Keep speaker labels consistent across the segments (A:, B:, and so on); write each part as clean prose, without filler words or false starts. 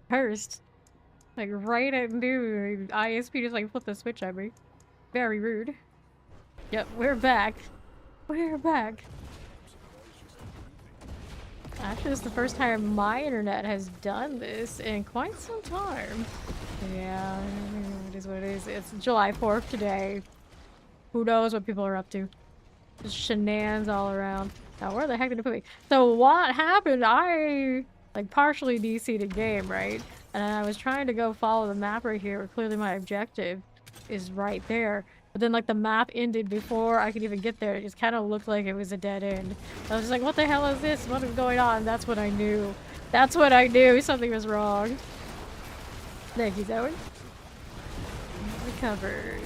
A: Cursed. Like right at noon, ISP just like flipped the switch at me. Very rude. Yep, we're back. We're back. Actually, this is the first time my internet has done this in quite some time. Yeah, it is what it is. It's July 4th today. Who knows what people are up to? Just shenanigans all around. Now, where the heck did it put me? So what happened? I, like, partially DC'd a game, right? And I was trying to go follow the map right here, where clearly my objective is right there. But then, like, the map ended before I could even get there. It just kind of looked like it was a dead end. I was just like, what the hell is this? What is going on? That's what I knew. That's what I knew. Something was wrong. Thank you, Zoe. Recovered.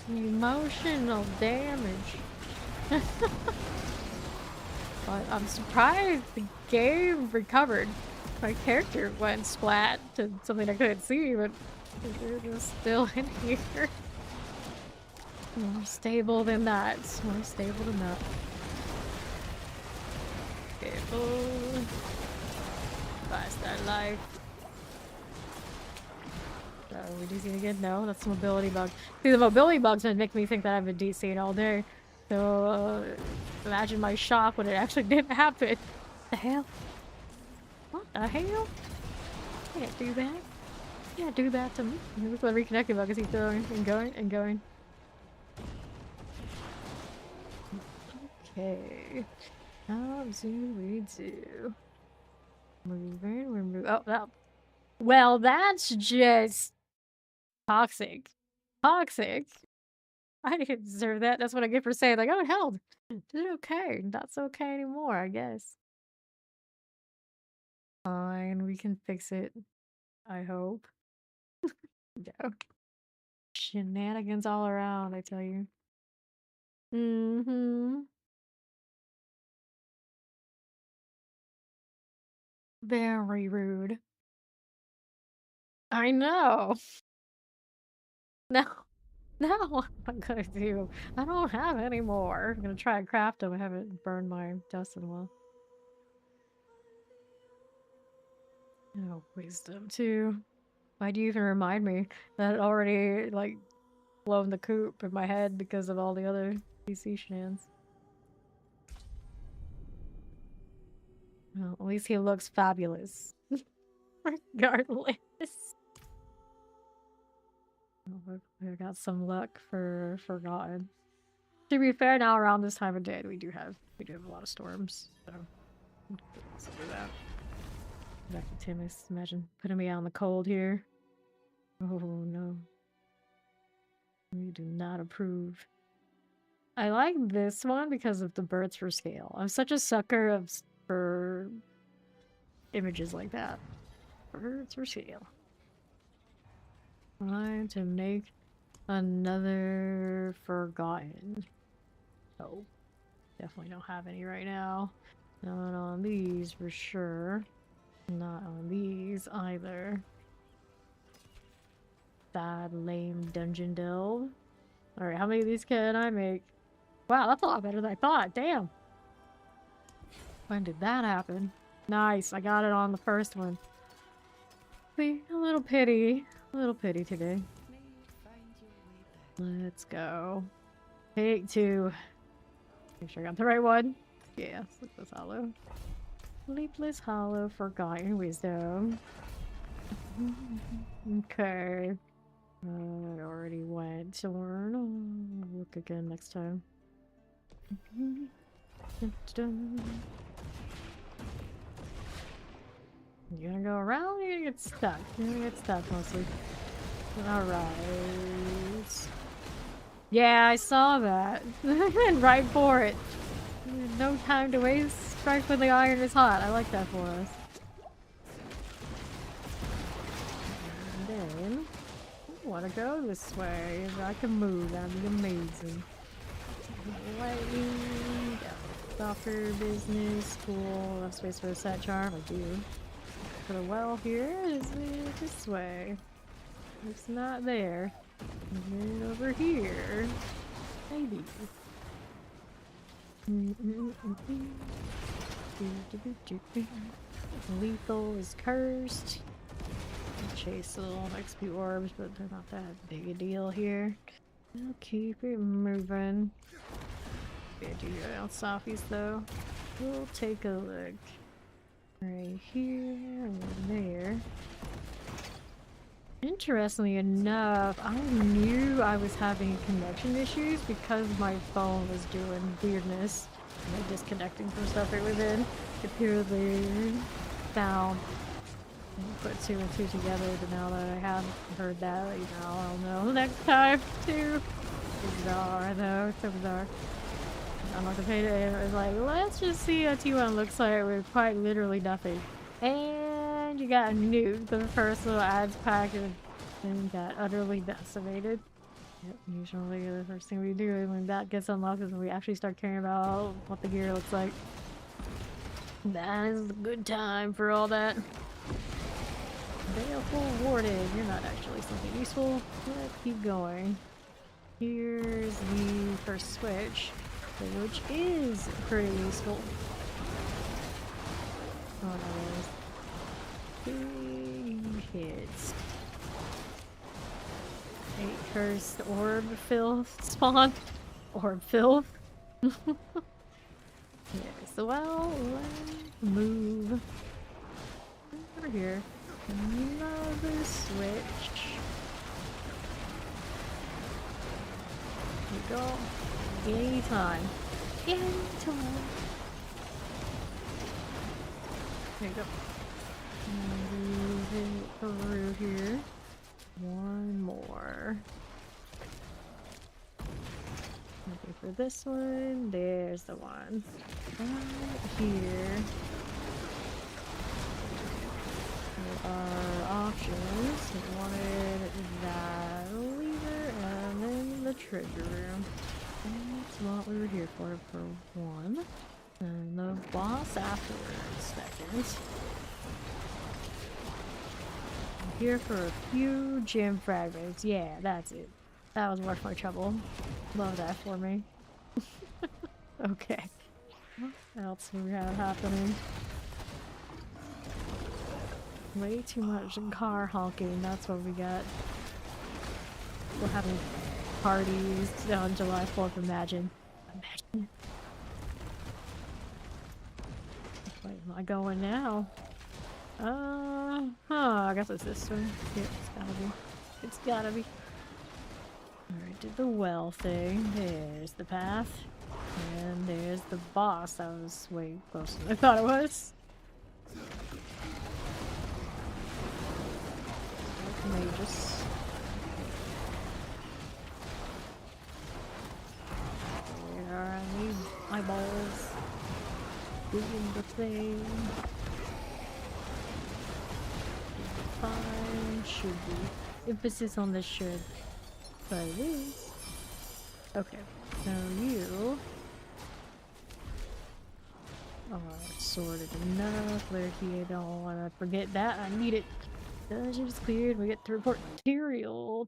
A: Emotional damage. But I'm surprised the game recovered. My character went splat to something I couldn't see, but they're just still in here. More stable than that. More stable than that. Stable. Fast that life. Are we DCing again? No, that's the mobility bug. See, the mobility bug's gonna make me think that I've been DCing all day. So, imagine my shock when it actually didn't happen. What the hell? What the hell? Can't do that. Can't do that to me. Look what reconnecting bug is he throwing and going and going. Okay. How do we do? Moving, we're moving. Oh, that. Well, that's just toxic. Toxic. I didn't deserve that. That's what I get for saying, like, oh, it held. Did it okay. Not so okay anymore, I guess. Fine, we can fix it. I hope. Yeah. Shenanigans all around, I tell you. Mm-hmm. Very rude. I know. No. No, what am I gonna do? I don't have any more. I'm gonna try and craft them. I haven't burned my dust in a while. Oh, wisdom too. Why do you even remind me? That already, like, blown the coop in my head because of all the other PC shenanigans. Well, at least he looks fabulous. Regardless. Oh, we got some luck for Forgotten. To be fair, now around this time of day, we do have a lot of storms, so let's do that. Back to Timus. Imagine putting me out in the cold here. Oh no. We do not approve. I like this one because of the birds for scale. I'm such a sucker for images like that. Birds for scale. Trying to make another Forgotten. Oh, definitely don't have any right now. Not on these for sure. Not on these either. Bad, lame dungeon delve. Alright, how many of these can I make? Wow, that's a lot better than I thought. Damn. When did that happen? Nice, I got it on the first one. See, a little pity. A little pity today. Let's go. Take two. Make sure I got the right one. Yeah, Sleepless Hollow. Sleepless Hollow, Forgotten Wisdom. Okay. I already went to learn. I'll look again next time. You gonna go around? You're gonna get stuck. You're gonna get stuck mostly. Alright. Yeah, I saw that. Right for it. No time to waste. Strike when the iron is hot. I like that for us. And then, I want to go this way. If I can move, that'd be amazing. Lightning, soccer, business, cool. Enough space for a set charm. I do. For the well here, is it this way? It's not there. Is it over here? Maybe. Lethal is cursed. Chase little XP orbs, but they're not that big a deal here. We'll keep it moving. Yeah, do your softies though. We'll take a look. Right here and there. Interestingly enough, I knew I was having connection issues because my phone was doing weirdness. And disconnecting from stuff it was in. It apparently found and put two and two together, but now that I have heard that, you know, I'll know next time too. Bizarre though, it's so bizarre. I'm not gonna pay it. It was like, let's just see what T1 looks like with quite literally nothing. And you got nuked the first little ads pack and you got utterly decimated. Yep, usually the first thing we do when that gets unlocked is when we actually start caring about what the gear looks like. That is a good time for all that. Baleful Warded, you're not actually something useful. Let's keep going. Here's the first switch, which is pretty useful. Oh no, big hits. 8 cursed orb filth spawn. Orb filth. Yes, well, let's move over here. Another switch. Here we go. Anytime. Anytime. There you go. Move it through here. One more. Looking for this one. There's the one. Right here. There are options. We wanted that lever and then the treasure room. That's what we were here for one. And the boss afterwards, second. I'm here for a few gem fragments. Yeah, that's it. That was worth my trouble. Love that for me. Okay. What else do we have happening? Way too much car honking, that's what we got. We're having parties on July 4th, imagine. Imagine. Where am I going now? I guess it's this one. Yeah, it's gotta be. It's gotta be. Alright, did the well thing. There's the path. And there's the boss. That was way closer than I thought it was. Magus. Where are these eyeballs? Doing the thing. Fine, should be. Emphasis on the should. But it is. Okay, so you are sorted enough. Lurky, I don't want to forget that. I need it. Dungeon's cleared. We get to report material.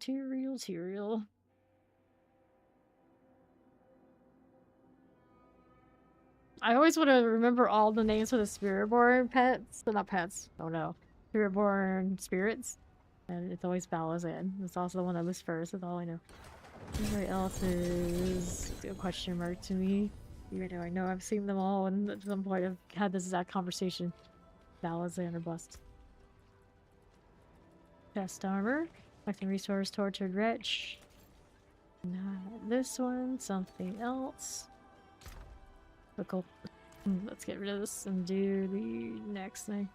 A: I always want to remember all the names for the spirit-born pets. So not pets. Oh no. Spirit-born spirits. And it's always Balazan. It's also the one that lives first. That's all I know. Everybody else is a question mark to me. Even though I know I've seen them all and at some point I've had this exact conversation. Balazan or bust. Chest armor. Collecting resource, tortured wretch. Not this one. Something else. Cool. Let's get rid of this and do the next thing.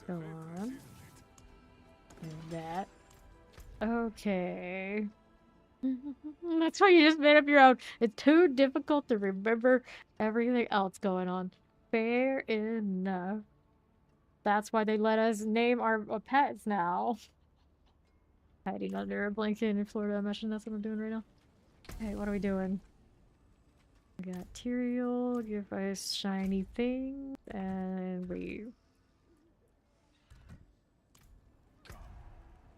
A: Go on. And that. Okay. That's why you just made up your own. It's too difficult to remember everything else going on. Fair enough. That's why they let us name our pets now. Hiding under a blanket in Florida. I'm imagining that's what I'm doing right now. Hey, what are we doing? We got Tyrael, give us shiny things, and we...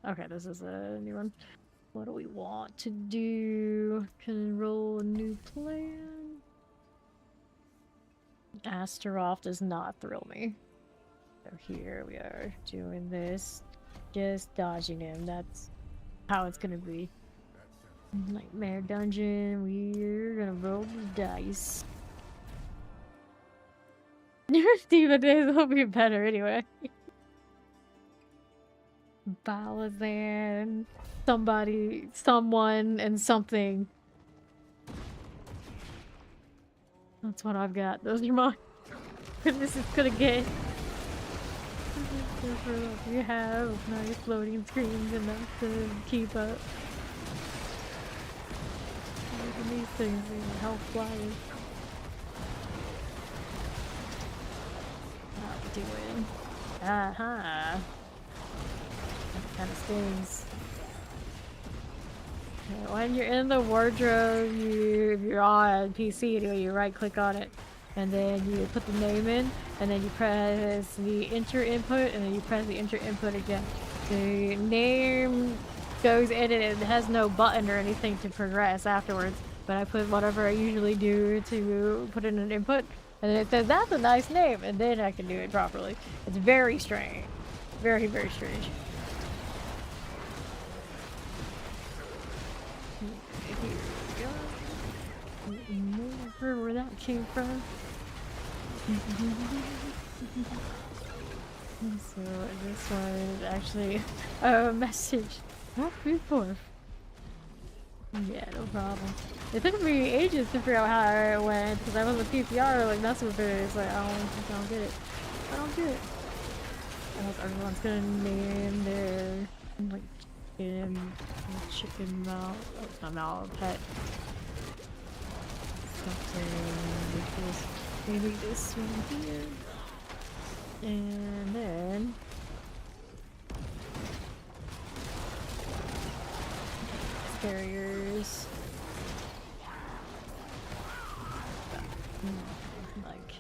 A: Okay, this is a new one. What do we want to do? Can roll a new plan? Astaroth does not thrill me. So here we are doing this. Just dodging him. That's how it's gonna be. Nightmare dungeon. We're gonna roll the dice. Demon days will be better anyway. Balazan. Somebody, someone, and something. That's what I've got. Those are mine. This is gonna get. We have nice floating screens enough to keep up. These things help flying. How we doing? Aha! That kind of stings. Okay, when you're in the wardrobe, if you're on PC, you right click on it, and then you put the name in, and then you press the enter input, and then you press the enter input again. The name goes in and it has no button or anything to progress afterwards, but I put whatever I usually do to put in an input, and then it says that's a nice name, and then I can do it properly. It's very strange. Very, very strange. Here we go. Where that came from. So this one is actually a message. Happy 4th. Yeah, no problem. It took me ages to figure out how it went because I was a PPR like messing with it. It's like I don't get it. I don't get it. I hope everyone's gonna name their like chicken mouth. Oh, it's not mouth, pet. Something like this. Maybe this one here. And then barriers. Like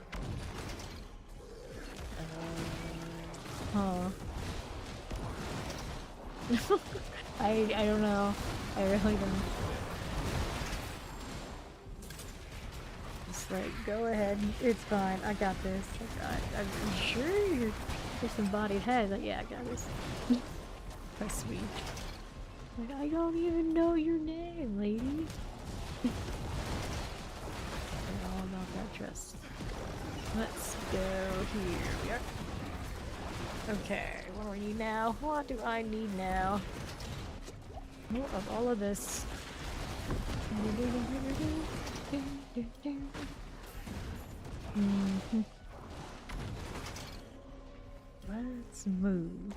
A: I don't know. I really don't. Just like go ahead. It's fine. I got this. I'm sure you're disembodied head. Like yeah, I got this. That's sweet. Like, I don't even know your name, lady. They're all about that dress. Let's go here. We are. Okay, what do I need now? What do I need now? More of all of this. Let's move.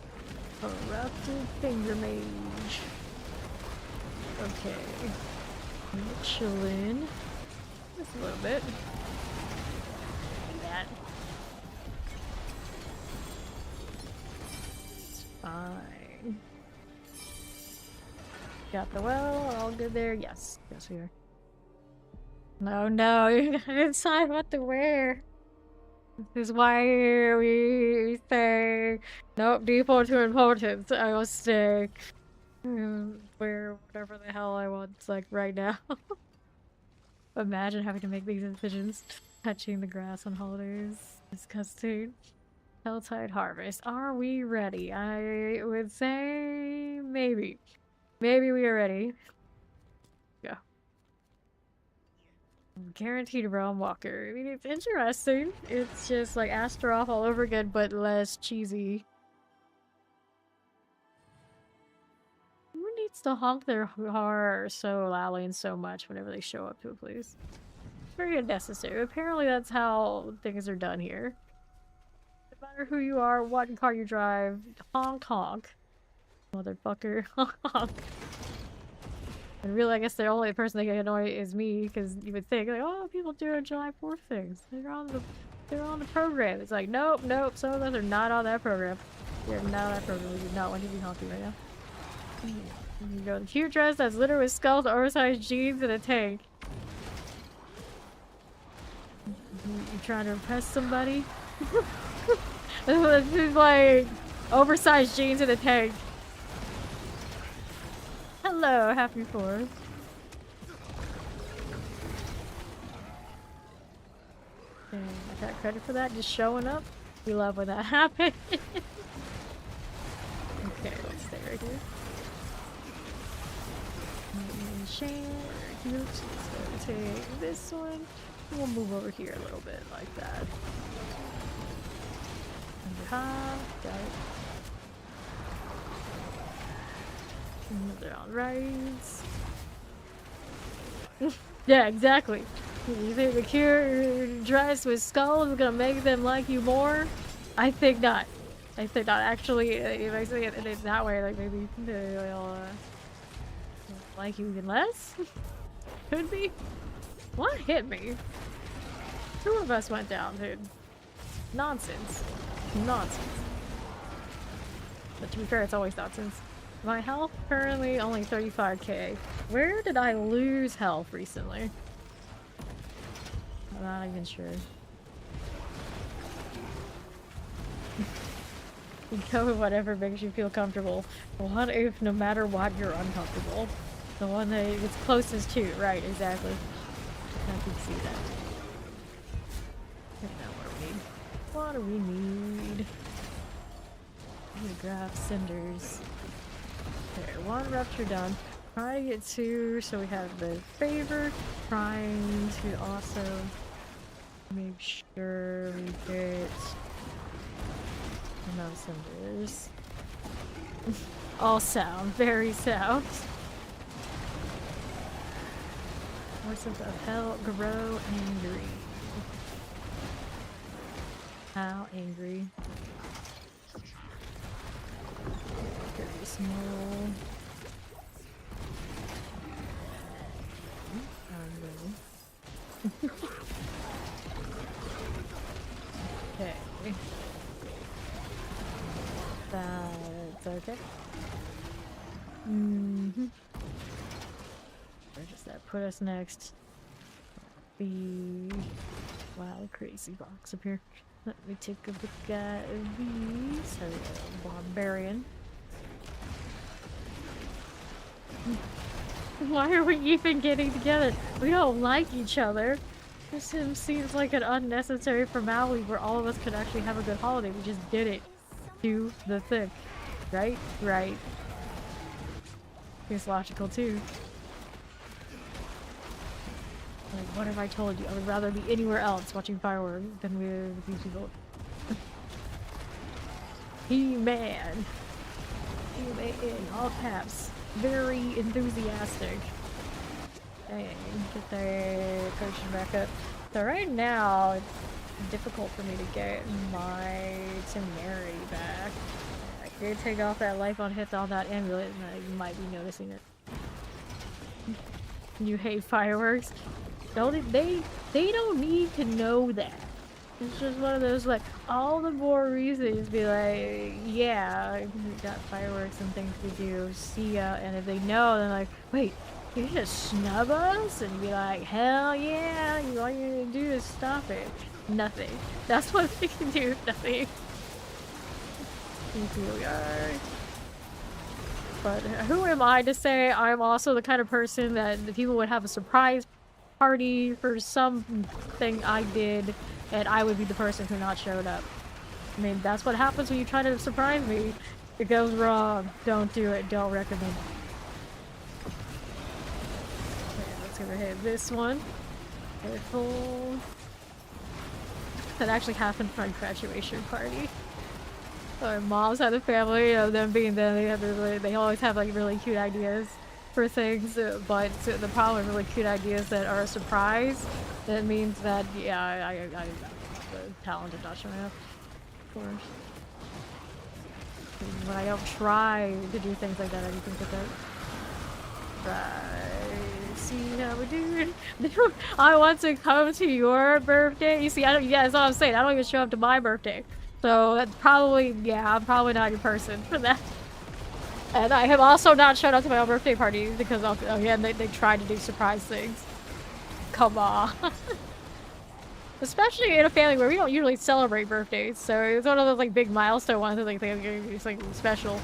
A: Corrupted finger mage. Okay. Chillin'. Just a little bit. Like that. It's fine. Got the well, all good there? Yes. Yes, we are. No, no, you're gonna decide what to wear. This is why we say, nope, default to importance. I will stay. Wear whatever the hell I want, like right now. Imagine having to make these decisions. Touching the grass on holidays. Disgusting. Helltide Harvest. Are we ready? I would say maybe. Maybe we are ready. Go. Guaranteed Realm Walker. I mean, it's interesting. It's just like Astaroth all over again, but less cheesy. Who needs to honk their horror so loudly and so much whenever they show up to a place? It's very unnecessary. Apparently that's how things are done here. No matter who you are, what car you drive, honk honk. Motherfucker, honk. And really, I guess the only person that can annoy is me, because you would think, like, oh, people do July 4th things. They're on the program. It's like, nope, nope, some of us are not on that program. You're not on that program. We do not want to be honky right now. You go, the cute dress that's littered with skulls, oversized jeans, and a tank. You trying to impress somebody? This is like oversized jeans and a tank. Hello, happy 4th. Okay, got credit for that, just showing up. We love when that happens. Okay, let's stay right here. Share. Oops, let's go take this one. We'll move over here a little bit like that. Under high, got it. Another on rights. Yeah, exactly. You think the cure dressed with skulls is gonna make them like you more? I think not. I think not. Actually, if I say it that way, like maybe they'll like you even less? Could be. What hit me? Two of us went down, dude. Nonsense. Nonsense. But to be fair, it's always nonsense. My health currently only 35k. Where did I lose health recently? I'm not even sure. You go with whatever makes you feel comfortable. What if no matter what you're uncomfortable? The one that it's closest to, right, exactly. I can see that. Okay, now what do we need? What do we need? I need to grab cinders. There, one rupture done. Try to get two, so we have the favor. Trying to also make sure we get enough cinders. All sound, very sound. Forces of hell grow angry. How angry? Very small. Okay. That's okay. Mm-hmm. Where does that put us next? The wow, crazy box up here. Let me take a look at these. Barbarian. Why are we even getting together? We don't like each other. This seems like an unnecessary formality where all of us could actually have a good holiday. We just did it. Do the thing. Right? Right. It's logical too. Like, what have I told you? I would rather be anywhere else watching fireworks than with these people. He-Man. He-Man, all caps. Very enthusiastic. Dang, get the potion back up. So right now, it's difficult for me to get my temerity back. I could take off that life on hit on that amulet, and you might be noticing it. You hate fireworks? They don't need to know that. It's just one of those, like, all the more reasons to be like, yeah, we got fireworks and things to do, see ya, and if they know, then like, wait, you just snub us? And be like, hell yeah, all you're gonna do is stop it. Nothing. That's what they can do, nothing. Here we are. But who am I to say I'm also the kind of person that the people would have a surprise party for something I did, and I would be the person who not showed up. I mean, that's what happens when you try to surprise me. It goes wrong. Don't do it. Don't recommend it. Okay, let's go ahead. This one. Careful. That actually happened for my graduation party. My mom's had a family, you know, them being them, they always have like really cute ideas for things, but the problem with really cute ideas that are a surprise, that means that, yeah, I the talent of not showing up, of course. When I don't try to do things like that, I do things like that. Right, see how we do. I want to come to your birthday. You see, yeah, that's what I'm saying. I don't even show up to my birthday. So that's probably, yeah, I'm probably not your person for that. And I have also not shown up to my own birthday parties because, again, they tried to do surprise things. Come on. Especially in a family where we don't usually celebrate birthdays, so it's one of those like big milestone ones that like it's like special.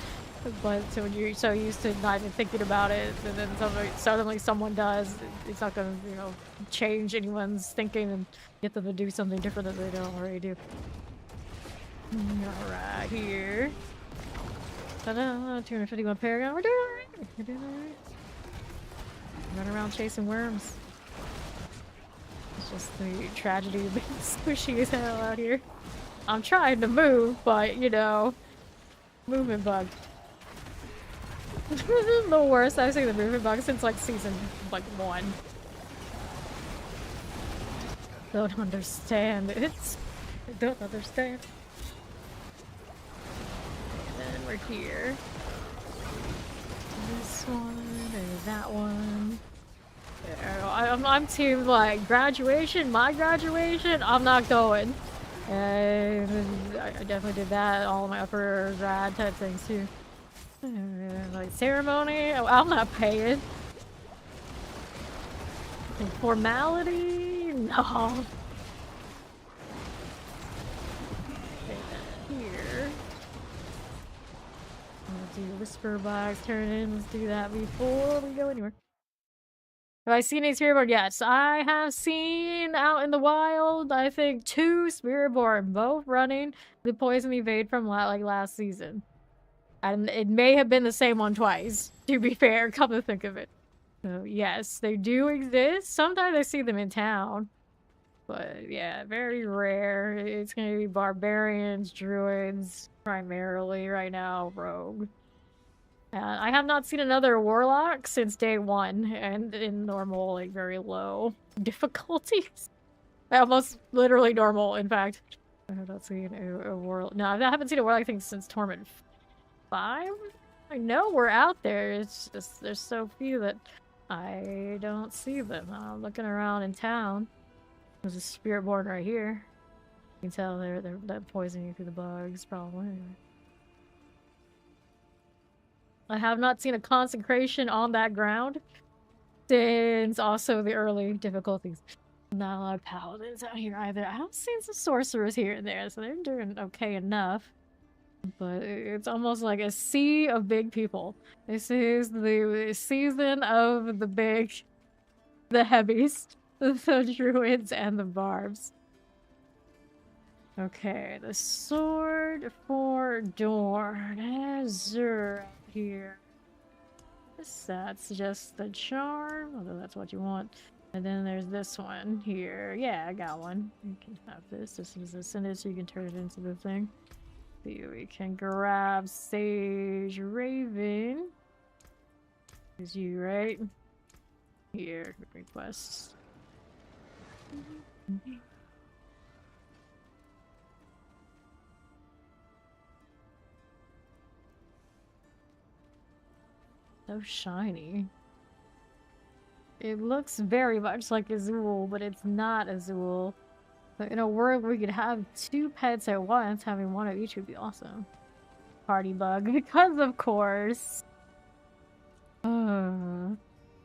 A: But so when you're so used to not even thinking about it, and then suddenly someone does, it's not gonna, you know, change anyone's thinking and get them to do something different that they don't already do. Alright, here. Ta-da! 251 paragon. We're doing alright! We're doing alright. Run around chasing worms. It's just the tragedy of being squishy as hell out here. I'm trying to move, but, you know, movement bug. This is the worst I've seen the movement bug since, like, season, like, 1. Don't understand it. I don't understand. And then we're here. This one, and that one. I'm team, like, graduation, my graduation, I'm not going. And I definitely did that, all my upper grad type things, too. Like, ceremony, I'm not paying. And formality, no. Okay, then here. Let's do whisper box, turn in, let's do that before we go anywhere. Have I seen any Spiritborn? Yes, I have seen out in the wild, I think, 2 Spiritborn, both running the poison evade from like last season. And it may have been the same one twice, to be fair, come to think of it. So yes, they do exist. Sometimes I see them in town. But yeah, very rare. It's gonna be barbarians, druids, primarily right now, rogue. I have not seen another warlock since day 1, and in normal, like, very low difficulties. Almost literally normal, in fact. I have not seen a warlock. No, I haven't seen a warlock, I think, since Torment 5? I know we're out there, it's just there's so few that I don't see them. I'm looking around in town. There's a Spiritborn right here. You can tell they're poisoning you through the bugs, probably. I have not seen a consecration on that ground since also the early difficulties. Not a lot of paladins out here either. I have seen some sorcerers here and there, so they're doing okay enough. But it's almost like a sea of big people. This is the season of the heavies, the druids and the barbs. Okay, the sword for Dorn. Azure here. That's just the charm, although that's what you want. And then there's this one here. Yeah, I got one. You can have this. This is ascended, so you can turn it into the thing. See, we can grab Sage Raven. Is you, right? Here, requests. So shiny. It looks very much like Azul, but it's not Azul. But in a world where we could have 2 pets at once, having one of each would be awesome. Party bug, because of course.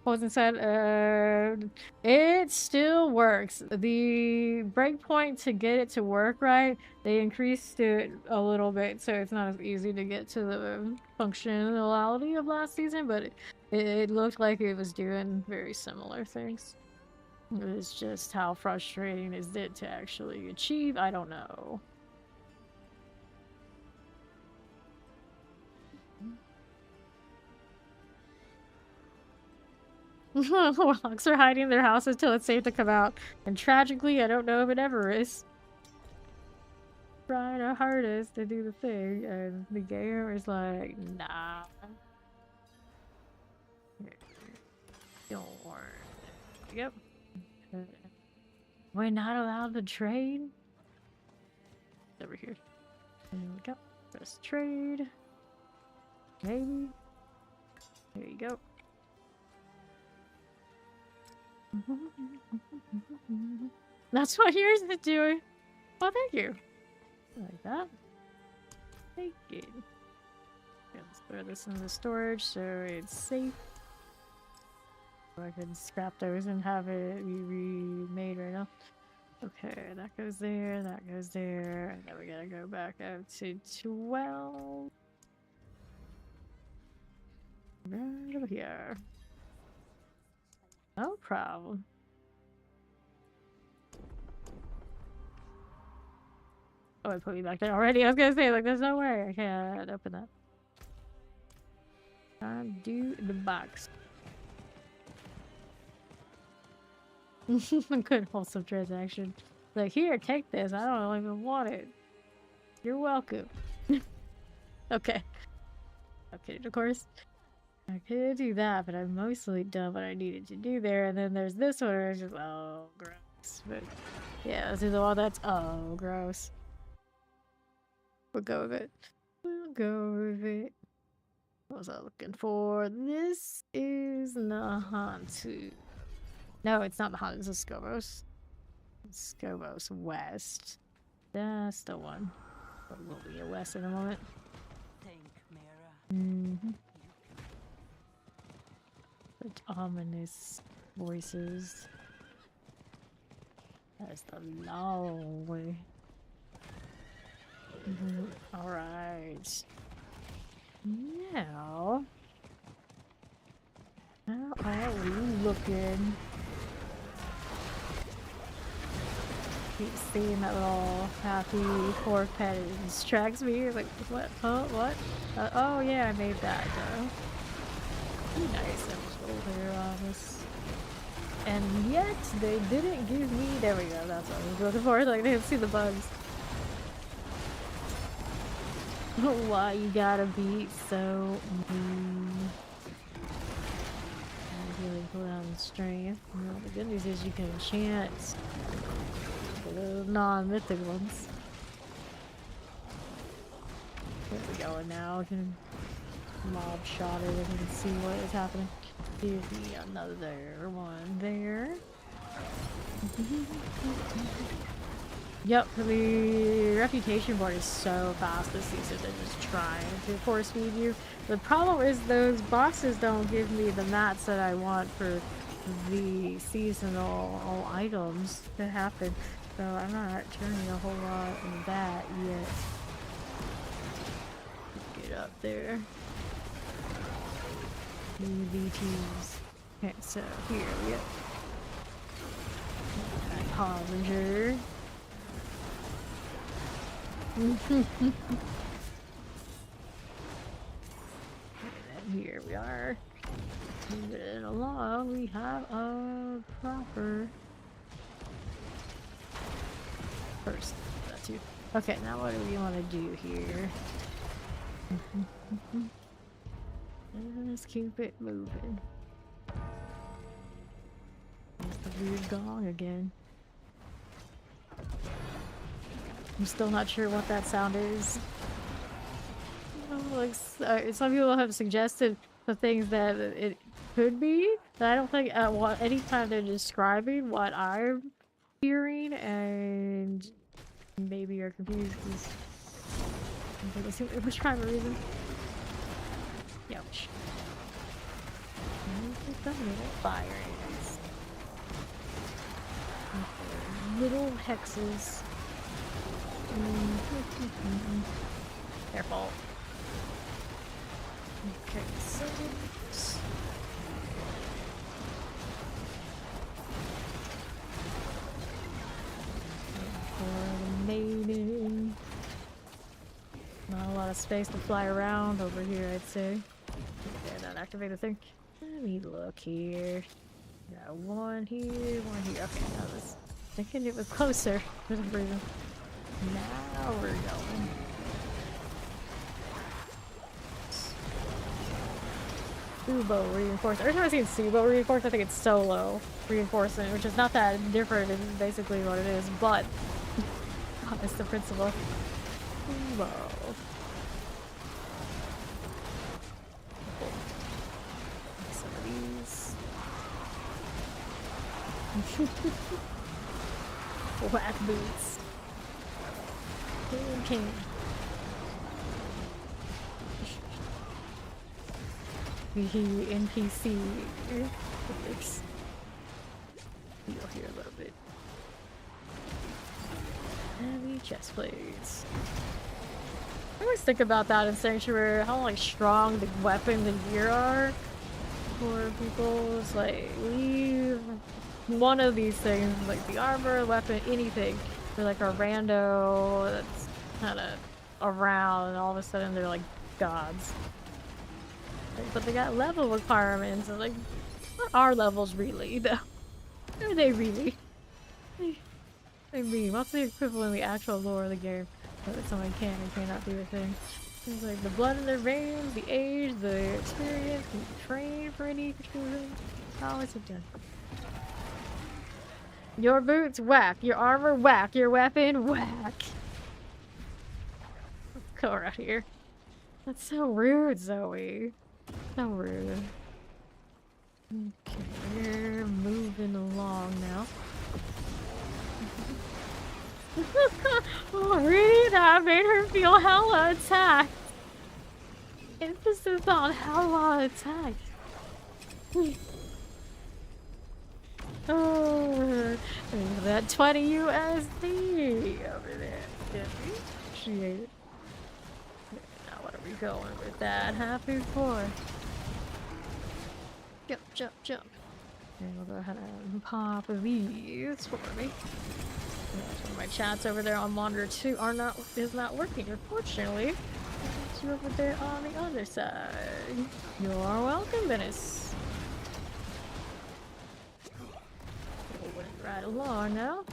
A: Poison said, it still works. The breakpoint to get it to work right, they increased it a little bit, so it's not as easy to get to the functionality of last season, but it looked like it was doing very similar things. It's just how frustrating is it to actually achieve? I don't know. Warlocks are hiding in their houses till it's safe to come out. And tragically, I don't know if it ever is. Trying our hardest to do the thing, and the gamer is like, nah. Don't worry. Yep. We're not allowed to trade? Over here. There we go. Press trade. Maybe. There you go. That's what yours is doing. Oh, thank you. Like that. Thank you. Okay, let's throw this in the storage so it's safe. So I can scrap those and have it be remade right now. Okay, that goes there, that goes there, and then we gotta go back out to 12. Right over here. No problem. Oh, it put me back there already. I was gonna say, like, there's no way I can't open that. Undo the box. Good wholesome transaction. Like, here, take this. I don't even want it. You're welcome. Okay. Okay, of course. I could do that, but I've mostly done what I needed to do there. And then there's this one where it's just, oh, gross. But yeah, this is all that's, oh, gross. We'll go with it. We'll go with it. What was I looking for? This is Nahantu. No, it's not Nahantu. This is Skobos. Skobos West. That's the one. But we'll be a west in a moment. Mm-hmm. Such ominous voices. That's the long way. Alright. Now, how are we looking? Keep seeing that little happy pork pet. It distracts me. Like, what? Oh, what? Oh, yeah, I made that, though. Nice. That was over here on this. And yet, they didn't give me. There we go. That's what I was looking for. Like, they didn't see the bugs. Why you gotta be so mean? Really pull down strength. Well, the good news is you can enchant the non-mythic ones. There we go, and now I can mob shot it and can see what is happening. Give me another one there. Yep, the reputation board is so fast this season. They're just trying to force feed you. The problem is those boxes don't give me the mats that I want for the seasonal items to happen. So I'm not turning a whole lot of that yet. Get up there. UVTs. Okay, so here we go. Harbinger. And here we are. Moving along, we have a proper first. That's you. Okay, now what do we want to do here? Let's keep it moving. There's the weird gong again. I'm still not sure what that sound is. Like, some people have suggested the things that it could be, but I don't think anytime they're describing what I'm hearing, and maybe you're confused because which kind of reason? Ouch. Look at the little fire ants. Little hexes. Careful. Okay, so for the maiden. Not a lot of space to fly around over here, I'd say. Okay, that activated thing. Let me look here. Got one here, one here. Okay, I was thinking it was closer for some reason. Now we're going. Subo reinforcement. Every time I see Subo reinforcement, I think it's solo reinforcement, which is not that different in basically what it is, but it's the principle. Subo. Some of these. Whack boots. Okay. The NPC fix. You'll hear a little bit. Heavy chest plates. I always think about that in Sanctuary, how like strong the weapons and gear are for people. It's like, leave one of these things, like the armor, weapon, anything, for like a rando that's kind of around, and all of a sudden they're like gods. But they got level requirements, and like, what are levels really, though? Are they really? I mean, what's the equivalent of the actual lore of the game? That someone can and cannot do a thing. It's like the blood in their veins, the age, the experience, can you train for any particular thing? How is it done? Your boots, whack. Your armor, whack. Your weapon, whack. Let's go right here. That's so rude, Zoe. So rude. Okay, we're moving along now. Oh, really? That made her feel hella attacked. Emphasis on hella attacked. Oh, that 20 USD over there. Appreciate it. Now, what are we going with that? Happy for? Jump, jump, jump. And we'll go ahead and pop these for me. One of my chats over there on monitor 2 is not working, unfortunately. You over there on the other side. You're welcome, Venice. Moving right along now.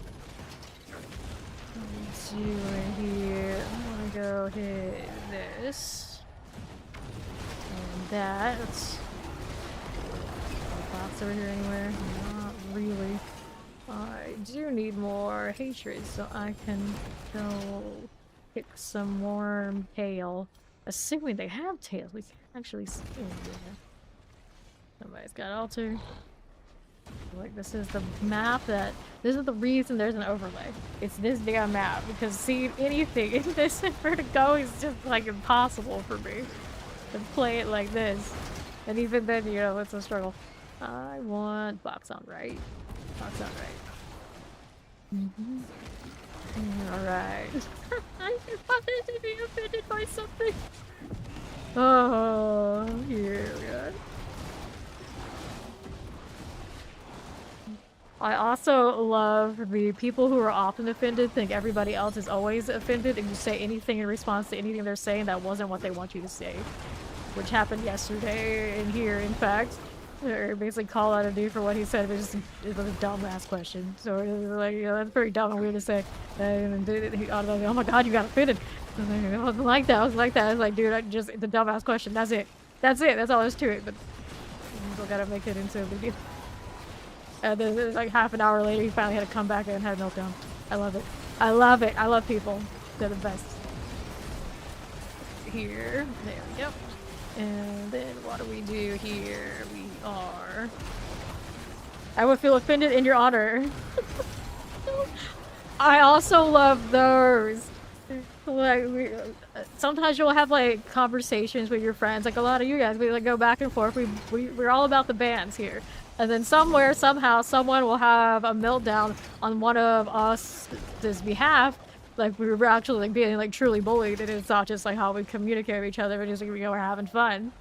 A: What are we doing here? I'm gonna go hit this and that. Let's box over here anywhere. Not really. I do need more hatred so I can go pick some more tail. Assuming they have tails, we can actually see them. Somebody's got altar. Like, this is the map that... This is the reason there's an overlay. It's this damn map, because seeing anything in this where to go is just, like, impossible for me. To play it like this. And even then, you know, it's a struggle. I want box on right. Box on right. Alright. I wanted to be offended by something. Oh, here we are. I also love the people who are often offended think everybody else is always offended and you say anything in response to anything they're saying that wasn't what they want you to say. Which happened yesterday in here, in fact. Or basically call out a dude for what he said, but it was a dumb ass question. So it was like, you know, that's pretty dumb and weird to say. And then he automatically, oh my god, you got offended. I was like, I wasn't like that, I was like that. I was like, dude, it's a dumb ass question, that's it. That's it, that's all there is to it. But you still gotta make it into a big deal. And then like half an hour later, he finally had to come back and had a meltdown. I love it. I love it. I love people. They're the best. Here, there we go. And then what do we do here? We are... I would feel offended in your honor. I also love those. Like, sometimes you'll have like conversations with your friends. Like a lot of you guys, we like go back and forth. We're all about the bands here. And then somewhere, somehow, someone will have a meltdown on one of us' behalf. Like, we were actually, like, being, like, truly bullied, and it's not just, like, how we communicate with each other, but just, like, we're having fun.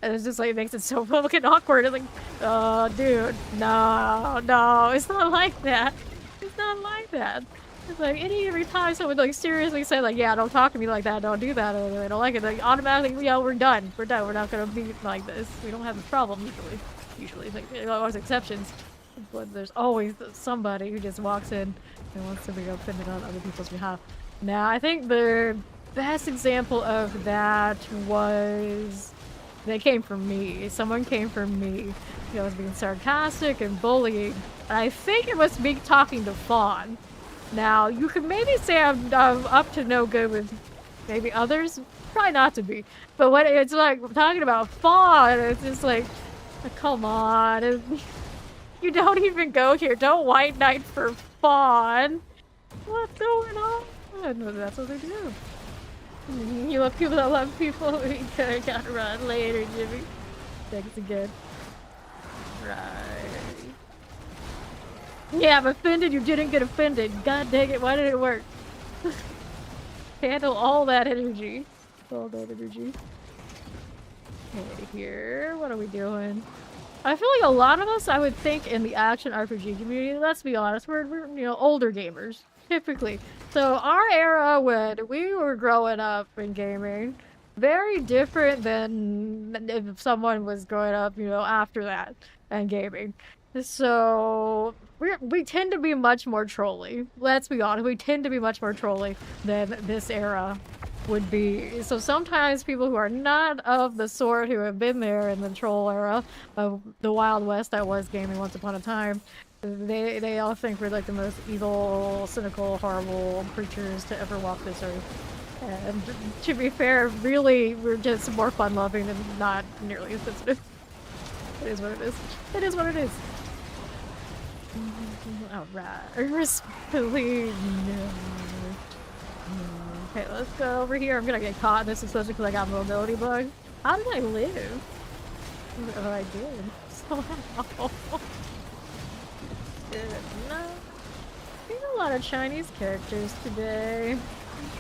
A: And it's just, like, it makes it so fucking awkward. It's like, oh, dude, no, it's not like that. It's not like that. It's like, every time someone, like, seriously say, like, yeah, don't talk to me like that, don't do that, or I don't like it, like, automatically, yeah, we're done. We're done. We're not gonna be like this. We don't have a problem, usually. Usually, like, there are always exceptions. But there's always somebody who just walks in and wants to be offended on other people's behalf. Now, I think the best example of that was... They came from me. Someone came from me. I was being sarcastic and bullying. And I think it was me talking to Fawn. Now, you could maybe say I'm up to no good with maybe others. Try not to be. But when it's like talking about Fawn, it's just like, come on. You don't even go here. Don't white knight for Fawn. What's going on? That's what they do. You love people that love people. We gotta run later, Jimmy. Thanks again. Right. Yeah, I'm offended. You didn't get offended. God dang it. Why did it work? Handle all that energy. All that energy. Okay, here. What are we doing? I feel like a lot of us, I would think, in the action RPG community, let's be honest, we're you know, older gamers, typically. So our era when we were growing up in gaming, very different than if someone was growing up, you know, after that and gaming. So we tend to be much more trolly. Let's be honest, we tend to be much more trolly than this era would be. So sometimes people who are not of the sort who have been there in the troll era of the Wild West that was gaming once upon a time, they all think we're like the most evil, cynical, horrible creatures to ever walk this earth. And to be fair, really, we're just more fun-loving and not nearly as sensitive. It is what it is. It is what it is. Alright. Respectfully, no. Okay, let's go over here. I'm gonna get caught in this, especially because I got mobility bug. How did I live? Oh, I did. Somehow. No. There's a lot of Chinese characters today.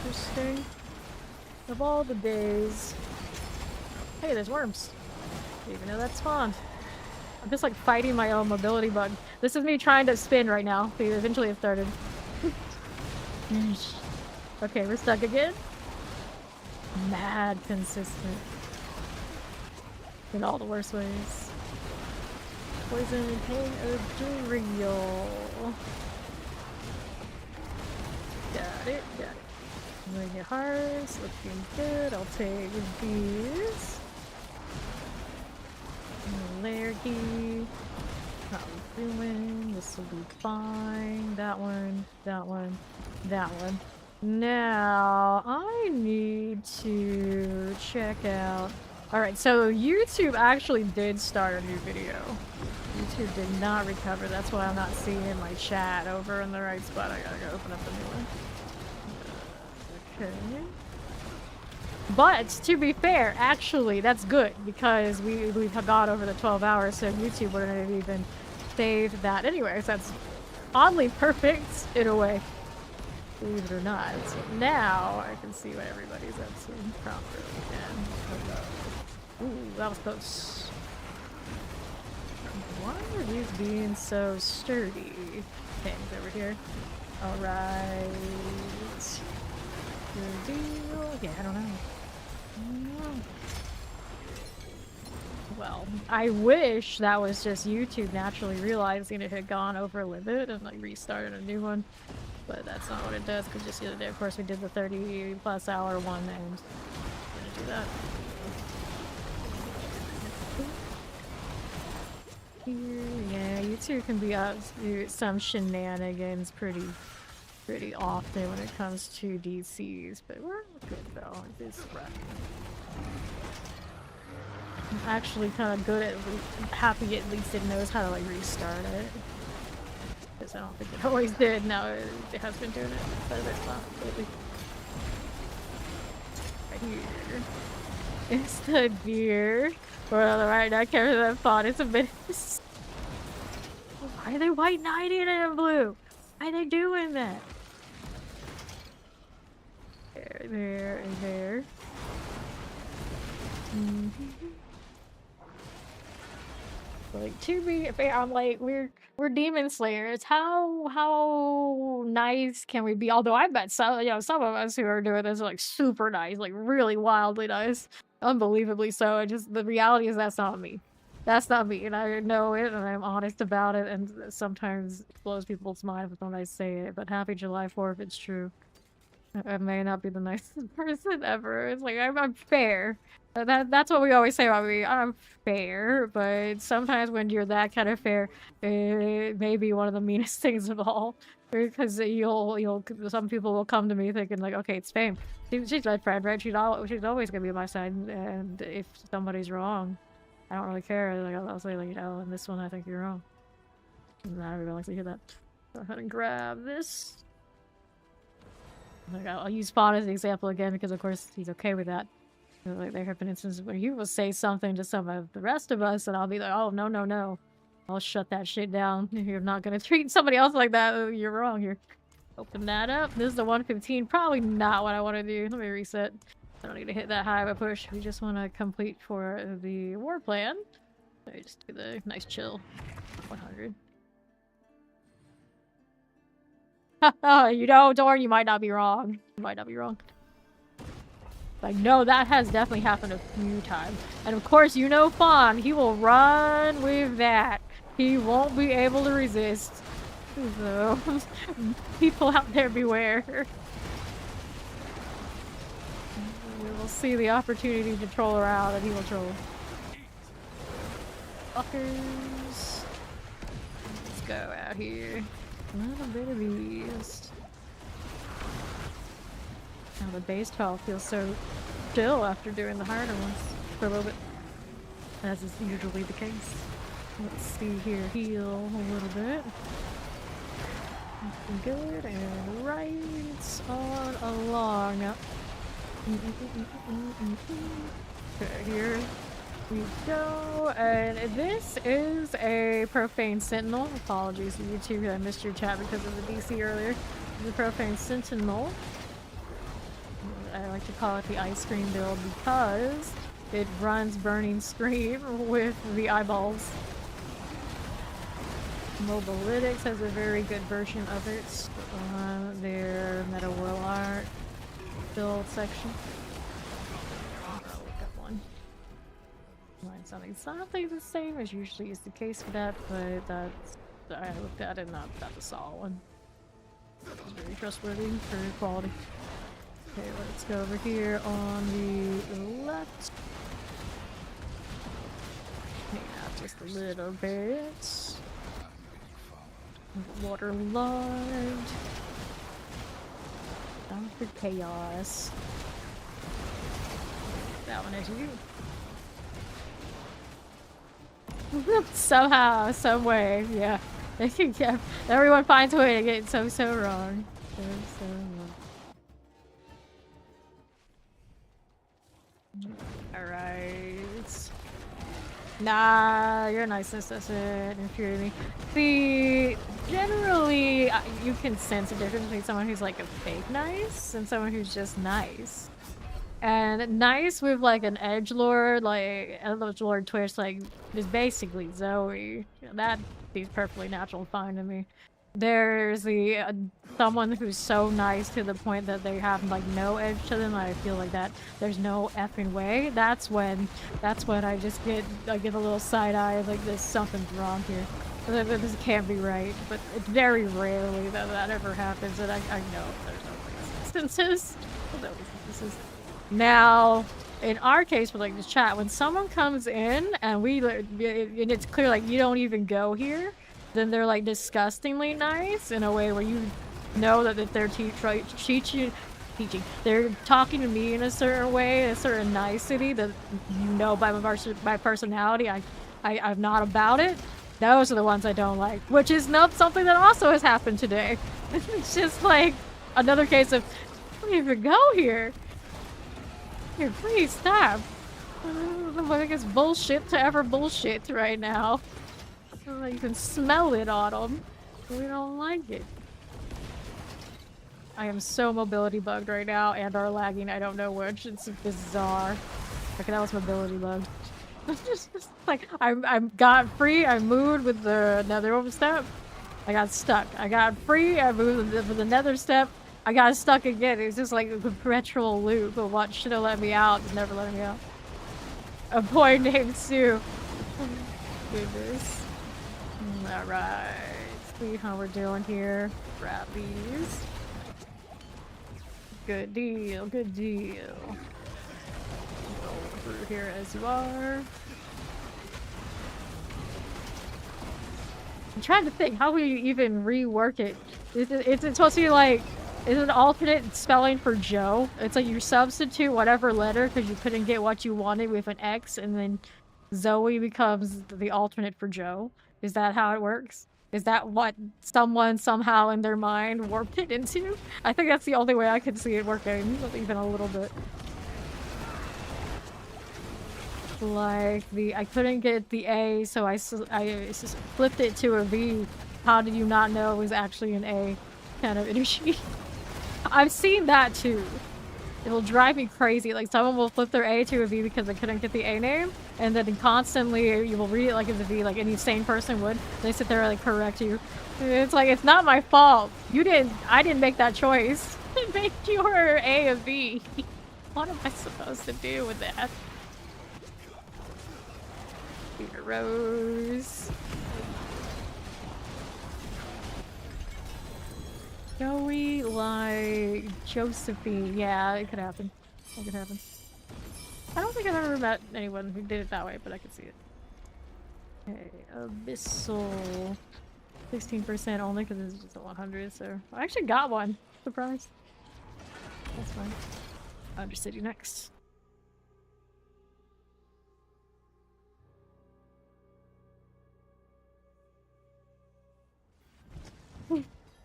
A: Interesting. Of all the days. Hey, there's worms. Didn't even know that spawned. I'm just like fighting my own mobility bug. This is me trying to spin right now. See, eventually it started. Okay, we're stuck again. Mad consistent. In all the worst ways. Poison, pain, real. Got it, got it. Ring your hearts, looking good. I'll take these. Layer key. How we doing? This will be fine. That one, that one, that one. Now, I need to check out... Alright, so YouTube actually did start a new video. YouTube did not recover. That's why I'm not seeing my chat over in the right spot. I gotta go open up the new one. Okay. But, to be fair, actually, that's good, because we've got over the 12 hours, so YouTube wouldn't have even saved that anyway, so that's oddly perfect, in a way. Believe it or not. So now, I can see what everybody's up to properly again. Ooh, that was close. Why are these being so sturdy? Things over here. Alright. Good deal. Yeah, I don't know. Well, I wish that was just YouTube naturally realizing it had gone over limit and like restarted a new one, but that's not what it does. Because just the other day, of course, we did the 30+ hour one, and I'm gonna do that. Yeah, YouTube can be up to some shenanigans pretty often when it comes to DCs, but we're good though. This right. I'm actually kind of good at happy at least it knows how to like restart it. Because I don't think it always did. Now it has been doing it, but it's not lately. Right here. It's the deer. Or on the right now, I can't remember that font. It's a bit. Why are they white knighting it in blue? Why are they doing that? There, and there. Like, to be fair, I'm like, we're demon slayers. How nice can we be? Although I bet some, you know, some of us who are doing this are like super nice, like really wildly nice, unbelievably so. And just the reality is that's not me. That's not me, and I know it, and I'm honest about it. And sometimes it blows people's minds when I say it. But happy July 4th, it's true. I may not be the nicest person ever. It's like I'm fair. That's what we always say about me. I'm fair, but sometimes when you're that kind of fair, it may be one of the meanest things of all. Because some people will come to me thinking like, okay, it's fame. She's my friend, right? She's always gonna be on my side. And if somebody's wrong, I don't really care. Like I'll say like, oh, in this one I think you're wrong. Not everybody likes to hear that. Go ahead and grab this. Like I'll use Spawn as an example again because of course he's okay with that. Like there have been instances where he will say something to some of the rest of us and I'll be like, oh no no no, I'll shut that shit down. You're not gonna treat somebody else like that. You're wrong. You're open that up. This is the 115. Probably not what I want to do. Let me reset. I don't need to hit that high of a push. We just want to complete for the war plan. So we just do the nice chill 100. You know, Dorn, you might not be wrong. You might not be wrong. Like, no, that has definitely happened a few times. And of course, you know Fawn, he will run with that. He won't be able to resist. So, people out there beware. We will see the opportunity to troll around and he will troll. Fuckers. Let's go out here. A little bit of beast. Now the base 12 feels so still after doing the harder ones for a little bit. As is usually the case. Let's see here. Heal a little bit. Good and right on along. Okay, here we go. And this is a Profane Sentinel. Apologies to you two, I missed your chat because of the DC earlier. The Profane Sentinel. I like to call it the ice cream build because it runs Burning Scream with the eyeballs. Mobilytics has a very good version of it on their Meta World Art build section. Oh, we've got one. Find something the same as usually is the case for that, but that's I looked at it, not the solid one. It's very trustworthy for quality. Okay, let's go over here on the left. Hang out just a little bit. Waterlogged. Down for chaos. That one is you. Somehow, some way, yeah. Yeah. Everyone finds a way to get so wrong. So wrong. Alright. Nah, your niceness doesn't infuriate me. Generally, you can sense a difference between someone who's like a fake nice and someone who's just nice. And nice with like an edgelord, like an edgelord twist, like is basically Zoe. That seems perfectly natural and fine to me. There's the someone who's so nice to the point that they have like no edge to them. I feel like that there's no effing way. That's when I just get a little side eye like there's something's wrong here. This can't be right. But it's very rarely that ever happens, and I know there's no instances. Now, in our case with like this chat, when someone comes in and and it's clear like you don't even go here. Then they're like disgustingly nice in a way where you know that if they're teaching, they're talking to me in a certain way, a certain nicety that you know by my personality, I'm not about it. Those are the ones I don't like, which is not something that also has happened today. It's just like another case of, don't even go here. Here, please stop. The biggest bullshit to ever bullshit right now. You can smell it on them. We don't like it. I am so mobility bugged right now and are lagging. I don't know which. It's bizarre. Okay, that was mobility bugged. just like I got free. I moved with the nether step. I got stuck. I got free. I moved with the nether step. I got stuck again. It's just like a perpetual loop of what should have let me out. It's never letting me out. A boy named Sue. Goodness. Alright, see how we're doing here. Grab these. Good deal, good deal. Go through here as you are. I'm trying to think, how will you even rework it? Is it supposed to be like, is it an alternate spelling for Joe? It's like you substitute whatever letter because you couldn't get what you wanted with an X, and then Zoe becomes the alternate for Joe. Is that how it works? Is that what someone somehow in their mind warped it into? I think that's the only way I can see it working, even a little bit. Like I couldn't get the A, so I flipped it to a V. How did you not know it was actually an A kind of energy? I've seen that too. It'll drive me crazy. Like, someone will flip their A to a V because they couldn't get the A name, and then constantly you will read it like it's a V, like any sane person would. They sit there and like correct you. It's like, it's not my fault. I didn't make that choice. Make your A a V. What am I supposed to do with that? Peter Rose. Joey like Josephine. Yeah, it could happen. It could happen. I don't think I've ever met anyone who did it that way, but I could see it. Okay, Abyssal. 16% only because it's just a 100, so I actually got one. Surprise. That's fine. Undercity next.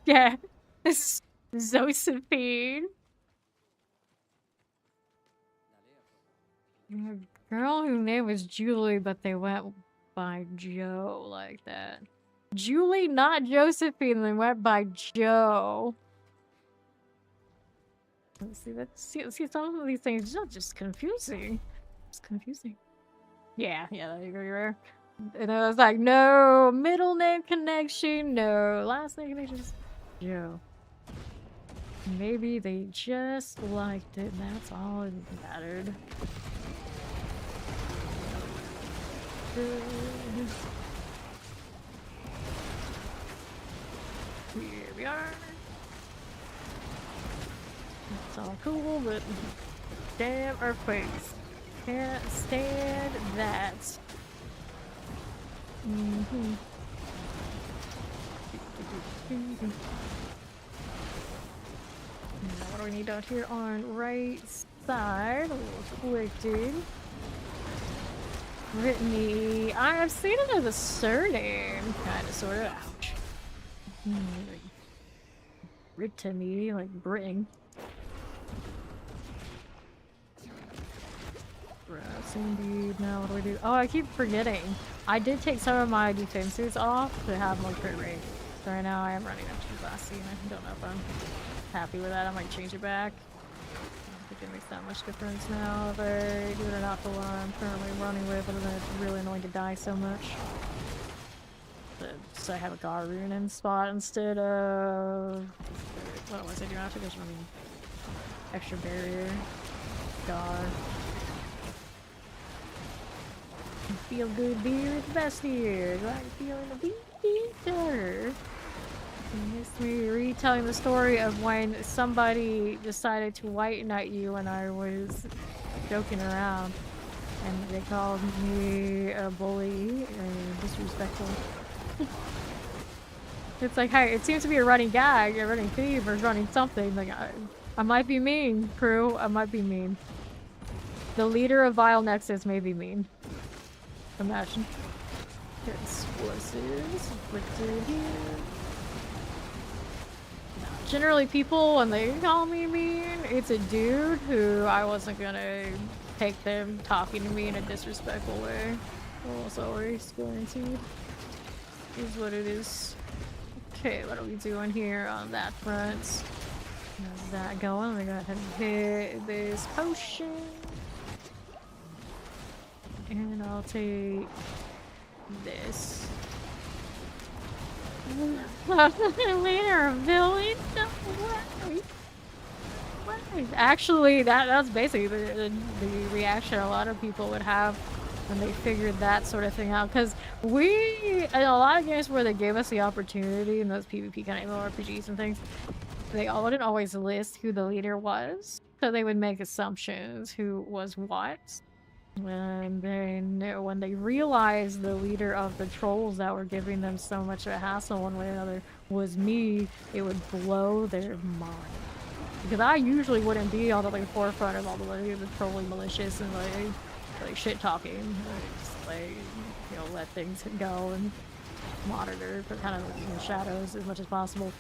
A: Yeah. This is Josephine. A girl whose name was Julie, but they went by Joe like that. Julie, not Josephine, they went by Joe. Let's see, see, some of these things are just confusing. It's confusing. Yeah, there you go, you're right. And I was like, no middle name connection, no last name connection, just Joe. Maybe they just liked it, and that's all that mattered. Here we are. It's all cool, but damn earthquakes. Can't stand that. Now what do we need out here on right side? A little quick, dude. Brittany. I've seen it as a surname, kind of, sort of. Ouch. Brittany, like Britain. Yes, indeed. Now what do we do? Oh, I keep forgetting. I did take some of my defenses off to have more crit rate. So right now I am running up to glassy, and I don't know if I'm happy with that. I might change it back. I don't think it makes that much difference now if I do it or not the one I'm currently running with, other than it's really annoying to die so much. So I have a Gar rune in spot instead of... What was I doing? I think I was running extra barrier. Gar. Feel good beer is the best here. Do I feel a bit better? It's me retelling the story of when somebody decided to white knight you when I was joking around. And they called me a bully and disrespectful. It's like, hey, it seems to be a running gag, a running theme, or running something. Like, I might be mean, crew. I might be mean. The leader of Vile Nexus may be mean. Imagine. Explosives. Inflicted here. No, generally, people, when they call me mean, it's a dude who I wasn't gonna take them talking to me in a disrespectful way. Almost always guaranteed. Is what it is. Okay, what are we doing here on that front? How's that going? We're gonna hit this potion. And I'll take this. Later, a villain? No way. Actually, that's basically the reaction a lot of people would have when they figured that sort of thing out. Because in a lot of games where they gave us the opportunity in those PvP kind of RPGs and things, they wouldn't always list who the leader was. So they would make assumptions who was what. And then when they realized the leader of the trolls that were giving them so much of a hassle one way or another was me, it would blow their mind. Because I usually wouldn't be on the forefront of all the trolling malicious and like shit talking. Like, let things go and monitor, but kind of in the shadows as much as possible.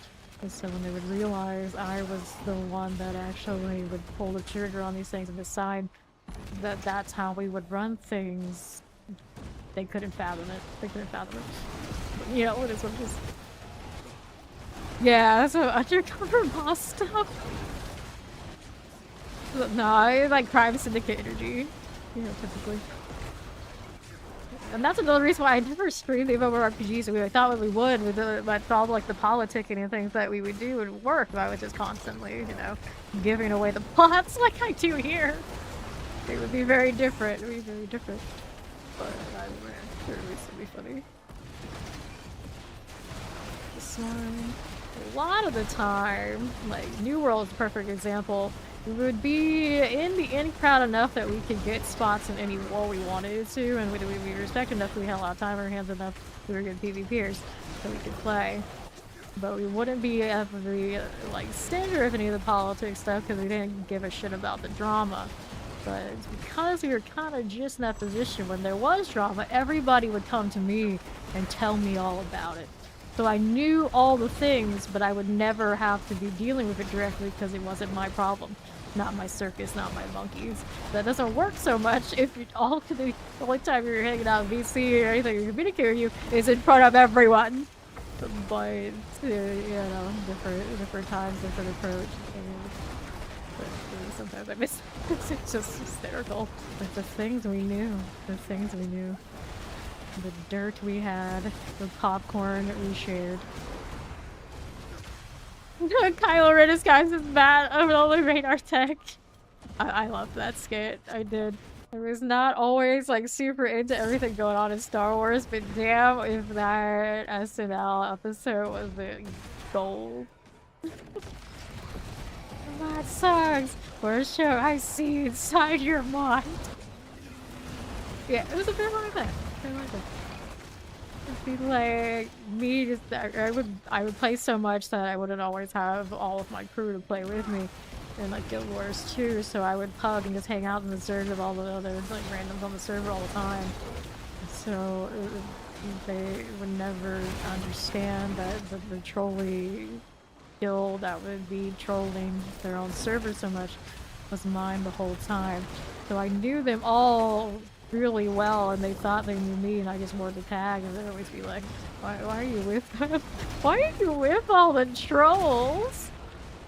A: And so when they would realize I was the one that actually would pull the trigger on these things and decide that's how we would run things, they couldn't fathom it. They couldn't fathom it. But, it is what it is. Yeah, that's some undercover boss stuff. No, it's like crime syndicate energy. You know, typically. And that's another reason why I never streamed the MMORPGs that we thought we would, with all like the politicking and things that we would do would work. But I was just constantly, you know, giving away the plots like I do here. It would be very different. It would be very different. But I sure it would be funny. This one, a lot of the time, like New World is a perfect example. We would be in the in crowd enough that we could get spots in any war we wanted to, and we'd be respected enough that we had a lot of time on our hands enough we were good PvPers that we could play. But we wouldn't be at the like center of any of the politics stuff because we didn't give a shit about the drama. But it's because we were kind of just in that position when there was drama, everybody would come to me and tell me all about it. So I knew all the things, but I would never have to be dealing with it directly because it wasn't my problem. Not my circus, not my monkeys. That doesn't work so much if the only time you're hanging out in VC or anything you communicate with you is in front of everyone. But, you know, different times, different approach. But sometimes I miss it's just hysterical. Like the things we knew. The things we knew. The dirt we had. The popcorn that we shared. Kylo Ren disguises Matt of only radar tech. I loved that skit. I did. I was not always like super into everything going on in Star Wars, but damn if that SNL episode was the gold. That sucks. For a show I see inside your mind. Yeah, it was a bit like that. It'd be like me just I would play so much that I wouldn't always have all of my crew to play with me in like Guild Wars 2, so I would pug and just hang out in the server with all the other like randoms on the server all the time. So they would never understand that the trolley guild that would be trolling their own server so much was mine the whole time. So I knew them all really well, and they thought they knew me, and I just wore the tag, and they'd always be like, why are you with them? Why are you with all the trolls?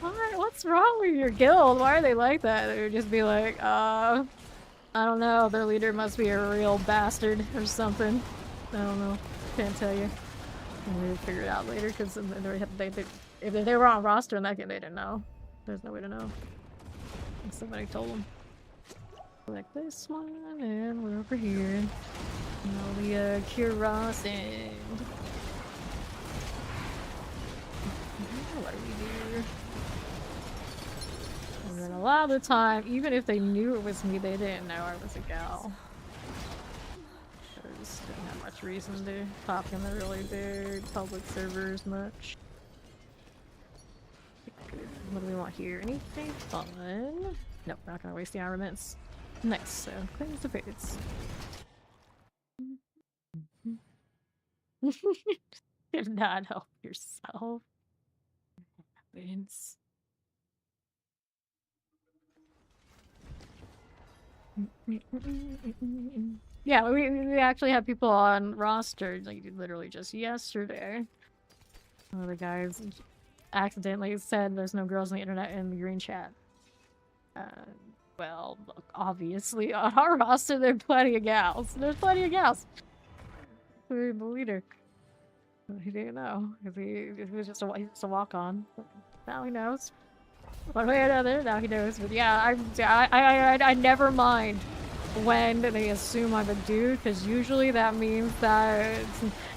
A: What's wrong with your guild? Why are they like that? They would just be like, I don't know, their leader must be a real bastard or something. I don't know, can't tell you. And we would figure it out later, because if they were on roster in that game, they didn't know. There's no way to know. And somebody told them. Like this one, and we're over here. Now the Kuros and what do we do? And then a lot of the time, even if they knew it was me, they didn't know I was a gal. I just didn't have much reason to pop in the really big public servers much. What do we want here? Anything fun? Nope, not gonna waste the armaments. Nice, so cleanse the fates. Did not help yourself. Happens. Yeah, we actually had people on roster like literally just yesterday. One of the guys accidentally said there's no girls on the internet in the green chat. Well, look, obviously on our roster there are plenty of gals. There's plenty of gals. The leader. He didn't know because he was just a walk-on. Now he knows. One way or another, now he knows. But yeah, I never mind when they assume I'm a dude, because usually that means that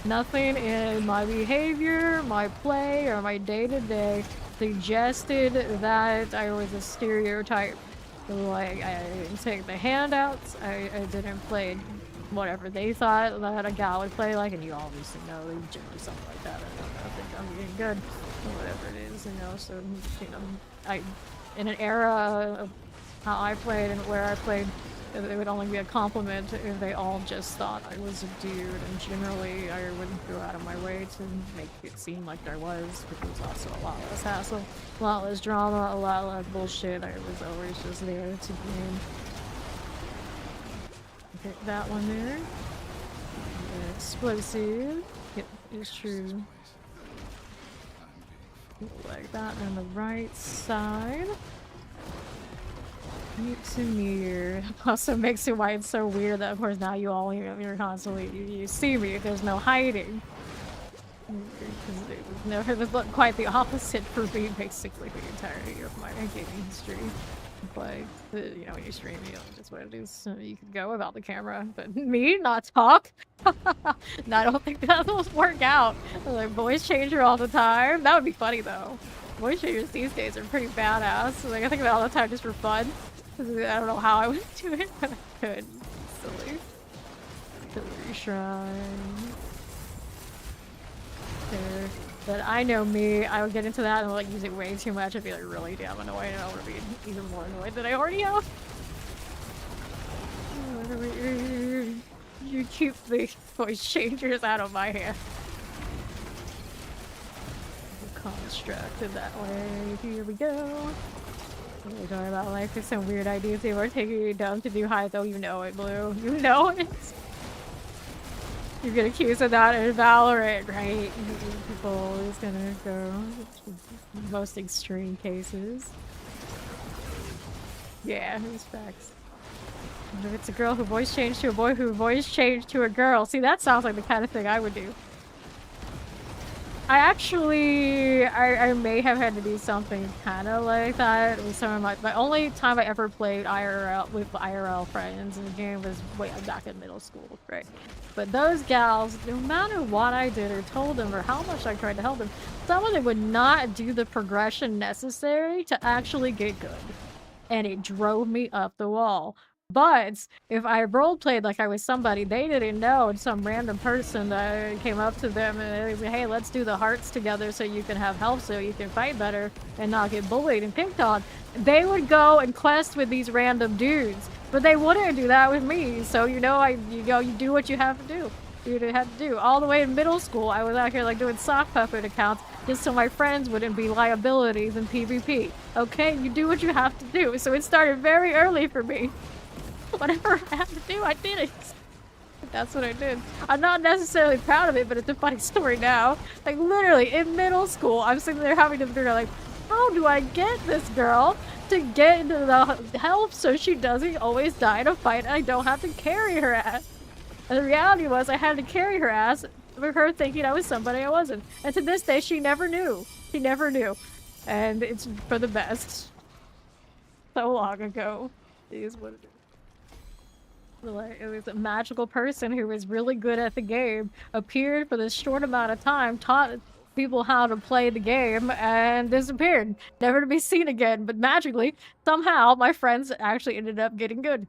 A: nothing in my behavior, my play, or my day-to-day suggested that I was a stereotype. Like, I didn't take the handouts, I didn't play whatever they thought that a gal would play like, and you obviously know they generally something like that. I don't think I'm being good, or whatever it is, you know, so, you know, in an era of how I played and where I played, it would only be a compliment if they all just thought I was a dude, and generally I wouldn't go out of my way to make it seem like there was, because it was also a lot less hassle, a lot less drama, a lot less bullshit. I was always just there to game. Okay, that one there. Explosive. Yep, it's true. Like that on the right side. Mutes and mirror. Also makes it why it's so weird that of course now you all you're constantly you see me. There's no hiding. Because it was quite the opposite for me basically the entirety of my gaming history. But you know, when you stream, you know, that's what it is. So you can go without the camera, but me not talk. No, I don't think that will work out. Like voice changer all the time. That would be funny though. Voice changers these days are pretty badass. Like I think about it all the time just for fun. I don't know how I would do it, but I could. Silly. Silly shrine. There. But I know me, I would get into that and like use it way too much. I'd be like really damn annoyed, and I would be even more annoyed than I already am. You keep the voice changers out of my hand. Constructed that way. Here we go. We're talking about life. There's some weird ideas they were taking you down to do high, though. You know it, Blue. You know it. You get accused of that in Valorant, right? People always gonna go most extreme cases. Yeah, it's facts. If it's a girl who voice changed to a boy who voice changed to a girl. See, that sounds like the kind of thing I would do. I actually, I may have had to do something kind of like that with some of my only time I ever played IRL with IRL friends in the game was way back in middle school, right? But those gals, no matter what I did or told them or how much I tried to help them, some of them would not do the progression necessary to actually get good. And it drove me up the wall. But if I roleplayed like I was somebody they didn't know, and some random person that came up to them and they said, hey, let's do the hearts together so you can have health so you can fight better and not get bullied and picked on, they would go and quest with these random dudes. But they wouldn't do that with me. So, you know, you do what you have to do. You have to do. All the way in middle school, I was out here like doing sock puppet accounts just so my friends wouldn't be liabilities in PvP. Okay, you do what you have to do. So it started very early for me. Whatever I had to do, I did it. That's what I did. I'm not necessarily proud of it, but it's a funny story now. Like literally in middle school, I'm sitting there having to figure out like, how do I get this girl to get into the help so she doesn't always die in a fight and I don't have to carry her ass. And the reality was I had to carry her ass with her thinking I was somebody I wasn't. And to this day, she never knew. She never knew. And it's for the best. So long ago. It is what it is. Like, it was a magical person who was really good at the game, appeared for this short amount of time, taught people how to play the game, and disappeared. Never to be seen again, but magically, somehow, my friends actually ended up getting good.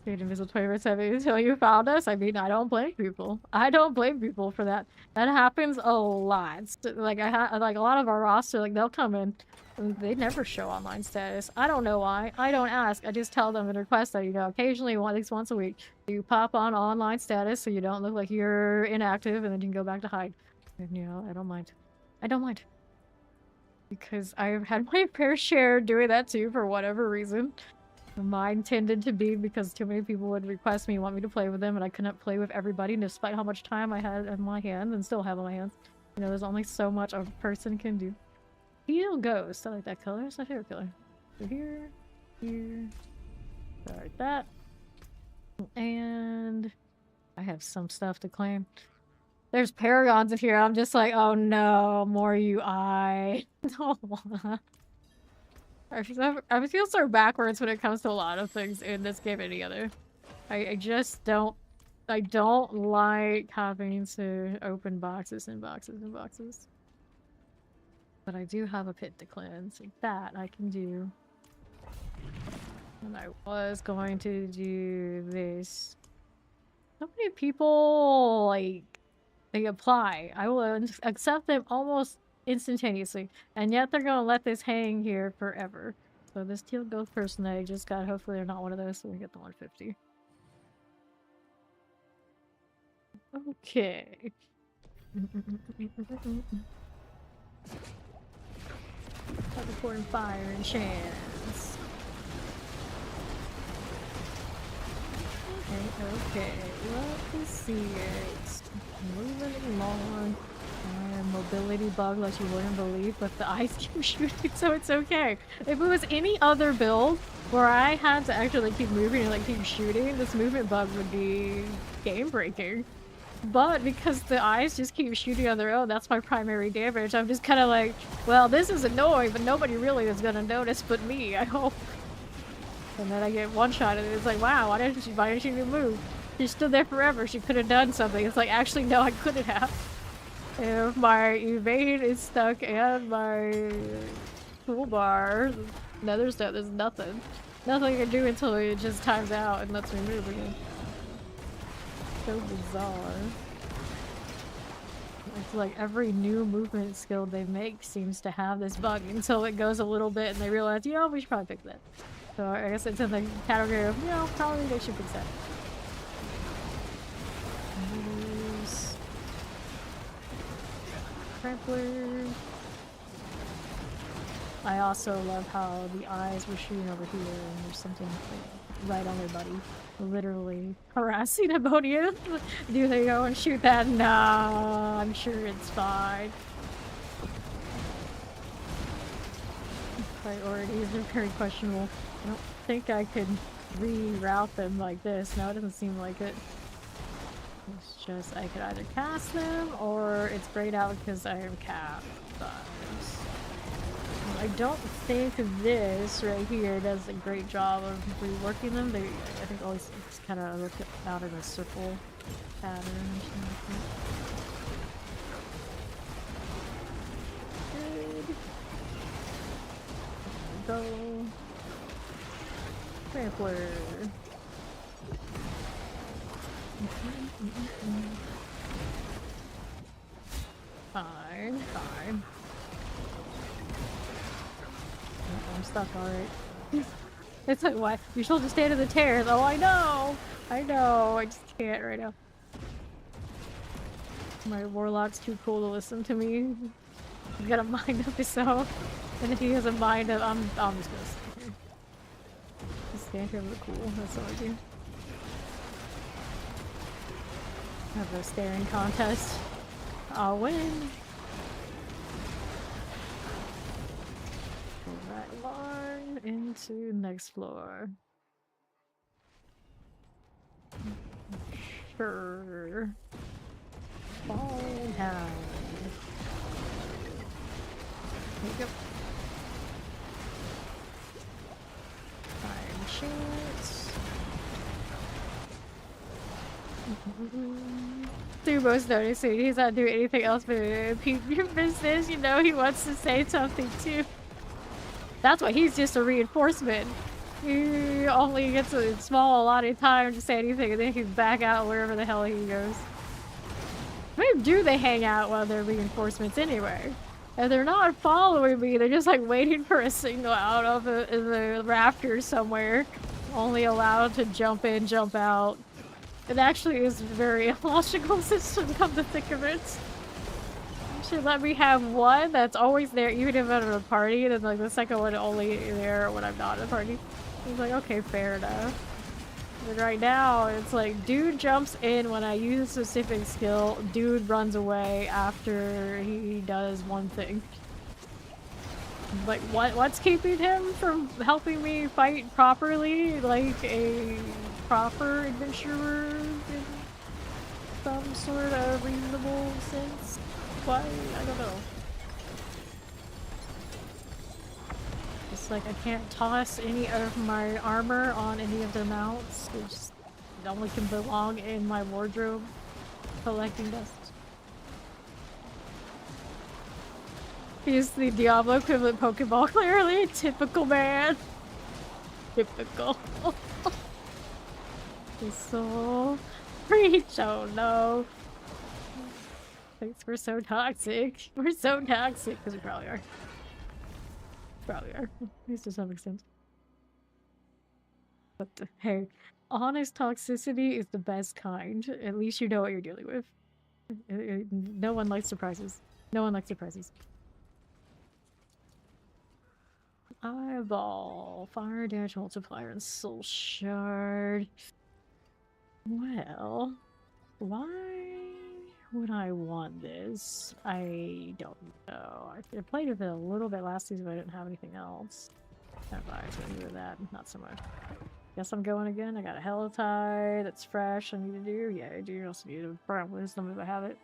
A: Stayed invisible 24/7 until you found us. I mean, I don't blame people. I don't blame people for that. That happens a lot. Like like a lot of our roster, like they'll come in, and they never show online status. I don't know why. I don't ask. I just tell them and request that, you know, occasionally, at least once a week, you pop on online status so you don't look like you're inactive, and then you can go back to hide. And you know, I don't mind. I don't mind. Because I've had my fair share doing that too for whatever reason. Mine tended to be because too many people would request me, want me to play with them, and I couldn't play with everybody despite how much time I had in my hands and still have on my hands. You know, there's only so much a person can do. Heal Ghost. I like that color. It's my favorite color. So here, here, like that. And I have some stuff to claim. There's Paragons in here. I'm just like, oh no, more UI. I feel so backwards when it comes to a lot of things in this game and the other. I just don't... I don't like having to open boxes and boxes and boxes. But I do have a pit to cleanse. Like that I can do. And I was going to do this. So many people, like, they apply. I will accept them almost instantaneously, and yet they're gonna let this hang here forever. So this teal ghost person that I just got, hopefully they're not one of those, so we get the 150. Okay. Teleporting fire and chance. Okay, let me see it. Moving along. Mobility bug like you wouldn't believe, but the eyes keep shooting, so it's okay. If it was any other build where I had to actually keep moving and like keep shooting, this movement bug would be game breaking. But because the eyes just keep shooting on their own, that's my primary damage. I'm just kind of like, well, this is annoying, but nobody really is gonna notice but me, I hope. And then I get one shot and it's like, wow, why didn't she move? She stood there forever. She could have done something. It's like, actually, no, I couldn't have. If my evade is stuck and my toolbar, there's nothing. Nothing I can do until it just times out and lets me move again. So bizarre. It's like every new movement skill they make seems to have this bug until it goes a little bit and they realize, you know, we should probably fix that. So I guess it's in the category of, you know, probably they should fix that. Trampler. I also love how the eyes were shooting over here and there's something right on their buddy. Literally harassing Ammonia. Do they go and shoot that? No, I'm sure it's fine. Priorities are very questionable. I don't think I could reroute them like this. No, it doesn't seem like it. It's just I could either cast them or it's grayed out because I am capped. I don't think this right here does a great job of reworking them. They, I think, always kind of look out in a circle pattern or something like that. Good. Go. Trampler. Fine, fine. I'm stuck, alright. It's like, what? You're supposed to stand in the tears. Oh, I know! I know, I just can't right now. My Warlock's too cool to listen to me. He's got a mind of his own. And if he has a mind of, I'm just gonna stand here. Just stand here and look cool, that's all I do. Have a staring contest. I'll win. Go right along into next floor. Sure. Fall down. There you go. Fire chance. Thubo's noticing he's not doing anything else but peep your business. You know, he wants to say something too. That's why he's just a reinforcement. He only gets a small allotted time to say anything and then he can back out wherever the hell he goes. Where do they hang out while they're reinforcements anyway? If they're not following me, they're just like waiting for a signal out of the rafters somewhere. Only allowed to jump in, jump out. It actually is a very illogical system, come to think of it. You should let me have one that's always there, even if I'm in a party, and then like the second one only there when I'm not in a party. It's like, okay, fair enough. But right now, it's like, dude jumps in when I use a specific skill, dude runs away after he does one thing. Like, what's keeping him from helping me fight properly, like a proper adventurer in some sort of reasonable sense? Why? I don't know. It's like I can't toss any of my armor on any of their mounts. It just only can belong in my wardrobe collecting dust. He's the Diablo equivalent Pokeball, clearly. Typical man. Typical. He's so preach. Oh no. Thanks, we're so toxic. We're so toxic. Because we probably are. Probably are. At least to some extent. But hey, honest toxicity is the best kind. At least you know what you're dealing with. No one likes surprises. No one likes surprises. Eyeball, fire damage multiplier, and soul shard. Well, why would I want this? I don't know. I played with it a little bit last season, but I didn't have anything else. Vampires, what do with that? Not so much. Guess I'm going again. I got a Helitie that's fresh I need to do. Yeah, I do. I also need a Brown Wisdom if I have it.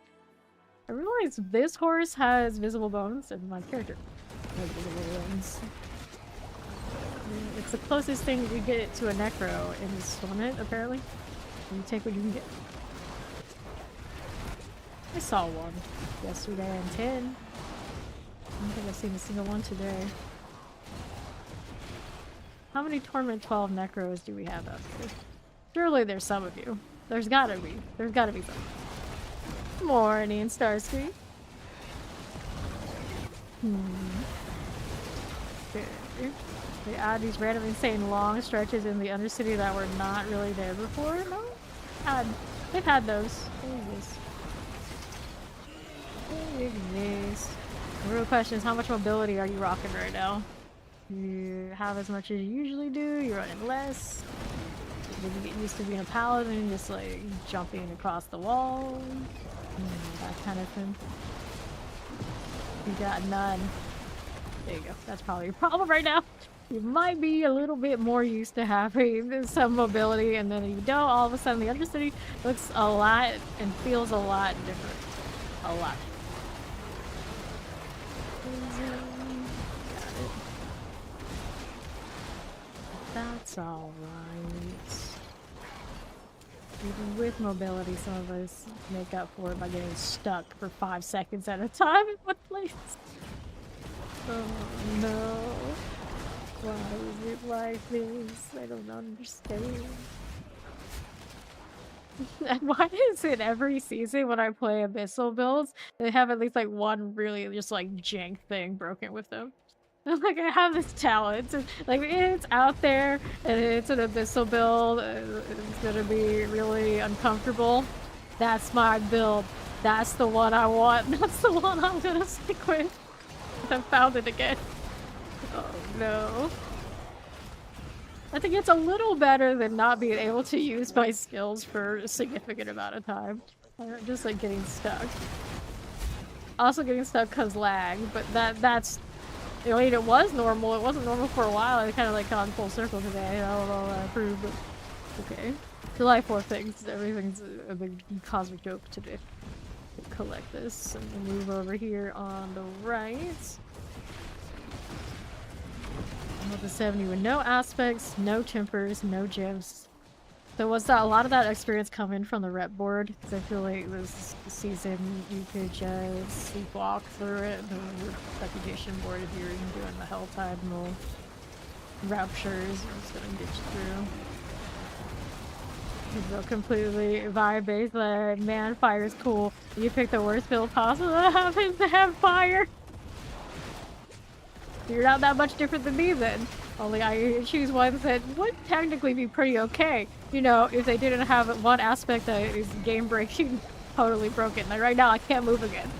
A: I realize this horse has visible bones, and my character has visible bones. It's the closest thing you get to a Necro in this tournament, apparently. You take what you can get. I saw one yesterday and 10. I don't think I've seen a single one today. How many Torment 12 Necros do we have out there? Surely there's some of you. There's gotta be. There's gotta be some. Morning, Starsky. Okay. They add these random insane long stretches in the Undercity that were not really there before. No? They've had those. The real question is, how much mobility are you rocking right now? You have as much as you usually do, you're running less. Did you get used to being a paladin, just like jumping across the wall? That kind of thing. You got none. There you go. That's probably your problem right now. You might be a little bit more used to having some mobility, and then you don't, all of a sudden the Undercity looks a lot and feels a lot different. A lot. That's alright. Even with mobility, some of us make up for it by getting stuck for 5 seconds at a time in one place. Oh no. Why is it like this? I don't understand. And why is it every season when I play Abyssal builds, they have at least like one really just like jank thing broken with them? Like, I have this talent, and, like, it's out there, and it's an Abyssal build, it's gonna be really uncomfortable. That's my build. That's the one I want. That's the one I'm gonna stick with. I found it again. Oh no. I think it's a little better than not being able to use my skills for a significant amount of time. Just like getting stuck. Also getting stuck cause lag, but that's... I mean, it was normal. It wasn't normal for a while. It kind of like gone full circle today. I don't know what I proved, but okay. July 4th things. Everything's a big cosmic joke today. Collect this and move over here on the right. Level 70 with no aspects, no tempers, no gems. So was that a lot of that experience coming from the rep board? Because I feel like this season you could just sleepwalk through it. The reputation board, if you're doing the Helltide and the Raptures, are just gonna get you through. So completely vibe-based. Man, fire is cool. You pick the worst build possible that happens to have fire. You're not that much different than me then. Only I choose ones that would technically be pretty okay. You know, if they didn't have one aspect that is game breaking, totally broken. Like right now I can't move again.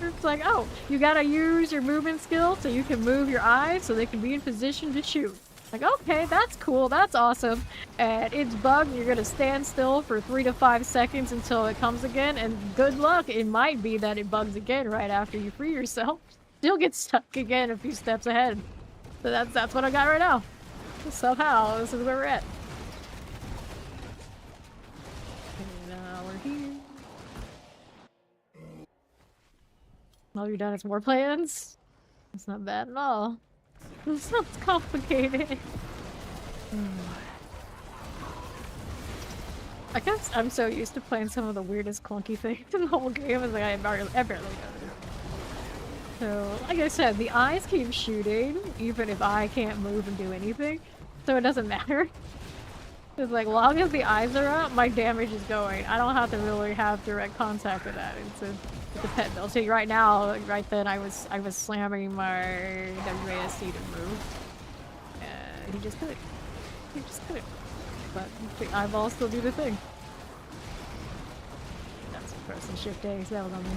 A: It's like, oh, you gotta use your movement skill so you can move your eyes so they can be in position to shoot. Like, okay, that's cool, that's awesome. And it's bugged, you're gonna stand still for 3 to 5 seconds until it comes again, and good luck, it might be that it bugs again right after you free yourself. Still get stuck again a few steps ahead. So that's what I got right now. Somehow, this is where we're at. And now we're here. All you're done is more plans? It's not bad at all. This sounds complicated. I guess I'm so used to playing some of the weirdest clunky things in the whole game. It's like I barely know it. So, like I said, the eyes keep shooting, even if I can't move and do anything. So it doesn't matter. Because, like, long as the eyes are up, my damage is going. I don't have to really have direct contact with that. It's a pet build. See, right now, right then, I was slamming my WASD to move. He just couldn't. He just couldn't. But the eyeballs still do the thing. That's press and shift A, so that was on me.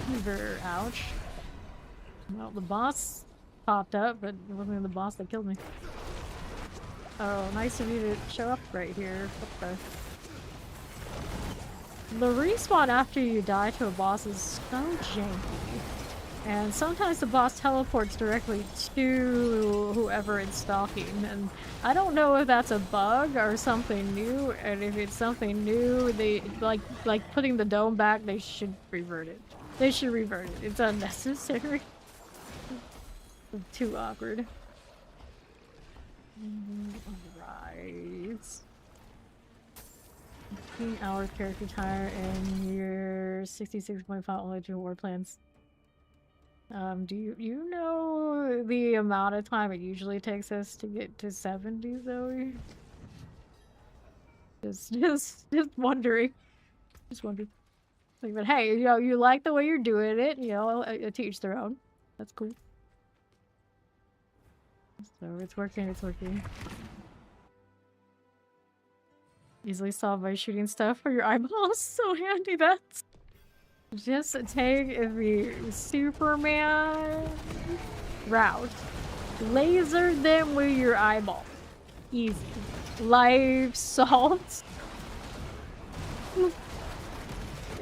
A: Hoover, ouch. Well, the boss popped up, but it wasn't the boss that killed me. Oh, nice of you to show up right here. What the... The respawn after you die to a boss is so janky. And sometimes the boss teleports directly to whoever it's stalking, and I don't know if that's a bug or something new, and if it's something new, they, like putting the dome back, they should revert it. They should revert it. It's unnecessary. Too awkward. Alright. 15 hours character time and you're 66.5 only to war plans. Do you know the amount of time it usually takes us to get to 70, Zoe? Just wondering. Just wondering. Like, but hey, you know, you like the way you're doing it, you know, to each their own. That's cool. So it's working, it's working. Easily solved by shooting stuff for your eyeballs. So handy, that's... Just take the Superman route. Laser them with your eyeball. Easy. Live salt.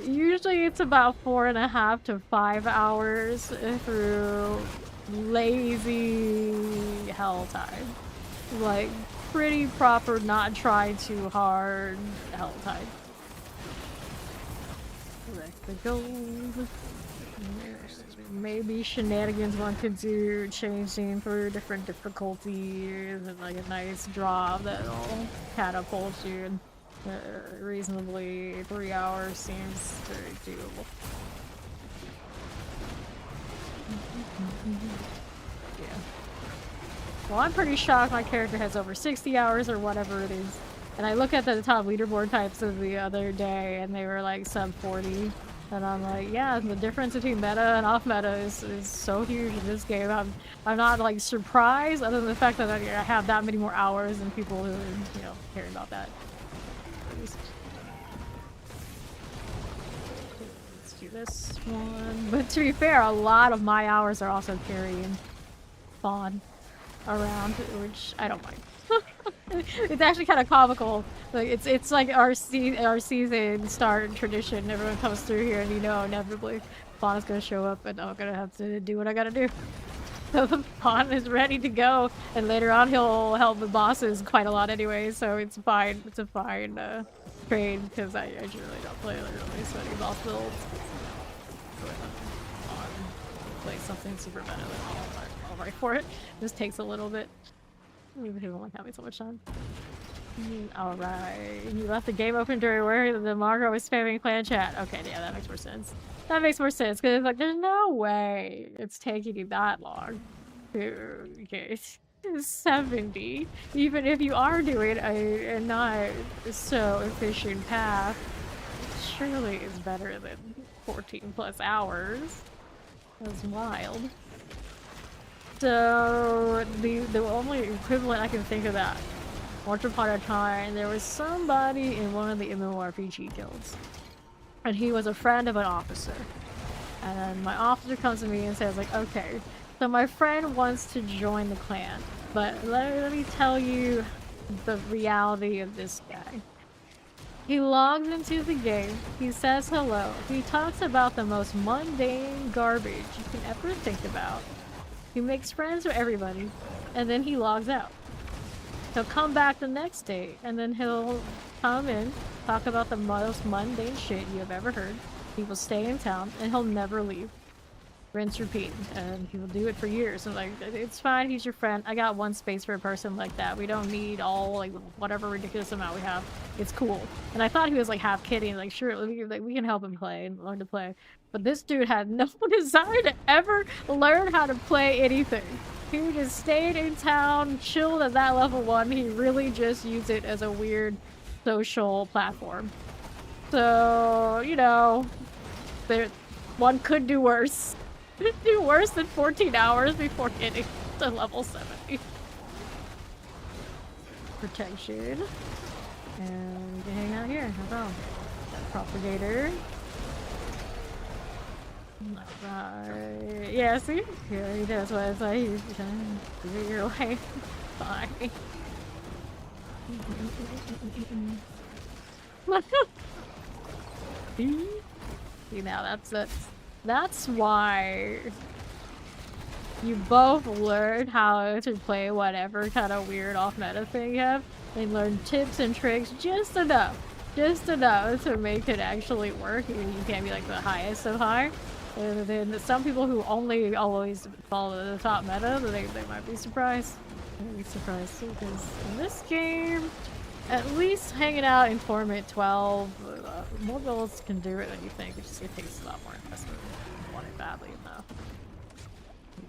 A: Usually it's about 4.5 to 5 hours through lazy hell time. Like, pretty proper, not try too hard hell time. The gold. Maybe shenanigans one could do, changing through different difficulties, and like a nice drop that'll catapult you. Reasonably, 3 hours seems very doable. Yeah. Well, I'm pretty shocked my character has over 60 hours or whatever it is. And I look at the top leaderboard types of the other day, and they were like sub 40. And I'm like, yeah, the difference between meta and off meta is so huge in this game. I'm not like surprised, other than the fact that I have that many more hours than people who, you know, care about that. Let's do this one. But to be fair, a lot of my hours are also carrying Fawn around, which I don't mind. It's actually kind of comical. Like it's like our season start tradition. Everyone comes through here, and you know inevitably Fawn is gonna show up, and I'm gonna have to do what I gotta do. So Fawn is ready to go, and later on he'll help the bosses quite a lot anyway. So it's fine. It's a fine trade because I generally don't play really sweaty boss builds. Play something super meta, I'll write for it. This takes a little bit. Maybe he won't like having so much time. Alright. You left the game open during where the Margo was spamming clan chat. Okay, yeah, that makes more sense. That makes more sense, because it's like, there's no way it's taking you that long to get 70. Even if you are doing a not so efficient path, it surely is better than 14 plus hours. That's wild. So, the only equivalent I can think of that, once upon a time, there was somebody in one of the MMORPG guilds. And he was a friend of an officer. And then my officer comes to me and says, like, okay, so my friend wants to join the clan, but let me tell you the reality of this guy. He logs into the game, he says hello, he talks about the most mundane garbage you can ever think about. He makes friends with everybody, and then he logs out. He'll come back the next day, and then he'll come in, talk about the most mundane shit you have ever heard. He will stay in town, and he'll never leave. Rinse, repeat, and he will do it for years. So like, it's fine, he's your friend. I got one space for a person like that. We don't need all, like, whatever ridiculous amount we have. It's cool. And I thought he was, like, half kidding. Like, sure, we can help him play and learn to play. But this dude had no desire to ever learn how to play anything. He just stayed in town, chilled at that level 1. He really just used it as a weird social platform. So, you know, one could do worse. Do worse than 14 hours before getting to level 70. Protection. And you can hang out here, no problem. Got propagator. Alright. Yeah, see? Yeah, he does what it's like. He's trying to do it your way. Bye. You know, that's why you both learn how to play whatever kind of weird off-meta thing you have, and learn tips and tricks just enough to make it actually work. You can't be like the highest of high. And then some people who only always follow the top meta, they might be surprised. I'd be surprised too, because in this game, at least hanging out in Torment 12, more girls can do it than you think. It takes a lot more investment. You want it badly enough.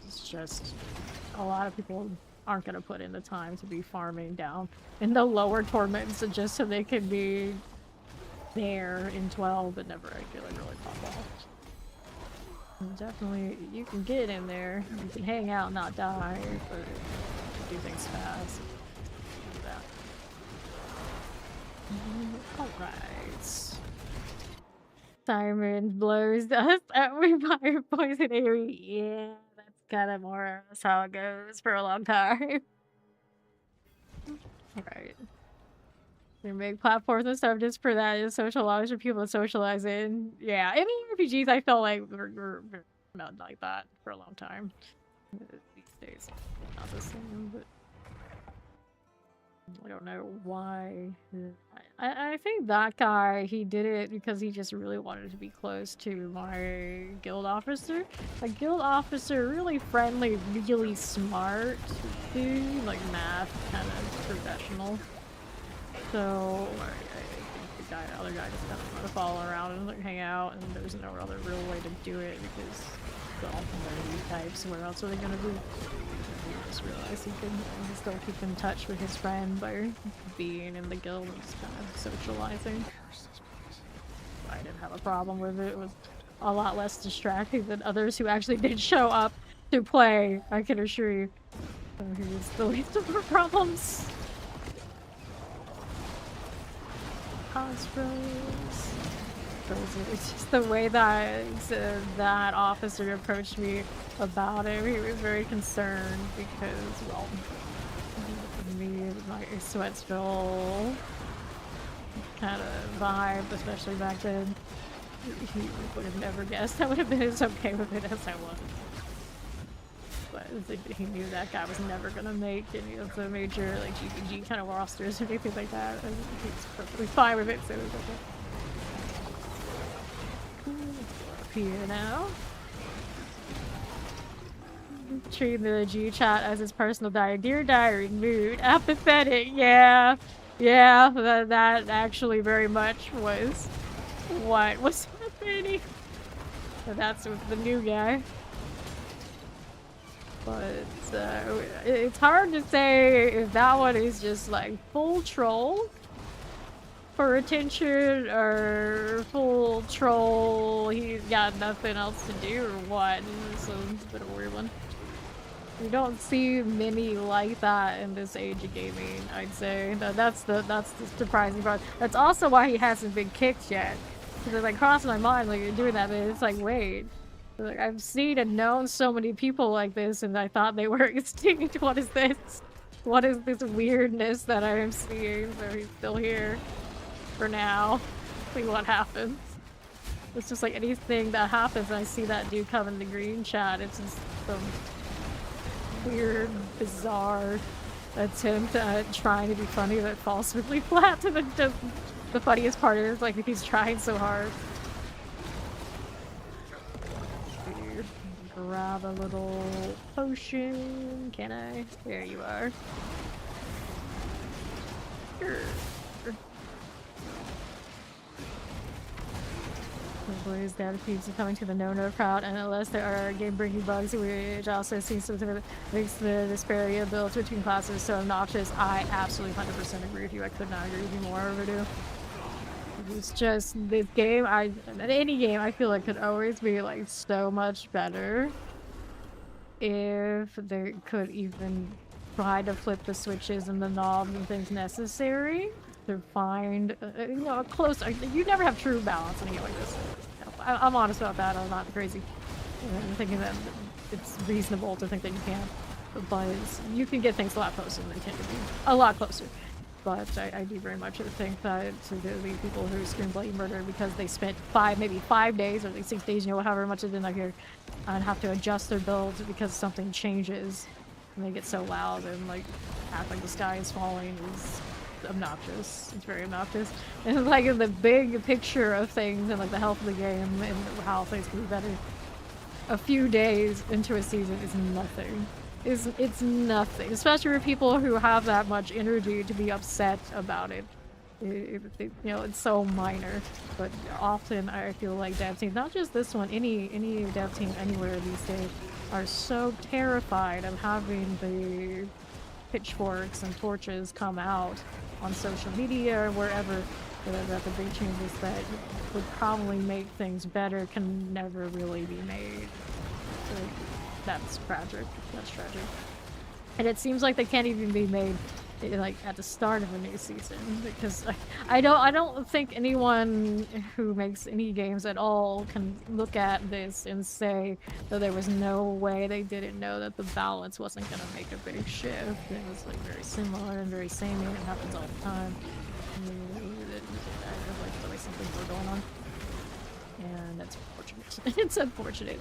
A: It's just a lot of people aren't going to put in the time to be farming down in the lower torments just so they can be there in 12 but never actually really pop off. And definitely, you can get in there. You can hang out and not die, but do things fast. Do that. Alright. Simon blows dust at me by poison area. Yeah, that's kind of more or less how it goes for a long time. Alright. They make platforms and stuff just for that, just socialize for people to socialize in. Yeah, in RPGs I felt like we're not like that for a long time. These days, not the same, but I don't know why. I think that guy, he did it because he just really wanted to be close to my guild officer. A guild officer, really friendly, really smart dude, like math kind of professional. So I think the other guy just kind of wanted to follow around and like hang out, and there's no other real way to do it because the ultimate types, where else are they gonna be? He just realized he could still keep in touch with his friend by being in the guild and just kind of socializing. I didn't have a problem with it. It was a lot less distracting than others who actually did show up to play, I can assure you. So he was the least of our problems. It's just the way that that officer approached me about it. He was very concerned because, well, me, my Sweatsville kind of vibe, especially back then. He would have never guessed I would have been as okay with it as I was. But he knew that guy was never gonna make any of the major like GPG kind of rosters or anything like that. And he was perfectly fine with it, so it was okay. Up here now. Treating the G chat as his personal diary. Dear diary, mood, apathetic. Yeah, that actually very much was what was happening. So that's with the new guy. But it's hard to say if that one is just like full troll for attention or full troll he's got nothing else to do or what. So it's a bit of a weird one. You don't see many like that in this age of gaming, I'd say. That's the surprising part. That's also why he hasn't been kicked yet. Because it like crossed my mind like you're doing that, but it's like wait. Like, I've seen and known so many people like this, and I thought they were extinct. What is this? What is this weirdness that I am seeing? So he's still here for now. See what happens. It's just like anything that happens, and I see that dude come in the green chat. It's just some weird, bizarre attempt at trying to be funny that falls really flat. And the funniest part is like he's trying so hard. Grab a little potion. Can I? There you are. Sure. Boys, data feeds are coming to the no-no crowd, and unless there are game-breaking bugs, which also seems to makes the disparity of builds between classes so obnoxious. I absolutely 100% agree with you. I could not agree with you more, Overdue. It's just this game, any game I feel like could always be like so much better if they could even try to flip the switches and the knobs and things necessary to find you know, a close. You never have true balance in a game like this. I'm honest about that. I'm not crazy. I'm thinking that it's reasonable to think that you can, but you can get things a lot closer than they tend to be. A lot closer. but I do very much think that to the people who scream bloody murder because they spent maybe 5 days or like 6 days, you know, however much it's in here, and have to adjust their builds because something changes, and they get so loud and like act like the sky is falling is obnoxious. It's very obnoxious. And like in the big picture of things and like the health of the game and how things can be better, a few days into a season is nothing. It's nothing, especially for people who have that much energy to be upset about it. You know, it's so minor, but often I feel like dev teams, not just this one, any dev team anywhere these days, are so terrified of having the pitchforks and torches come out on social media or wherever, that the big changes that would probably make things better can never really be made. So that's tragic. That's tragic. And it seems like they can't even be made like at the start of a new season, because I don't think anyone who makes any games at all can look at this and say that there was no way they didn't know that the balance wasn't going to make a big shift. It was like very similar and very samey, and it happens all the time. Like the way some things were going on, and that's unfortunate. It's unfortunate.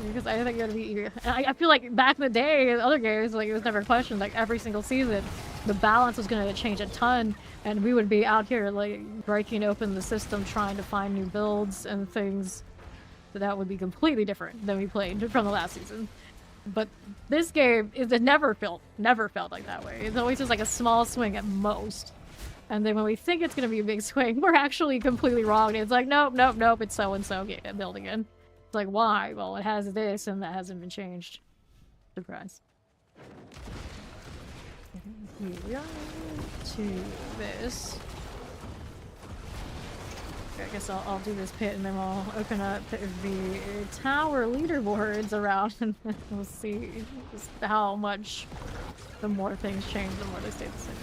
A: Because I think it'd be. I feel like back in the day, in other games, like it was never questioned. Like every single season, the balance was going to change a ton, and we would be out here like breaking open the system, trying to find new builds and things. So that would be completely different than we played from the last season. But this game it never felt like that way. It's always just like a small swing at most. And then when we think it's going to be a big swing, we're actually completely wrong. It's like nope. It's so and so build again. It's like, why? Well, it has this, and that hasn't been changed. Surprise. Here we are to this. Okay, I guess I'll do this pit, and then we'll open up the tower leaderboards around, and we'll see just how much the more things change, the more they stay the same.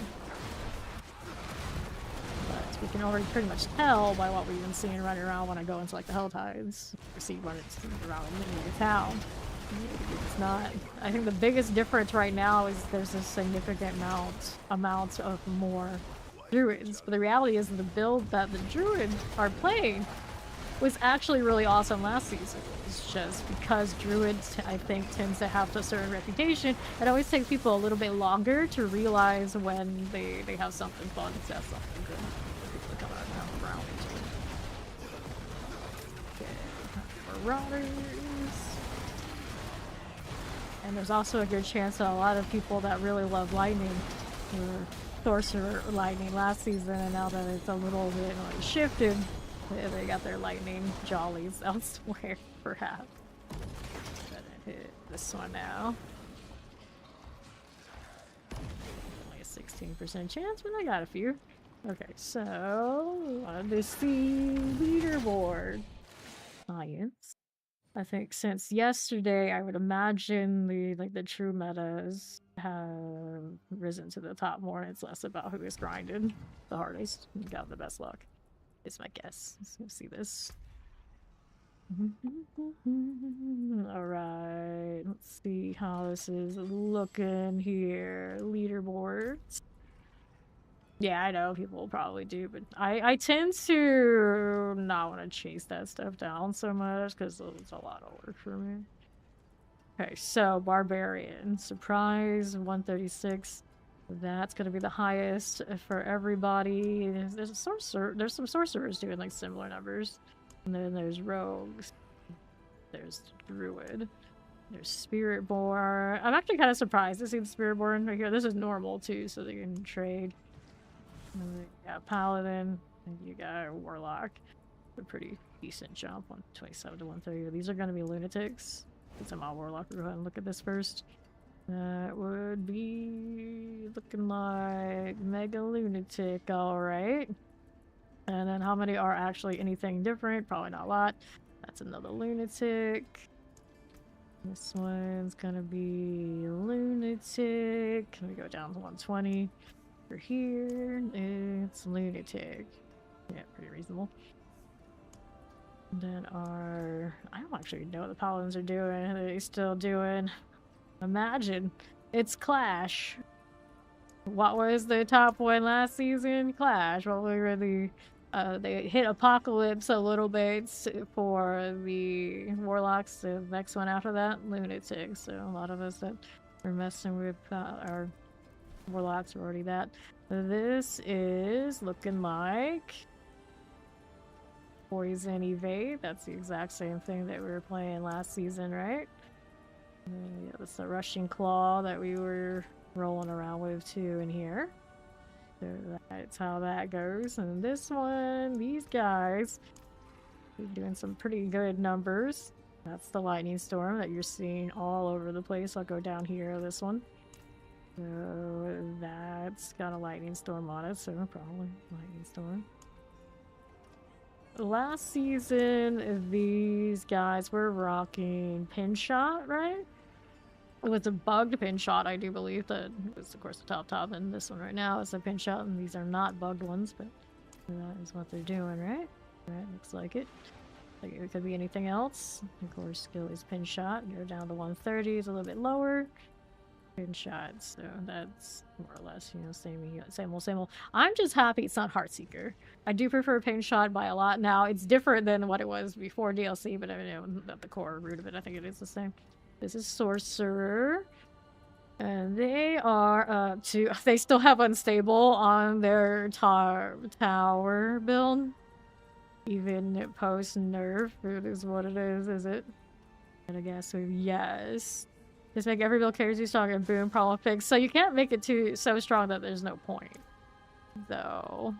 A: But we can already pretty much tell by what we've been seeing running around when I go into like the Hell Tides. We see when it's around the town. It's not. I think the biggest difference right now is there's a significant amount of more druids. But the reality is the build that the druids are playing was actually really awesome last season. It's just because druids, I think, tends to have a certain reputation. It always takes people a little bit longer to realize when they have something fun to have something good. People to come out and have around into it. Okay, Marauders. And there's also a good chance that a lot of people that really love lightning were sorcerer lightning last season, and now that it's a little bit like shifted, they got their lightning jollies elsewhere, perhaps. Gonna hit this one now. Only a 16% chance, but I got a few. Okay, so on this the leaderboard. Science. I think since yesterday, I would imagine the true metas have risen to the top more, and it's less about who is grinded the hardest and got the best luck. Is my guess. Let's go see this. Alright, let's see how this is looking here. Leaderboards. Yeah, I know people will probably do, but I tend to not want to chase that stuff down so much because it's a lot of work for me. Okay, so Barbarian. Surprise, 136. That's gonna be the highest for everybody. There's a sorcerer. There's some sorcerers doing like similar numbers, and then there's rogues. There's druid. There's spiritborn. I'm actually kind of surprised to see the spiritborn right here. This is normal too, so they can trade. And then you got paladin, and you got warlock. A pretty decent jump, 127 to 130. These are gonna be lunatics. Since I'm on warlock, we'll go ahead and look at this first. That would be looking like Mega Lunatic, alright. And then how many are actually anything different? Probably not a lot. That's another Lunatic. This one's gonna be Lunatic. Let me go down to 120. For here, it's Lunatic. Yeah, pretty reasonable. And then I don't actually know what the paladins are doing. Are they still doing? Imagine. It's Clash. What was the top one last season? Clash. What were the they hit Apocalypse a little bit for the Warlocks. The next one after that, Lunatics. So a lot of us that were messing with our Warlocks are already that. This is looking like Poison Evade. That's the exact same thing that we were playing last season, right? Yeah, that's the Rushing Claw that we were rolling around with too in here. So that's how that goes. And this one, these guys, are doing some pretty good numbers. That's the Lightning Storm that you're seeing all over the place. I'll go down here, this one. So that's got a Lightning Storm on it, so probably Lightning Storm. Last season, these guys were rocking Pin Shot, right? It was a bugged Pin Shot, I do believe. That was, of course, the top, and this one right now is a Pin Shot, and these are not bugged ones, but that is what they're doing, right? Right, looks like it. Like it could be anything else. Of course, skill is Pin Shot. You're down to 130, it's a little bit lower. Pin Shot, so that's more or less, you know, same old. I'm just happy it's not Heartseeker. I do prefer Pin Shot by a lot now. It's different than what it was before DLC, but I mean, at the core root of it, I think it is the same. This is Sorcerer. And they are up to... They still have Unstable on their tower build. Even post-nerf. It is what it is it? And I guess so, yes. Just make every build character too strong and boom, problem fixed. So you can't make it so strong that there's no point. Though.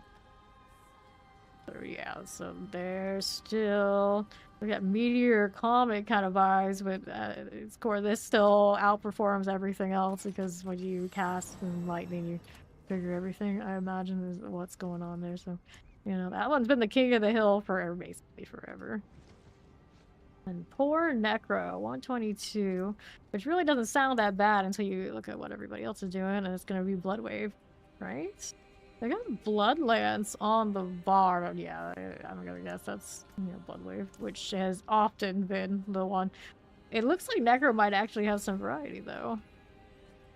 A: So yeah, so they're still... We got Meteor Comet kind of vibes, but its core, this still outperforms everything else because when you cast and lightning, you figure everything, I imagine, is what's going on there. So, you know, that one's been the king of the hill for basically forever. And poor Necro, 122, which really doesn't sound that bad until you look at what everybody else is doing, and it's going to be Bloodwave, right? They got Bloodlance on the bar, but yeah, I'm gonna guess that's, you know, Bloodwave, which has often been the one. It looks like Necro might actually have some variety, though.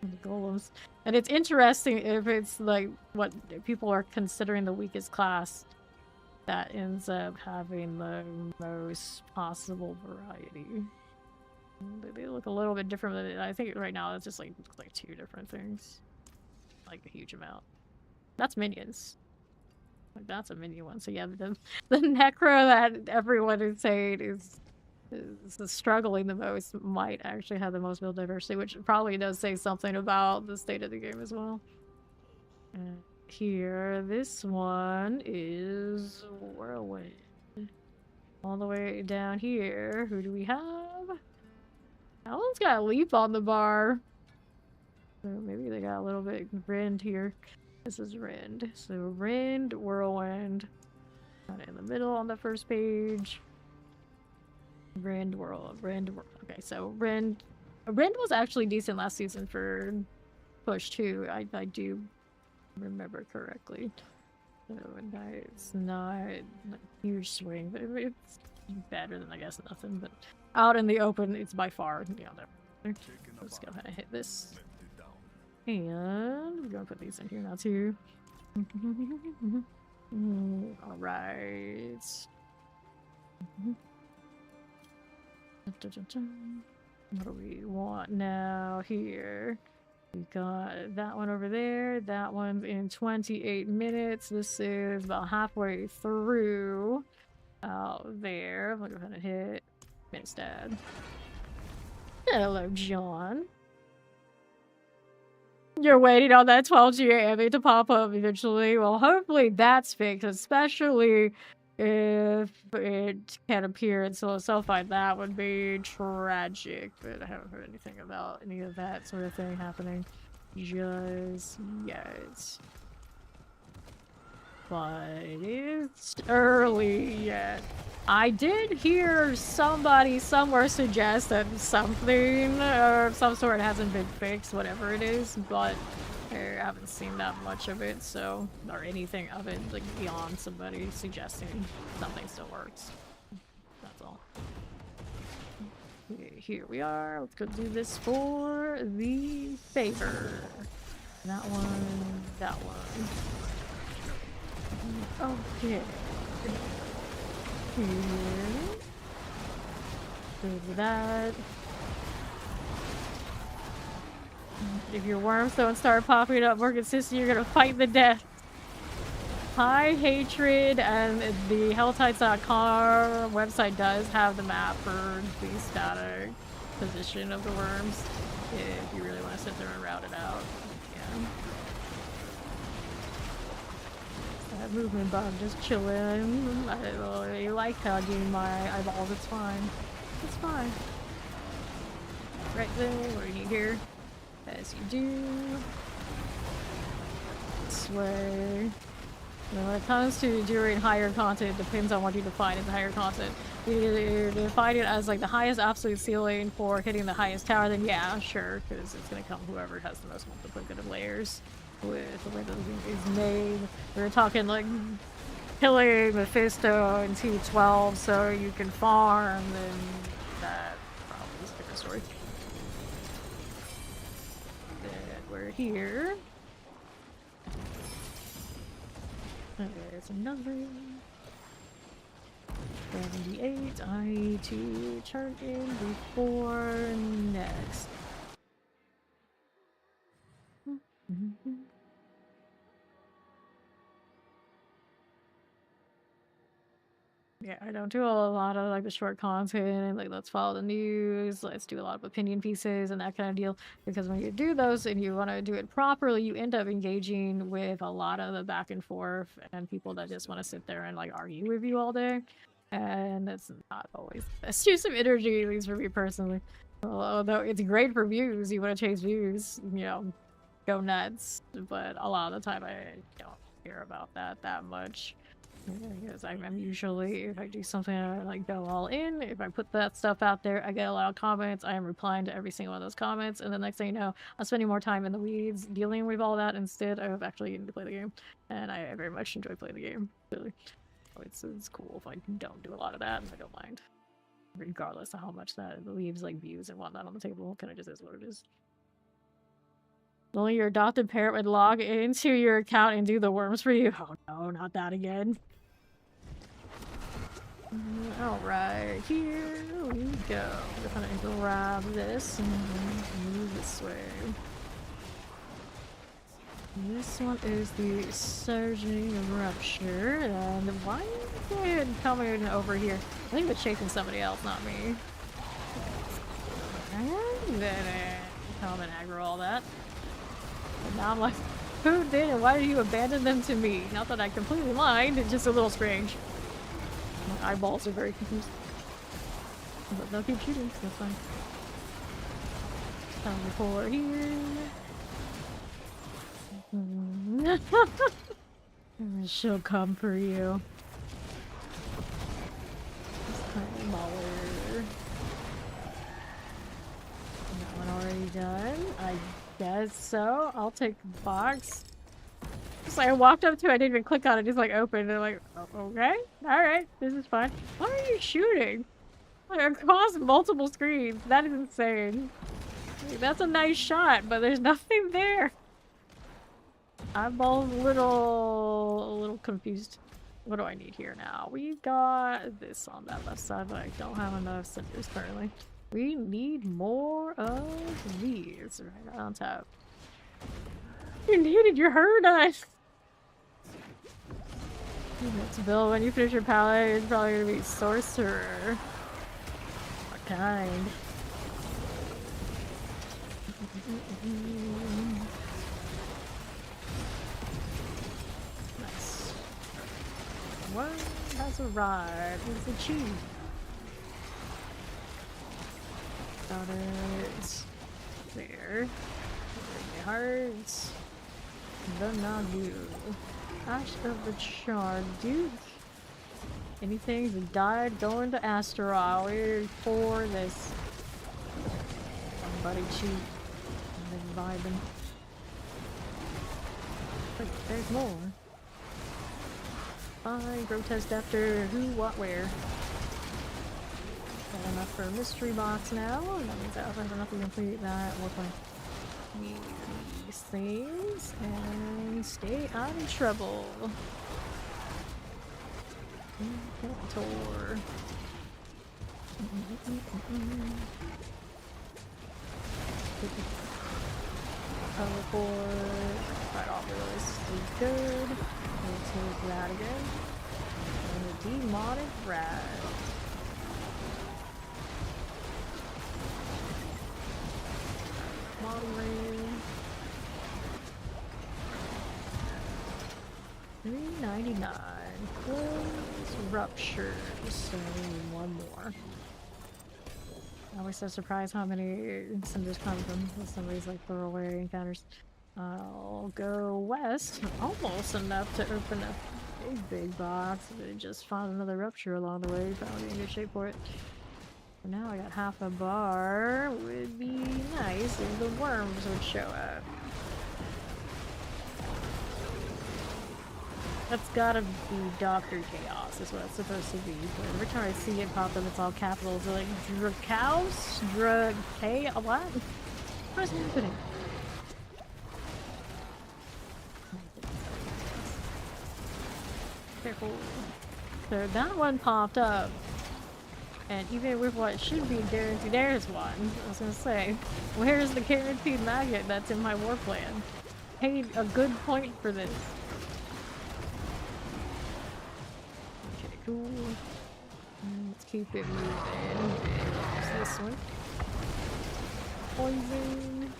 A: The golems. And it's interesting if it's like what people are considering the weakest class that ends up having the most possible variety. They look a little bit different than I think right now it's just like looks like two different things. Like a huge amount. That's minions. Like that's a minion one. So yeah, the Necro that everyone is saying is struggling the most might actually have the most build diversity, which probably does say something about the state of the game as well. And here, this one is Whirlwind. All the way down here, who do we have? That one's got a leap on the bar. So maybe they got a little bit Rend here. This is Rend. So Rend, Whirlwind. Kind of in the middle on the first page. Rend, Rend. Okay, so Rend was actually decent last season for push too. I do remember correctly. So it's not a huge swing, but it's better than I guess nothing. But out in the open, it's by far, you know, let's go ahead and hit this. And we're gonna put these in here now too. All right. What do we want now here? We got that one over there. That one's in 28 minutes. This is about halfway through out there. I'm gonna go ahead and hit Minstad. Hello, John. You're waiting on that 12G Ambi to pop up eventually. Well, hopefully that's fixed, especially if it can't appear in Sulfide. That would be tragic, but I haven't heard anything about any of that sort of thing happening just yet. But it's early yet. I did hear somebody somewhere suggest that something of some sort hasn't been fixed, whatever it is, but I haven't seen that much of it, so, or anything of it, like, beyond somebody suggesting something still works. That's all. Okay, here we are. Let's go do this for the favor. That one, that one. Okay. Here. Do that. If your worms don't start popping up more consistently, you're gonna fight the death. High hatred, and the helltides.com website does have the map for the static position of the worms. If you really want to sit there and route it out, yeah. That movement bug just chilling. I like hugging my eyeballs. It's fine. It's fine. Right there, what do you hear? As you do. This way. When it comes to doing higher content, it depends on what you define as higher content. If you define it as like the highest absolute ceiling for hitting the highest tower, then yeah, sure, because it's gonna come whoever has the most multiplicative layers with the way the game is made. We're talking like killing Mephisto in T12 so you can farm, then that probably is a different story. Then we're here. There's another 78. I need to turn in before next. Yeah, I don't do a lot of like the short content, like let's follow the news, let's do a lot of opinion pieces and that kind of deal. Because when you do those and you want to do it properly, you end up engaging with a lot of the back and forth and people that just want to sit there and like argue with you all day. And it's not always the best use of energy, at least for me personally. Although it's great for views, you want to chase views, you know, go nuts. But a lot of the time I don't care about that much. Because I'm usually, if I do something, I like go all in. If I put that stuff out there, I get a lot of comments. I am replying to every single one of those comments, and the next thing you know, I'm spending more time in the weeds dealing with all that instead of actually getting to play the game. And I very much enjoy playing the game. Really, so it's cool if I don't do a lot of that, and I don't mind, regardless of how much that leaves like views and whatnot on the table. Kind of just is what it is. Only your adopted parent would log into your account and do the worms for you. Oh no, not that again. Alright, here we go. I'm gonna grab this and move this way. This one is the Surging Rupture, and why is it coming over here? I think it's chasing somebody else, not me. And then come and aggro all that. And now I'm like, who did and why did you abandon them to me? Not that I completely mind, it's just a little strange. My eyeballs are very confused. But they'll keep shooting, so that's fine. Teleport here. She'll come for you. Smaller. That one already done. I guess so. I'll take the box. Just like I walked up to it, I didn't even click on it, just like opened and like, oh, okay, alright, this is fine. Why are you shooting? Like across multiple screens. That is insane. Like, that's a nice shot, but there's nothing there. I'm a little confused. What do I need here now? We got this on that left side, but I don't have enough cinders currently. We need more of these right on top. You needed your herd us. It's Bill, when you finish your palette, you're probably gonna be sorcerer. What kind? Nice. One has arrived. It's a cheese. Got it. There. Hearts. The Nagu. Ash of the Charred. Dude. Anything that died going to Asteroid. We're for this. Somebody cheap. And then vibing. But there's more. Fine, grotesque after who, what, where. Got enough for a mystery box now. That means I also have enough to complete that. What point? these things and stay out of trouble. Tour. Teleport. Right off of this is good. We'll take that again. And the demodded rat. Model room. $3.99. Close rupture. So one more. I always so surprised how many cinders come from some of these like throwaway encounters. I'll go west. Almost enough to open a big box. But just found another rupture along the way. Probably in good shape for it. For now I got half a bar. Would be nice if the worms would show up. That's gotta be Dr. Chaos, is what it's supposed to be. But every time I see it pop up, it's all capitals. Like, Drakaus? What? What is happening? Careful. So that one popped up. And even with what should be guaranteed, there's one. I was gonna say, where's the guaranteed magnet that's in my war plan? Paid a good point for this. Cool. Let's keep it moving. There's this one. Poison.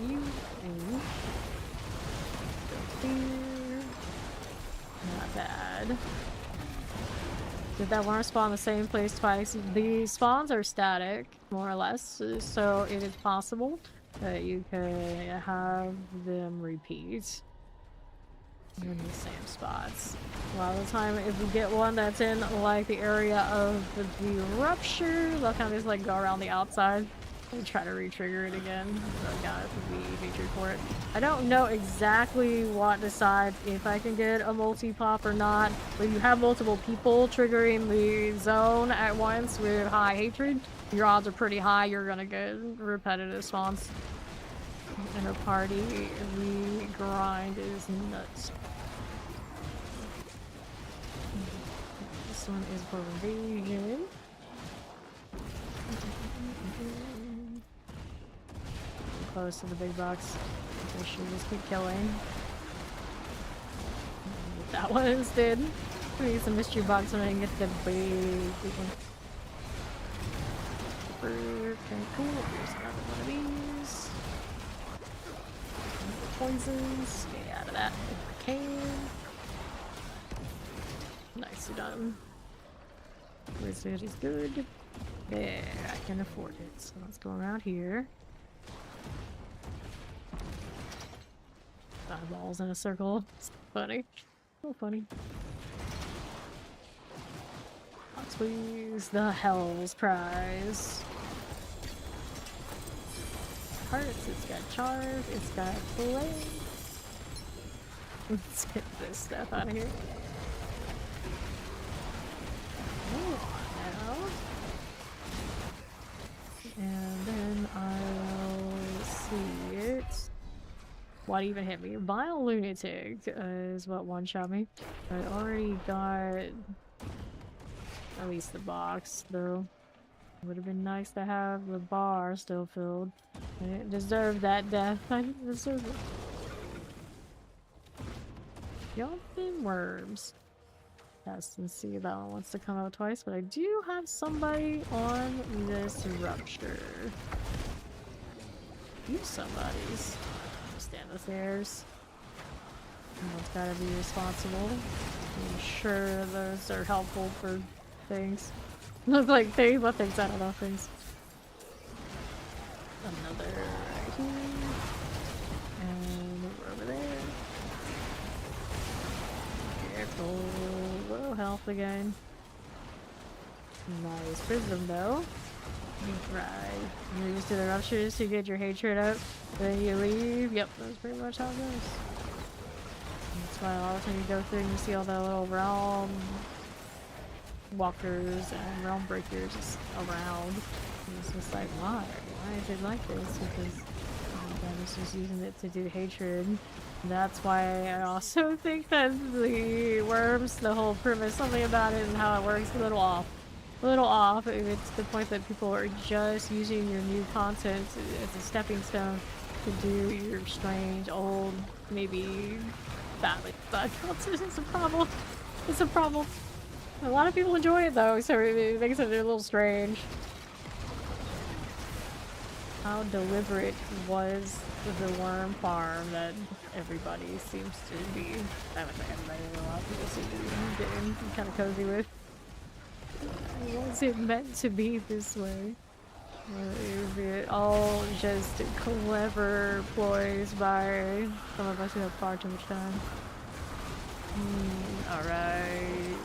A: You. Here. Not bad. Did that worm spawn the same place twice? The spawns are static, more or less, so it is possible that you can have them repeat in the same spots. A lot of the time, if you get one that's in like the area of the rupture, they'll kind of just like go around the outside and try to re-trigger it again. So yeah, it would be hatred for it. I don't know exactly what decides if I can get a multi-pop or not, but you have multiple people triggering the zone at once with high hatred, your odds are pretty high you're gonna get repetitive spawns. In a party, the grind is nuts. This one is for invasion. Close to the big box. I should just keep killing. That one instead. We need some mystery box so I can get the big one. Okay, cool. Here's another one of these. Poisons. Stay out of that if I can. Nicely done. Wizard is good. There, I can afford it. So let's go around here. Eyeballs in a circle. It's funny. So funny. Let's squeeze the Hell's Prize. Hearts, it's got charge, it's got play. Let's get this stuff out of here. Oh, now. And then I'll see it. What even hit me? Vile Lunatic is what one-shot me. I already got at least the box, though. Would have been nice to have the bar still filled. I didn't deserve that death. I didn't deserve it. Jumping worms. Test and see if that one wants to come out twice, but I do have somebody on this rupture. You somebody's. Stand the stairs. Someone's gotta be responsible. I'm sure those are helpful for things. Look like things, what things? I don't know things. Another right here. And over there. Careful. Low health again. Nice prism though. Right. You just do the ruptures to get your hatred up, then you leave. Yep, that's pretty much how it goes. That's why a lot of times you go through and you see all that little realm walkers and realm breakers around. And it's just like, why? Why is it like this? Because God is just using it to do hatred. That's why I also think that the worms, the whole premise, something about it and how it works, a little off. A little off if it's the point that people are just using your new content as a stepping stone to do your strange, old, maybe bad content. It's a problem. It's a problem. A lot of people enjoy it though, so it makes it a little strange. How deliberate was the worm farm that everybody seems to be, I would say everybody, a lot of people seem to be getting kind of cozy with. Was it meant to be this way? Or is it all just clever ploys by some of us who have far too much time? Alright.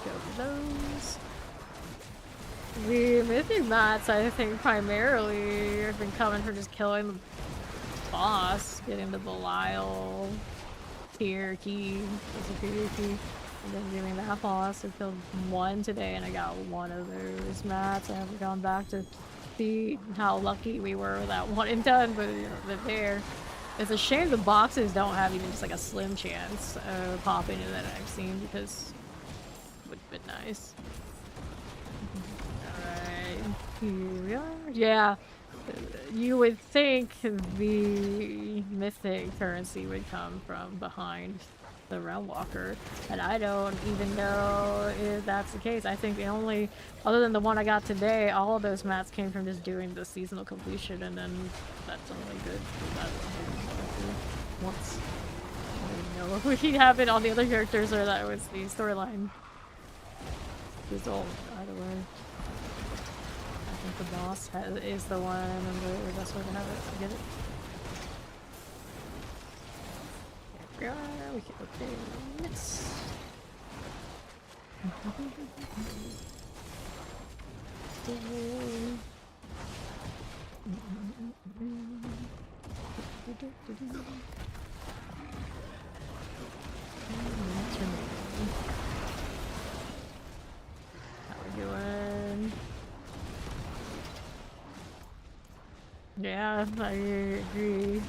A: Go for those. The mythic mats, I think, primarily have been coming for just killing the boss, getting the Belial tier key, the superior key, and then doing that boss. I killed one today and I got one of those mats. I haven't gone back to see how lucky we were with that one and done, but you know, they're there. It's a shame the boxes don't have even just like a slim chance of popping in that I've seen, because it would have been nice. Alright, here we are. Yeah, you would think the mythic currency would come from behind the Realm Walker, and I don't even know if that's the case. I think the only, other than the one I got today, all of those mats came from just doing the seasonal completion, and then that's only good for that once. I don't know if we have it on the other characters or that was the storyline result. Either way, I think the boss is the one and the best way to have it to get it. There we are, we can open this. How we doing? Yeah, I agree.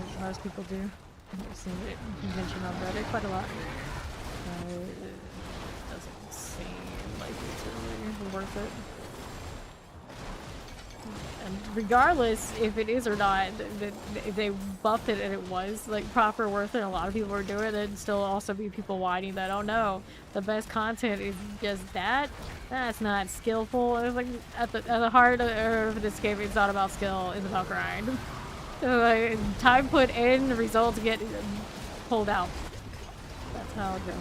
A: As most people do. I've seen it mentioned on Reddit quite a lot. It doesn't seem like it's really worth it. And regardless if it is or not, if they buffed it and it was like proper worth it, a lot of people were doing it, there'd still also be people whining that, oh no, the best content is just that? That's not skillful. It's like at the heart of this game, it's not about skill, it's about grind. Like, time put in, the results get pulled out. That's how it goes.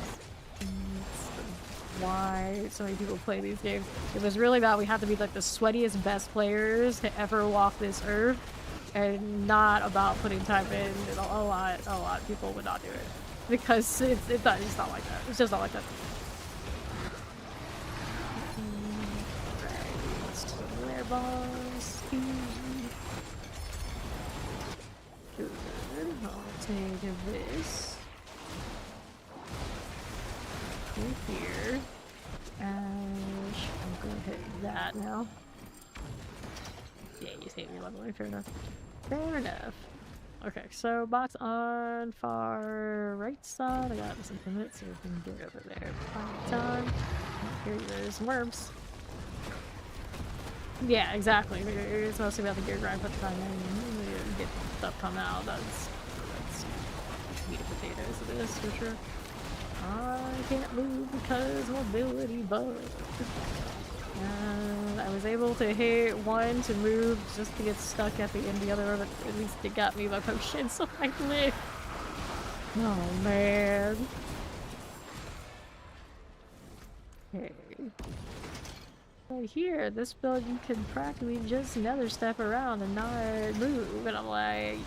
A: Why so many people play these games. It was really about we have to be like the sweatiest best players to ever walk this earth, and not about putting time in. A lot of people would not do it because it's not like that. It's just not like that. Right, let's do the lair boss. Good. I'll take this. Here. And I'm gonna hit that now. Yeah, you saved me leveling, fair enough. Fair enough. Okay, so box on far right side. I got some commits so we can get over there. Time. Here there's worms. Yeah, exactly. It's mostly about the gear grind, put the time in, get stuff come out. That's meat and potatoes it is for sure. I can't move because mobility bugged. And I was able to hit one to move just to get stuck at the end of the other, but at least it got me my potion, so I live. Oh man. Okay. Right here, this build you can practically just nether step around and not move, and I'm like,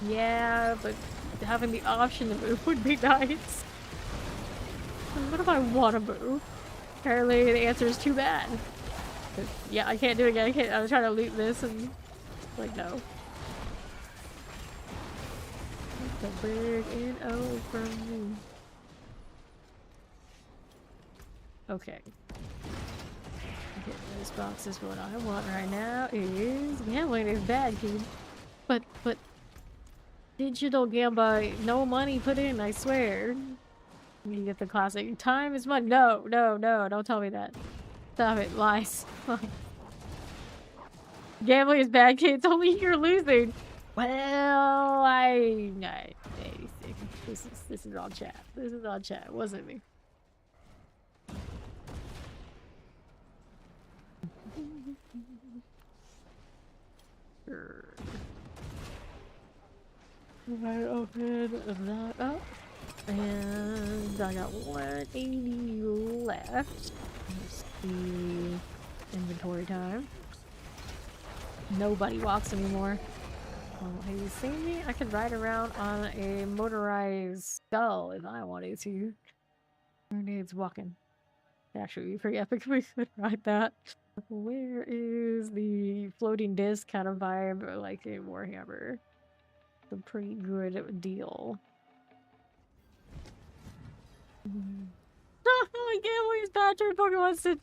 A: yeah, but having the option to move would be nice. What if I want to move? Apparently the answer is too bad. Yeah, I can't do it again. I was trying to loot this and like, no. That's a big NO from me. Okay. Okay, this box is what I want right now is gambling is bad, kid. But digital gambling, no money put in, I swear. You get the classic time is money. No, don't tell me that. Stop it, lies. Gambling is bad, kid. It's only you're losing. Well, this is all chat. This is all chat. It wasn't me. Right, open that up. And I got 180 left. Let's see. Inventory time. Nobody walks anymore. Oh, have you seen me? I could ride around on a motorized skull if I wanted to. Who needs walking? Actually, be pretty epic if we could ride that. Where is the floating disc kind of vibe like in Warhammer? It's a pretty good deal. I can't believe Patrick Pokemon said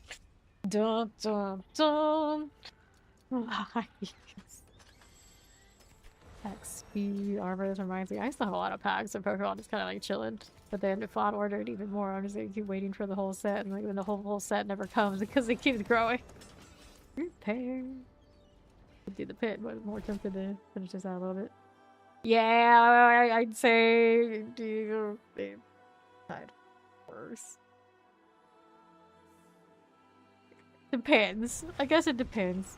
A: dun dun dun. XP armor, this reminds me. I still have a lot of packs of Pokemon just kinda like chilling. But then if I'd ordered even more, I'm just gonna keep waiting for the whole set, and like then the whole set never comes because it keeps growing. Repair. Do the pit, but I'm more tempted to finish this out a little bit. Yeah, I'd say do worse. Depends. I guess it depends.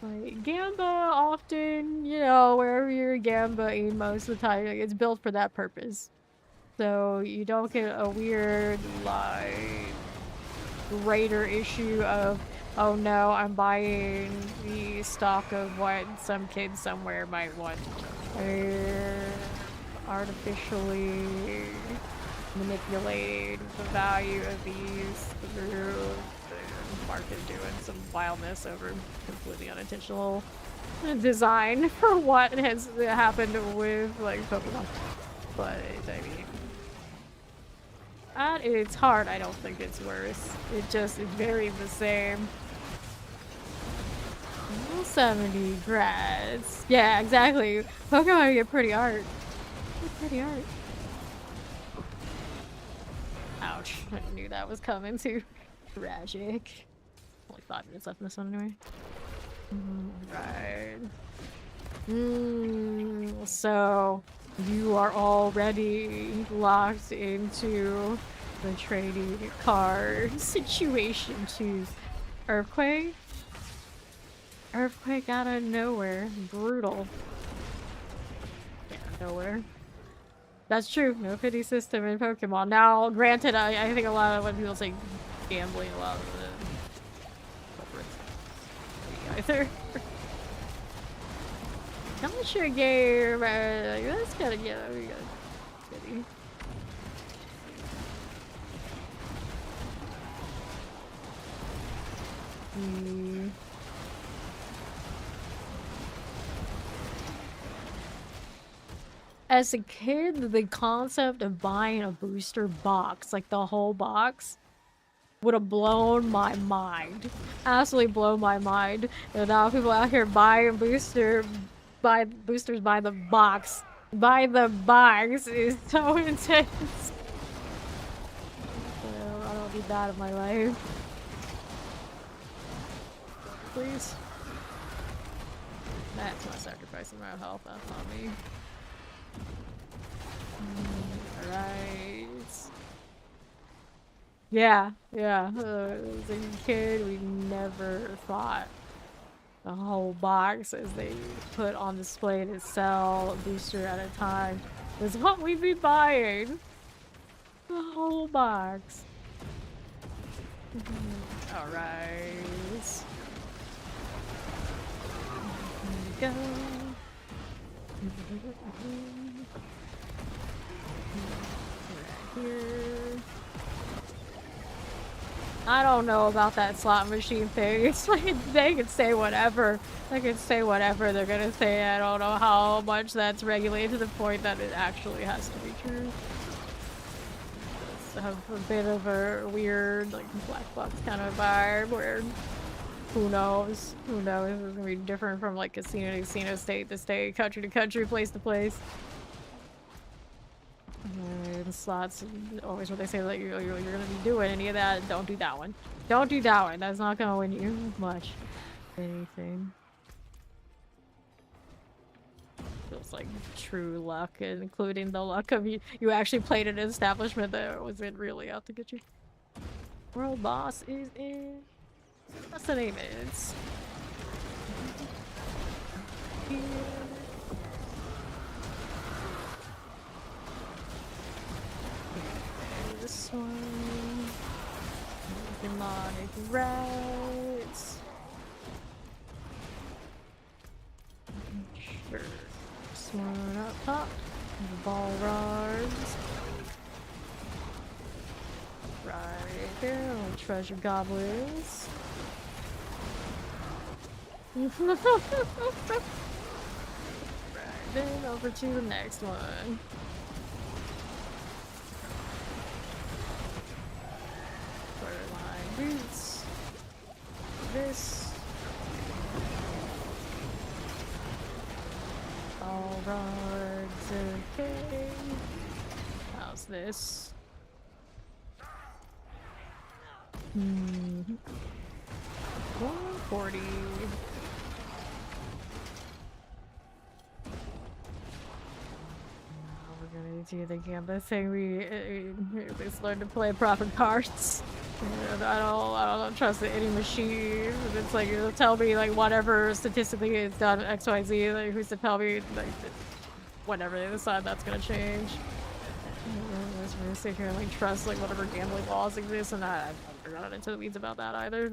A: Like, Gamba often, you know, wherever you're Gamba-ing most of the time, like, it's built for that purpose. So you don't get a weird, like, greater issue of, oh no, I'm buying the stock of what some kid somewhere might want. Artificially manipulating the value of these through the market doing some wildness over completely unintentional design for what has happened with like Pokemon. But I mean, at its heart, I don't think it's worse. It just is very the same. 70 grads. Yeah, exactly. Pokemon get pretty art. Pretty art. Ouch. I knew that was coming too. Tragic. Only 5 minutes left in this one anyway. Right. So you are already locked into the trading card situation. Choose Earthquake. Earthquake out of nowhere. Brutal. Yeah, nowhere. That's true. No pity system in Pokemon. Now, granted, I think a lot of when people say gambling, a lot of the either. How much your game? That's gotta get. We got pity. As a kid, the concept of buying a booster box, like the whole box, would have blown my mind. Absolutely blown my mind. And now people out here buying boosters by the box. By the box is so intense. I don't need that in my life. Please. That's not sacrificing my health, that's not me. Alright. Yeah. As a kid, we never thought the whole box, as they put on display to sell a booster at a time, was what we'd be buying. The whole box. Alright. Here we go. Here. I don't know about that slot machine thing. It's like they can say whatever. They can say whatever they're gonna say. I don't know how much that's regulated to the point that it actually has to be true. have a bit of a weird, like, black box kind of vibe where who knows? Who knows? It's gonna be different from like casino to casino, state to state, country to country, place to place. And slots, always what they say that you're gonna be doing any of that. Don't do that one. Don't do that one. That's not gonna win you much. Anything. Feels like true luck, including the luck of you actually played an establishment that wasn't really out to get you. World boss is in. What's the name is? Here. This one. Demonic rights. Sure. This one up top. The ball rods. Right there. Treasure goblins. Right, then over to the next one. Borderline boots. This. All rods, okay. How's this? 140. We're gonna do the gambling thing. We at least learn to play proper cards. And I don't trust any machine. It's like it'll tell me like whatever statistically is done XYZ. Like who's to tell me like whatever they decide that's gonna change. We're gonna sit here and like trust like whatever gambling laws exist, and I never got into the weeds about that either.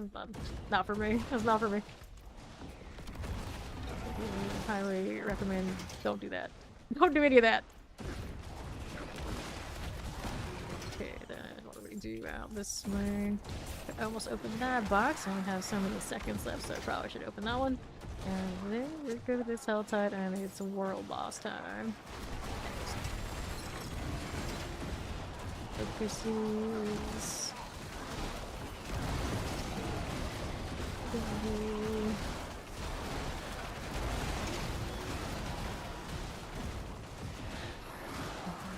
A: Not for me. That's not for me. Highly recommend don't do that. Don't do any of that. Okay, then what do we do out this way? I almost opened that box. I only have so many seconds left, so I probably should open that one. And then we're good with this Helltide, and it's world boss time. Focuses.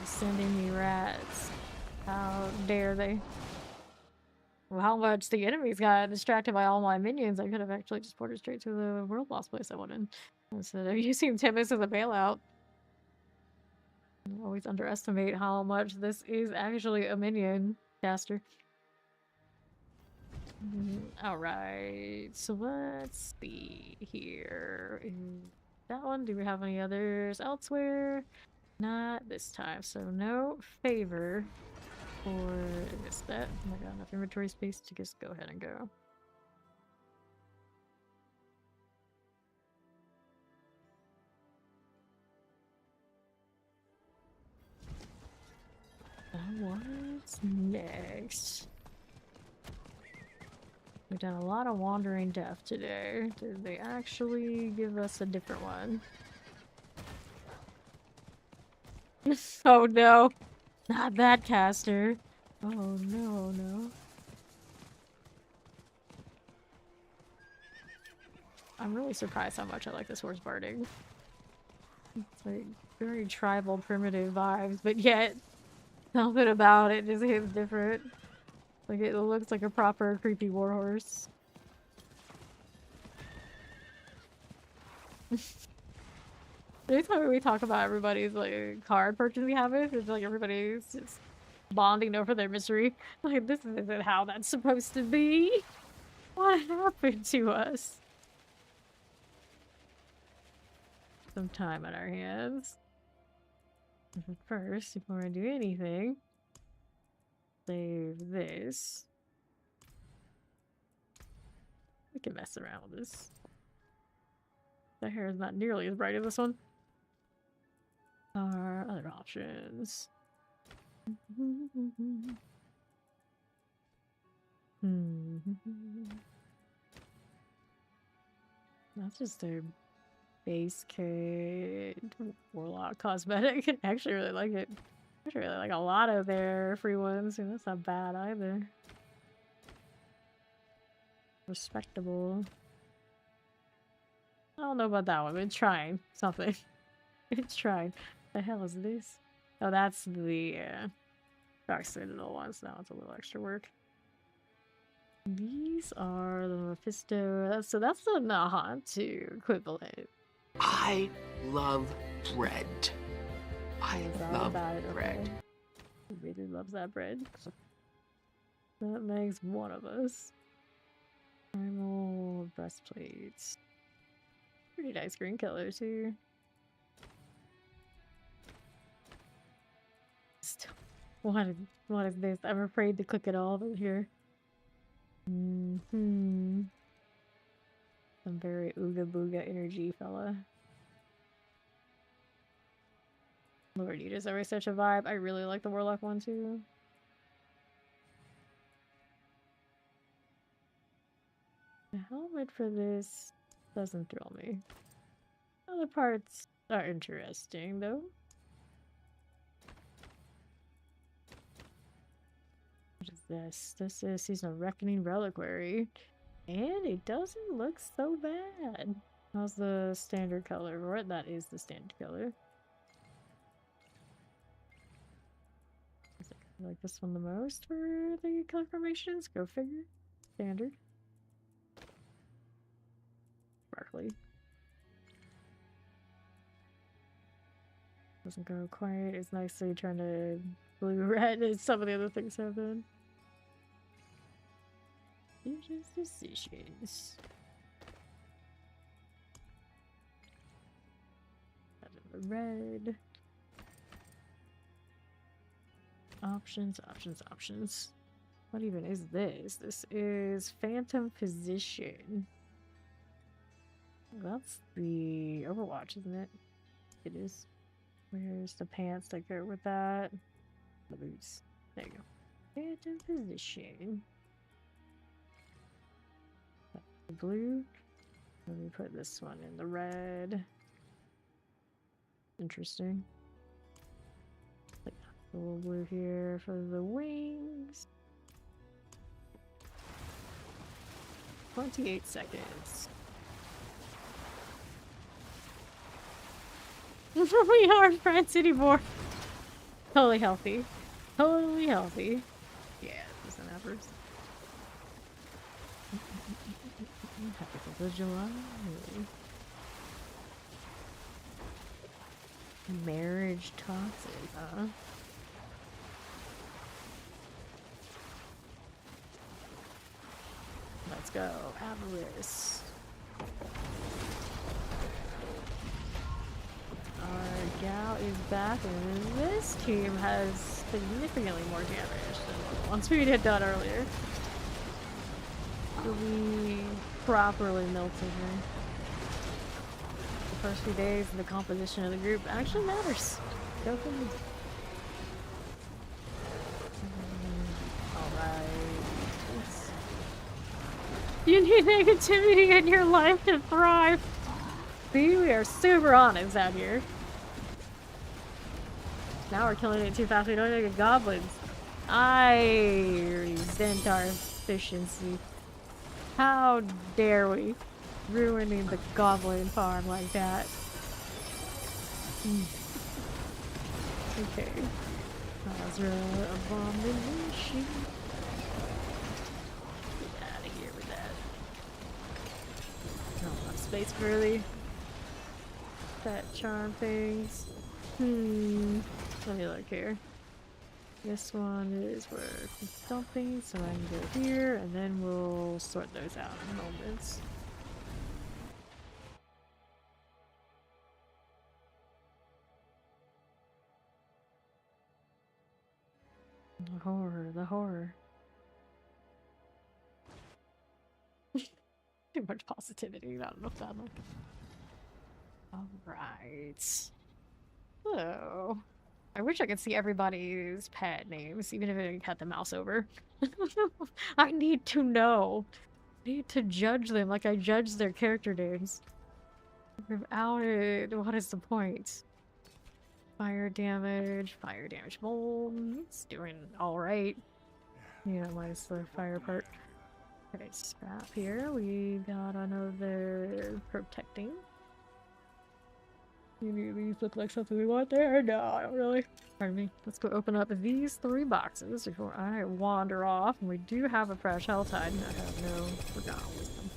A: Sending me rats. How dare they? Well, how much the enemies got distracted by all my minions, I could have actually just ported straight to the world boss place I wanted. Instead of using 10 minutes as a bailout. I always underestimate how much this is actually a minion caster. Alright, so let's see here. That one, do we have any others elsewhere? Not this time, so no favor for this bet. Oh my god, enough inventory space to just go ahead and go. What's next? We've done a lot of wandering death today. Did they actually give us a different one? Oh no! Not that caster! Oh no, no. I'm really surprised how much I like this horse barding. It's like very tribal, primitive vibes, but yet something about it just hits different. Like it looks like a proper creepy warhorse. Anytime we talk about everybody's like card purchase we have it, it's like everybody's just bonding over their misery. Like this isn't how that's supposed to be. What happened to us? Some time on our hands. But first, before I do anything, save this. We can mess around with this. The hair is not nearly as bright as this one. Our other options. That's just a base kit Warlock cosmetic. I actually really like it. There's really like a lot of their free ones, and that's not bad either. Respectable. I don't know about that one, but it's trying something. It's trying. The hell is this? Oh, that's the Dark Citadel ones. Now it's a little extra work. These are the Mephisto. So that's the Nahatu equivalent.
B: I love bread. I love bread.
A: Okay. He really loves that bread. That makes one of us. Primal breastplates. Pretty nice green color too. What is this? I'm afraid to click it all over here. Some very ooga booga energy fella. Lord, you just always such a vibe. I really like the Warlock one too. The helmet for this doesn't thrill me. Other parts are interesting though. What is this? This is Season of Reckoning Reliquary. And it doesn't look so bad. How's the standard color? Or that is the standard color. I like this one the most for the color formations. Go figure. Standard. Sparkly. Doesn't go quite as nicely trying to blue-red as some of the other things have been. Decisions, decisions. Out of the red. Options, options, options. What even is this? This is Phantom Physician. That's the Overwatch, isn't it? It is. Where's the pants that go with that? The boots. There you go. Phantom Physician. The blue. Let me put this one in the red. Interesting. A little blue here for the wings. 28 seconds. We aren't friends anymore. Totally healthy. Totally healthy. Yeah, this is an effort. Happy 4th of July. Marriage toxic, huh? Let's go. Avarice. Our gal is back, and this team has significantly more damage than the ones we had done earlier. So we properly melted her. The first few days, the composition of the group actually matters. Go for me. Alright. You need negativity in your life to thrive. See, we are super honest out here. Now we're killing it too fast. We don't get goblins. I resent our efficiency. How dare we ruining the goblin farm like that? Okay. Azra abomination. Get out of here with that. Not enough space really. That charm things. Let me look here. This one is for dumping, so I can go here, and then we'll sort those out in moments. The horror, the horror. Too much positivity, I don't know if that like. Alright. So, I wish I could see everybody's pet names, even if I had the mouse over. I need to know. I need to judge them like I judge their character names. Without it, what is the point? Fire damage mold. It's doing alright. Yeah, minus the fire part. Okay, scrap here. We got another protecting. Any of these look like something we want there? No, I don't really. Pardon me. Let's go open up these 3 boxes before I wander off. And we do have a fresh Helltide. I have no forgotten wisdom.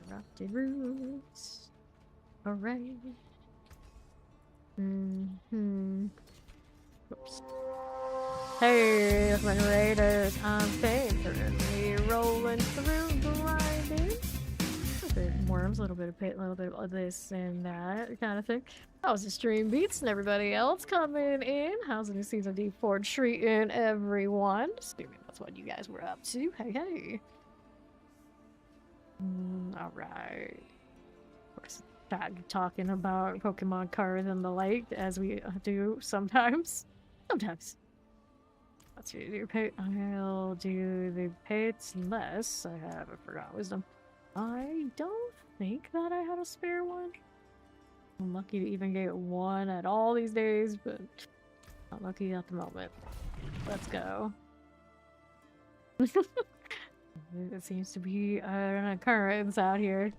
A: Corrupted roots. Alright. Oops. Hey, it's my raiders. I'm faithfully rolling through grinding. A bit of worms, a little bit of pit, a little bit of this and that kind of thing. How's the stream beats and everybody else coming in? How's the new season of D4 treating everyone? Assuming that's what you guys were up to. Hey, hey. Alright. Of course, talking about Pokemon cards and the like, as we do sometimes. Sometimes. Let's do your pit. I'll do the pits unless I have a forgotten wisdom. I don't think that I had a spare one. I'm lucky to even get one at all these days, but not lucky at the moment. Let's go. It seems to be an occurrence out here.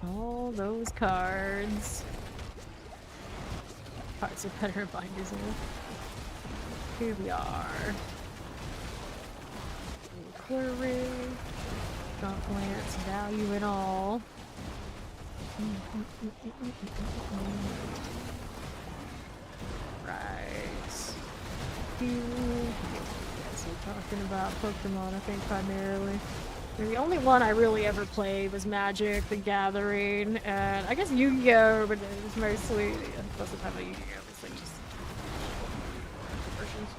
A: All those cards. Parts of better binders in. Here we are. Flurry. Don't glance, value it all. Right. Yes, we're talking about Pokemon, I think, primarily. The only one I really ever played was Magic: The Gathering, and I guess Yu-Gi-Oh, but it was mostly, most of the time I Yu-Gi-Oh, it's like just versions.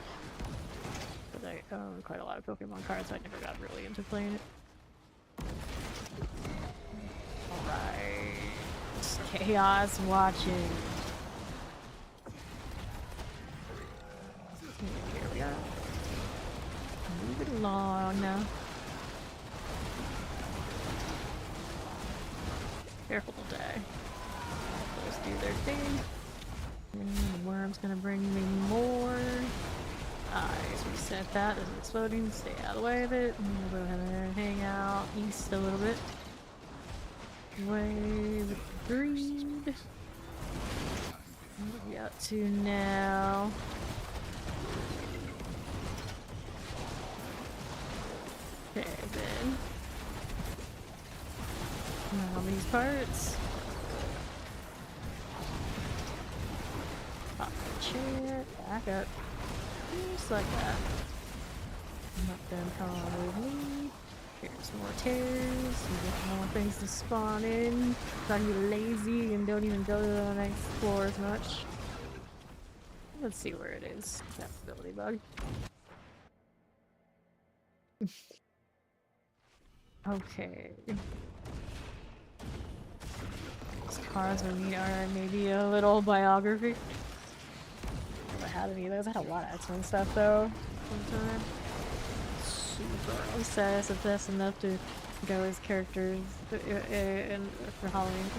A: But I own quite a lot of Pokemon cards, so I never got really into playing it. Alright. Chaos watching. Here we are. Moving along now. Careful today. Those do their thing. And the worm's gonna bring me more. Nice, reset that. It's exploding. Stay out of the way of it. And we'll go ahead and hang out east a little bit. Away with the greed. What are we up to now? Okay, then. Now these parts. Pop the chair. Back up. Just like that. Let them come with me. Here's more tears. We get more things to spawn in. Trying to be lazy and don't even go to the next floor as much. Let's see where it is. That ability bug. Okay. These cards with me are maybe a little biography. I haven't had any of those. I had a lot of X-Men stuff though. Sometime. Super obsessed if that's enough to go as characters in for Halloween.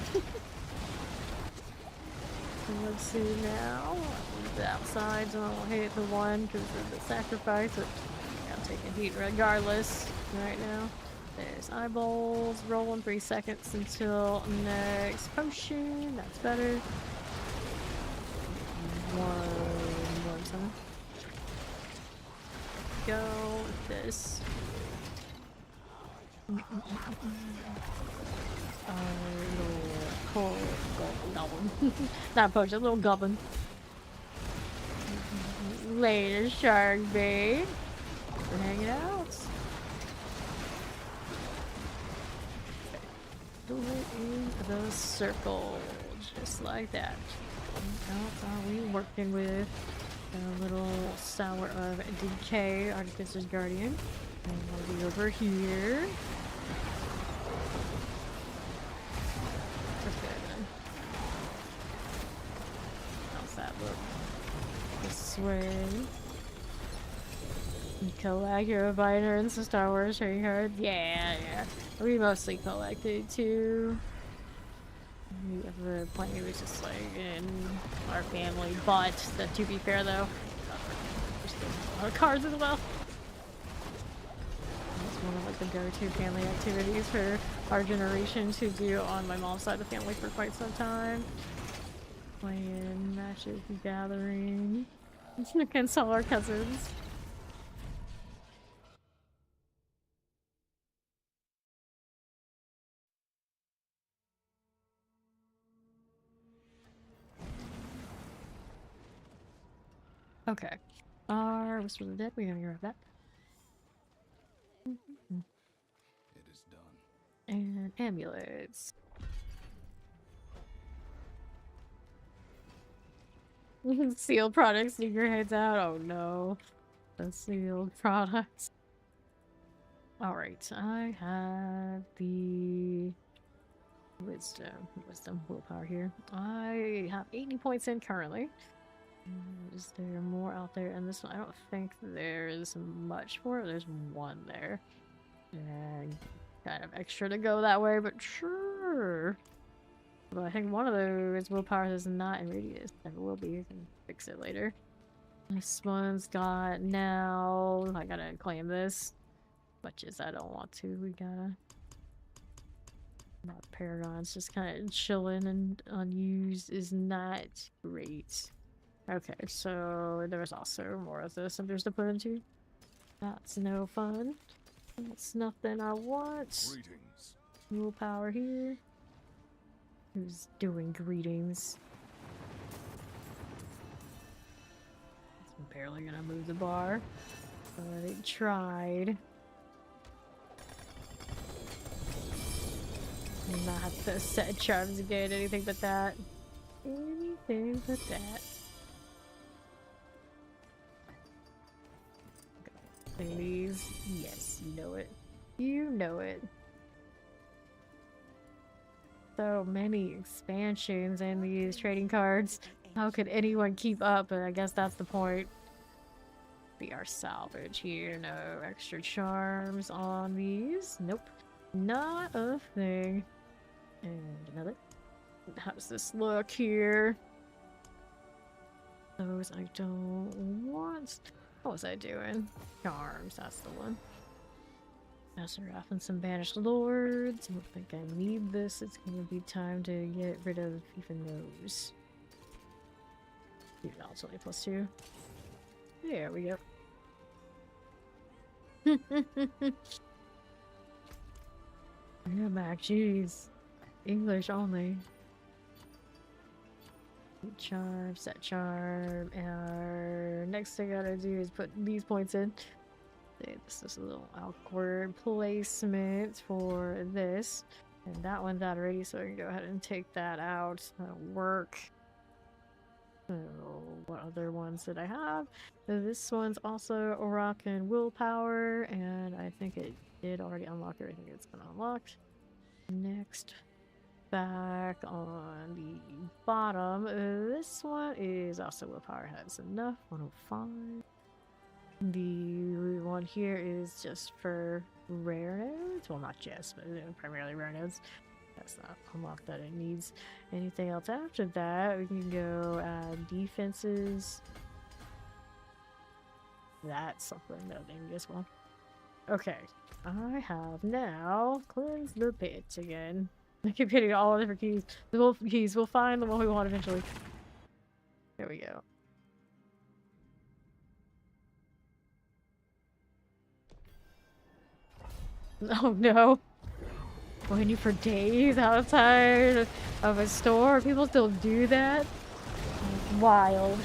A: So let's see now. The outside, so I won't hit the one because of the sacrifice, but I'm taking heat regardless right now. There's eyeballs, rolling 3 seconds until next potion. That's better. One something. Go with this. Little cold goblin. Not potion, a little goblin. Later, shark bait. We're hanging out. Do it in the circle, just like that. What else are we working with? A little sour of DK, Artificer's Guardian. And we'll be over here. Okay then. How's that look? This way. Collect your binder and some Star Wars trading cards. Yeah. We mostly collected too. The plane was just like in our family, but to be fair though, there's still a lot of cards as well. It's one of like the go-to family activities for our generation to do on my mom's side of the family for quite some time. Playing Magic the Gathering against all our cousins. Okay. Our Whisper of the Dead, we're gonna grab that.
C: It is done.
A: And amulets. Sealed products, sneak your heads out. Oh no. The sealed products. Alright, I have the wisdom willpower here. I have 80 points in currently. Is there more out there in this one? I don't think there is much for it. There's one there. And kind of extra to go that way, but sure. But I think one of those willpower is not in radius. Never will be. You can fix it later. This one's got now. I gotta claim this. Much as I don't want to. We gotta. Not Paragon's just kind of chilling and unused is not great. Okay, so there was also more of the cinders to put into. That's no fun. That's nothing I want.
C: Greetings.
A: Willpower here. Who's doing greetings? I'm barely gonna move the bar, but it tried. Not the set charms again, anything but that. Anything but that. These, yes, you know it. You know it. So many expansions and these trading cards. How could anyone keep up? But I guess that's the point. Be our salvage here. No extra charms on these. Nope. Not a thing. And another. How does this look here? Those I don't want. What was I doing? Charms, that's the one. Azeroth and some banished lords. I don't think I need this. It's gonna be time to get rid of even those. Even also 20+2. There we go. Yeah, back, jeez. English only. Charm, set charm, and our next thing I gotta do is put these points in. This is a little awkward placement for this. And that one's out already, so I can go ahead and take that out. That'll work. So, what other ones did I have? So this one's also a rock and willpower, and I think it did already unlock everything it's been unlocked. Next. Back on the bottom, this one is also willpower has enough, 105. The one here is just for rare nodes. Well, not just, but primarily rare nodes. That's not unlocked that it needs. Anything else after that, we can go add defenses. That's something that they need as well. Okay, I have now cleansed the pit again. I keep hitting all the different keys. The wolf keys. We'll find the one we want eventually. There we go. Oh no. Waiting for days outside of a store. People still do that. Wild.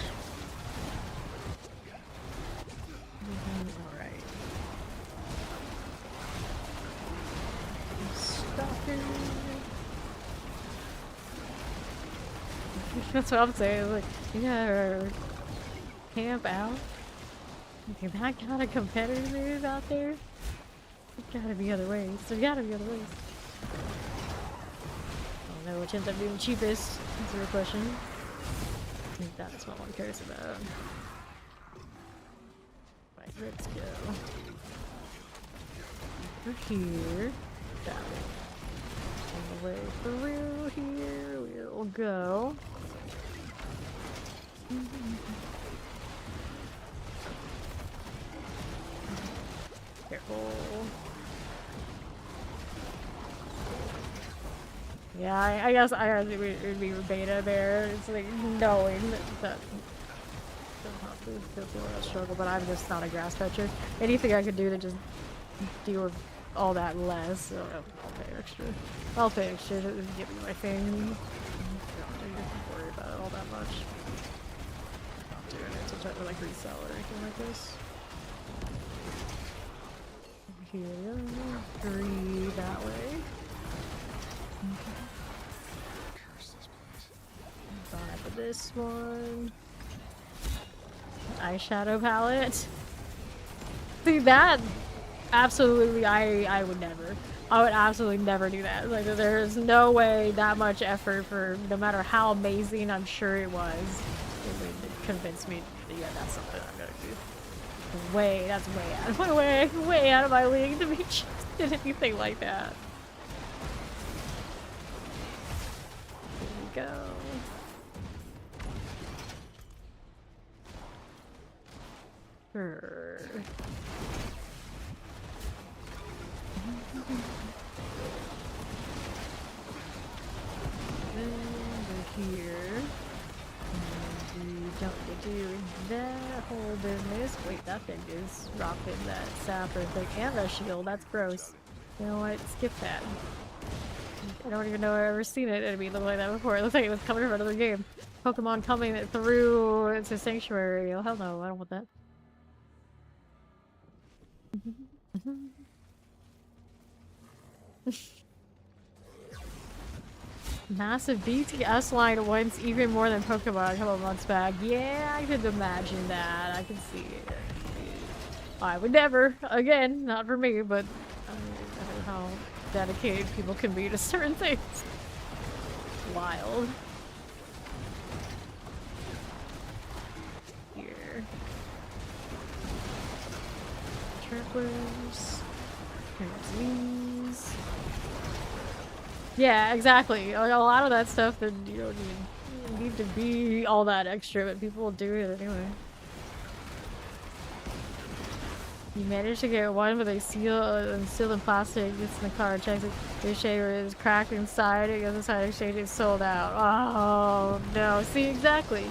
A: Alright. Stalker. That's what I'm saying. Like, you gotta camp out. Okay, that kind of competitors out there. There's gotta be other ways. There's gotta be other ways. I don't know which ends up being cheapest. That's a real question. I think that's what one cares about. Right, let's go. Over here. That way. And the way through here. We'll go. Careful. Yeah, I guess it would be beta there. It's like knowing that feels a struggle, but I'm just not a grass toucher. Anything I could do to just deal with all that less, so I'll pay extra. I'll pay extra to give me my thing. I don't worry about it all that much. Not doing it to try to like resell or anything like this. Here, 3 that way. Buy for this one. Eyeshadow palette. See that? Absolutely, I would never. I would absolutely never do that. Like, there's no way that much effort for, no matter how amazing I'm sure it was, it would convince me, yeah, that's something I'm gonna do. That's way out of my way out of my league to be interested in anything like that. Here we go. Sure. Over here. And we don't do that whole business. Wait, that thing is rocking that sapper thing and the shield. That's gross. You know what? Skip that. I don't even know I've ever seen it enemy look like that before. It looks like it was coming from another game. Pokemon coming through into Sanctuary. Oh, hell no, I don't want that. Massive BTS line once, even more than Pokemon a couple months back. Yeah, I could imagine that. I can see it. I would never. Again, not for me, but I don't know how dedicated people can be to certain things. Wild. Here. Travelers. Here's these. Yeah, exactly. A lot of that stuff that you don't even need to be all that extra, but people will do it anyway. You managed to get one with a sealed in plastic. It's in the car. Checks it. The shaver is cracked inside. It goes inside the exchange. It's sold out. Oh no! See, exactly.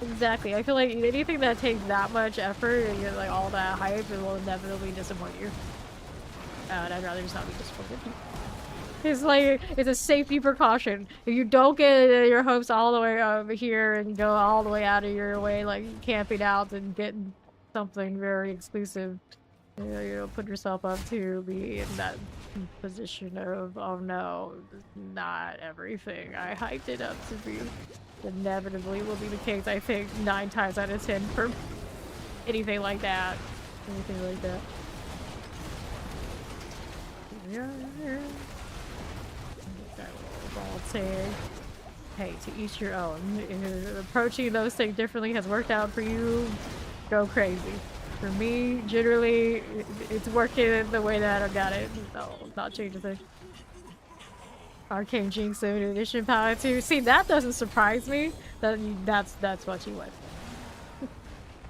A: Exactly. I feel like anything that takes that much effort and you're like all that hype, it will inevitably disappoint you. And I'd rather just not be disappointed. It's like, it's a safety precaution. If you don't get your hopes all the way over here and go all the way out of your way, like camping out and getting something very exclusive, you know, put yourself up to be in that position of, oh no, not everything I hyped it up to be. Inevitably will be the case, I think, 9 times out of 10 for anything like that. Anything like that. Yeah. Hey, to each your own. If approaching those things differently has worked out for you, go crazy. For me, generally, it's working the way that I got it. So, not change a thing. Arcane Jinx Limited Edition Palette 2. See, that doesn't surprise me. That's what you want.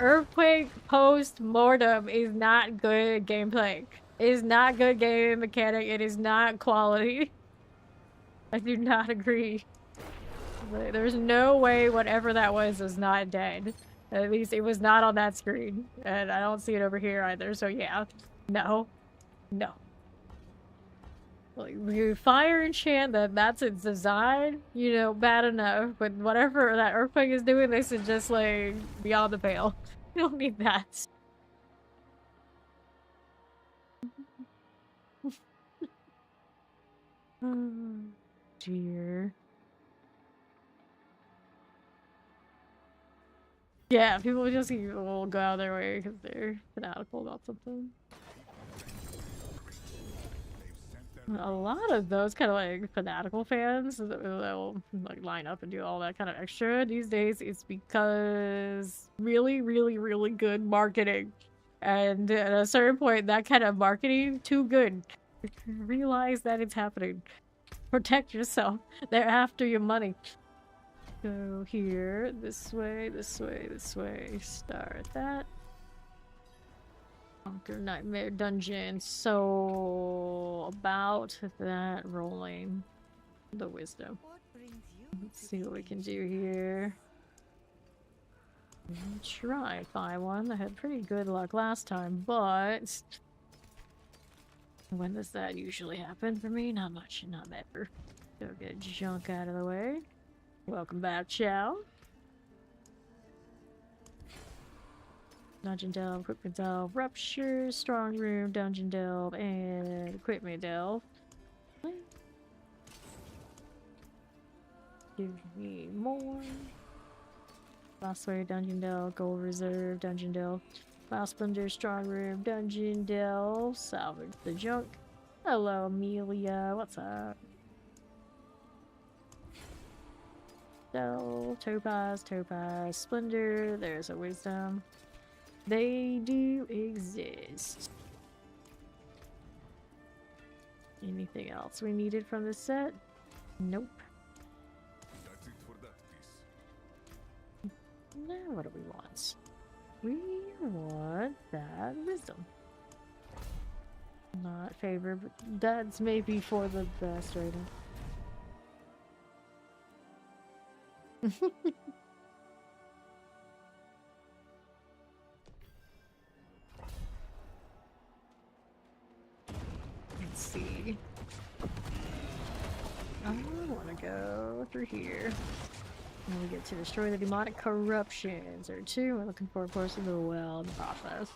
A: Earthquake post-mortem is not good gameplay. It is not good game mechanic. It is not quality. I do not agree. There's no way whatever that was not dead. At least it was not on that screen. And I don't see it over here either, so yeah. No. No. Like, you fire enchant that's its design, you know, bad enough. But whatever that Earthquake is doing, this is just like beyond the pale. You don't need that. Dear. Yeah, people just will go out of their way because they're fanatical about something. A lot of those kind of like fanatical fans that will like line up and do all that kind of extra these days, it's because really good marketing. And at a certain point, that kind of marketing, too good. Realize that it's happening. Protect yourself. They're after your money. Go here, this way, this way, this way. Start that. Conquer Nightmare Dungeon. So about that rolling the wisdom. Let's see what we can do here. Try and find one. I had pretty good luck last time, but when does that usually happen for me? Not much, not ever. Go get junk out of the way. Welcome back, Chow. Dungeon Delve, Equipment Delve, Rupture, Strong Room, Dungeon Delve, and Equipment Delve. Give me more. Lost Way, Dungeon Delve, Gold Reserve, Dungeon Delve, File Splendor, Strong Room, Dungeon Delve, Salvage the Junk. Hello, Amelia, what's up? Delve, Topaz, Topaz, Splendor, there's a Wisdom. They do exist. Anything else we needed from this set? Nope.
C: That's it for that piece.
A: Now what do we want? We want that wisdom. Not favor, but that's maybe for the best right now. Let's see. I want to go through here. And we get to destroy the demonic corruptions. There are two. We're looking for, of course, the well in the process.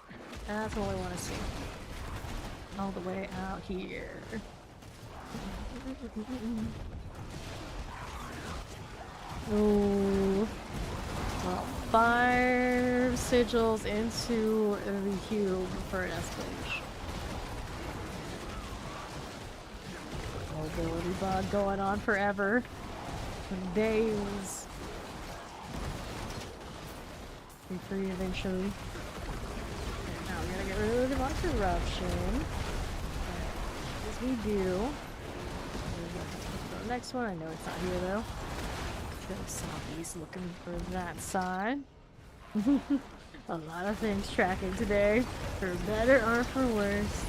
A: That's what we want to see. All the way out here. Oh. Well, 5 sigils into the cube for an escalation. Mobility bug going on forever. For days. Be free eventually. Now we gotta get rid of the demonic corruption. As we do. The next one, I know it's not here though. Zombies looking for that side. A lot of things tracking today, for better or for worse.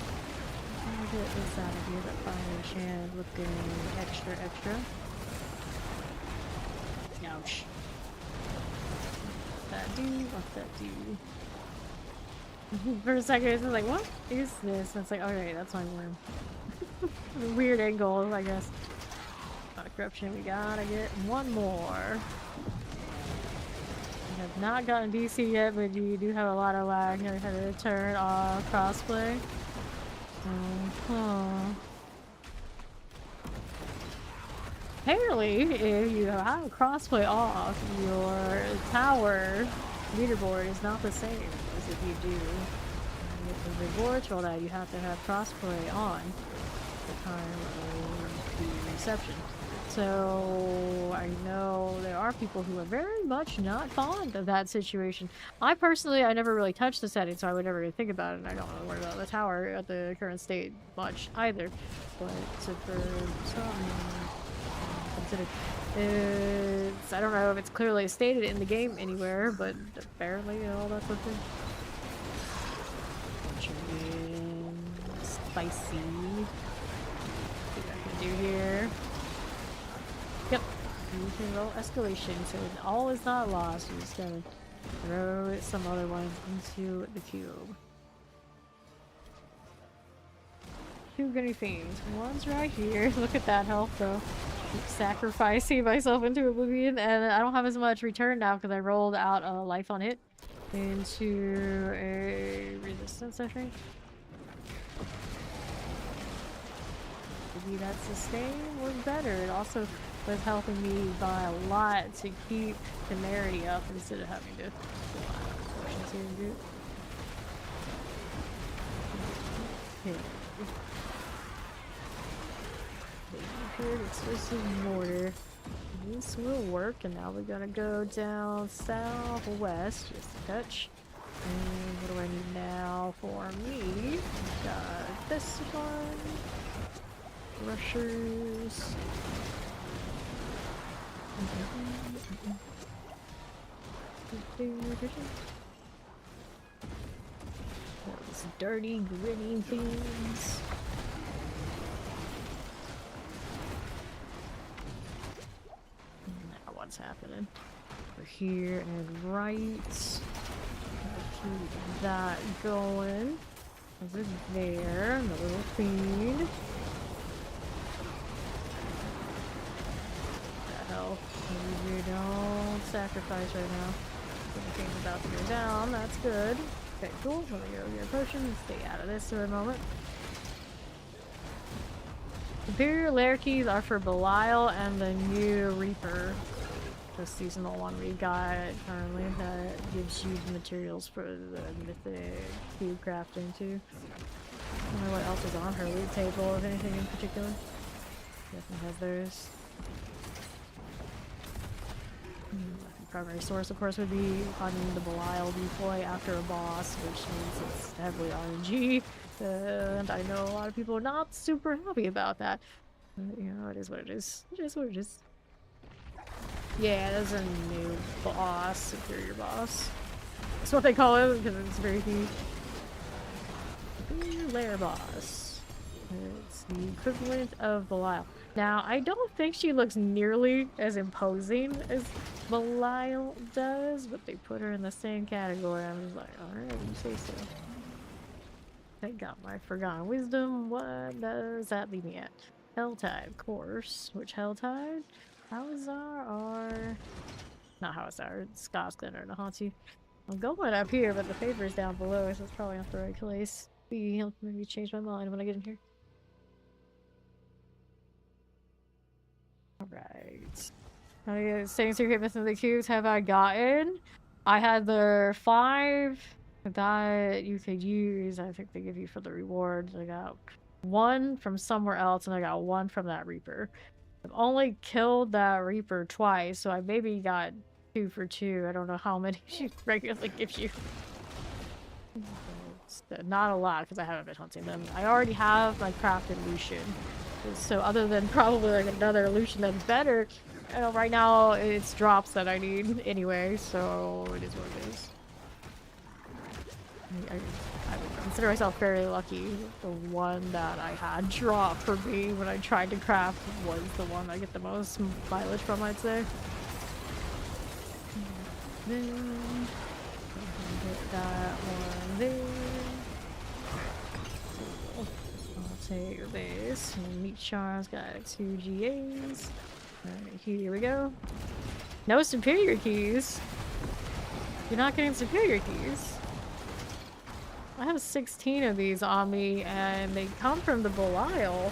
A: I'm gonna get this out of here. That fire chant looking extra. Ouch. What's that do? What's that do? For a second, it's like, what is this? And it's like, alright, that's my worm. Weird angle, I guess. Corruption, we gotta get one more. We have not gotten DC yet, but you do have a lot of lag. You have to turn off crossplay. Apparently, if you have crossplay off, your tower leaderboard is not the same as if you do. With the rewards rolled out, you have to have crossplay on at the time of the reception. So I know there are people who are very much not fond of that situation. I personally, I never really touched the settings, so I would never really think about it, and I don't really worry about the tower at the current state much either. But for some considered, it's, I don't know if it's clearly stated in the game anywhere, but apparently, that's what spicy. See what I can do here. Yep, you can roll escalation, so all is not lost. You just gotta throw some other ones into the cube. 2 guinea fiends. One's right here. Look at that health though. Keep sacrificing myself into oblivion, and I don't have as much return now because I rolled out a life on it into a resistance, I think. Maybe that sustain was better. It also was helping me by a lot to keep temerity up instead of having to potions here and do. Okay. Explosive mortar. This will work, and now we gotta go down southwest just a touch. And what do I need now for me? Got this one. rushers. Those dirty, gritty things. Now what's happening? We're here and right. Keep that going. Over there, the little feed. The hell? We don't sacrifice right now. Everything's about to go down. That's good. Okay, cool. Let me go get a potion and stay out of this for a moment. Superior lair keys are for Belial and the new Reaper. The seasonal one we got currently that gives you the materials for the mythic cube crafting too. I don't know what else is on her loot table, if anything in particular. Definitely has theirs. Primary source, of course, would be hunting the Belial deploy after a boss, which means it's heavily RNG, and I know a lot of people are not super happy about that. But, you know, it is what it is. It is what it is. Yeah, there's a new boss, superior boss. That's what they call it because it's very key. Superior lair boss. It's the equivalent of Belial. Now, I don't think she looks nearly as imposing as Belial does, but they put her in the same category. I was like, alright, you say so. I got my Forgotten Wisdom. What does that leave me at? Helltide, of course. Which Helltide? Howzar or... Not Howzar, it's Scotland or Nahantu. I'm going up here, but the paper's down below, so it's probably not the right place. Maybe change my mind when I get in here. Alright. How many staying secret missing the cubes have I gotten? I had the 5 that you could use. I think they give you for the rewards. I got 1 from somewhere else, and I got 1 from that Reaper. I've only killed that Reaper twice, so I maybe got 2 for 2. I don't know how many she regularly gives you. It's not a lot, because I haven't been hunting them. I already have my crafted Lucian. So other than probably like another Lucian that's better, you know, right now it's drops that I need anyway, so it is what it is. I would consider myself fairly lucky. The one that I had drop for me when I tried to craft was the one I get the most mileage from, I'd say. Then get that one there. I'll take this. Meat Charms got 2 GAs. Alright, here we go. No superior keys. You're not getting superior keys. I have 16 of these on me, and they come from the Belial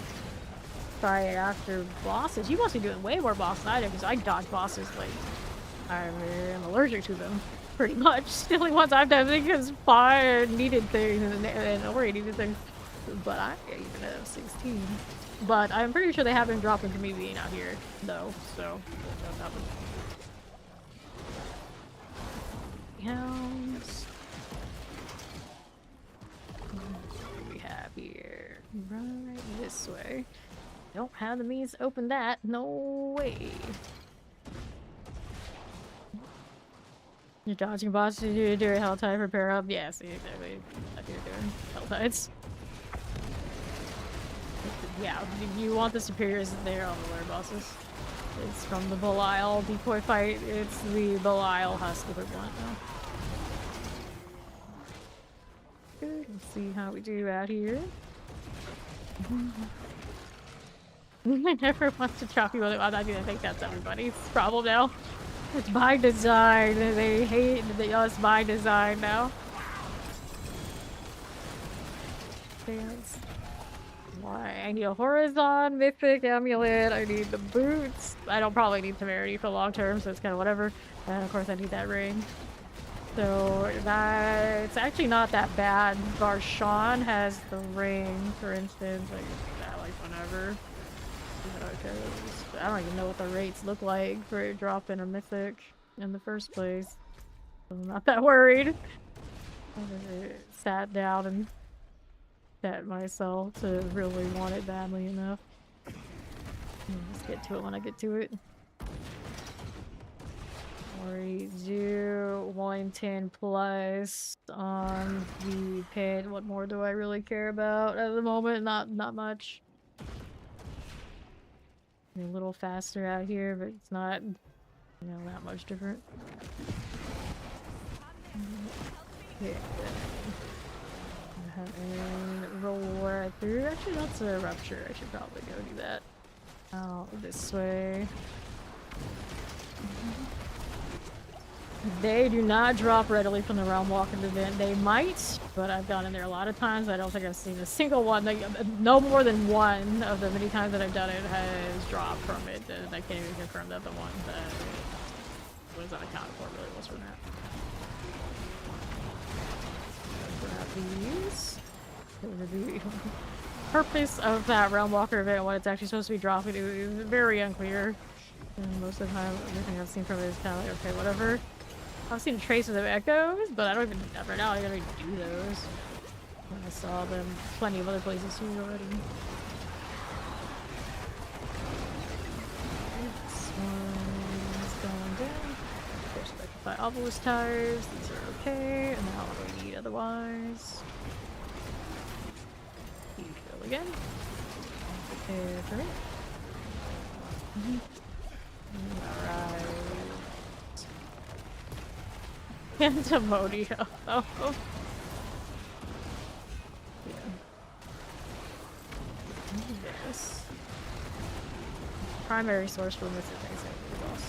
A: fight after bosses. You must be doing way more bosses than I do, because I dodge bosses like I'm allergic to them, pretty much. The only ones I've done because fire needed things and Ori needed things, but I even have 16. But I'm pretty sure they have been dropping for me being out here, though, so that happen. Hounds. What do we have here? Right this way. Don't have the means to open that. No way. You're dodging bosses, you're doing Helltide repair up. Yeah, see, exactly. Like you're doing Helltides. Yeah, you want the superiors there on the lair bosses. It's from the Belial decoy fight. It's the Belial husk equivalent now. Good. Let's see how we do out here. I never want to drop you on it. I think that's everybody's problem now. It's by design. They hate us by design now. Dance. Why? I need a Horizon, Mythic, Amulet, I need the boots. I don't probably need Temerity for long term, so it's kind of whatever. And of course I need that ring. So it's actually not that bad. Varshawn has the ring, for instance. I can do that like whenever. I don't even know what the rates look like for it dropping a Mythic in the first place. I'm not that worried. I sat down and set myself to really want it badly enough. get to it when I get to it. Already do 110 plus on the pin. What more do I really care about at the moment? Not much. A little faster out here, but it's not, you know, that much different. Yeah. And roll right through. Actually, that's a rupture. I should probably go do that. Out this way. They do not drop readily from the Realm Walker event. They might, but I've gone in there a lot of times. I don't think I've seen a single one. Like, no more than one of the many times that I've done it has dropped from it. And I can't even confirm that the one that was unaccounted for really was from that. Grab these. The purpose of that Realm Walker event, what it's actually supposed to be dropping, is very unclear. And most of the time, everything I've seen from it is kind of like, okay, whatever. I've seen traces of echoes, but I don't even, right now, I don't even do those. I saw them plenty of other places too already. This one's going down. Of course, electrify obelisk tires. These are okay. And now what do we need otherwise? Heal again. Okay, for me. Alright. Antimonio. Oh. Yeah. Yes. Primary source for missing things is lost.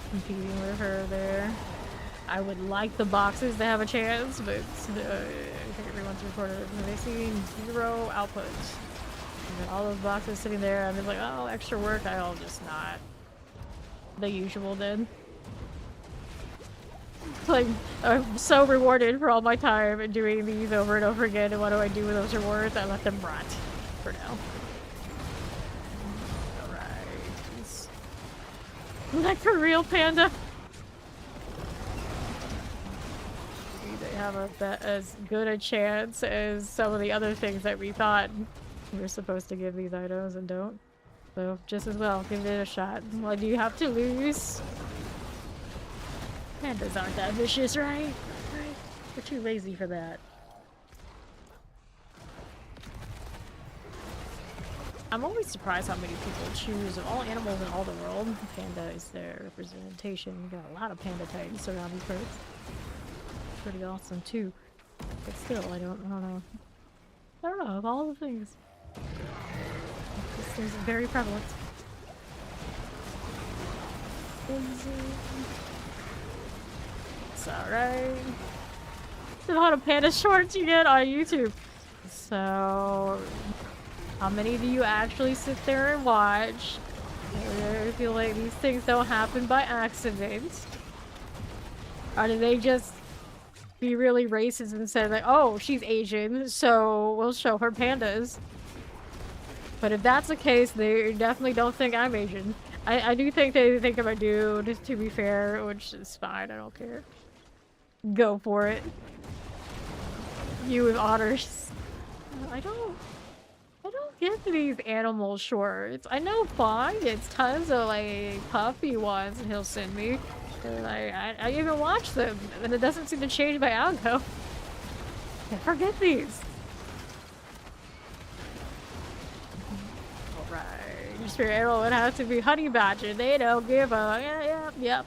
A: Competing with her there. I would like the boxes to have a chance, but I think everyone's recorded it. They see 0 outputs. And then all those boxes sitting there, I'm just like, oh, extra work. I'll just not. The usual then. Like, I'm so rewarded for all my time and doing these over and over again, and what do I do with those rewards? I let them rot for now. Alright. Like for real, Panda? They have as good a chance as some of the other things that we thought we're supposed to give these items and don't. So, just as well, give it a shot. What do you have to lose? Pandas aren't that vicious, right? We're too lazy for that. I'm always surprised how many people choose of all animals in all the world. Panda is their representation. You got a lot of panda types around these parts. Pretty awesome too. But still, I don't know. I don't know, of all the things. This thing's very prevalent. It's alright. It's a lot of panda shorts you get on YouTube. So, how many do you actually sit there and watch? I feel like these things don't happen by accident. Or do they just be really racist and say like, oh, she's Asian, so we'll show her pandas? But if that's the case, they definitely don't think I'm Asian. I do think they think I'm a dude, to be fair, which is fine, I don't care. Go for it. You with honors. I don't get these animal shorts. I know Fawn gets tons of like puffy ones and he'll send me. And I even watch them, and it doesn't seem to change my algo. I forget these. Alright, your spirit animal would have to be honey badger. They don't give a yep.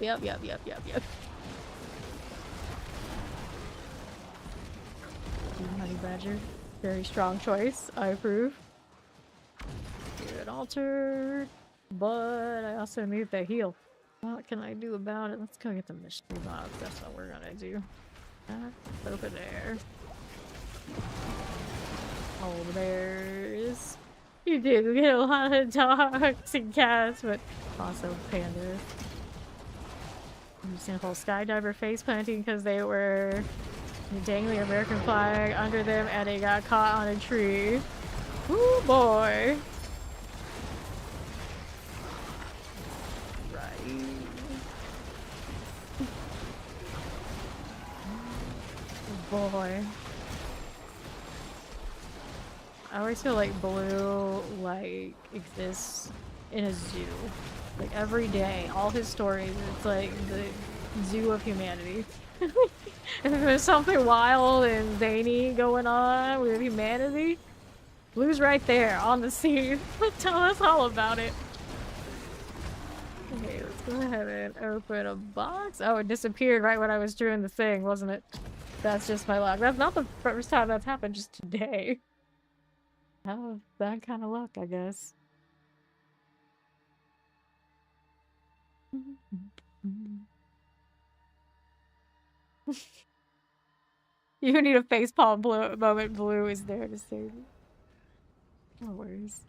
A: Honey badger, very strong choice. I approve. Good altered, but I also need the heal. What can I do about it? Let's go get the mystery box. That's what we're gonna do. Over there. Oh, there's... You do get a lot of dogs and cats, but also pandas. Sample skydiver face planting because they were dangling American flag under them and they got caught on a tree. Ooh boy. Boy. I always feel like blue, like, exists in a zoo. Like, every day, all his stories, it's like the zoo of humanity. If there's something wild and zany going on with humanity, Blue's right there on the scene. Tell us all about it. Okay, let's go ahead and open a box. Oh, it disappeared right when I was doing the thing, wasn't it? That's just my luck. That's not the first time that's happened, just today. Oh, that kind of luck, I guess. You need a facepalm moment. Blue is there to save you. No worries.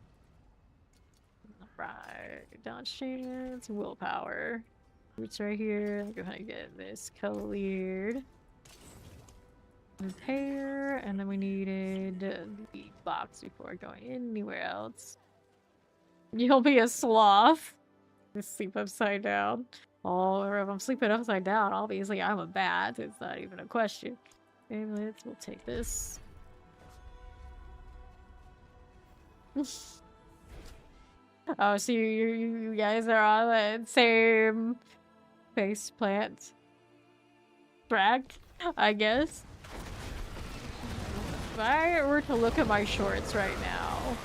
A: Alright, dodge chance, willpower. Roots right here. Go ahead and get this cleared. Repair, and then we needed the box before going anywhere else. You'll be a sloth. Just sleep upside down. Oh, or if I'm sleeping upside down, obviously I'm a bat. It's not even a question. Amulets, we'll take this. Oh, so you guys are on the same face plant track, I guess. If I were to look at my shorts right now,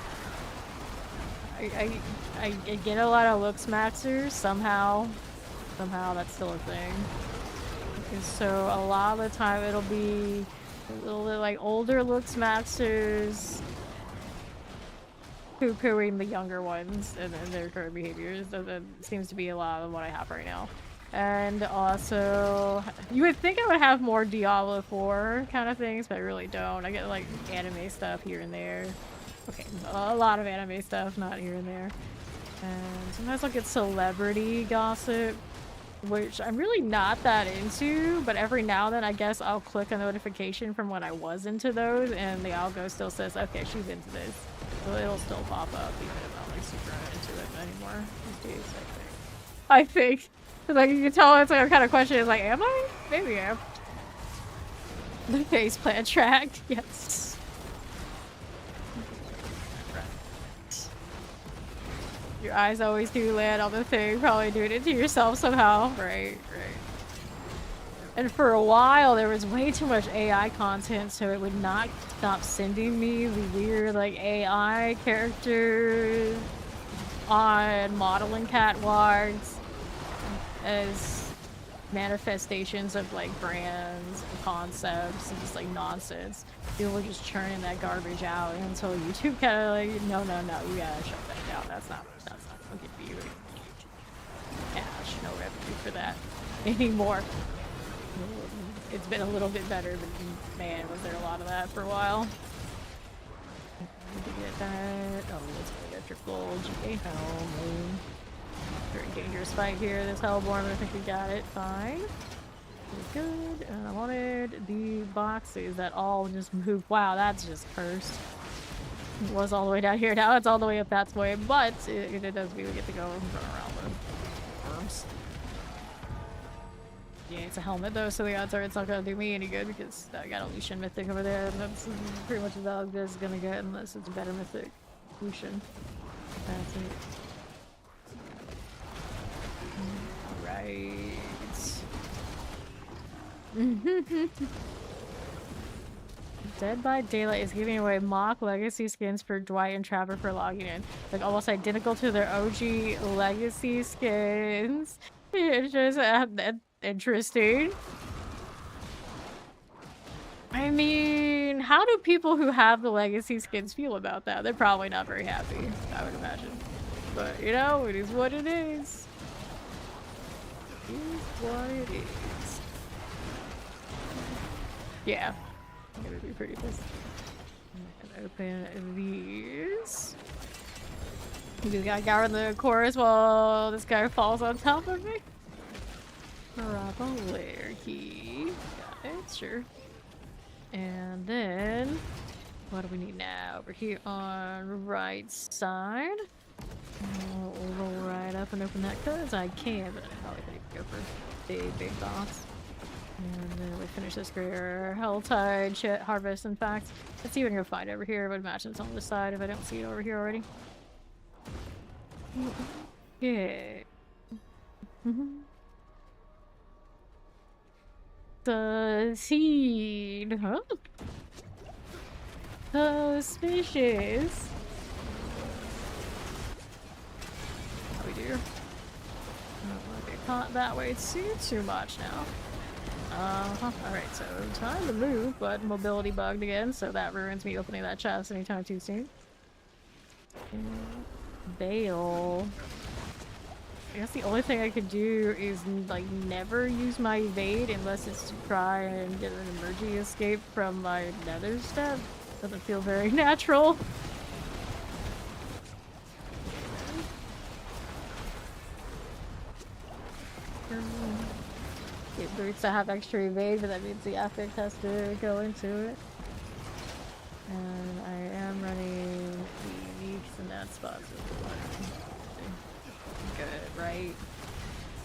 A: I get a lot of looks maxers somehow. Somehow that's still a thing. And so a lot of the time it'll be a little bit like older looks maxers poo-pooing the younger ones and their current behaviors. That seems to be a lot of what I have right now. And also, you would think I would have more Diablo 4 kind of things, but I really don't. I get like anime stuff here and there. Okay, a lot of anime stuff, not here and there. And sometimes I'll get celebrity gossip, which I'm really not that into, but every now and then I guess I'll click a notification from when I was into those, and the algo still says, okay, she's into this. So it'll still pop up, even if I'm not like super into it anymore these days, I think. Like, you can tell it's like a kind of question, it's like, am I? Maybe I am. The faceplant track, yes. Your eyes always do land on the thing, probably doing it to yourself somehow. Right. And for a while, there was way too much AI content, so it would not stop sending me the weird, like, AI characters on modeling catwalks as manifestations of, like, brands and concepts and just, like, nonsense. People were just churning that garbage out until YouTube kind of like, no, you gotta shut that down. That's not looking for you. Cash, no revenue for that anymore. It's been a little bit better, but man, was there a lot of that for a while. Get that. Oh, let's go get triple GA helm. Very dangerous fight here. This Hellborn, I think we got it fine. Good. And I wanted the boxes that all just move. Wow, that's just cursed. It was all the way down here. Now it's all the way up that way, but it does mean we get to go and run around the worms. Yeah, it's a helmet though, so the odds are it's not gonna do me any good because I got a Lucian mythic over there, and that's pretty much about as good as it's gonna get unless it's a better mythic Lucian. That's it. Alright. Dead by Daylight is giving away mock legacy skins for Dwight and Trapper for logging in. Like almost identical to their OG legacy skins. It's just interesting. I mean, how do people who have the legacy skins feel about that? They're probably not very happy, I would imagine. But, you know, it is what it is. It is what it is. Yeah. I'm gonna be pretty pissed. And open these. You got guy in the chorus while this guy falls on top of me. Bravo, where he got it, sure. And then what do we need now? Over here on right side. I'll roll right up and open that because I can, but I probably could go for big box. And then we finish this greater Helltide shit harvest. In fact, let's see if we can find it over here. I would imagine it's on the side if I don't see it over here already. Yeah. The seed, huh? Suspicious. How we do? I don't want to get caught that way too much now. Alright, so time to move, but mobility bugged again, so that ruins me opening that chest anytime too soon. Bail. I guess the only thing I could do is, like, never use my evade unless it's to try and get an emergency escape from my nether step. Doesn't feel very natural. It boots to have extra evade, but that means the affix has to go into it. And I am running the weeks in that spot. So good, right?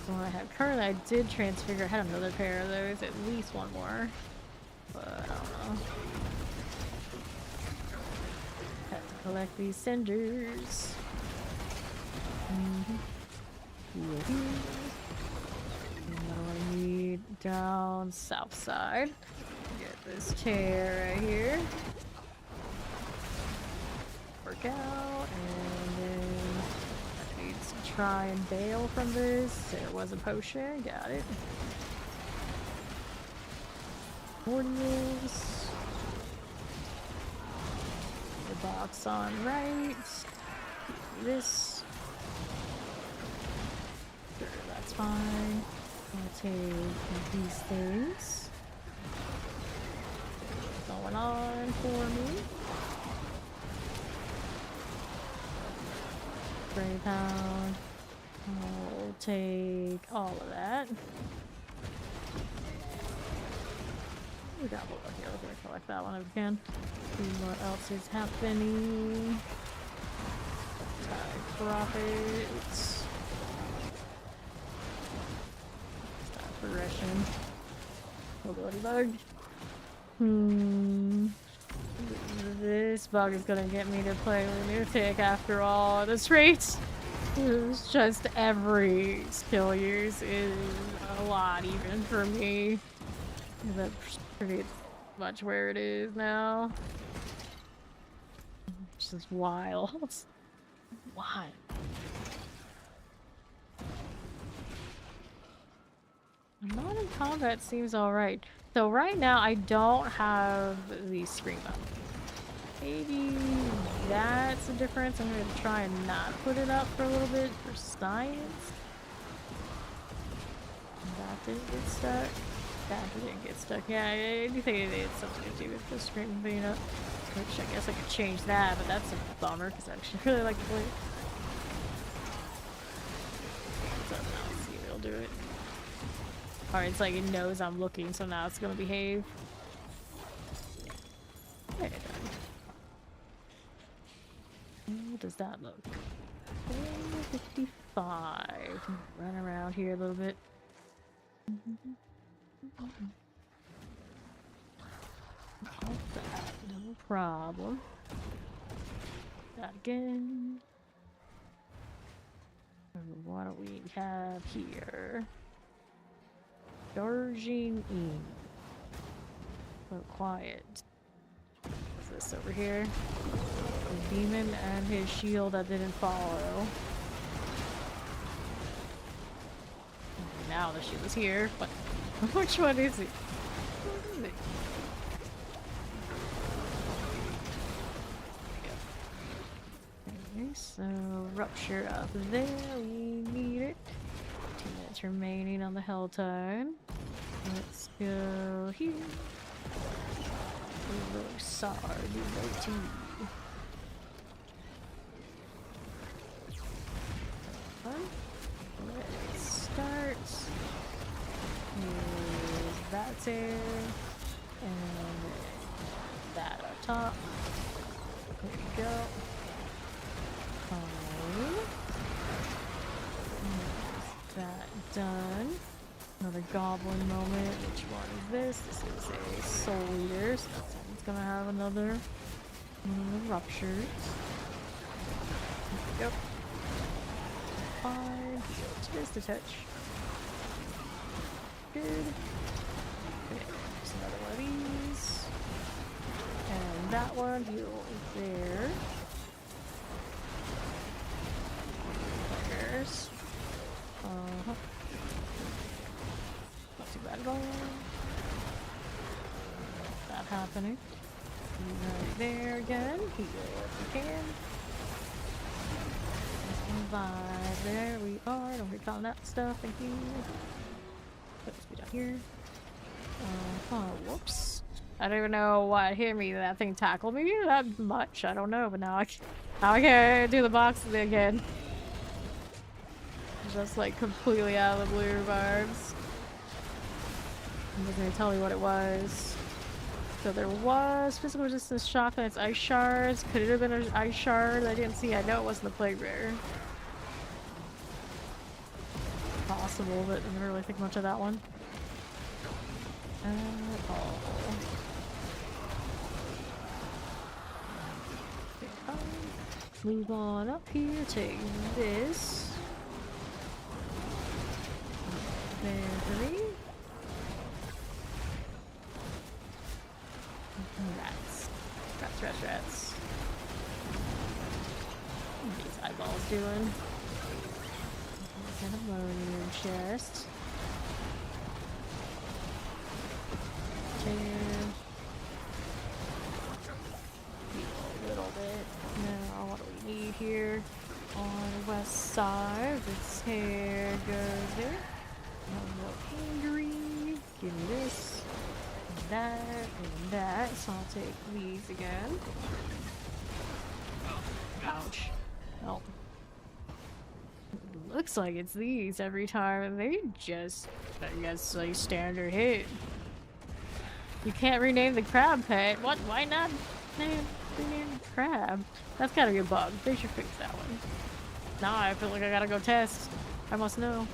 A: So what I have currently, I did transfigure. I had another pair of those, at least one more. But I don't know. Have to collect these cinders. What do I need? Down south side. Get this tear right here. Work out, and then I need to try and bail from this. There was a potion, got it. Cordials. The box on right. This. Sure, that's fine. I'll take these things. Going on for me. Spray pound. I'll take all of that. We got one here. We're gonna collect that one if we can. See what else is happening. Profits. Progression. Mobility bug. This bug is gonna get me to play Lunatic after all at this rate. It's just every skill use is a lot even for me. That's pretty much where it is now. It's just wild. Why? Not in combat seems alright. So right now I don't have the scream up. Maybe that's a difference. I'm gonna try and not put it up for a little bit for science. That didn't get stuck. That didn't get stuck. Yeah, I do think it had something to do with the scream being up. Which I guess I could change that, but that's a bummer because I actually really like to play it. So now let's see if it'll do it. Alright, it's like it knows I'm looking, so now it's gonna behave. Okay, done. How does that look? 55. Run around here a little bit. All that, no problem. That again. And what do we have here? Charging in. So quiet. What's this over here? The demon and his shield that didn't follow. Now the shield is here, but which one is it? What is it? Okay, so rupture up there. We need it. 2 minutes remaining on the Helltide. Let's go here. Rosar, devotee. Let's start. Here's that there. And that up top. There we go. Fine. That done. Another another goblin moment. Which one is this? This is a soul eater, so that one's gonna have another ruptures. Yep. Fine. Heal just a touch. Good. Okay, just another one of these. And that one heal there. There's. Not too bad at all. That happening. Right there again. Heal if we can. Revive. There we are. Don't be calling that stuff. Thank you. Let's be down here. Oh, whoops. I don't even know what hit me. That thing tackled me that much. I don't know, but now I can't do the box again. Just like completely out of the blue vibes. It wasn't gonna tell me what it was. So there was physical resistance shock and its ice shards. Could it have been an ice shard? I didn't see. I know it wasn't the plague bearer. Possible, but I didn't really think much of that one. At all. Okay, move on up here. Take this. There, 3. Rats. Rats. What are these eyeballs doing? Got a ammonium chest. Chair. A little bit. Now, what do we need here? On the west side, this hair goes there. I'm more angry. Give me this. And that. So I'll take these again. Ouch. Oh. Looks like it's these every time, and they just, I guess, like standard hit. You can't rename the crab pet. What? Why not rename the crab? That's gotta be a bug. They should fix that one. Now I feel like I gotta go test. I must know.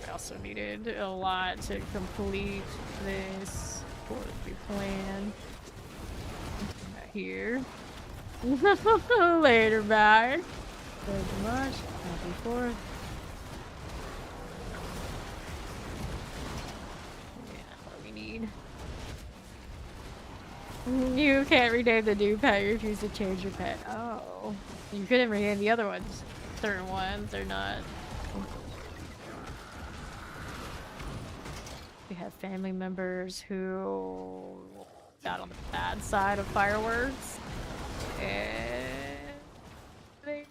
A: I also needed a lot to complete this for the plan. Right here. Later, bye. Thank you much. Happy 4th. Yeah, what do we need? You can't rename the new pet. You refuse to change your pet. Oh. You couldn't rename the other ones. Certain ones. They're not. We have family members who got on the bad side of fireworks. And they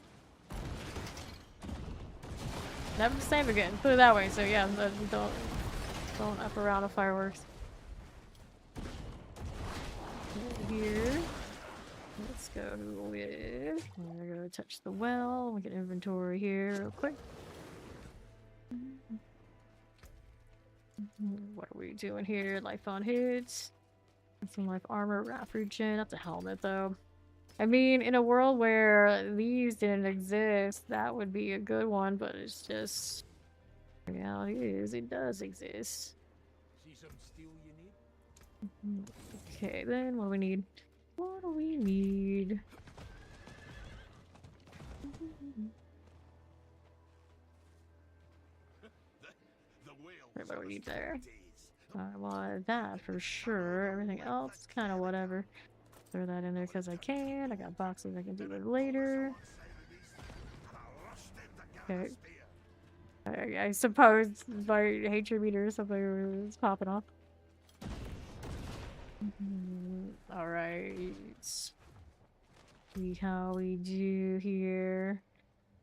A: never the same again. Put it that way. So yeah, don't up around the fireworks. Here, let's go with. We're gonna touch the well. We get inventory here real quick. What are we doing here? Life on hits. Some life armor, wrap regen. That's a helmet though. I mean, in a world where these didn't exist, that would be a good one, but it's just... The reality is, it does exist.
C: See some steel you need?
A: Okay, then what do we need? What do we need? What do we need there? I want that for sure. Everything else, kind of whatever. Throw that in there because I can. I got boxes I can do it later. Okay. I suppose my hatred meter or something is popping off. Alright. See how we do here.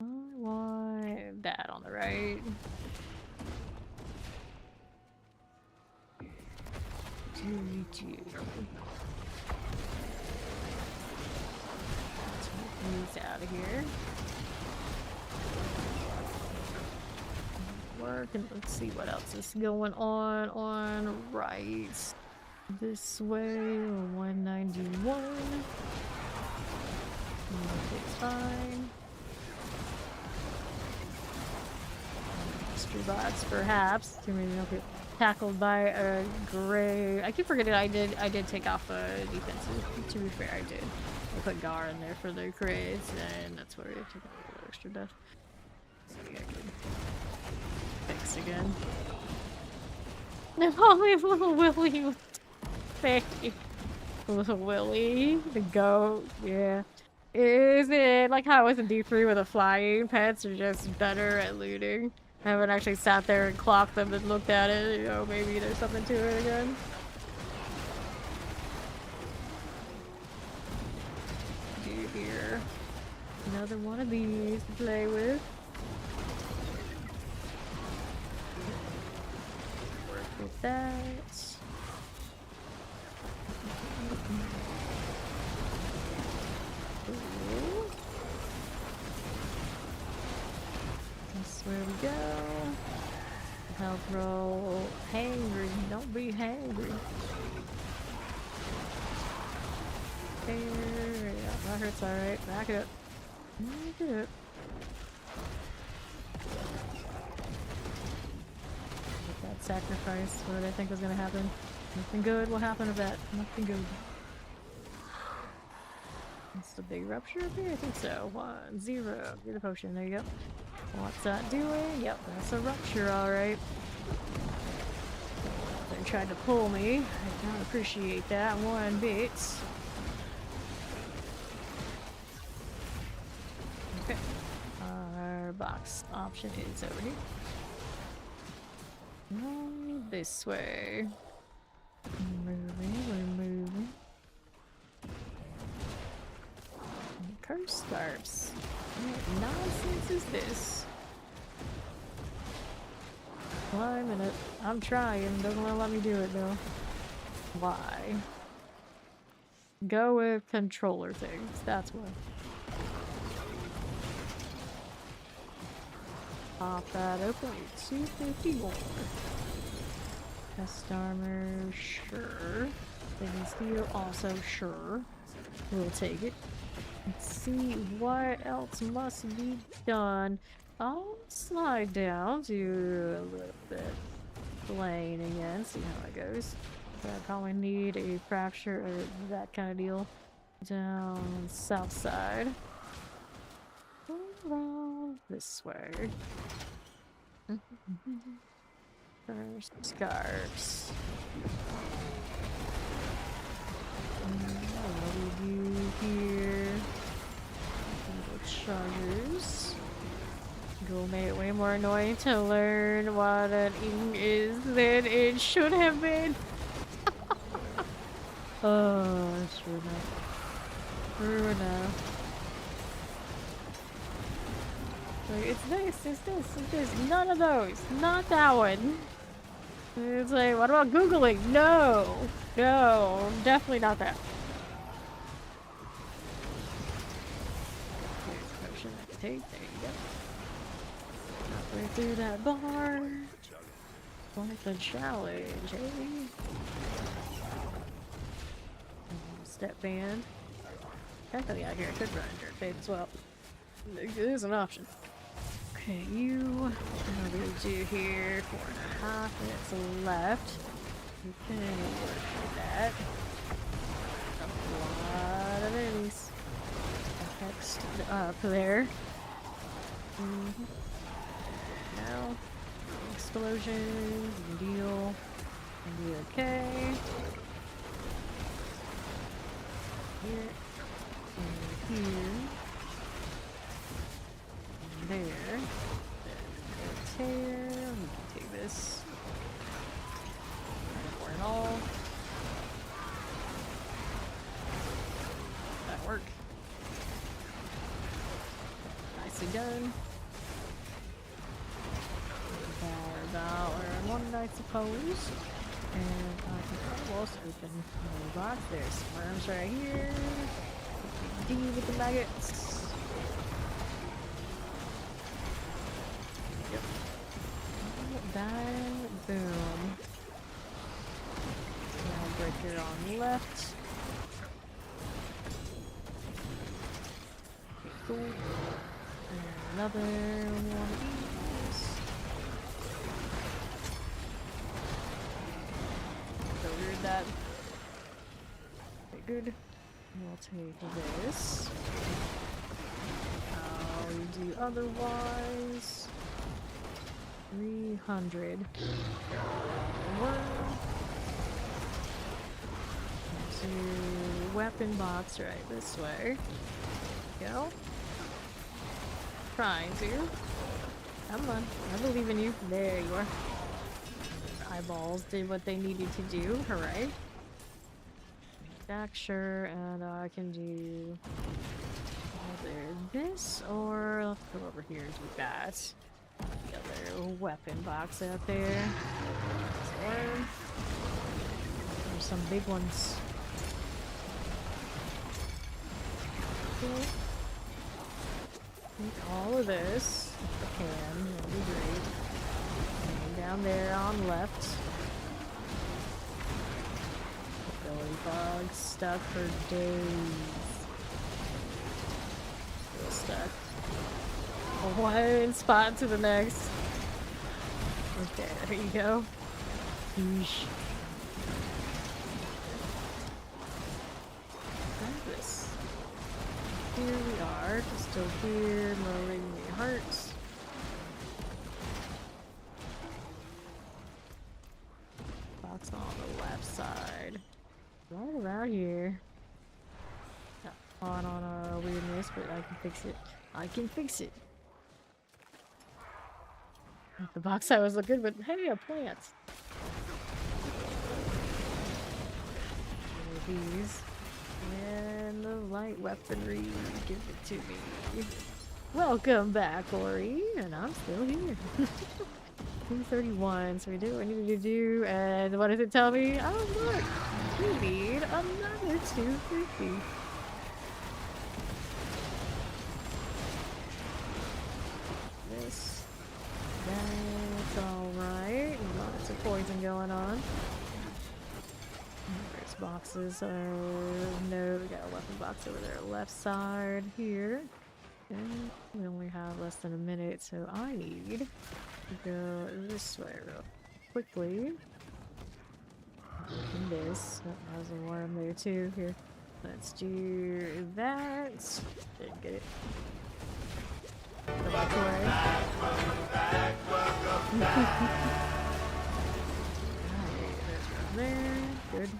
A: I want that on the right. These out of here. Work, and let's see what else is going on right this way. 191. It's fine. Extra bots, perhaps. Too many don't get tackled by a gray. I keep forgetting I did take off defensive. To be fair, I did. I put Gar in there for the crates, and that's where I took out a little extra death. So I could fix again. Only little Willy with face. Little Willy, the goat, yeah. Is it like how it was in D3 with the flying pets are just better at looting? I haven't actually sat there and clocked them and looked at it, you know, maybe there's something to it again. Dude, here. Another one of these to play with. Work with that. That's where we go. Health roll. Hangry. Don't be hangry. There. Yeah, that hurts alright. Back it up. Back it up. Get that sacrifice. What did I think was gonna happen? Nothing good will happen of that. Nothing good. It's the big rupture up here? I think so. 1, 0. Get a potion. There you go. What's that doing? Yep, that's a rupture, alright. They tried to pull me. I don't appreciate that one bit. Okay. Our box option is over here. This way. We're moving. Curse scarps. What nonsense is this? Climbing it. I'm trying. Doesn't wanna let me do it though. Why? Go with controller things. That's what. Pop that open. 251. Test armor. Sure. Thinking steel. Also sure. We'll take it. Let's see what else must be done. I'll slide down to a little bit plain again, see how it goes. But I probably need a fracture or that kind of deal down south side. Around this way. First scarves. What do we do here? Little chargers. Go make it way more annoying to learn what an ing is than it should have been. Oh, that's true enough. True enough. Like, it's this, it's this, it's this. None of those. Not that one. It's like, what about Googling? No. No. Definitely not that. Here's a potion I can take. There you go. Halfway through that bar. Quite the challenge, eh? Step band. Technically out here I could run dirt fade as well. It is an option. Okay, you. What do we do here? 4.5 minutes left. You can work with that. A lot of enemies. Next up there. Now, explosion, deal, and be okay. Here, and here. There. Tear. We can take this. For it all. That worked. Nicely done. Valor and one, I suppose. And I can also open the box. There's worms right here. D with the maggots. Bang, boom. Now breaker on the left. Cool. And another one of these. Okay, good. We'll take this. How you do otherwise? 300. One. To weapon box right this way. Go. Trying to. Come on. I believe in you. There you are. Eyeballs did what they needed to do. Hooray. Sure, and I can do either this or let's go over here and do that. The other weapon box out there. Or there's some big ones. Okay. Take all of this if I can. That'd be great. And down there on left. Bug stuck for days. Still stuck. One spot to the next. Okay, there you go. Yeesh. Grab this. Here we are. Still here. Lowering the hearts. Box on the left side. Right around here. Got on a weirdness, but I can fix it. I can fix it. The box side was looking, but hey, a plant. These. And the light weaponry. Give it to me. Welcome back, Ori. And I'm still here. 231, so we did what we needed to do, and what does it tell me? Oh look! We need another 250. This. That's alright. Lots of poison going on. There's boxes. No, we got a weapon box over there, left side here. And we only have less than a minute, so I need go this way real quickly. And this. Oh, there's a worm there too. Here. Let's do that. Didn't get it. Go back away. Alright, there's one there. Good.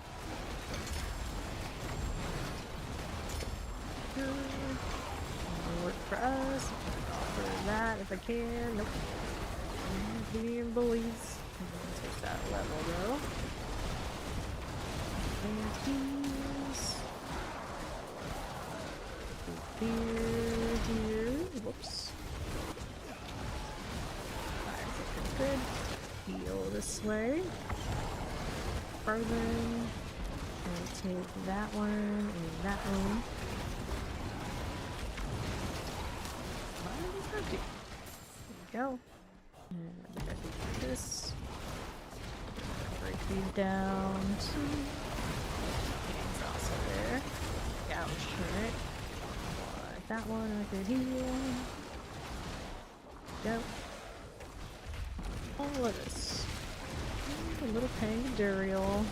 A: Good. That'll work for us. Offer that if I can. Nope. Medium bullies. I'm gonna take that level though. And these. Here. Whoops. Fire's looking good. Heal this way. Frozen. I'll take that one and that one. Why did it have to? There we go. And I'm gonna do this. Break these down. It's also there. Ouch, right? Like that one right there here. Go. All of this. A little Pangdurial.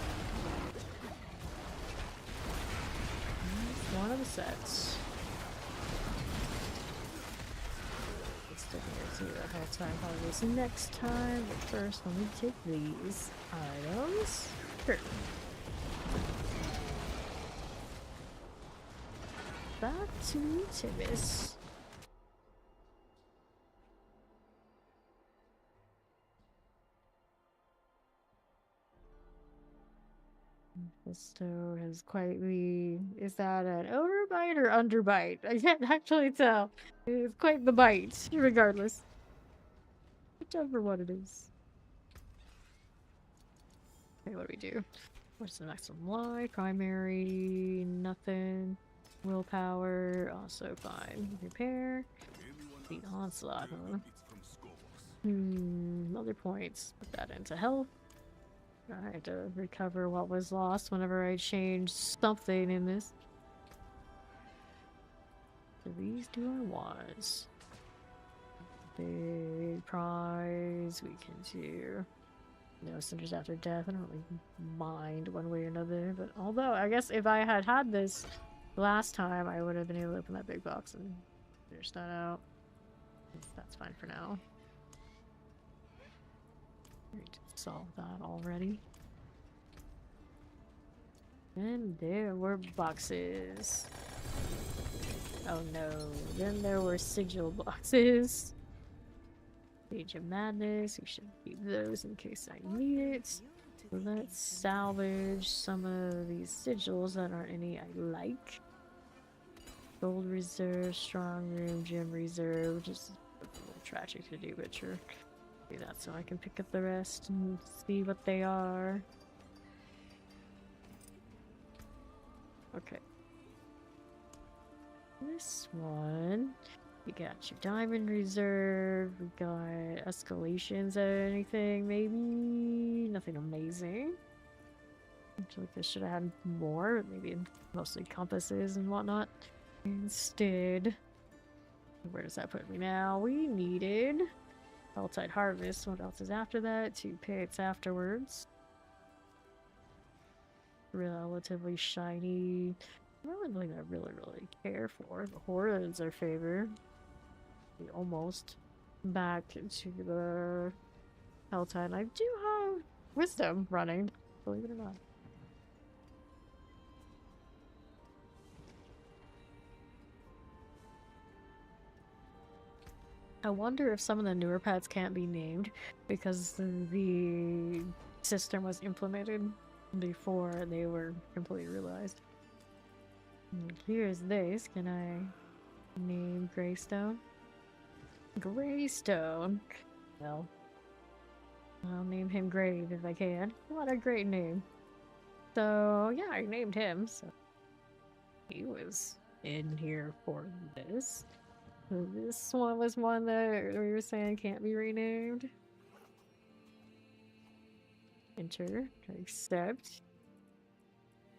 A: One of the sets. Stick here to the whole time harvest next time, but first let me take these items. Sure. Back to Tibbis. Fisto has quite the... Is that an overbite or underbite? I can't actually tell. It's quite the bite, regardless. Whichever one it is. Okay, what do we do? What's the maximum life? Primary, nothing. Willpower, also fine. Repair. The onslaught, huh? Other points. Put that into health. I had to recover what was lost whenever I changed something in this. So these do I want. Big prize we can do. No cinders after death. I don't really mind one way or another. But although, I guess if I had had this last time, I would have been able to open that big box and finish that out. That's fine for now. We need to solve that already. And there were boxes. Oh no. Then there were sigil boxes. Age of Madness. We should keep those in case I need it. Let's salvage some of these sigils that aren't any I like. Gold Reserve, Strong Room, Gem Reserve, which is a little tragic to do, but sure. Do that so I can pick up the rest and see what they are. Okay. This one, we got your Diamond Reserve, we got escalations or anything, maybe? Nothing amazing. I feel like I should have had more, maybe mostly compasses and whatnot. Instead, where does that put me now? We needed Helltide Harvest. What else is after that? 2 pits afterwards. Relatively shiny. Not really that I really care for. The hordes are favored. We almost back into the Helltide. I do have Wisdom running, believe it or not. I wonder if some of the newer pets can't be named because the system was implemented before they were completely realized. Here's this. Can I name Greystone? Greystone? Well, I'll name him Grave if I can. What a great name. So, yeah, I named him, so he was in here for this. So this one was one that we were saying can't be renamed. Enter. Accept.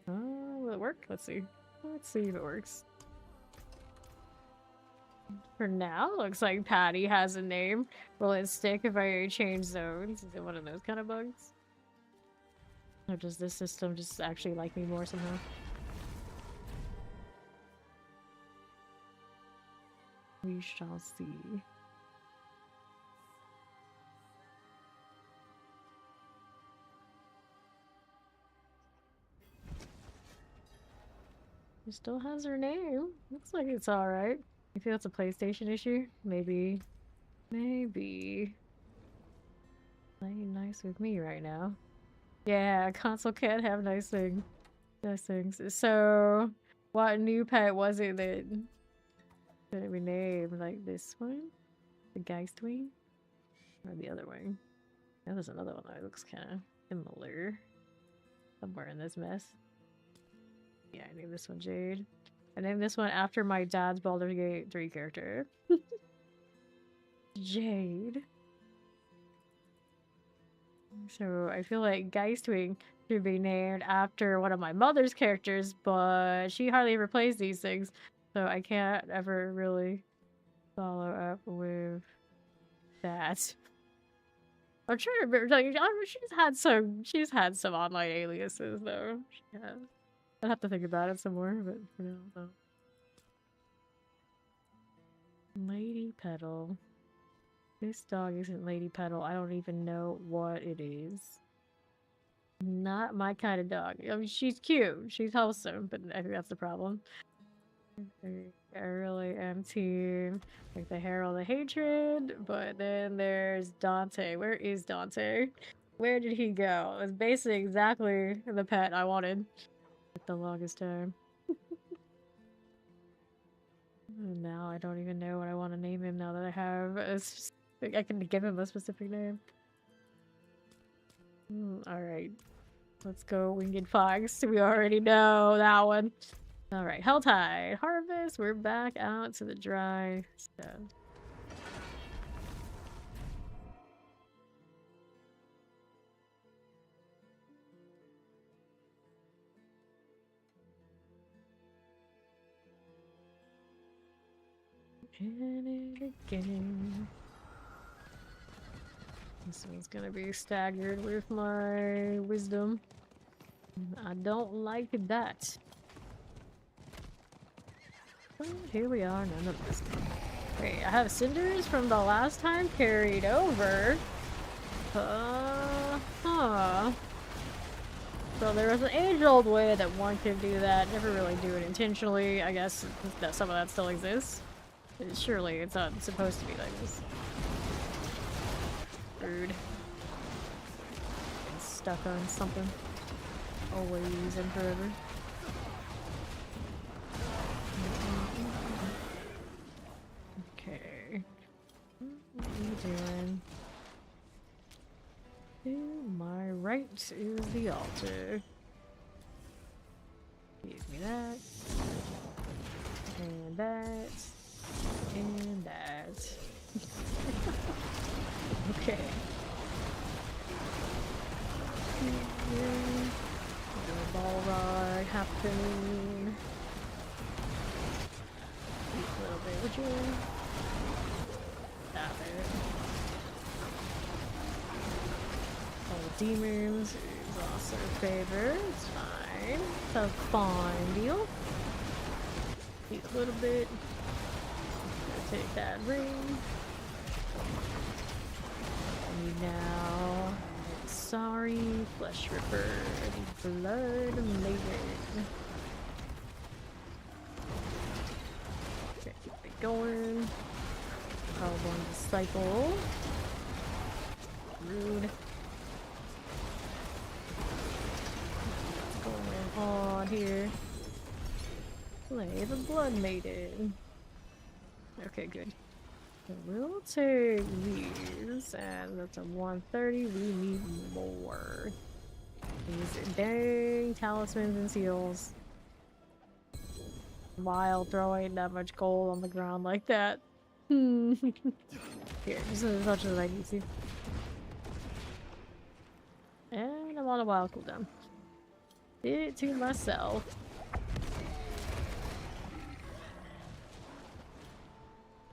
A: Will it work? Let's see. Let's see if it works. For now, looks like Patty has a name. Will it stick if I change zones? Is it one of those kind of bugs? Or does this system just actually like me more somehow? We shall see. She still has her name. Looks like it's alright. You feel it's a PlayStation issue? Maybe. Maybe. Playing nice with me right now. Yeah, console can't have nice things. Nice things. So, what new pet was it that we named? Like this one? The Geistwing? Or the other one? Yeah, there's another one that looks kind of similar. Somewhere in this mess. Yeah, I named this one Jade. I named this one after my dad's Baldur's Gate 3 character. Jade. So I feel like Geistwing should be named after one of my mother's characters, but she hardly ever plays these things, so I can't ever really follow up with that. I'm trying to remember, like, she's had some online aliases though. She has. I'd have to think about it some more, but for now, no. Lady Petal. This dog isn't Lady Petal. I don't even know what it is. Not my kind of dog. I mean, she's cute. She's wholesome, but I think that's the problem. I really am team like the Herald of Hatred, but then there's Dante. Where is Dante? Where did he go? It was basically exactly the pet I wanted at the longest time. Now I don't even know what I want to name him now that I have I can give him a specific name. Alright. Let's go Winged Fox. We already know that one. Alright, Helltide Harvest. We're back out to the dry stuff. And it again. This one's gonna be staggered with my wisdom. I don't like that. But here we are, none of this. Wait, I have cinders from the last time carried over. Huh. So there was an age-old way that one could do that. Never really do it intentionally. I guess that some of that still exists. Surely it's not supposed to be like this. Rude. Getting stuck on something. Always and forever. Okay. What are you doing? To my right is the altar. Give me that. And that. And that. Okay. The ball ride happening. A little bit, would you? Stop it. All the demons is also a favor. It's fine. It's a fine deal. Need a little bit. Gonna take that ring. And now, sorry, flesh ripper, the blood maiden. Okay, keep it going. One disciple. Rude. What's going on here? Play the blood maiden. Okay, good. We'll take these, and that's a 130. We need more. These dang talismans and seals. While throwing that much gold on the ground like that. Here, just as much as I need to. And I'm on a wild cooldown. Did it to myself.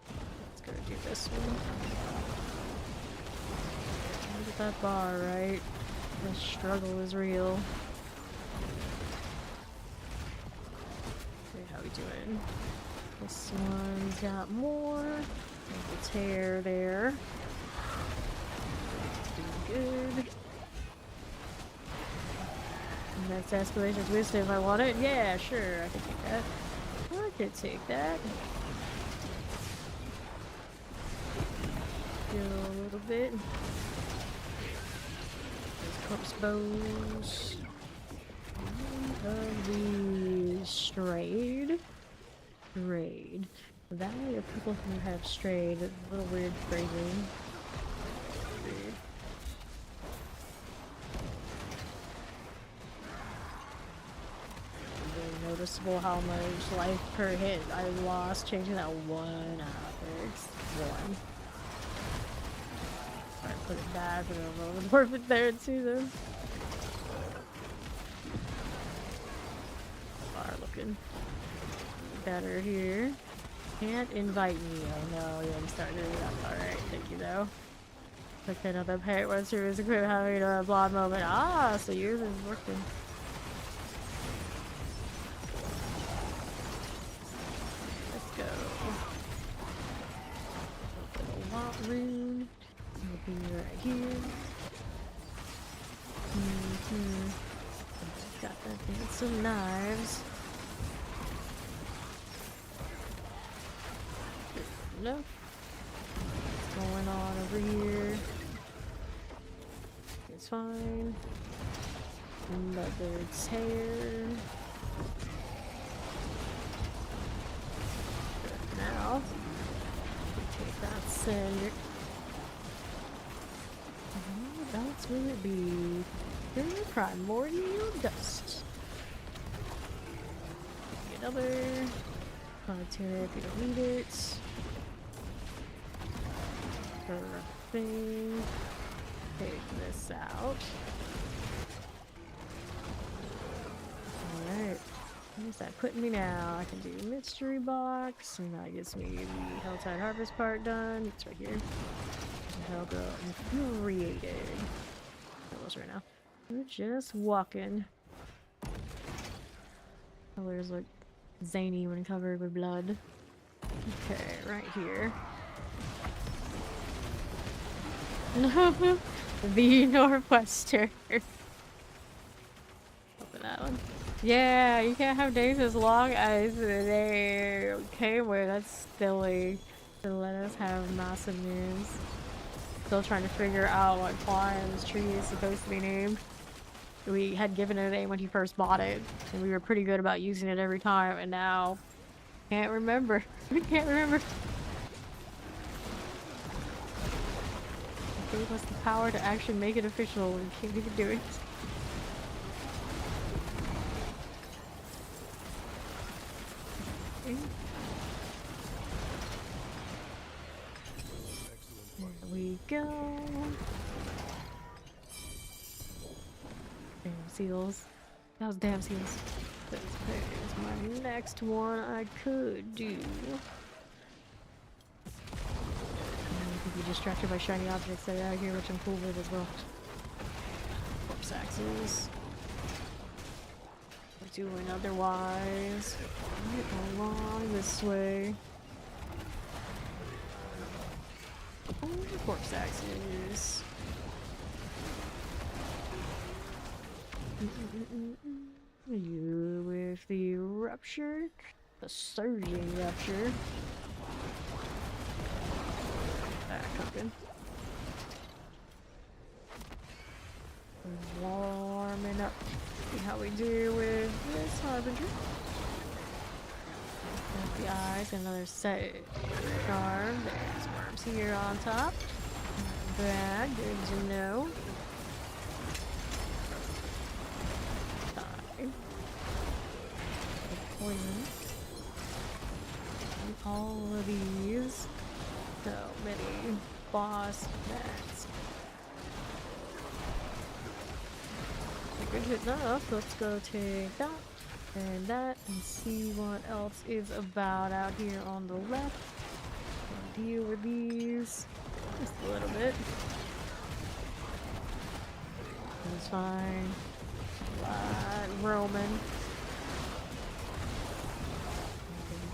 A: Let's go do this one. Look at that bar, right? The struggle is real. Okay, how we doing? This one's got more. There's a tear there. Doing good. And that's Escalation's Wisdom if I want it. Yeah, sure, I can take that. I could take that. Do a little bit. There's corpse bows. Of the strayed. Strayed. Valley of people who have strayed. A little weird phrasing. Weird. Really noticeable how much life per hit I lost changing that one out. There's one. Alright, put it back and a little perfect there too then. Are looking better here. Can't invite me. Oh no, yeah, I'm starting to read up. Alright, thank you though. Like another parrot once through his equipment having a blonde moment. Ah, so yours is working. Let's go. Little lot rune. It'll be right here. Got that thing. Some knives. No. What's going on over here? It's fine. Another tear. Good. Now, take that cinder. What else will it be? Primordial dust. Another. Planetary if you don't need it. Thing. Take this out. Alright. Where's that putting me now? I can do mystery box, and that gets me the Helltide Harvest part done. It's right here. Helga infuriated. Colors right now. We're just walking. Colors look zany when covered with blood. Okay, right here. The Northwestern. Open that one. Yeah, you can't have days as long as they came with. That's silly. To let us have massive news. Still trying to figure out what plant this tree is supposed to be named. We had given it a name when he first bought it, and we were pretty good about using it every time, and now can't remember. We can't remember. It gave us the power to actually make it official, and we can't even do it. There we go. Damn seals. That was damn seals. There's my next one I could do. I could be distracted by shiny objects that are out here, which I'm cool with as well. Corpse axes. We're doing otherwise. Right along this way. Oh, corpse axes. You with the rupture, the surging rupture. Back up in. Warming up. See how we do with this harbinger. Got the eyes, another set charm. There's worms here on top. Bad, good to know. Poison. And all of these. So many boss mats. Good enough. Let's go take that and that and see what else is about out here on the left. And deal with these just a little bit. That's fine. Light Roman.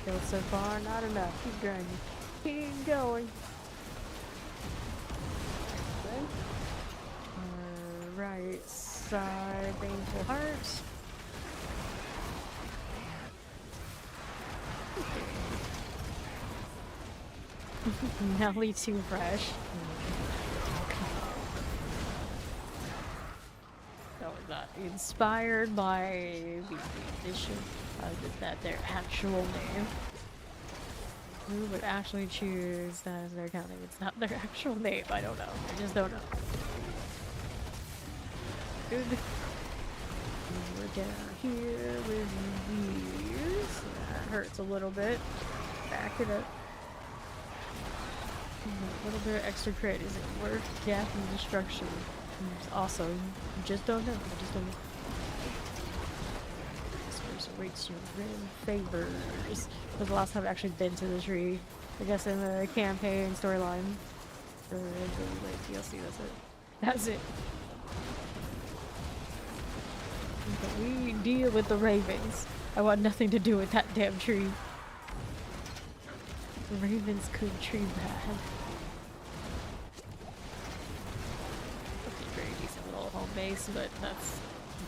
A: Killed so far, not enough. Keep grinding. Keep going. Right side, Baneful Heart. Nelly too fresh. That was not inspired by the edition. Is that their actual name? Who would actually choose that as their account name? It's not their actual name. I don't know. I just don't know. Good. We're down here with these. That hurts a little bit. Back it up. A little bit of extra credit. Is it worth death and destruction? It's awesome. You just don't know. I just don't know. Awaits your grim favors. Was the last time I've actually been to the tree. I guess in the campaign storyline. Or the DLC, that's it. That's it. But we deal with the ravens. I want nothing to do with that damn tree. The ravens could tree bad. That's a very decent little home base, but that's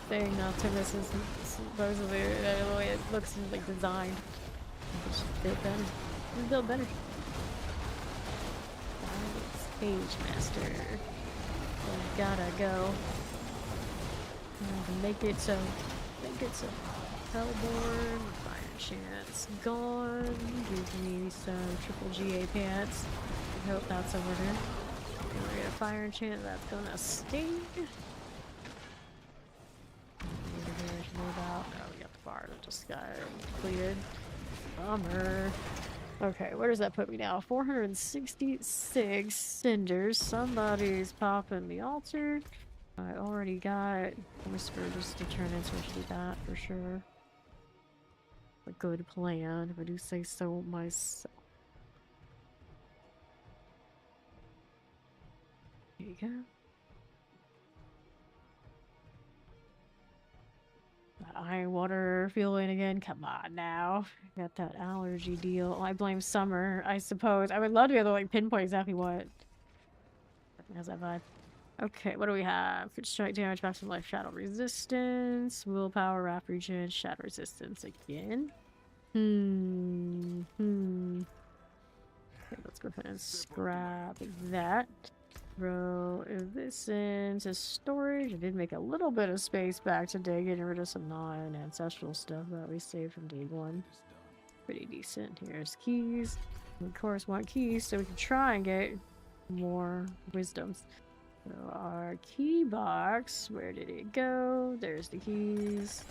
A: thing not to miss is supposedly the way it looks like designed. It's built better. It's built better. Page Master. We gotta go. Make it so. Make it so. Hellborn. Fire Chance. Gone. Give me some triple GA pants. I hope that's over there. We get a Fire Chance. That's gonna sting. Oh, we got the bar that just got completed. Bummer. Okay, where does that put me now? 466 cinders. Somebody's popping the altar. I already got Whisper just to turn in, so I should do that for sure. A good plan, if I do say so myself. Here you go. That eye water feeling again. Come on now. Got that allergy deal. I blame summer, I suppose. I would love to be able to like pinpoint exactly what. How's that vibe? Okay, what do we have? Could strike damage, maximum life, shadow resistance, willpower, wrap regen, shadow resistance again. Okay, let's go ahead and scrap that. Throw this into storage. I did make a little bit of space back today, getting rid of some non-ancestral stuff that we saved from day one. Pretty decent. Here's keys. We of course want keys so we can try and get more wisdoms. So our key box, where did it go? There's the keys.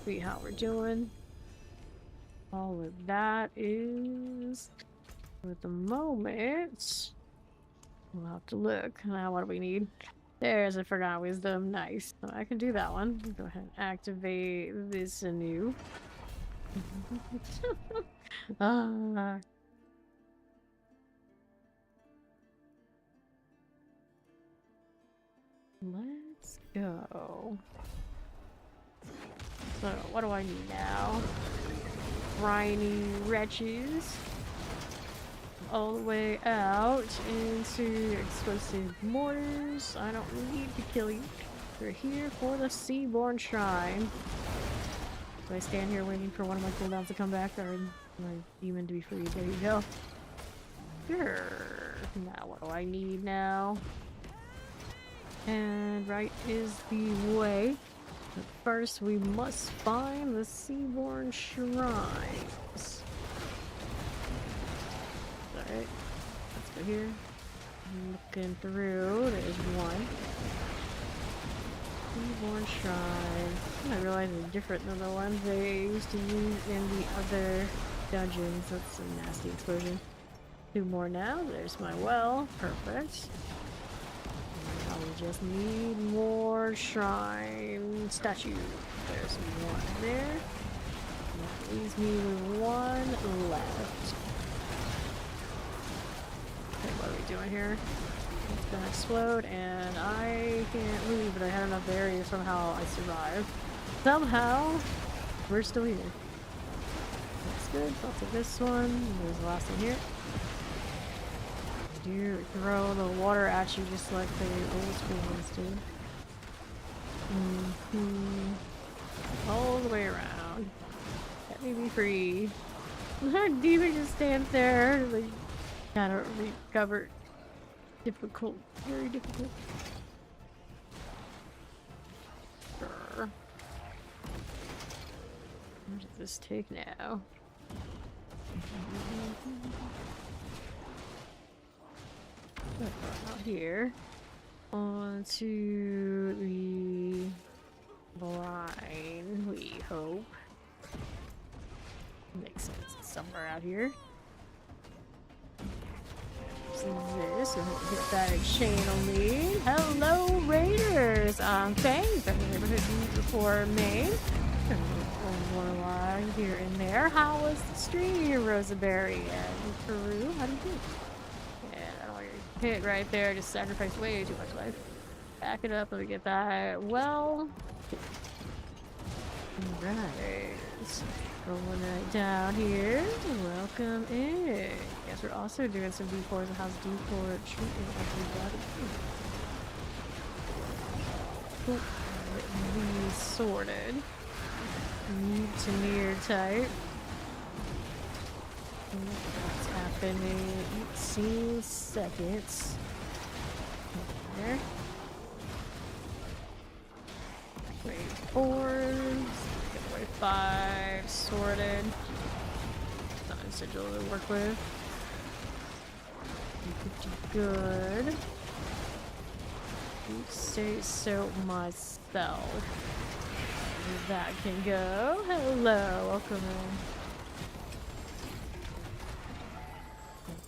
A: See how we're doing. All of that is at the moment. We'll have to look. Now what do we need? There's a forgotten wisdom. Nice. So I can do that one. Go ahead and activate this anew. Let's go. So what do I need now? Briny wretches. All the way out into explosive mortars. I don't need to kill you. We're here for the Seaborn Shrine. Do I stand here waiting for one of my cooldowns to come back, or my demon to be free? There you go. Sure. Now what do I need now? And right is the way. But first we must find the Seaborn Shrines. Alright, let's go here. I'm looking through, there's one. Seaborn Shrine. I realize it's different than the ones they used to use in the other dungeons. That's a nasty explosion. 2 more now, there's my well. Perfect. Now we just need more shrine statue. There's one there. That leaves me with 1 left. Okay, what are we doing here? It's gonna explode, and I can't leave, but I had enough area. Somehow I survived. Somehow, we're still here. That's good. I'll take this one. There's the last one here. I do throw the water at you just like the old school ones do. All the way around. Let me be free. That demon just stands there, like, gotta recover. Difficult. Very difficult. Sure. Where does this take now? Out here. Onto the line, we hope. Makes sense. It's somewhere out here. This and hit that chain on me. Hello, Raiders! Thanks. I've never heard you before, Maine. Warlock here and there. How was the stream, Rosaberry and Peru? How do you think? Yeah, I don't want to hit right there. Just sacrifice way too much life. Back it up. Let me get that. Well, right. Going right down here. Welcome in. Guess we're also doing some D4s and how's D4 treatment everybody. Cool. Be sorted. Mutineer type. What's happening? 18 seconds. There. Wait, 4. 5 sorted. Something sigil to work with. Good. Deep state soap myself. That can go. Hello, welcome in.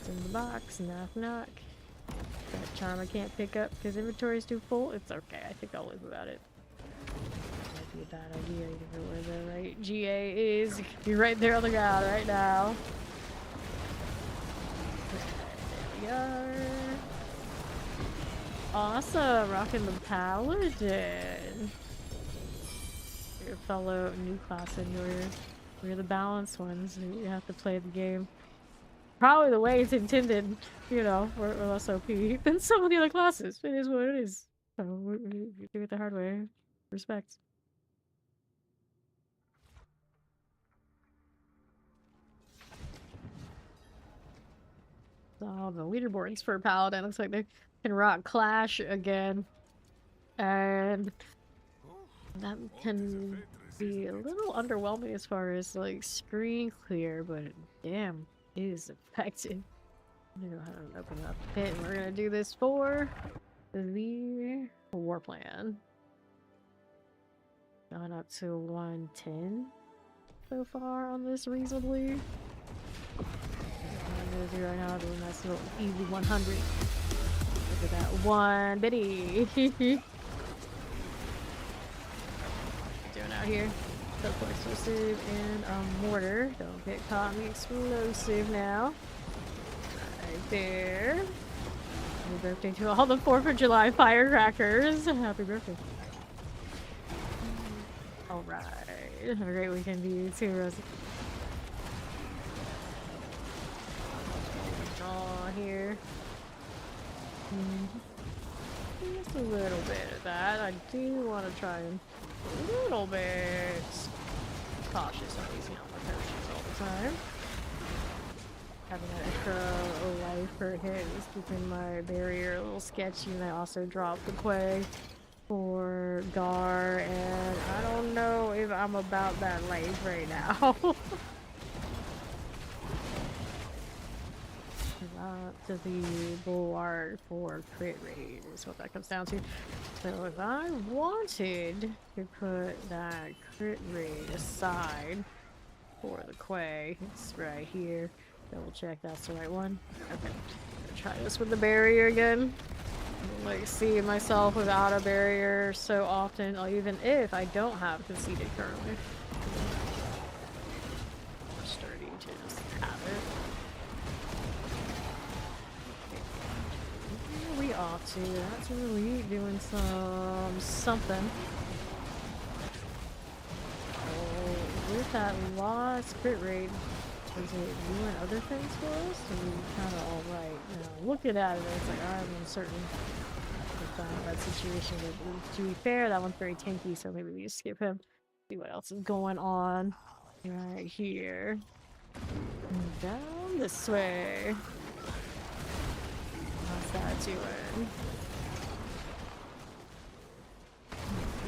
A: It's in the box. Knock knock. That charm I can't pick up because inventory is too full. It's okay. I think I'll live without it. Be a bad idea if it were the right GA is. It could be right there on the ground right now. There we are. Awesome, rocking the paladin. Your fellow new class enjoyer. We're the balanced ones. You have to play the game probably the way it's intended. You know, we're less OP than some of the other classes. It is what it is. So we do it the hard way. Respect. Oh, the leaderboards for Paladin looks like they can rock Clash again. And that can be a little underwhelming as far as like screen clear, but damn, it is effective. I'm gonna go ahead and open up the pit and we're gonna do this for the war plan. Going up to 110 so far on this reasonably. I'm gonna do right now, doing that little easy 100. Look at that one bitty. Doing out here. Teleport explosive and a mortar. Don't get caught in the explosive now. Right there. Happy birthday to all the 4th of July firecrackers. Happy birthday. Alright. Have a great weekend to you too, Rosie. Draw here. Just a little bit of that. I do want to try and a little bit cautious on using all my potions all the time. Having an extra life per hit is keeping my barrier a little sketchy, and I also dropped the quay for Gar, and I don't know if I'm about that life right now. To the bulwark for crit rate is what that comes down to. So if I wanted to put that crit rate aside for the quay, it's right here. Double check that's the right one. Okay, gonna try this with the barrier again. Like see myself without a barrier so often, or even if I don't have conceded currently. More sturdy to just have it. We ought to. That's really doing something. Oh, with that lost crit rate, is it doing other things for us? So we kind of alright. Now, looking at it, it's like I'm uncertain with that situation. But to be fair, that one's very tanky, so maybe we just skip him. See what else is going on right here. And down this way. How's that doing?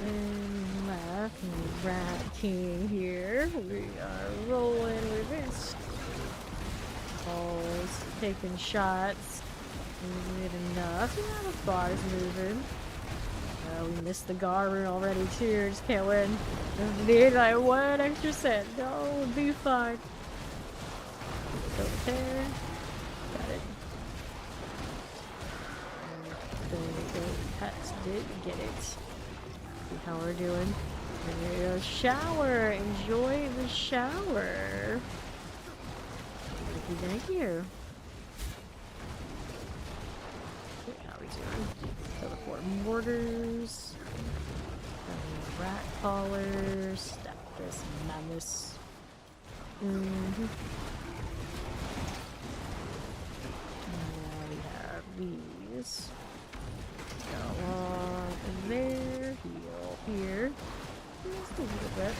A: And left and Rat King here. We are rolling with this. Balls, taking shots. Isn't it enough? Yeah, the bar is moving. We missed the Gar rune already too. Just can't win. Just need like one extra set. No, we'll be fine. Go there. Got it. The pets did get it. See how we're doing. There you go. Shower. Enjoy the shower. Thank you. How are we doing? Teleport mortars. Rat collars. Stack this madness. Now we have these. Go along there. Heal here. Just a little bit.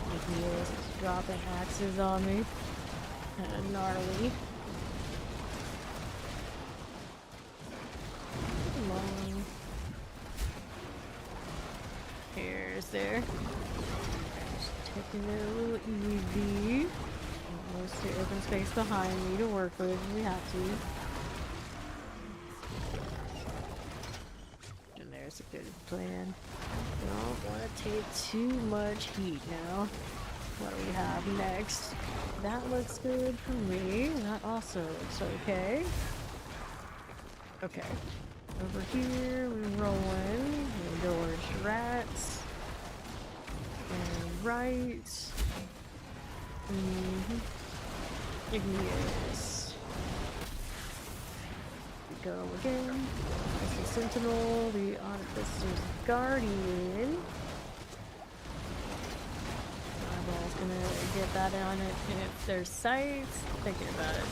A: The heals is dropping axes on me. Kind of gnarly. Come on. Here's there. Just taking it a little easy. Mostly open space behind me to work with if we have to. And there's a good plan. Don't want to take too much heat now. What do we have next? That looks good for me. That also looks okay. Okay. Over here, we're rolling. Doors, rats. And right. Igneous. go again. This is Sentinel, the Artificer's Guardian. Eyeball's gonna get that on it in their sights. Thinking about it.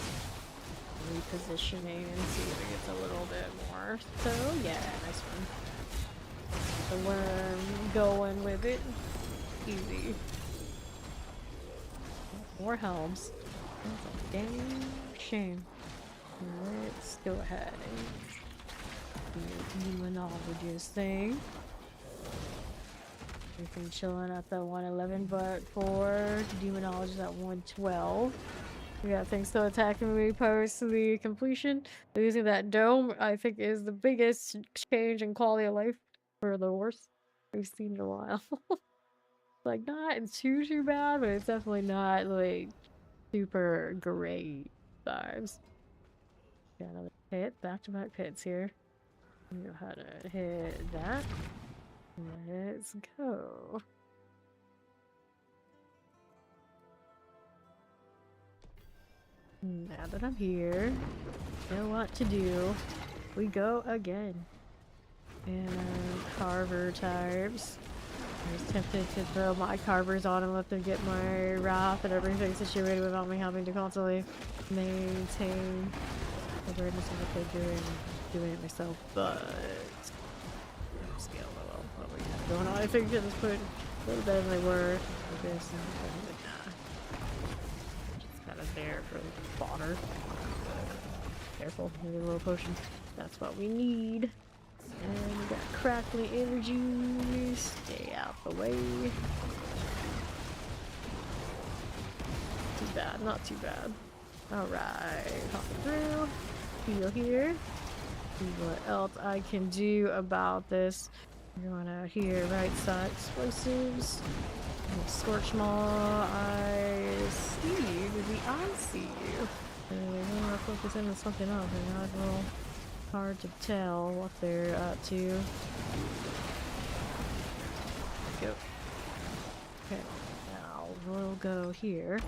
A: Repositioning and see if it gets a little bit more. So yeah, nice one. The worm going with it. Easy. More helms. That's a damn shame. Let's go ahead and do the demonologist thing. Everything chilling at the 111, but for demonologist at 112. We got things still attacking me post the completion. Losing that dome, I think, is the biggest change in quality of life for the worst we've seen in a while. Like, not too bad, but it's definitely not, like, super great vibes. Got another hit, back-to-back hits here. You know how to hit that. Let's go. Now that I'm here, you know what to do. We go again. And carver types. I was tempted to throw my carvers on and let them get my wrath and everything situated without me having to constantly maintain awareness of what they're doing it myself, but scale well what we have going on. I think at this point a little better than they were with this, and nah. Just kind of there for fodder. Careful, maybe a little potion. That's what we need. And we got crackly energy. Stay out the way. Too bad, not too bad. Alright, hopping through. Heal here. See what else I can do about this. We're going out here, right side explosives. Scorch Maw, I see you. Maybe I see you. We're gonna focus in on something else. They're not real hard to tell what they're up to. Go. Okay, now we'll go here.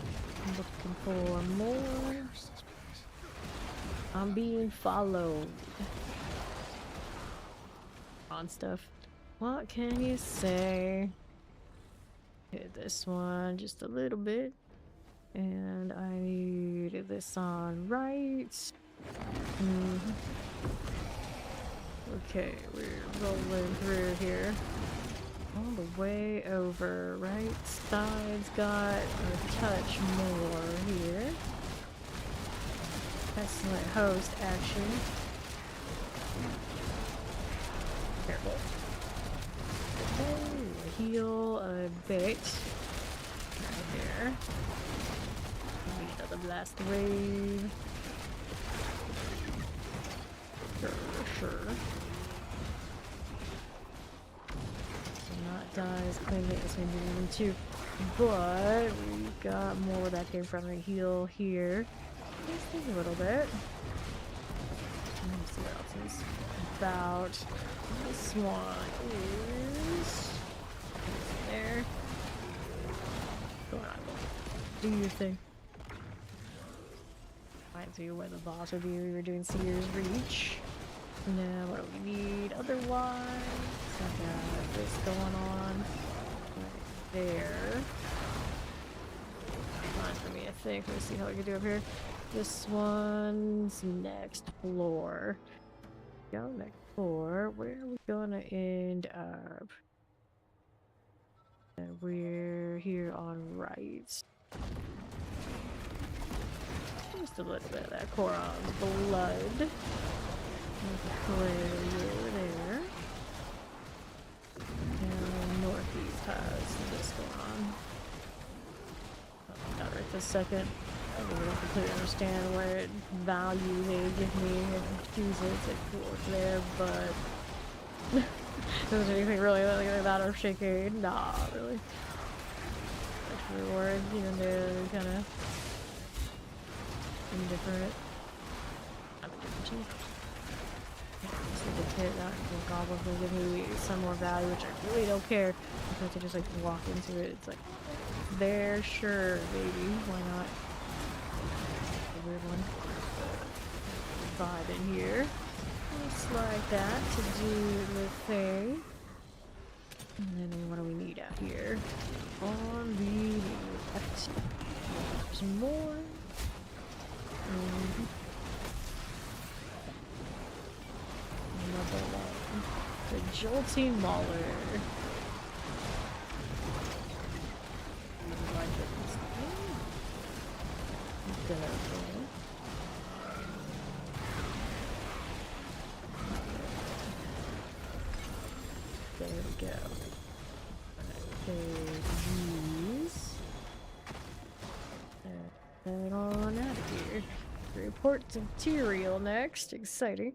A: I'm looking for more. I'm being followed. On stuff. What can you say? Hit this one just a little bit. And I need this on right. Okay, we're rolling through here. All the way over. Right side's got a touch more here. Excellent host action. Careful. Okay, heal a bit. Right there. Another blast wave. Sure. Not die as cleanly as we need them to. But we got more where that came from. A heal here. Just a little bit. Let's see what else is about. This one is there. Go on. Do your thing. Reminds me of where the boss would be. We were doing Seer's Reach. Now what do we need otherwise? I got this going on right there. Fine for me, I think. Let's see how we can do up here. This one's next floor. Go next floor. Where are we gonna end up? And we're here on right. Just a little bit of that Koron's blood. Clear you there. And northeast has this going on. Oh, not right this second. I really don't completely understand what value they give me and choose it. It's like cool there, but is there anything really like that earth shaking? Nah, really. Extra reward, even though they're kind of indifferent. I'm indifferent too. Just need to hit that goblin will give me some more value, which I really don't care. I have to just like walk into it. It's like there, sure, baby, why not? A weird one. Vibe in here. Just like that to do the thing. And then what do we need out here? On the left. Some more. Another one. The jolting mauler. There we go. Okay, these. Head on out of here. Report to Tyrael next. Exciting.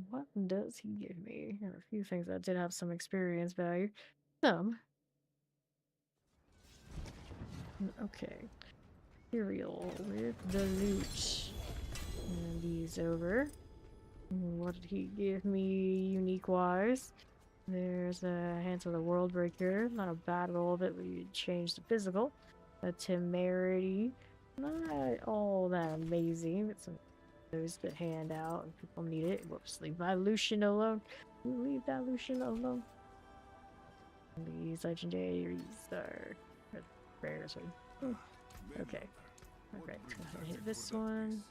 A: What does he give me? There are a few things that did have some experience value. Some. Okay. Tyrael with the loot. And these over. What did he give me unique wise? There's a Hands of the World Breaker. Not a bad roll that we changed to physical. A Temerity. Not all that amazing, but some of those that hand out and people need it. Whoops, leave my Lucian alone. Leave that Lucian alone. These legendaries are rares. Okay. Alright, go ahead and hit this one.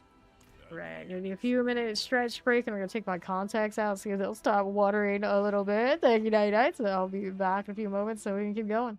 A: Right, gonna be a few minutes stretch break, and I'm gonna take my contacts out so they'll stop watering a little bit. Thank you, night night. So I'll be back in a few moments so we can keep going.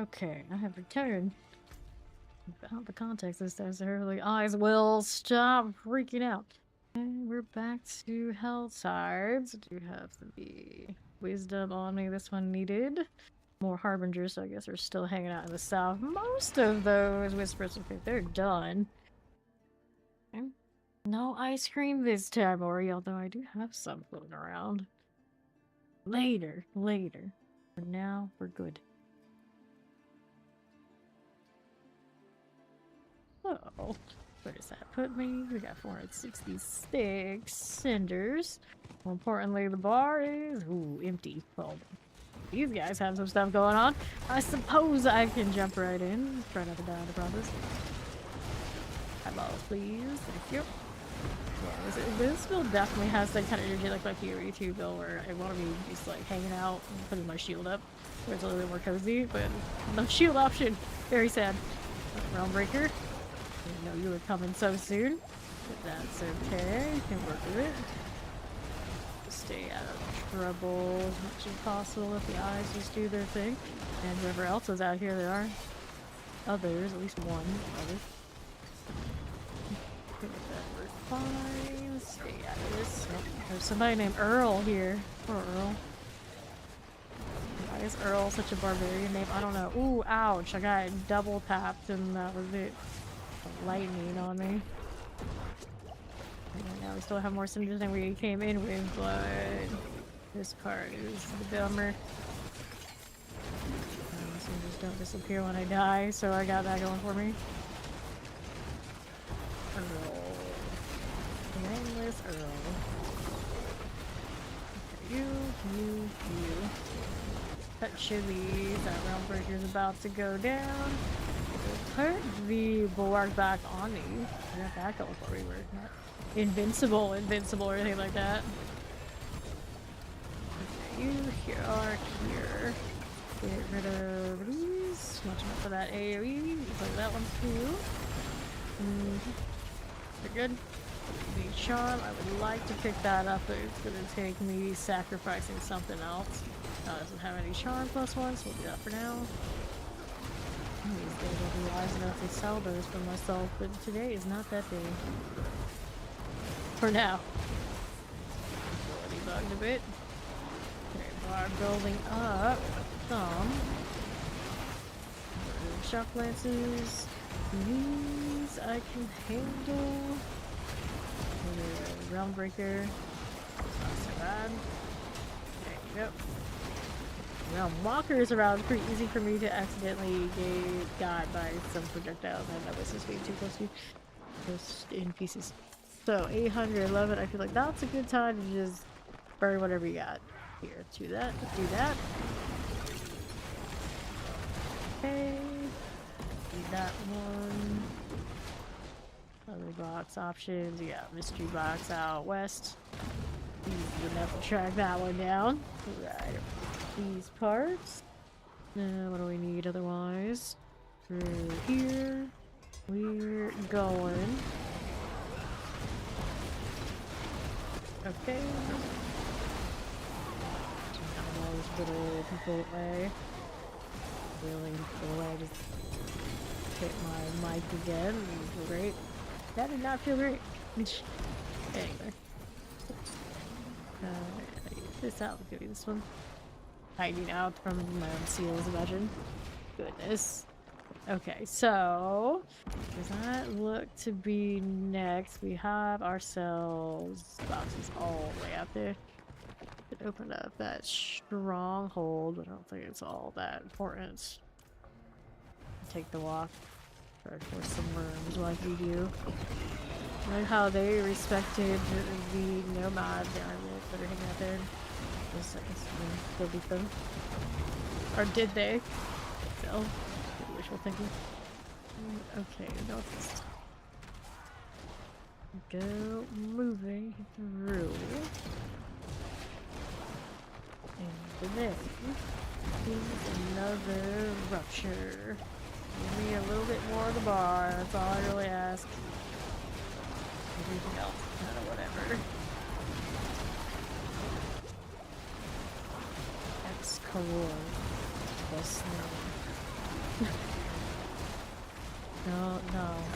A: Okay, I have returned. Without the context this time, so early eyes will stop freaking out. And we're back to health sides. I do have the wisdom on me. This one needed more harbingers, so I guess we're still hanging out in the south. Most of those whispers, okay, they're done. Okay. No ice cream this time, Ori, although I do have some floating around. Later. For now, we're good. Oh, where does that put me? We got 466 cinders. More importantly, the bar is empty. Well, these guys have some stuff going on. I suppose I can jump right in. Try not to die in the process. Eyeballs, please. Thank you. Yeah, this build definitely has that kind of energy like my Fury 2 build where I want to be just like hanging out and putting my shield up where it's a little bit more cozy, but no shield option. Very sad. Realm Breaker. Didn't know you were coming so soon, but that's okay. You can work with it. Just stay out of trouble as much as possible if the eyes just do their thing. And whoever else is out here, there are others, at least one other. Fine. Stay out of this. Oh, there's somebody named Earl here. Poor Earl. Why is Earl such a barbarian name? I don't know. Ooh, ouch. I got double tapped and that was it. Lightning on me. And now we still have more cinders than we came in with, but this part is the bummer. Cinders don't disappear when I die, so I got that going for me. Earl. Nameless Earl. Okay, you. Cut chilies. That Realm Breaker's about to go down. Put the bulwark back on me. I got that going for me. We're not invincible or anything like that. Okay, you are here. Get rid of these. Watch out for that AoE. Play that one too. We're good. The charm, I would like to pick that up, but it's gonna take me sacrificing something else. Doesn't have any charm plus one, so we'll do that for now. These days I'll be wise enough to sell those for myself, but today is not that day. For now. Ability bugged a bit. Okay, bar building up some. Shock lances. These I can handle. Realm Breaker. It's not so bad. There you go. Realm Walkers around pretty easy for me to accidentally get got by some projectiles and that was just being too close to just in pieces. So 811, I feel like that's a good time to just burn whatever you got. Here, do that. Okay. Do that one. Other box options. You got mystery box out west. Easy enough to track that one down. Right. These parts. What do we need otherwise? Through here. We're going. Okay. All those little people away. Really people away. Just hit my mic again. Great. That did not feel great. Anyway. This out. Give me this one. Hiding out from my own seals, imagine. Goodness. Okay, so does that look to be next? We have ourselves boxes all the way out there. Could open up that stronghold, but I don't think it's all that important. Take the walk. Try to force some worms like we do. I like how they respected the nomad that are hanging out there. Just still beat them. Or did they? So, wishful thinking. Okay, northeast. Go moving through. And then here's another rupture. Give me a little bit more of the bar, that's all I really ask. Everything else, kind of whatever. That's cool. Plus No,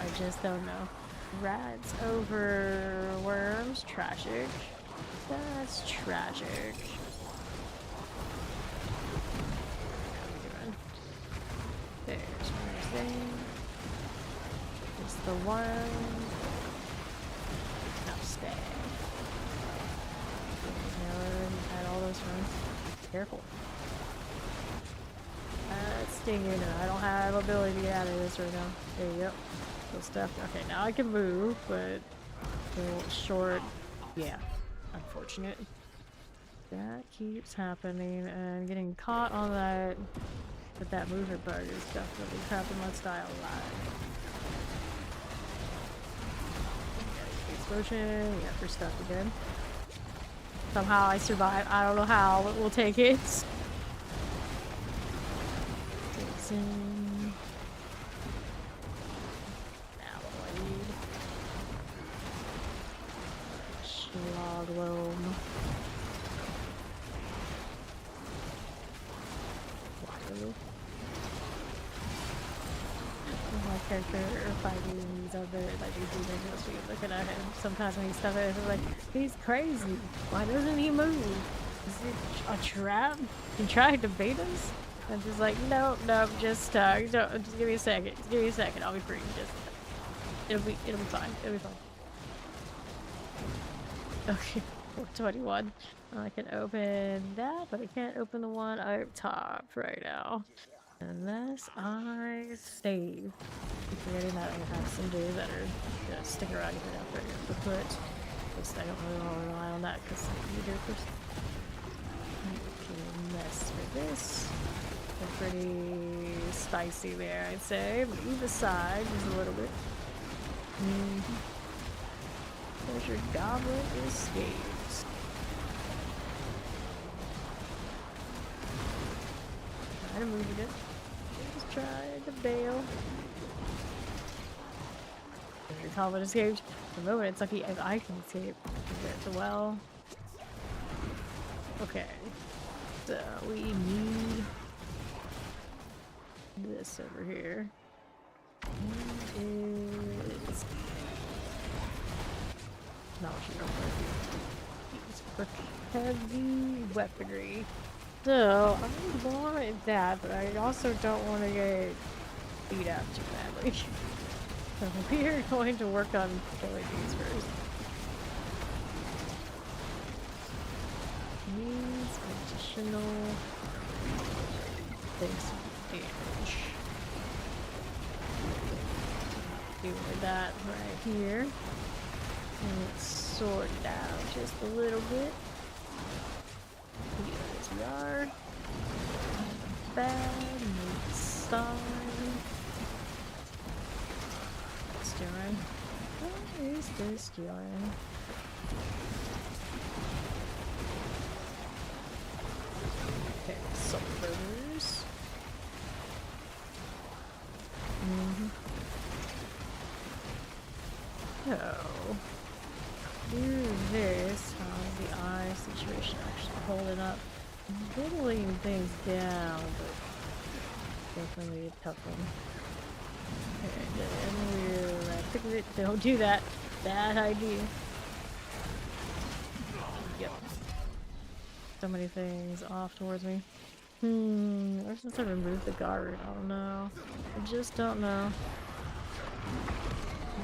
A: I just don't know. Rats over worms, tragic. That's tragic. How we doing? There's one thing. It's the one. Now stay. Now had all those runs. Careful. Stinging, and I don't have ability to get out of this right now. There you go. Good stuff. Okay, now I can move, but a little short. Yeah, unfortunate. That keeps happening, and getting caught on that with that movement bug is definitely crapping my style a lot. Explosion. Yeah, we're stuck again. Somehow I survived. I don't know how, but we'll take it. Now what do I need? Slog loam. My character fighting these other like these videos, looking at him sometimes when he's stuff it's like he's crazy. Why doesn't he move? Is it a trap? You tried to bait us? I'm just like, no, just give me a second. Just give me a second. I'll be free. Just, it'll be fine. It'll be fine. Okay, 421. I can open that, but I can't open the one up top right now. Unless I save. I'm forgetting that I have some days that are gonna stick around here after the put. At least I don't really want to rely on that because you do first. Okay, mess with this. They're pretty spicy there, I'd say. Move aside just a little bit. There's your goblin escapes. Try to move it. Just try to bail. There's your goblin escaped. For the moment, it's lucky if I can escape. Compared to well. Okay. So we need this over here. Is not what you don't want. Heavy weaponry. So I want that, but I also don't want to get beat up too badly. So we are going to work on killing these first. Needs additional things. Damage. Doing that right here. And let's sort it out just a little bit. Here as we are. Bad. Sign. What's doing? What is this doing? Okay, soul burgers. So, do this. How's the eye situation actually holding up? Whittling things down, but definitely a tough one. Okay, then we're don't do that. Bad idea. Yep. So many things off towards me. Ever since I removed the guard, I don't know. I just don't know.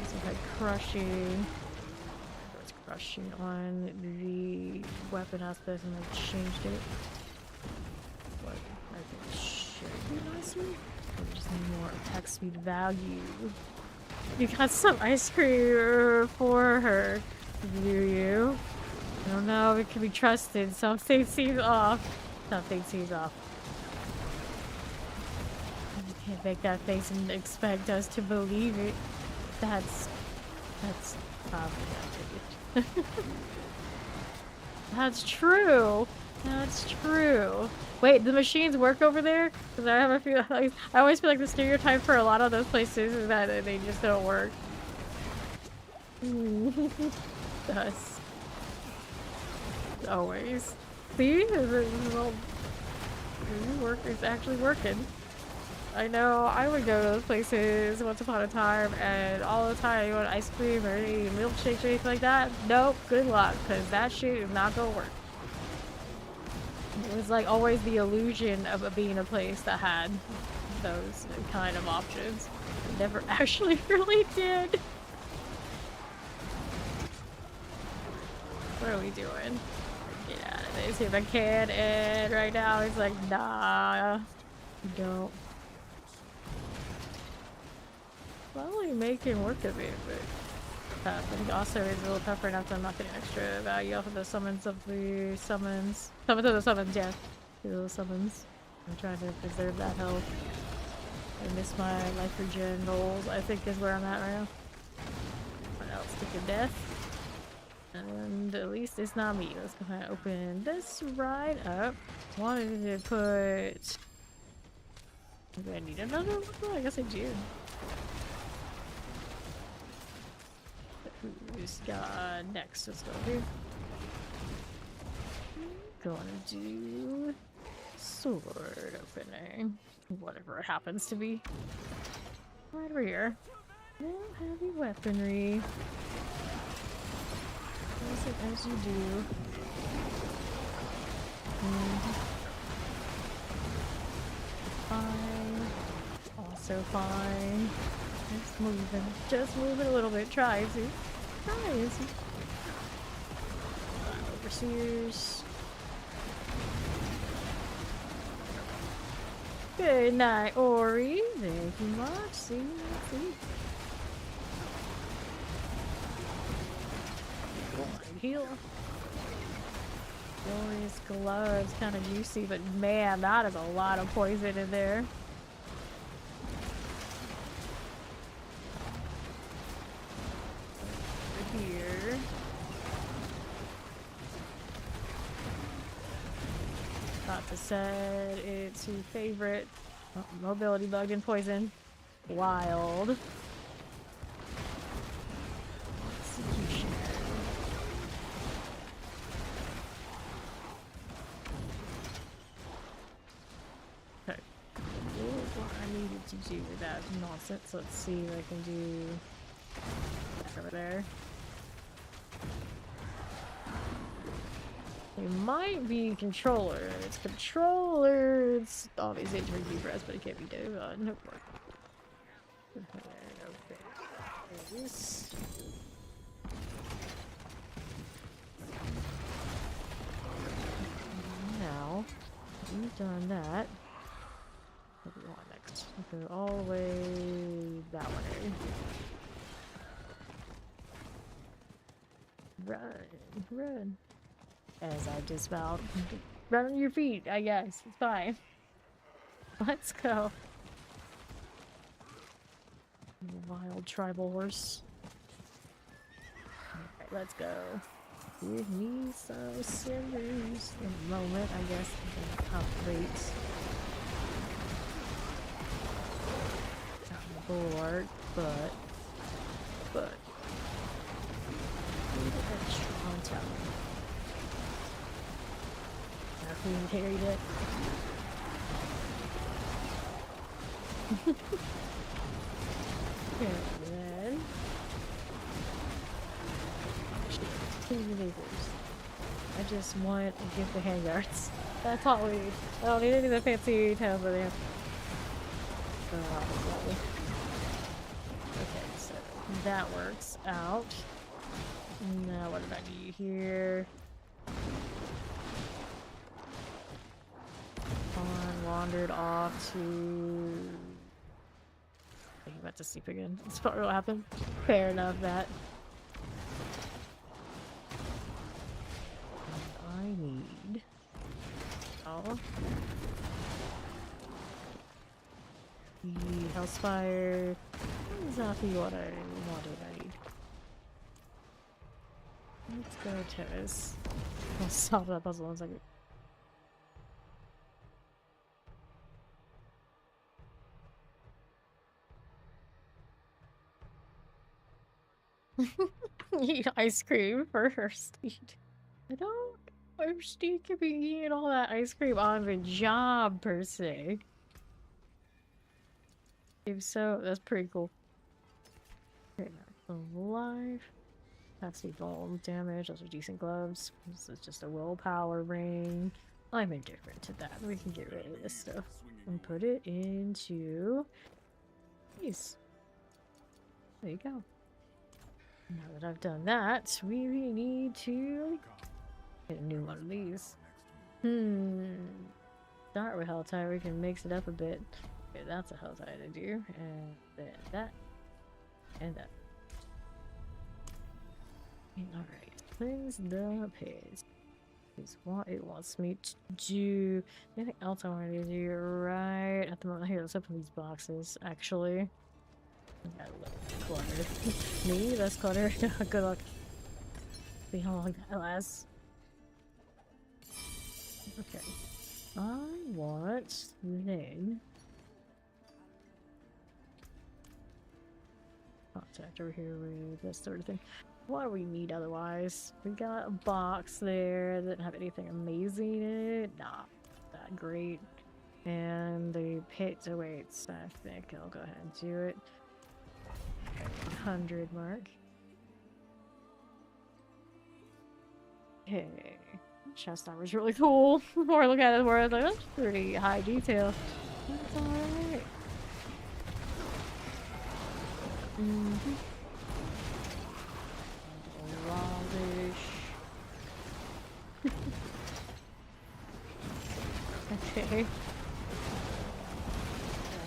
A: So I had crushing. It's crushing on the weapon aspect and I changed it. What I think should be nicer. We just need more attack speed value. You got some ice cream for her, do you? I don't know if it can be trusted. Something seems off. Something seems off. You can't make that face and expect us to believe it. That's probably not it. That's true. That's true. Wait, the machines work over there? Because I have a few. Like, I always feel like the stereotype for a lot of those places is that they just don't work. Does. Always. See? It's actually working. I know, I would go to those places once upon a time, and all the time you want ice cream or any milkshakes or anything like that. Nope, good luck, because that shit is not gonna work. It was like always the illusion of it being a place that had those kind of options. It never actually really did. What are we doing? Get out of this if I can, and right now he's like, nah, don't. Probably making work of it, but I think also is a little tougher enough that I'm not getting extra value off of the summons of the summons. Summons of the summons, yeah. The little summons. I'm trying to preserve that health. I miss my life regen goals, I think is where I'm at right now. What else? Stick of death. And at least it's not me. Let's go ahead and open this right up. Wanted to put... Do I need another one? I guess I do. Who's got next? Let's go here. Gonna do sword opening. Whatever it happens to be. Right over here. No heavy weaponry. As you do. Fine. Also fine. Just moving a little bit. Try to. Overseers. Good night, Ori. Thank you much. See you next week. Heal. Glorious gloves, kind of juicy, but man, that is a lot of poison in there. Over here. About to set it to favorite. Oh, mobility bug and poison. Wild. Execution. Okay. What I needed to do with that nonsense. Let's see what I can do over there. It might be controller. It's controller. It's obviously it's review press, but it can't be done. Nope. Okay. This. Now, we've done that. What do we want next? Go all the way that way. Run. As I dismount. Run on your feet, I guess. It's fine. Let's go. Wild tribal horse. Alright, let's go. Give me some cinders in a moment, I guess. I'm gonna operate. Board, but. Need extra on top. Who carried it? Okay, then. I just want to give the handguards. That's all we need. I don't need any of the fancy towns over there. Okay, so that works out. Now what did I do here? Wandered off to... He went to sleep again. That's probably what happened. Fair enough, that. And I need... Oh. The Hellspire... Exactly what I wanted. I need. Let's go terrace. I'll solve that puzzle in a second. Eat ice cream first. I don't understand you be eating all that ice cream on the job per se. If so, that's pretty cool. Okay, alive. That's the volume damage. Those are decent gloves. This is just a willpower ring. I'm indifferent to that. We can get rid of this stuff and put it into these. There you go. Now that I've done that, we need to get a new one of these. Start with hell tie. We can mix it up a bit. Okay, that's a hell tie to do, and then that, and that. Alright, cleanse the page. Is what it wants me to do. Anything else I want to do right at the moment? Here, let's open these boxes, actually. I got a little clutter. Me? That's clutter? Good luck. See how long that lasts. Okay. I want then contact over here with this sort of thing. What do we need otherwise? We got a box there that didn't have anything amazing in it. Not that great. And the pit awaits. I think I'll go ahead and do it. 100 mark. Okay. Chest armor's really cool. The more I look at it, the more I was like, that's pretty high detail. That's alright. Rubbish. Okay.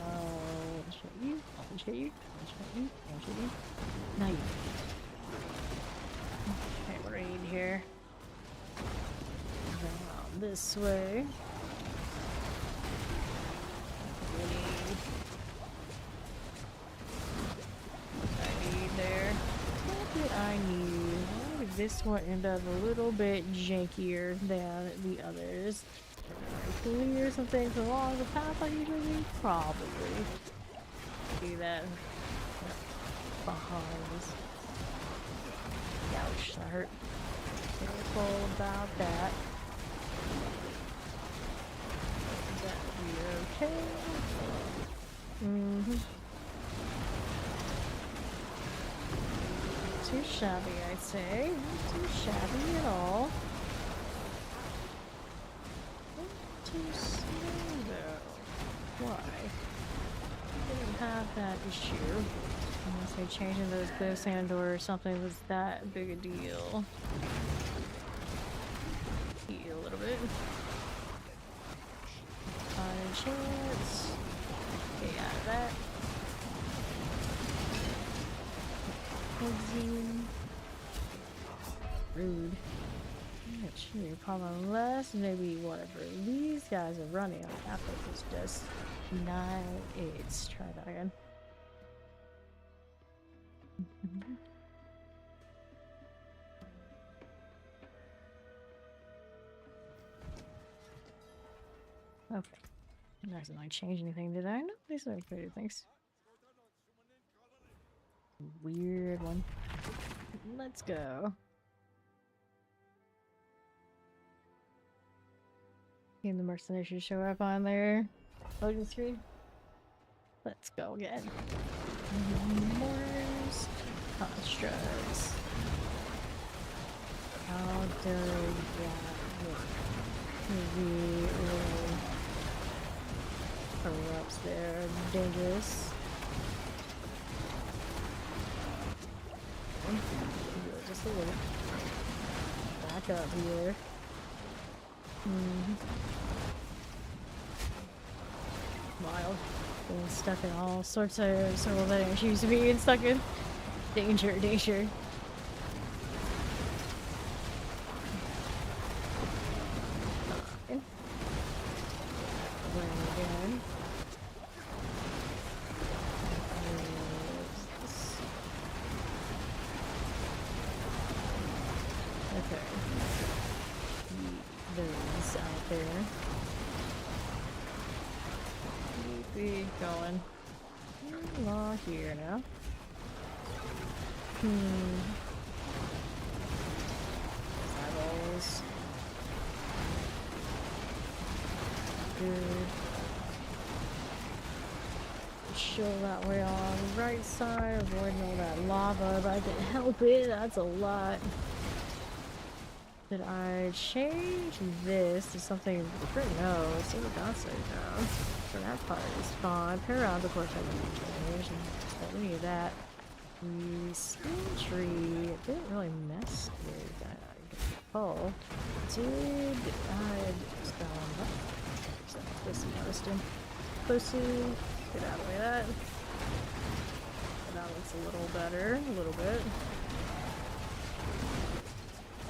A: I'll show you. I'll show you. I'll show you. I'll show you. Now you. Okay, what do I need here? This way. I need there. What did I need? Why did this one end up a little bit jankier than the others? Clear some things along the path I usually need? Probably. Do that. Behind. Ouch, that hurt. Careful about that. Okay. Too shabby, I'd say. Not too shabby at all. Not too slow, though. Why? Didn't have that issue. Unless they changing those glyphs and or something was that big a deal. Eat a little bit. Chance. Get out of that. Rude. You're probably unless maybe whatever these guys are running on after is just nice. Try that again. Okay. I accidentally change anything, did I? No, these are pretty things. Weird one. Let's go. Seeing the mercenaries show up on there. Loading screen. Let's go again. Mortars. Constructs. How does that work? Maybe corrupts there. Dangerous. Just a little. Back up here. Wild. Being stuck in all sorts of circles that I'm used to being stuck in. Danger, danger. Going. Law here now. Eyeballs. Good. chill that way on the right side, avoiding all that lava, but I can help it. That's a lot. Did I change this to something different? No, let's see what that says now. So that part is fine. Parallels, of course, I can change. But we need that. The skin tree, it didn't really mess with that. Oh, did I just this Austin close to get out of the way of that. That looks a little better, a little bit.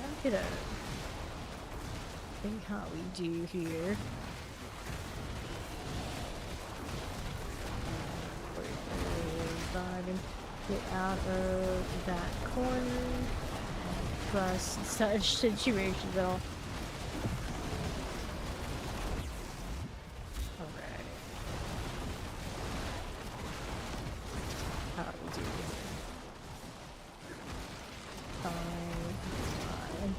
A: Look at it. Think how we do here. Get out of that corner. Plus such situations at all. Alright. How do we do this? Fine.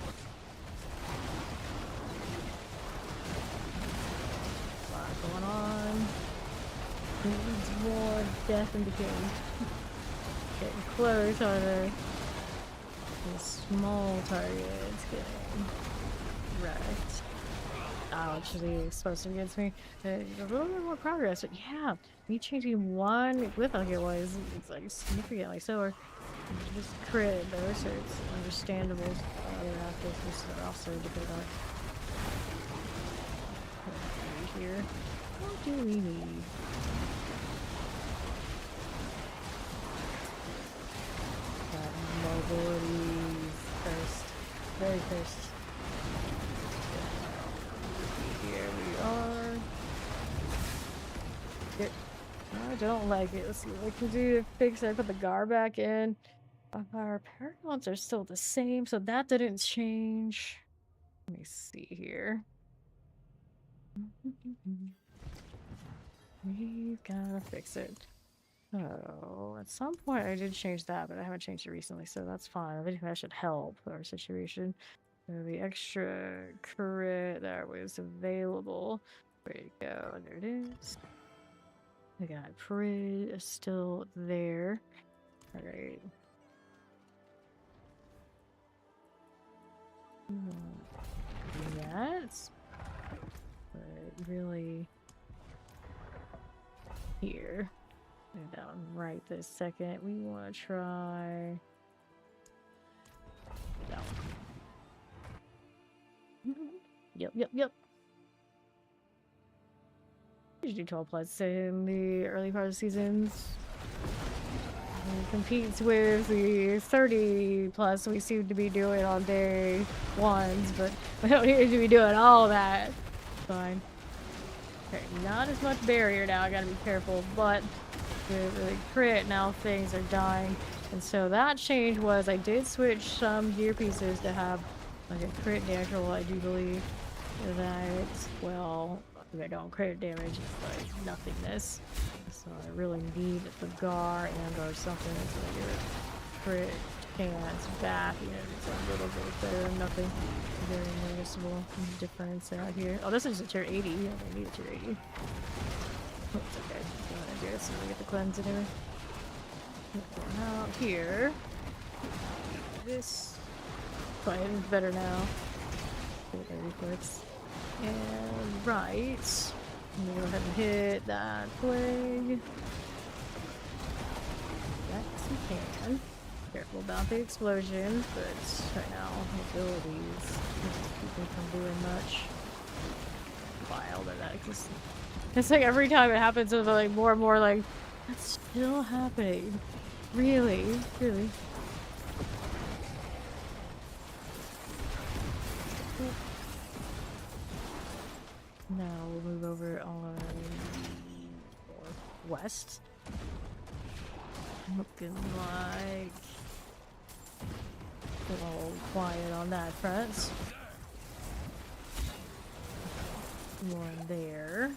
A: A lot going on. Needs more death and decay. Getting close on a small targets getting wrecked. Ouch, the explosive against me. A little bit more progress, but yeah, me changing one glyph like it was, it's like significantly so, or just crit those, so it's understandable. Other actors are also dependent on it. Here. What do we need? Mobility first. Very first. Here we are. Here. I don't like it. Let's see what we can do to fix it. Put the GAR back in. Our paragons are still the same, so that didn't change. Let me see here. We've gotta fix it. Oh, at some point I did change that, but I haven't changed it recently, so that's fine. I think that should help our situation. So the extra crit that was available. There you go, there it is. I got crit still there. Alright. Yes. But really here. Down right this second. We want to try. No. Yep. You should do 12 plus in the early part of the seasons. It competes with the 30 plus we seem to be doing on day ones, but we don't need to be doing all that. Fine. Okay, not as much barrier now. I gotta be careful, but with the crit, now things are dying. And so that change was I did switch some gear pieces to have like a crit damage roll. I do believe that, well, they don't crit damage, it's like nothingness. So I really need the GAR and or something to get crit chance back. You know, it's a little bit better, nothing very noticeable difference out here. Oh, this is a tier 80. I don't need a tier 80. Oh, it's okay. I'm gonna do it so we get the cleanse anyway. Out here. This. Fine, better now. Get the reflex. And right. I'm gonna go ahead and hit that plague. Yes, you can. Careful about the explosions, but right now, abilities keep me from doing much. Wild at that, because it's like every time it happens, it's like more and more like, that's still happening. Really? Really? Now we'll move over on northwest. Looking like a little quiet on that front. One there.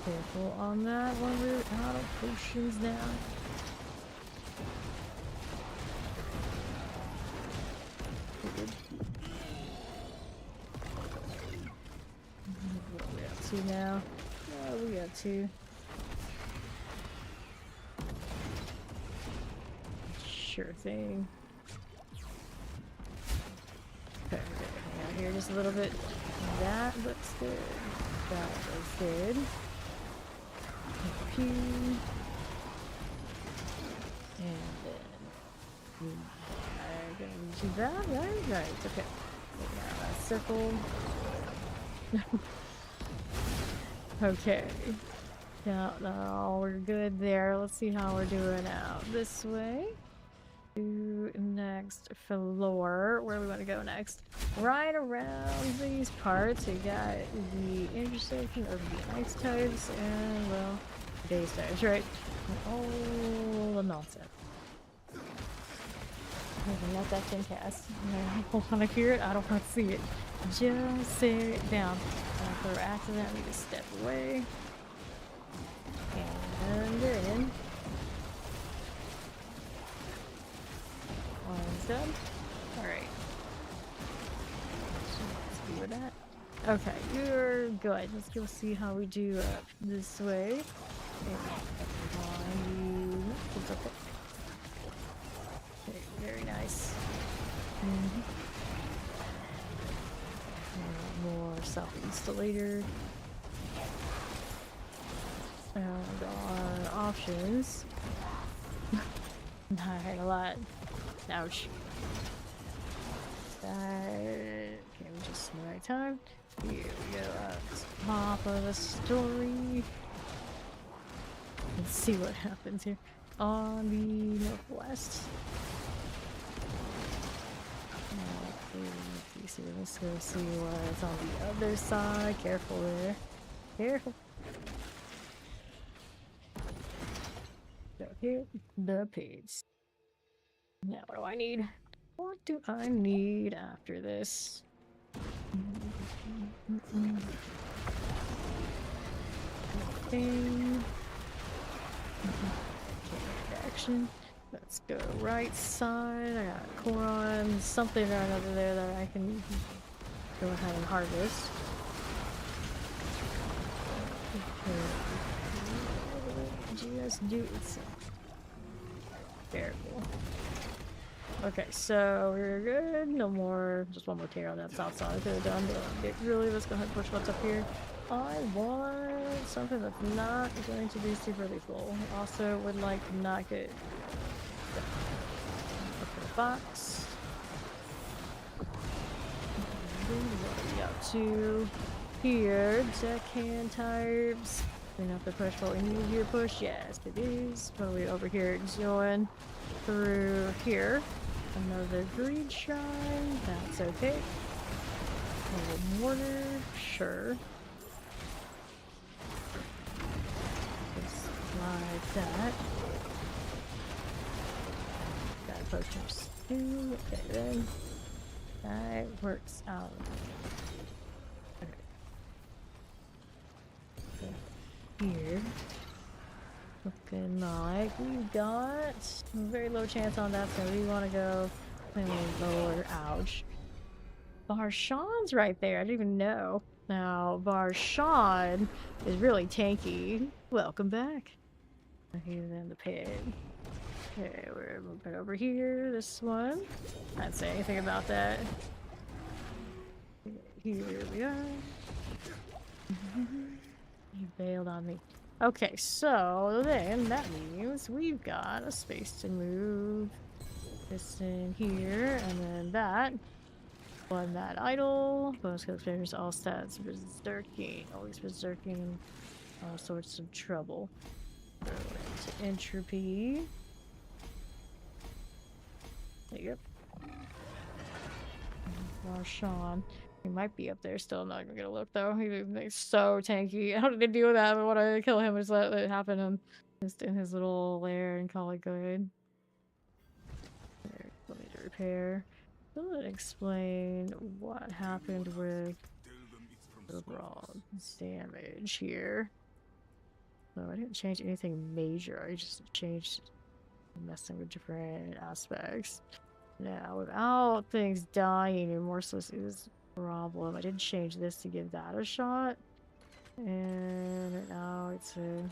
A: Careful on that one. We're out of potions now. to now? Oh, we got two. Sure thing. Okay, hang out here just a little bit. That looks good. That looks good. Pew. And then I'm gonna do that, right? Right, okay. Now that's circled. Okay. Yeah, no, we're good there. Let's see how we're doing out this way. To next floor. Where do we want to go next? Right around these parts, we got the intersection of the ice types and, well, base types, right? All the nonsense. Let that thing cast. I don't want to hear it. I don't want to see it. Just sit down. If we're accidentally just step away. And then one's done. Alright. Let's do that. Okay, you're good. Let's go see how we do up this way. It's okay. Okay, very nice. More southeast later. And our options. I heard a lot. Ouch. Okay, we just in the right time. Here we go up top of the story. Let's see what happens here on the northwest. Let's go see what's on the other side. Careful there. Careful. So here, the page. Now what do I need? What do I need after this? Okay. Action. Let's go right side. I got Coron, something or another there that I can go ahead and harvest. Just do it. Terrible. Okay, so we're good. No more. Just one more tear on that south side. I could have done, but really, let's go ahead and push what's up here. I want something that's not going to be super lethal. Also, would like to not get the box. What we got to here? Deckhand types. Enough to push what we need here. Push, yes, it is. What are we over here doing? Through here. Another greed shrine. That's okay. A little mortar, sure. Just like that. Got a potion of stew. Okay, then. That works out. Okay. Here. Looking like we've got a very low chance on that, so we want to go lower. Ouch. Barshan's right there. I didn't even know. Now, Barshan is really tanky. Welcome back. He's in the pit. Okay, we're moving over here. This one. I didn't say anything about that. Here we are. You bailed on me. Okay, so then that means we've got a space to move this in here, and then that. One that idle. Bonus kills players all stats. Berserking. Always berserking. All sorts of trouble. Go into entropy. Yep. Marshawn. He might be up there still. I'm not even gonna look though. He's so tanky. How did they deal with that? I want to kill him. Just let it happen. Him just in his little lair and call it good. There, let me repair. Will it explain what happened with overall damage here? So I didn't change anything major. I just changed messing with different aspects. Now, without things dying and merciless is a problem. I did change this to give that a shot. And right now it's a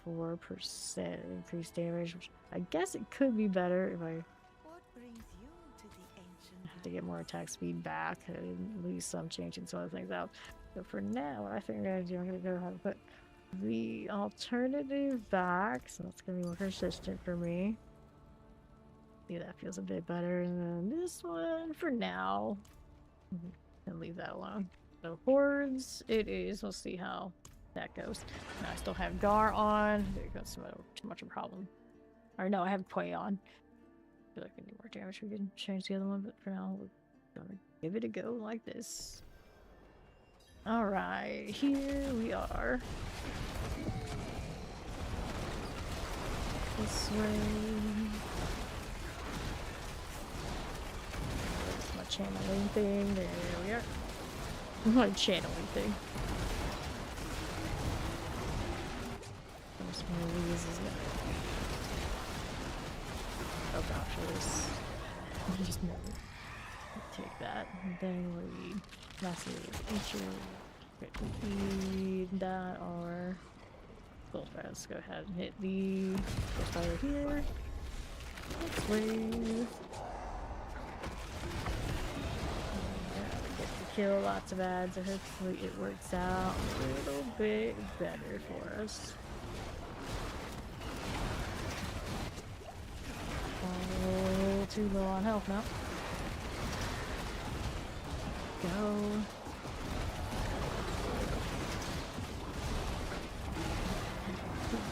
A: 54% increased damage, which I guess it could be better if I
D: What brings you to the ancient?
A: have to get more attack speed back and lose some, changing some other things out. So for now, what I think I'm gonna do, I'm gonna go ahead and put the alternative back, so that's gonna be more consistent for me. Yeah, that feels a bit better. And then this one for now, and leave that alone. So hordes, it is. We'll see how that goes. Now I still have Gar on. There goes too much of a problem. Or no, I have Quay on. I feel like I need more damage. We can change the other one, but for now, we're gonna give it a go like this. All right, here we are. This way. That's my channeling thing. There we are. My channeling thing. First one of these is gonna. Oh gosh, it is. Just take that. And then we need massive feature. We need that or. Let's go ahead and hit the fire here. Let's wave. Get to kill lots of ads, and hopefully it works out a little bit better for us. A little too low on health now. Go.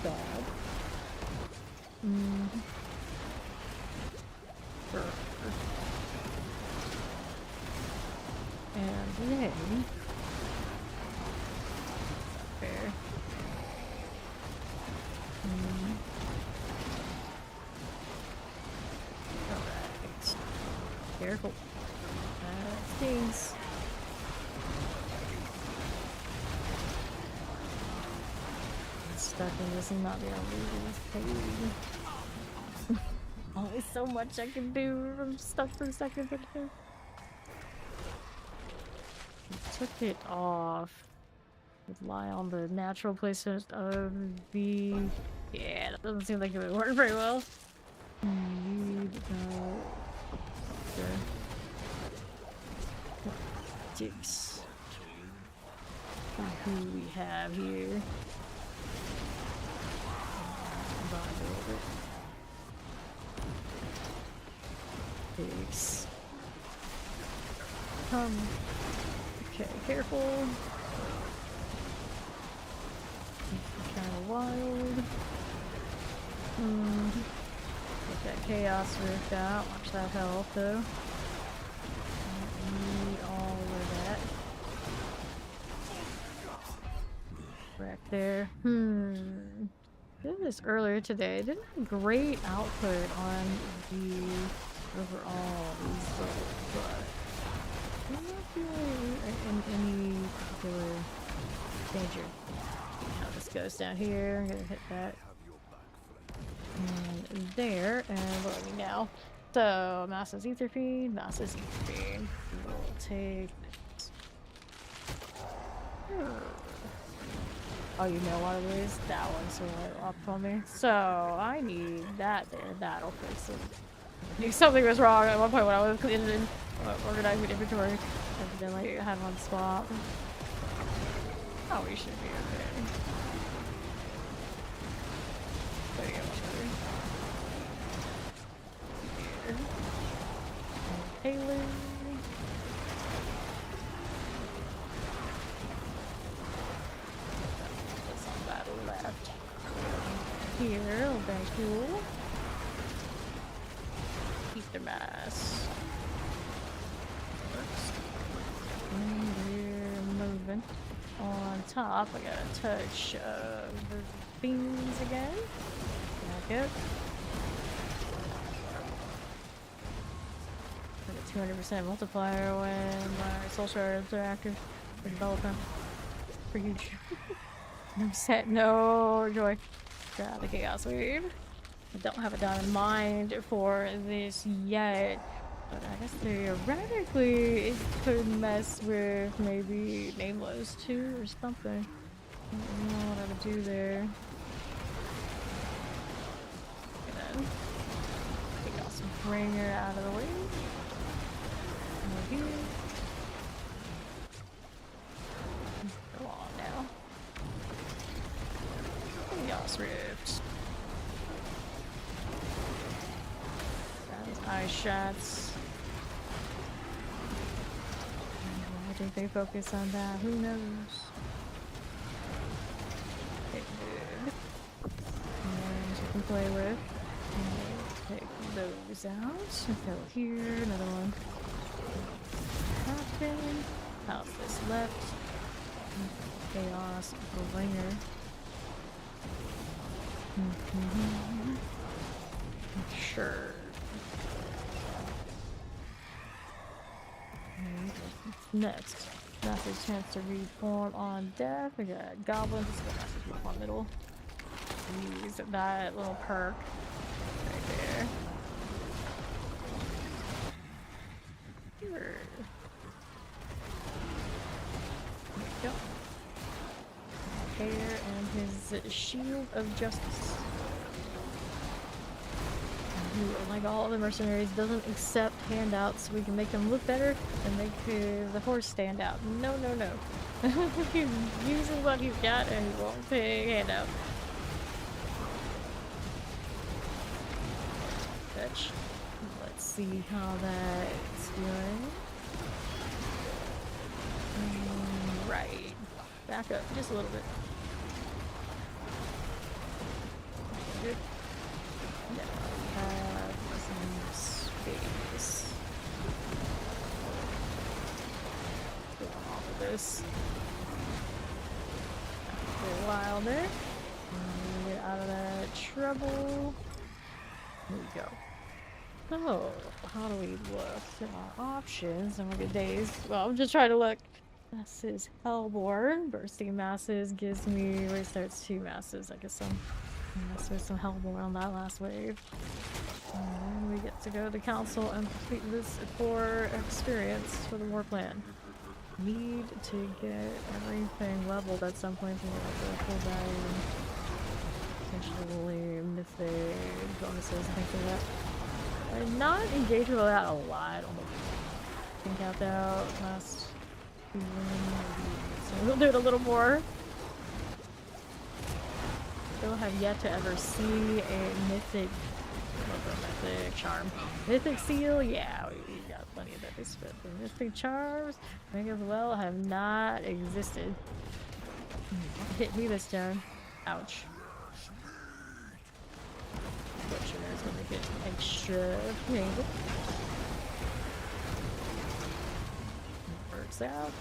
A: Bad. And then fair. Alright. Careful. That stings. Stuck in this and not be able to do this. Only so much I can do from stuck for a second. Took it off. Rely on the natural placement of the. Yeah, that doesn't seem like it would work very well. Jigs. Who we have here? Pigs. Okay, careful. Kind of wild. Get that chaos rift out. Watch that health though. Don't need all of that. Back there. Did this earlier today. Didn't have great output on the overall result, but I'm not feeling in any particular danger. Now this goes down here. I'm gonna hit that. And there, and what are we now? So Master's Ether Feed, Master's Ether Feed. We'll take this. Oh, you know what it is? That one's really up on me. So I need that there. That'll fix it. I knew something was wrong at one point when I was organizing inventory. Evidently, I had one swap. Oh, we should be okay. There you go. Taylor. Left here, very cool. Keep their mass. And we're moving. On top, I got a touch of the beans again. Back up. 200% multiplier when my soul shards are active for development. For huge. No set, no joy. Grab the chaos wave. I don't have it done in mind for this yet. But I guess theoretically it could mess with maybe Nameless too or something. I don't know what I would do there. And then take off some bringer out of the way. Over here. Go on now. Chaos Rift. That's eye shots. Why did they focus on that? Who knows? Okay, good. And you can play with. And take those out. Go here, another one. Happen. How's this left? Chaos Bringer. Sure. Next, massive chance to reform on death. We got goblins. Let's go massive reform middle. Use that little perk right there. Sure. There we go. Hair and his shield of justice. Who, like all the mercenaries, doesn't accept handouts. We can make them look better and make the horse stand out. No, no, no. He's using what he's got and he won't take handout. Fetch. Let's see how that's doing. Right. Back up just a little bit. Good. Now we have some space. Go on off of this. For a while there. And get out of that trouble. There we go. So, how do we look at our options? And look at days. Well, I'm just trying to look. This is Hellborn. Bursting masses gives me restarts 2 masses. I guess I'm mess with some Hellborn on that last wave. And we get to go to council and complete this core experience for the war plan. Need to get everything leveled at some point to get the full value. Potentially mythic bonuses and things like that. I'm not engaging with that a lot. I think out that last season, so we'll do it a little more. Still have yet to ever see a mythic, mythic charm. Mythic seal, yeah, we got plenty of those, but the mythic charms, I think as well, have not existed. Hit me this time. Ouch. Butcher is gonna make it extra painful. Works out.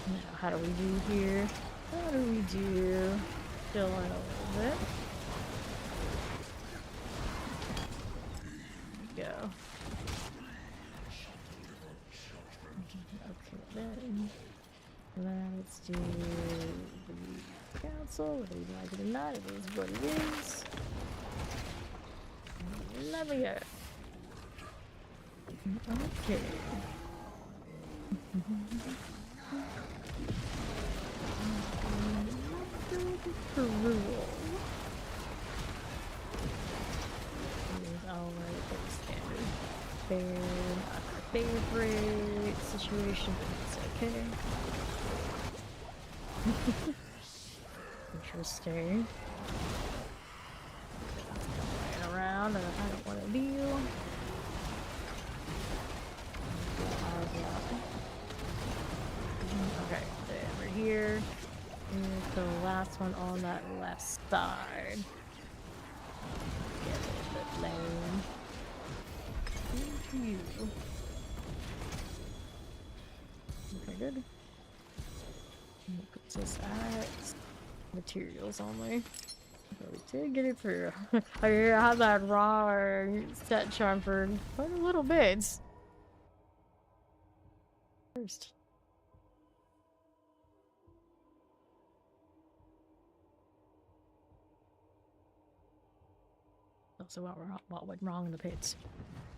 A: Now, how do we do here? How do we do? Fill in a little bit. There we go. Okay, then let's do the council, whether you like it or not. It is what it is. Lovely. Okay. Cruel. Alright, pretty standard. Fair, not our favorite situation, but it's okay. Interesting. Playing around and I don't want to deal. Okay, then we're here. Here's the last one on that left side. Get a little bit lame. Thank you. Okay, good. Put this at materials only. But we did get it through. I had that raw or set charm for quite a little bit. First. Also, what went wrong in the pits?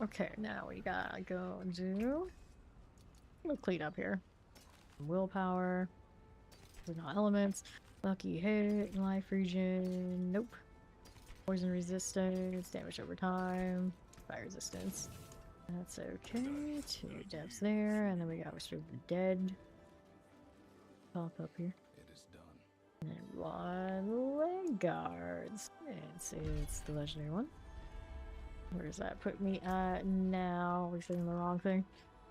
A: Okay, now we gotta go do. We'll clean up here. Willpower. There's no elements. Lucky hit. Life regen. Nope. Poison resistance. Damage over time. Fire resistance. That's okay. 2 deaths there, and then we got Restore the Dead. Pop up here.
C: It is done.
A: And 1 leg guards. It's the legendary one. Where does that put me at now? We're saying the wrong thing.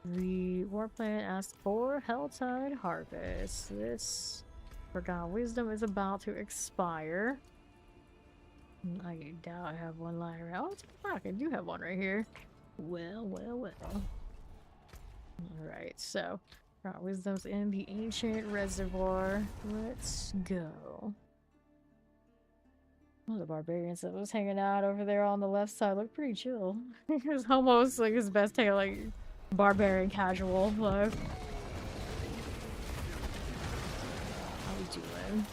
A: The war planet asks for Helltide Harvest. This Forgotten Wisdom is about to expire. I doubt I have one lying around. Oh, it's fuck, I do have one right here. Well. Alright, so Forgotten Wisdom's in the ancient reservoir. Let's go. One of the barbarians that was hanging out over there on the left side looked pretty chill. It was almost like his best take, like barbarian casual life. How we doing?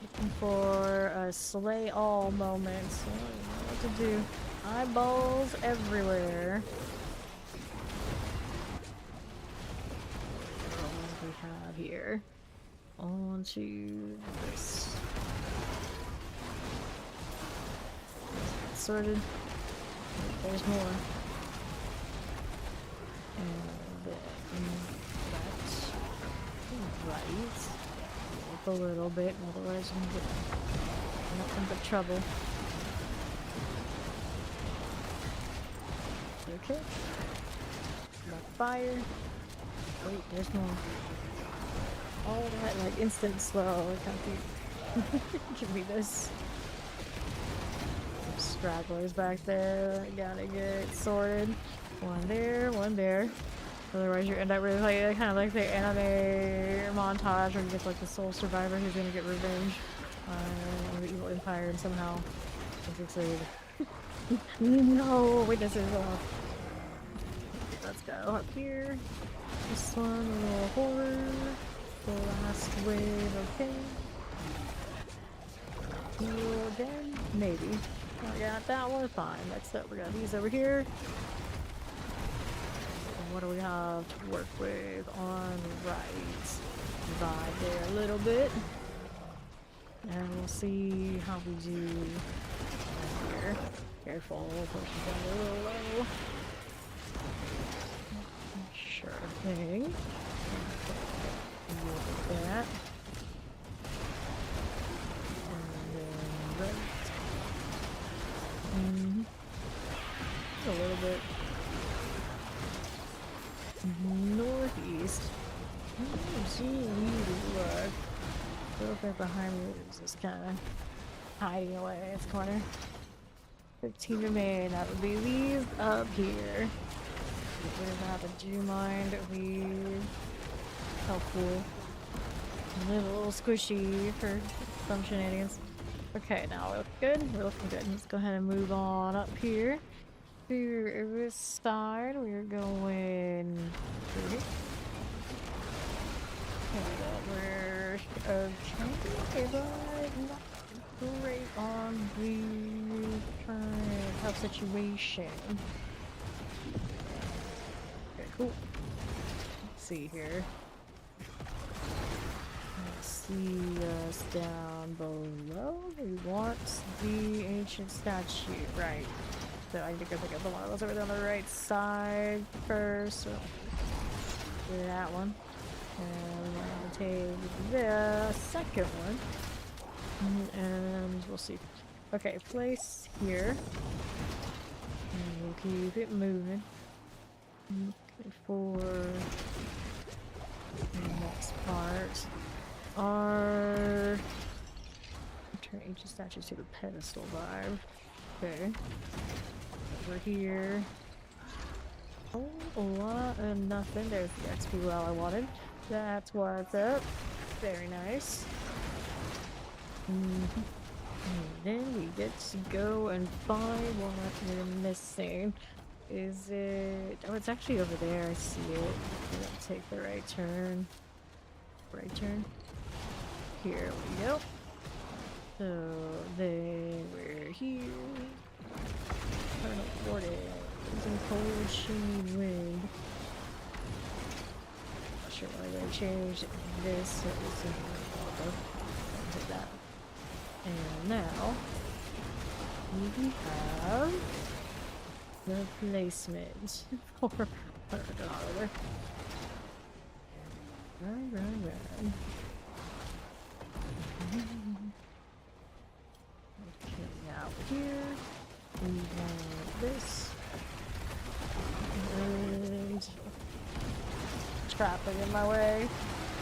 A: Looking for a slay all moment. So I don't know what to do. Eyeballs everywhere. What do we have here? On to this. Sorted. There's more. And that's right. Up a little bit, otherwise I'm getting nothing but trouble. Okay. Got fire. Wait, there's more. All that like instant slow. I can't give me this. Stragglers back there. Gotta get sorted. One there. Otherwise, you end up really like kind of like the anime montage where you get like the sole survivor who's gonna get revenge on the evil empire and somehow succeed. No witnesses off. Let's go up here. This one, a little horror. The last wave of pain. Heal again, maybe. I got that one, fine. Next up, we got these over here. And what do we have to work with on the right? Divide there a little bit. And we'll see how we do here. Careful, push it down a little low. Sure thing. Look at that. And then right. A little bit northeast. See you look. A little bit behind me is just kind of hiding away in its corner. 15 remain. That would be these up here. What does that happen? Do you mind if we helpful? A little squishy for some shenanigans. Okay, now we look good. We're looking good. Let's go ahead and move on up here. To this side, we're going through. We're okay, but not great on the current health situation. Okay, cool. Let's see here. See us down below. We want the ancient statue, right? So I think I pick up the one that was over there on the right side first. So do that one. And we'll take the second one. And we'll see. Okay, place here. And we'll keep it moving. Okay, for the next part. Our turn ancient statues to the pedestal vibe. Okay. Over here. Oh, a lot of nothing. There's the XP well I wanted. That's what's up. Very nice. And then we get to go and find what we're missing. Is it? Oh, it's actually over there. I see it. We're gonna take the right turn. Right turn. Here we go. So then we're here. 140. Some cold, shiny wind. Not sure why they changed this. So it's take that. And now we have the placement for $100. Right. Okay, now here we have this. And traffic in my way.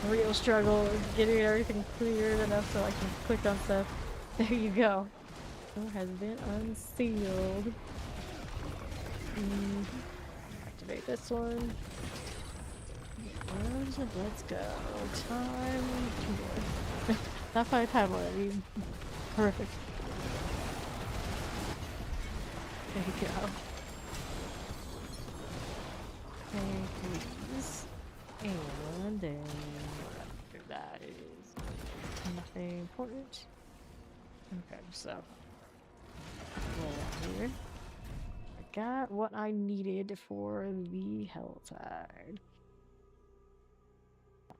A: Real struggle getting everything cleared enough so I can click on stuff. There you go. Door has been unsealed. Activate this one. Let's go. Time. Not by time already. Perfect. There you go. Take these. And then after that is nothing important. Okay, so roll on here. I got what I needed for the Helltide.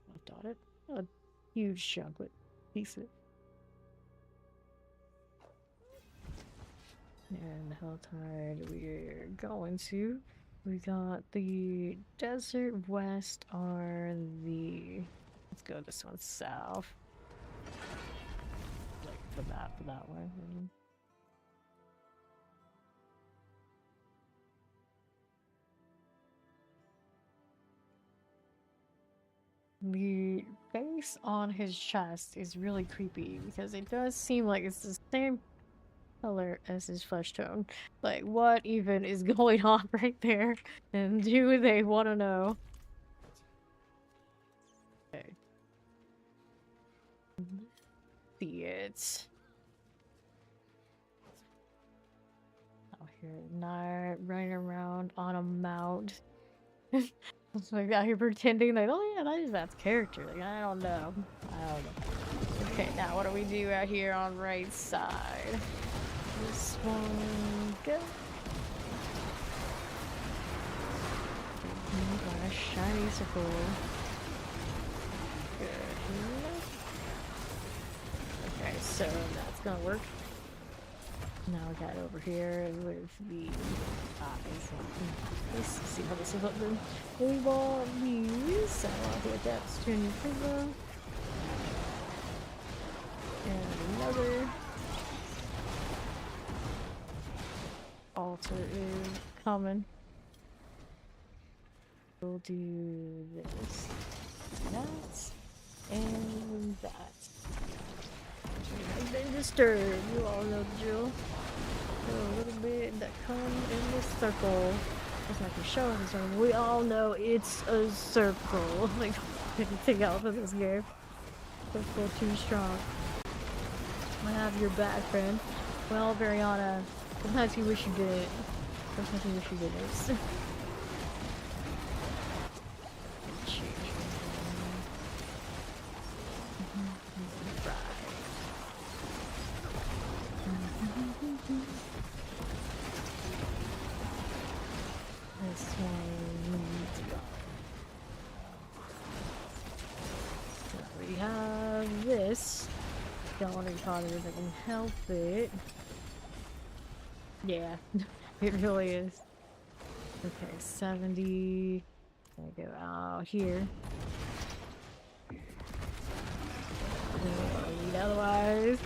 A: Left on it. A huge chunk, but decent. And the Helltide we're going to. We got the Desert West are the. Let's go this one south. Like the map that way. The face on his chest is really creepy because it does seem like it's the same color as his flesh tone. Like, what even is going on right there? And do they want to know? Okay. See it. Out here at night, running around on a mount. It's like out here pretending like, oh yeah, that's character. Like, I don't know. Okay, now what do we do out here on right side? This one, go. Got a shiny circle. Good. Okay, so that's gonna work. Now we got over here with the eyes. Let's see how this is up then. We want these. I want to get that string prism. And another. Altar is coming. We'll do this, that, and that. I've been disturbed. You all know the drill. A little bit that come in this circle. It's like a show this one. We all know it's a circle. Like anything else in this game. Circle too strong. I have your back, friend. Well, Variana. Sometimes you wish you didn't. Sometimes you wish you didn't. This one needs to go. So we have this. Don't want to call it if I can help it. Yeah, it really is. Okay, 70. Gonna go out here. Otherwise.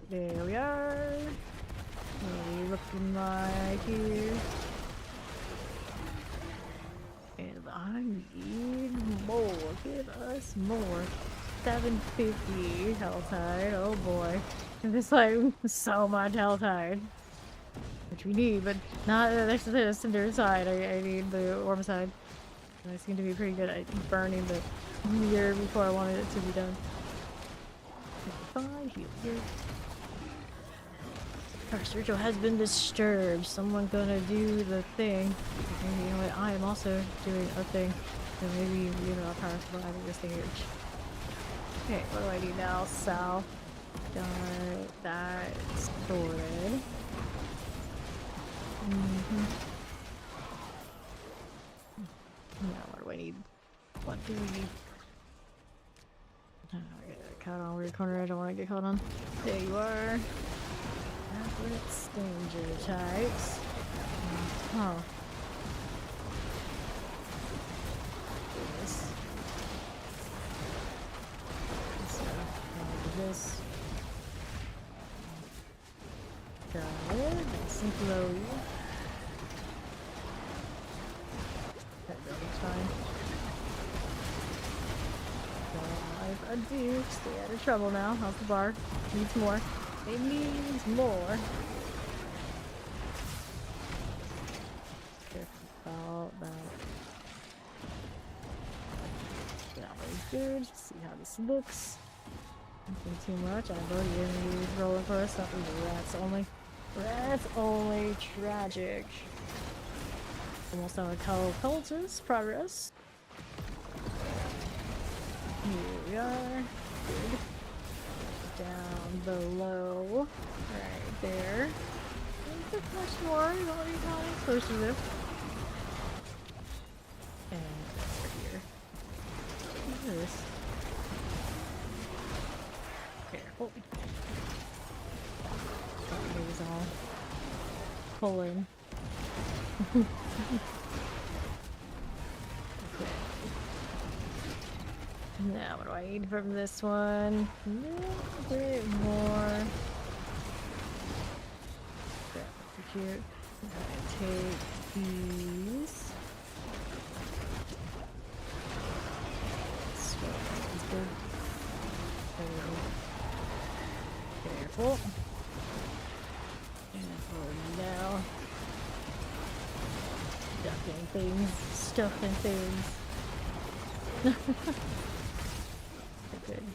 A: There we are. Looking like here. And I need more. Give us more. 750 Helltide. Oh boy. And this like so much Helltide. Which we need, but not next to the cinder side. I need the orb side. I seem to be pretty good at burning the mirror before I wanted it to be done. Our Sergio has been disturbed. Someone gonna do the thing. And you know what? I am also doing a thing. So maybe, you know, I'll power supply this thing here. Okay, what do I do now? South. Got that sorted. Now, what do I need? What do we need? Oh, I got caught on weird corner. I don't want to get caught on. There you are. Let's danger types. Oh. This. This. Got it. Nice and flowy. That's fine. I do stay out of trouble now. How's the bar? Needs more. It needs more. Careful about that. That was good. See how this looks. Nothing too much. I've already been rolling for us. Something rats only. Rats only. Tragic. Almost on a cultist progress. Here we are. Good. Down below. Right there. There's much more. You don't need how close to this. And over here. Look at this. Careful. These all pulling. Okay. Now, what do I need from this one? A little bit more. That's cute. I'm gonna take these. So, that's good. Careful. And now. Stuffing things. Stuffing things. Good.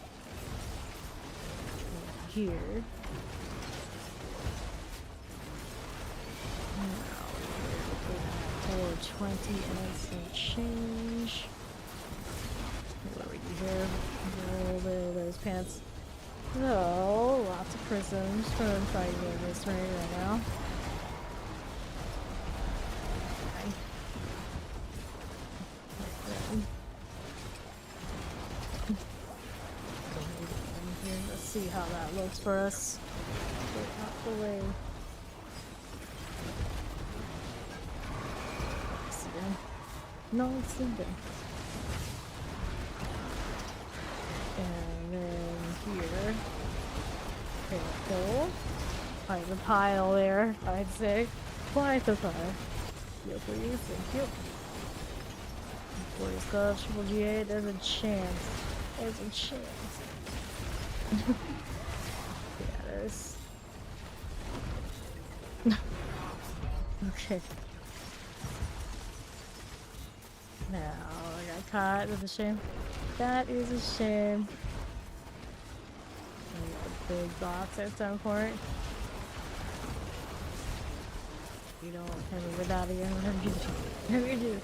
A: Here. Now we're 420 and some change. What do we do here? A little bit of those pants. So, lots of prisms for fighting this right now. Let's see how that looks for us. Get out the way. No accident. And then here. Careful. Quite a pile there, I'd say. Quite a pile. Yo, please, thank you. Force glove, triple GA, there's a chance. There's a chance. Yeah, there's. Okay. Now, I got caught. That's a shame. That is a shame. A big box at some point. You don't hit me with that again. Whatever you do.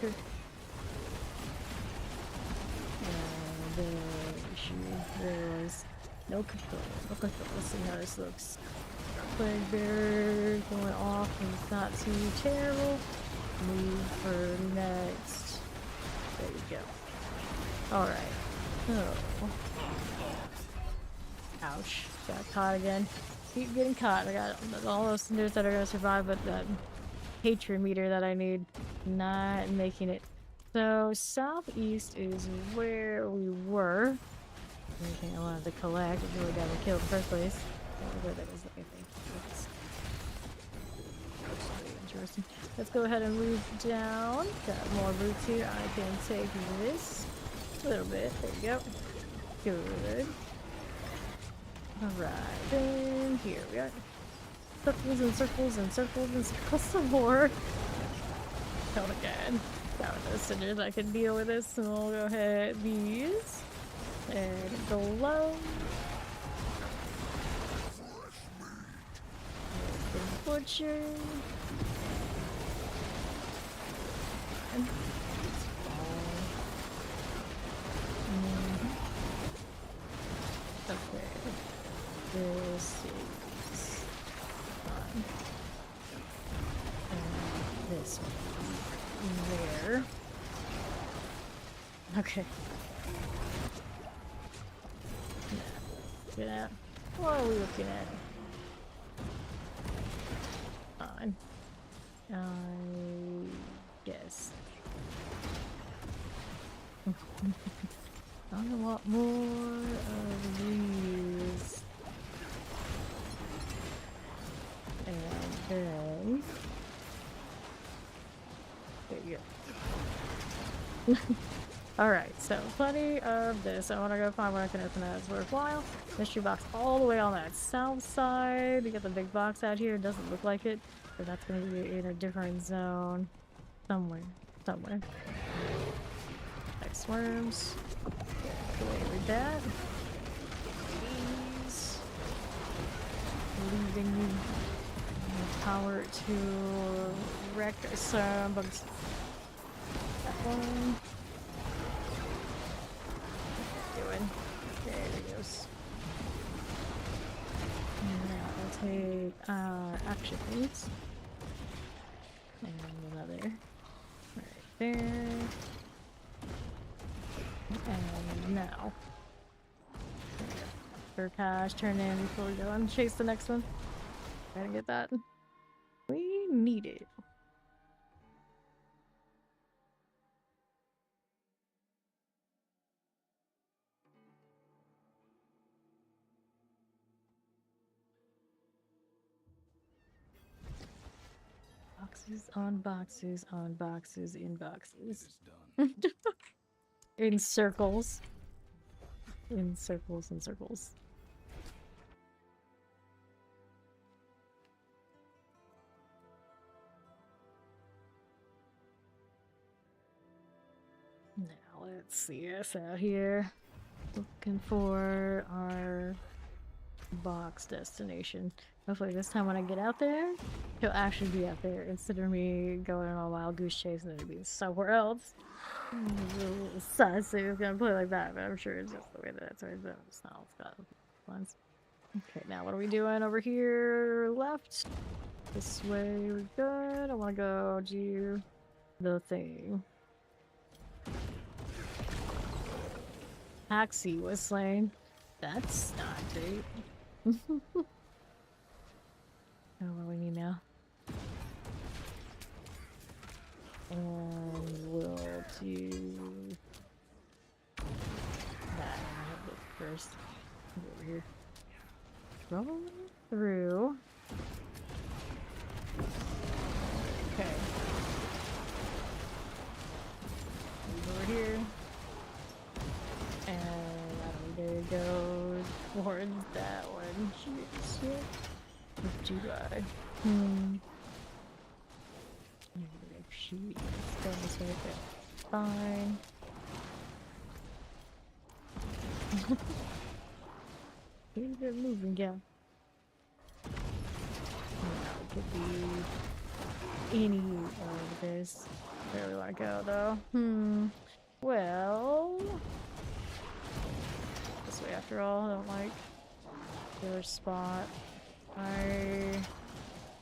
A: There was no control. No control. Let's see how this looks. Plague bear going off and it's not too terrible. Move for next. There you go. Alright. Oh. Ouch. Got caught again. Keep getting caught. I got all those cinders that are gonna survive, but the hatred meter that I need, not making it. So, southeast is where we were. Anything I wanted to collect is really got to kill in the first place. Where that is, I think. That's pretty interesting. Let's go ahead and move down. Got more roots here. I can take this a little bit. There you go. Good. Alright, then here we are. Circles and circles and circles and circles some more. Oh my god. That was those cinders. I can deal with this, and we'll go ahead these. And below. The butcher. And this there. Okay. Get out. What are we looking at? Fine. I guess. I want more of these. And then... There you go. Alright, so plenty of this. I want to go find what I can open that is worthwhile. Mystery box all the way on that south side. We got the big box out here. It doesn't look like it, but that's going to be in a different zone. Somewhere. Nice worms. Get away with that. These. Leaving you power to wreck some bugs. That one. Doing. There he goes. Now I'll take actions. And another. Right there. And now. For cash, turn in before we go and chase the next one. Gotta get that. We need it. Boxes on boxes on boxes in boxes. In circles. In circles and circles. Now let's see us out here. Looking for our box destination. Hopefully this time when I get out there, he'll actually be out there instead of me going on a wild goose chase and it'll be somewhere else. Sus, it's gonna play like that, but I'm sure it's just the way that it's always been. It's not got ones. Okay, now what are we doing over here? Left. This way we're good. I wanna go do the thing. Taxi was slain. That's not great. Oh, what do we need now? And we'll do that first. Over here. Rolling through. Okay. Over here. And there goes towards that one. Shit. What do I? Shoot, this right there. Fine. Keep it moving, yeah. Now it could be any of this. Where do I go though? Well, this way after all. I don't like your spot. I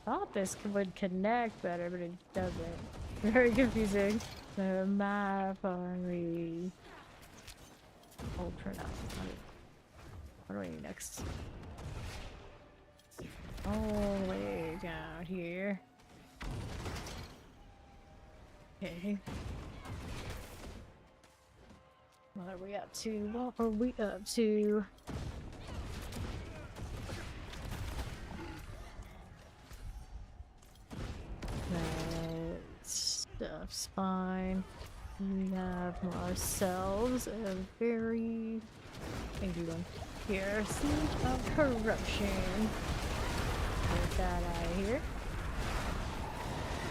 A: thought this would connect better, but it doesn't. Very confusing. The map on the ultra now. What do we need next? All the way down here. Okay. What are we up to? What are we up to? Stuff's fine. We have ourselves a very angry one here. Siege of corruption. Get that out of here.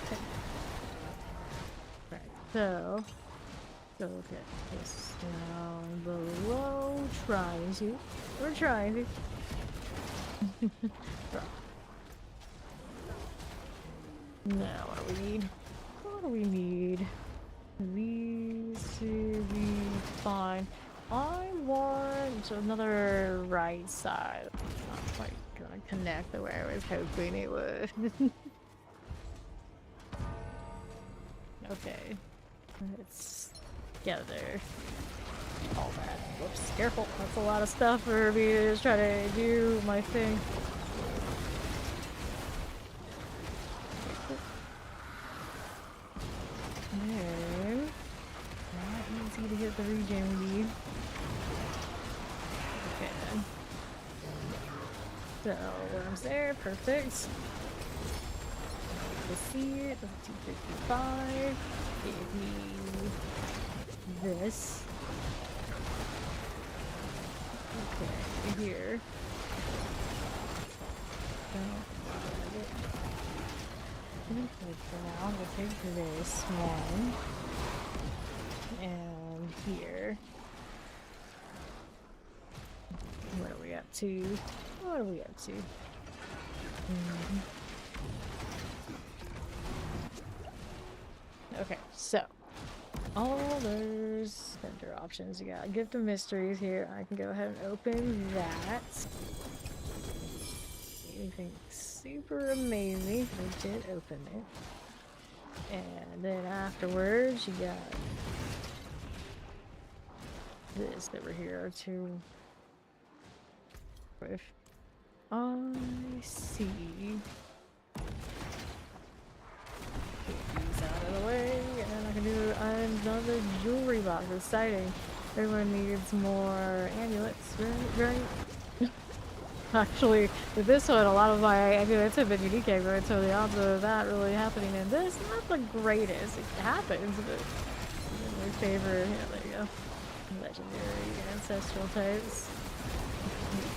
A: Okay. Right, so go look at this down below. We're trying to. Now what do we need? What do we need? These to be fine. I want another right side. Not quite gonna connect the way I was hoping it would. Okay. Let's gather all that. Whoops, careful. That's a lot of stuff for me to just try to do my thing. Then, not easy to get the regen we need. Okay then. So, worms there, perfect. The seed, that's 255. Give me this. Okay, here. For now, we'll take this one. And here. What are we up to? What are we up to? Okay, so all those center options. You got Gift of Mysteries here. I can go ahead and open that. Anything super amazing. We did open it. And then afterwards, you got this over here too. If I see. Get these out of the way, and I can do another jewelry box. Exciting. Everyone needs more amulets, right? Actually, with this one, a lot of my amulets have been unique amulets, so the odds of that really happening in this, not the greatest. It happens, but in my favor. Yeah, there you go. Legendary ancestral types.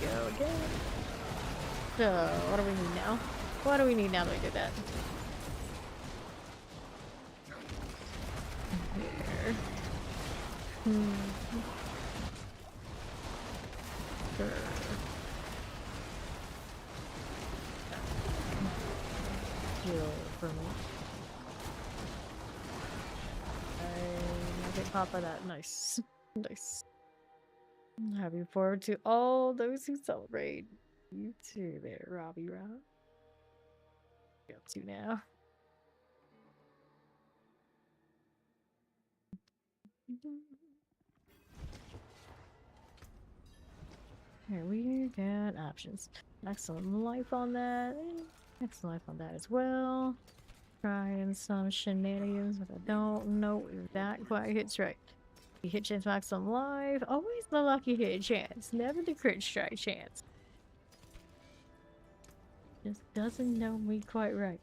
A: Here we go again. So, what do we need now? What do we need now that we did that? Here. Sure. Heal for me. I get caught by that. Nice. Nice. Happy forward to all those who celebrate. You too there, Robbie Rob. What are you up to now? Here we got options. Excellent life on that. Excellent life on that as well. Trying some shenanigans, but I don't know if that quite hits right. You hit chance maximum life. Always the lucky hit chance, never the crit strike chance. Just doesn't know me quite right.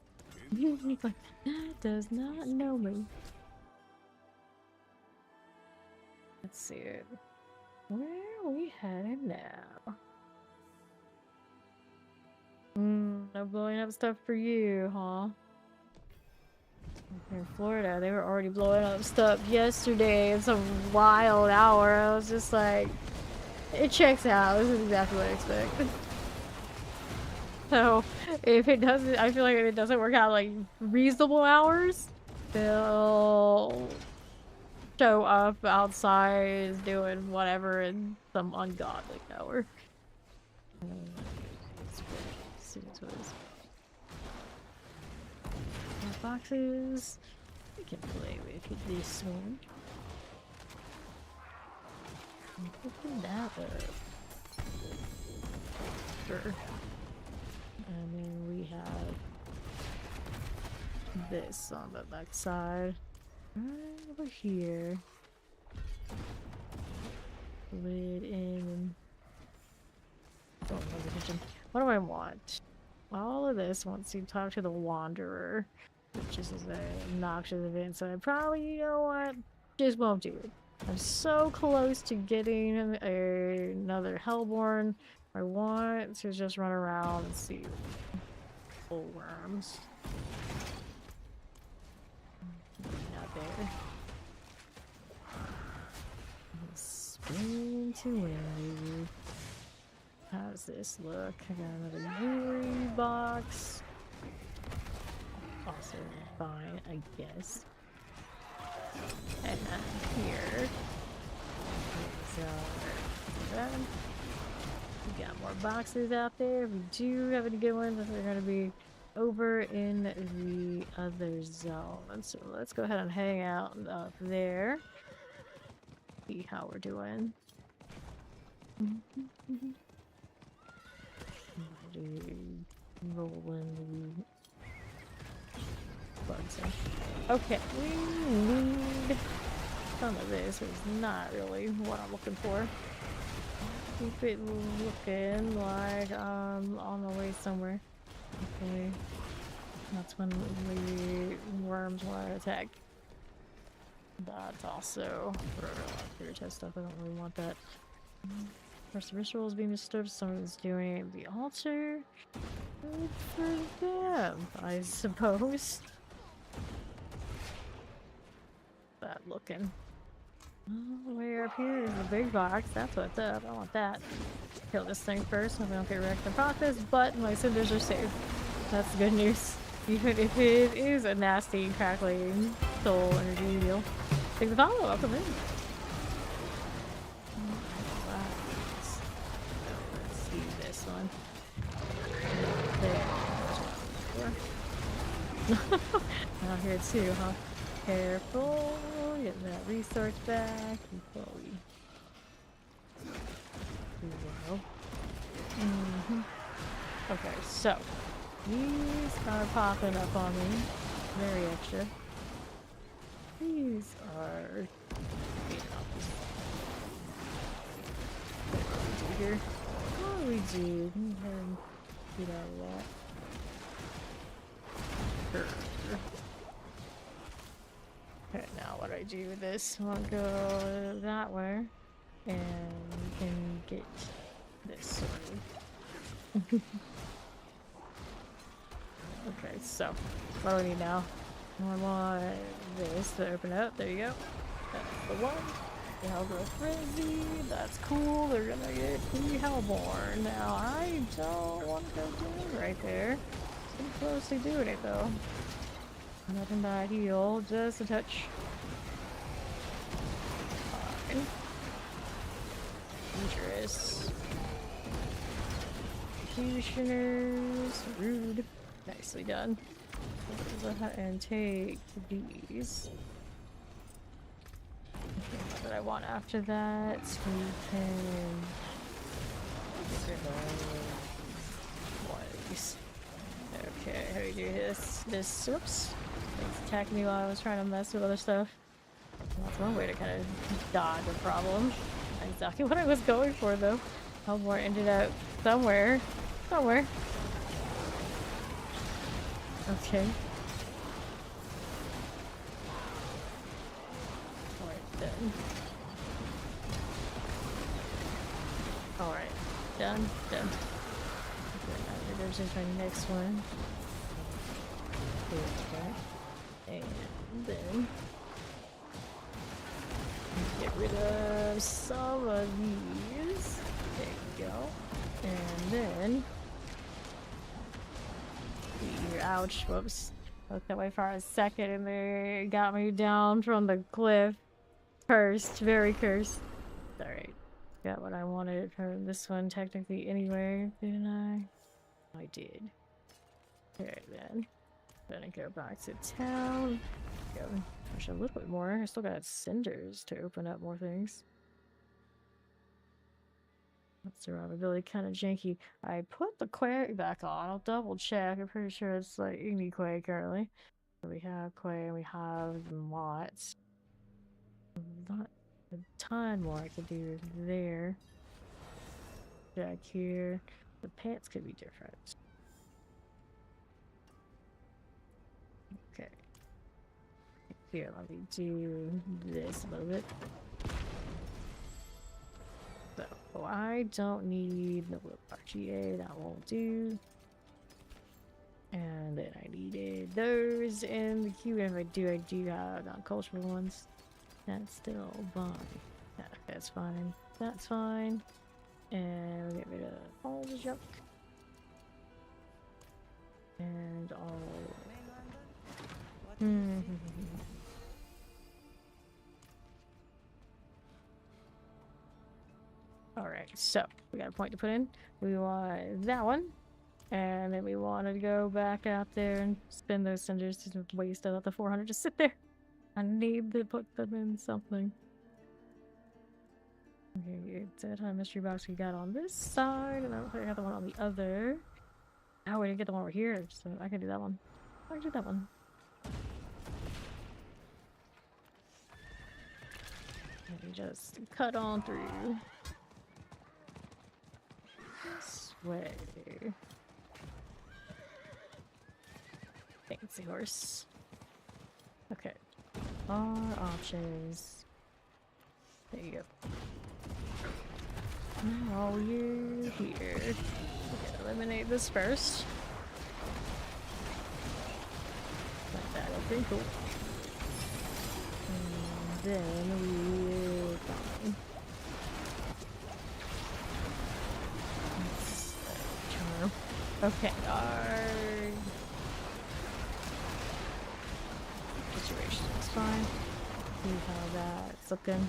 A: Does not know me. Let's see it. Where are we headed now? No blowing up stuff for you, huh? In Florida, they were already blowing up stuff yesterday. It's a wild hour. I was just like, it checks out. This is exactly what I expect. So, if it doesn't, I feel like if it doesn't work out like reasonable hours, they'll show up outside doing whatever in some ungodly hour. Boxes. We can play with this one. Open that up. Sure. And then we have this on the back side. Right over here. Lid in. Oh, no attention. What do I want? All of this wants to talk to the Wanderer. Which is an obnoxious event, so I probably, you know what, just won't do it. I'm so close to getting another Hellborn. I want to just run around and see full worms. Not there. Spin to wave. How does this look? I got another jewelry box. Also fine, I guess. And here. So, we got more boxes out there. We do have any good ones. They're gonna be over in the other zone. So let's go ahead and hang out up there. See how we're doing. Rolling bugs in. Okay, we need some of this. It's not really what I'm looking for. Keep it looking like on the way somewhere. Okay, that's when the worms want to attack. That's also for your test stuff. I don't really want that. First, the ritual is being disturbed. Someone's doing it at the altar. Good for them, I suppose. Bad looking. Oh, way up here is the big box. That's what's up. I want that. Kill this thing first so we don't get wrecked in the process, but my cinders are safe. That's good news. Even if it is a nasty, crackling soul energy deal. Take the follow. Welcome in. Let's see this one. There. Out here too, huh? Careful. Getting that resource back before we do well. Okay, so these are popping up on me. Very extra. These are here. What do we do? Go ahead and get out of that. Okay, now what do I do with this? I want to go that way, and we can get this sorted. Okay, so what do we need now? I want this to open up. There you go. That's the one. The Hellgrowth Frenzy. That's cool. They're gonna get the Hellborn. Now I don't want to go doing right there. Pretty close to doing it though. Nothing but heal, just a touch. Fine. Dangerous. Executioners. Rude. Nicely done. Go ahead and take these. Okay, what did I want after that? We can get rid of one of these. Okay, how do we do this? Whoops. It's attacking me while I was trying to mess with other stuff. That's one way to kind of dodge a problem. Not exactly what I was going for though. Hellborn ended up somewhere. Somewhere. Okay. Alright then. Alright. Done. Done. There's just my next one. And then get rid of some of these. There you go. And then ouch, whoops. Looked that way for a second and they got me down from the cliff. Cursed, very cursed. Alright. Got what I wanted from this one technically anyway, didn't I? I did. Okay then. Then I go back to town. Go. Actually, a little bit more. I still got cinders to open up more things. That's survivability kind of janky. I put the quake back on. I'll double check. I'm pretty sure it's like any quake currently. So we have quake and we have mods. Not a ton more I could do there. Back here. The pants could be different. Okay. Here, let me do this a little bit. So, I don't need the RGA, that won't do. And then I needed those in the queue, and if I do have non-cultural ones. That's still fine. Yeah, that's fine. That's fine. And we'll get rid of all the junk. And all... Alright, so we got a point to put in. We want that one. And then we wanted to go back out there and spin those cinders to waste out the 400 to sit there. I need to put them in something. Okay, it's that mystery box we got on this side, and I got the one on the other. Oh, we didn't get the one over here, so I can do that one. I can do that one. Let me just cut on through. This way. Fancy horse. Okay. Our options. There you go. Now you're here. Okay, eliminate this first. Like that, open, cool. And then we're fine. Charm. Okay, our situation is fine. See how that's looking.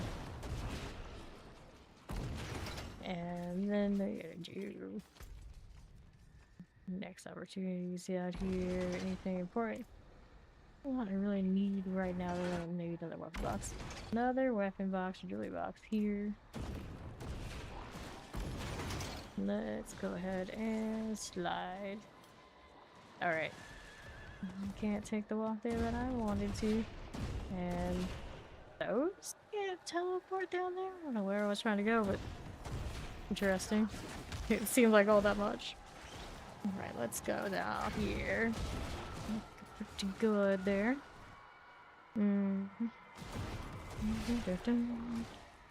A: And then they're gonna do next opportunities out here. Anything important? What I really need right now is maybe another weapon box. Another weapon box, jewelry box here. Let's go ahead and slide. Alright. Can't take the walk there that I wanted to. And those can't teleport down there? I don't know where I was trying to go, but interesting. It seemed like all that much. Alright, let's go down here. Pretty good there.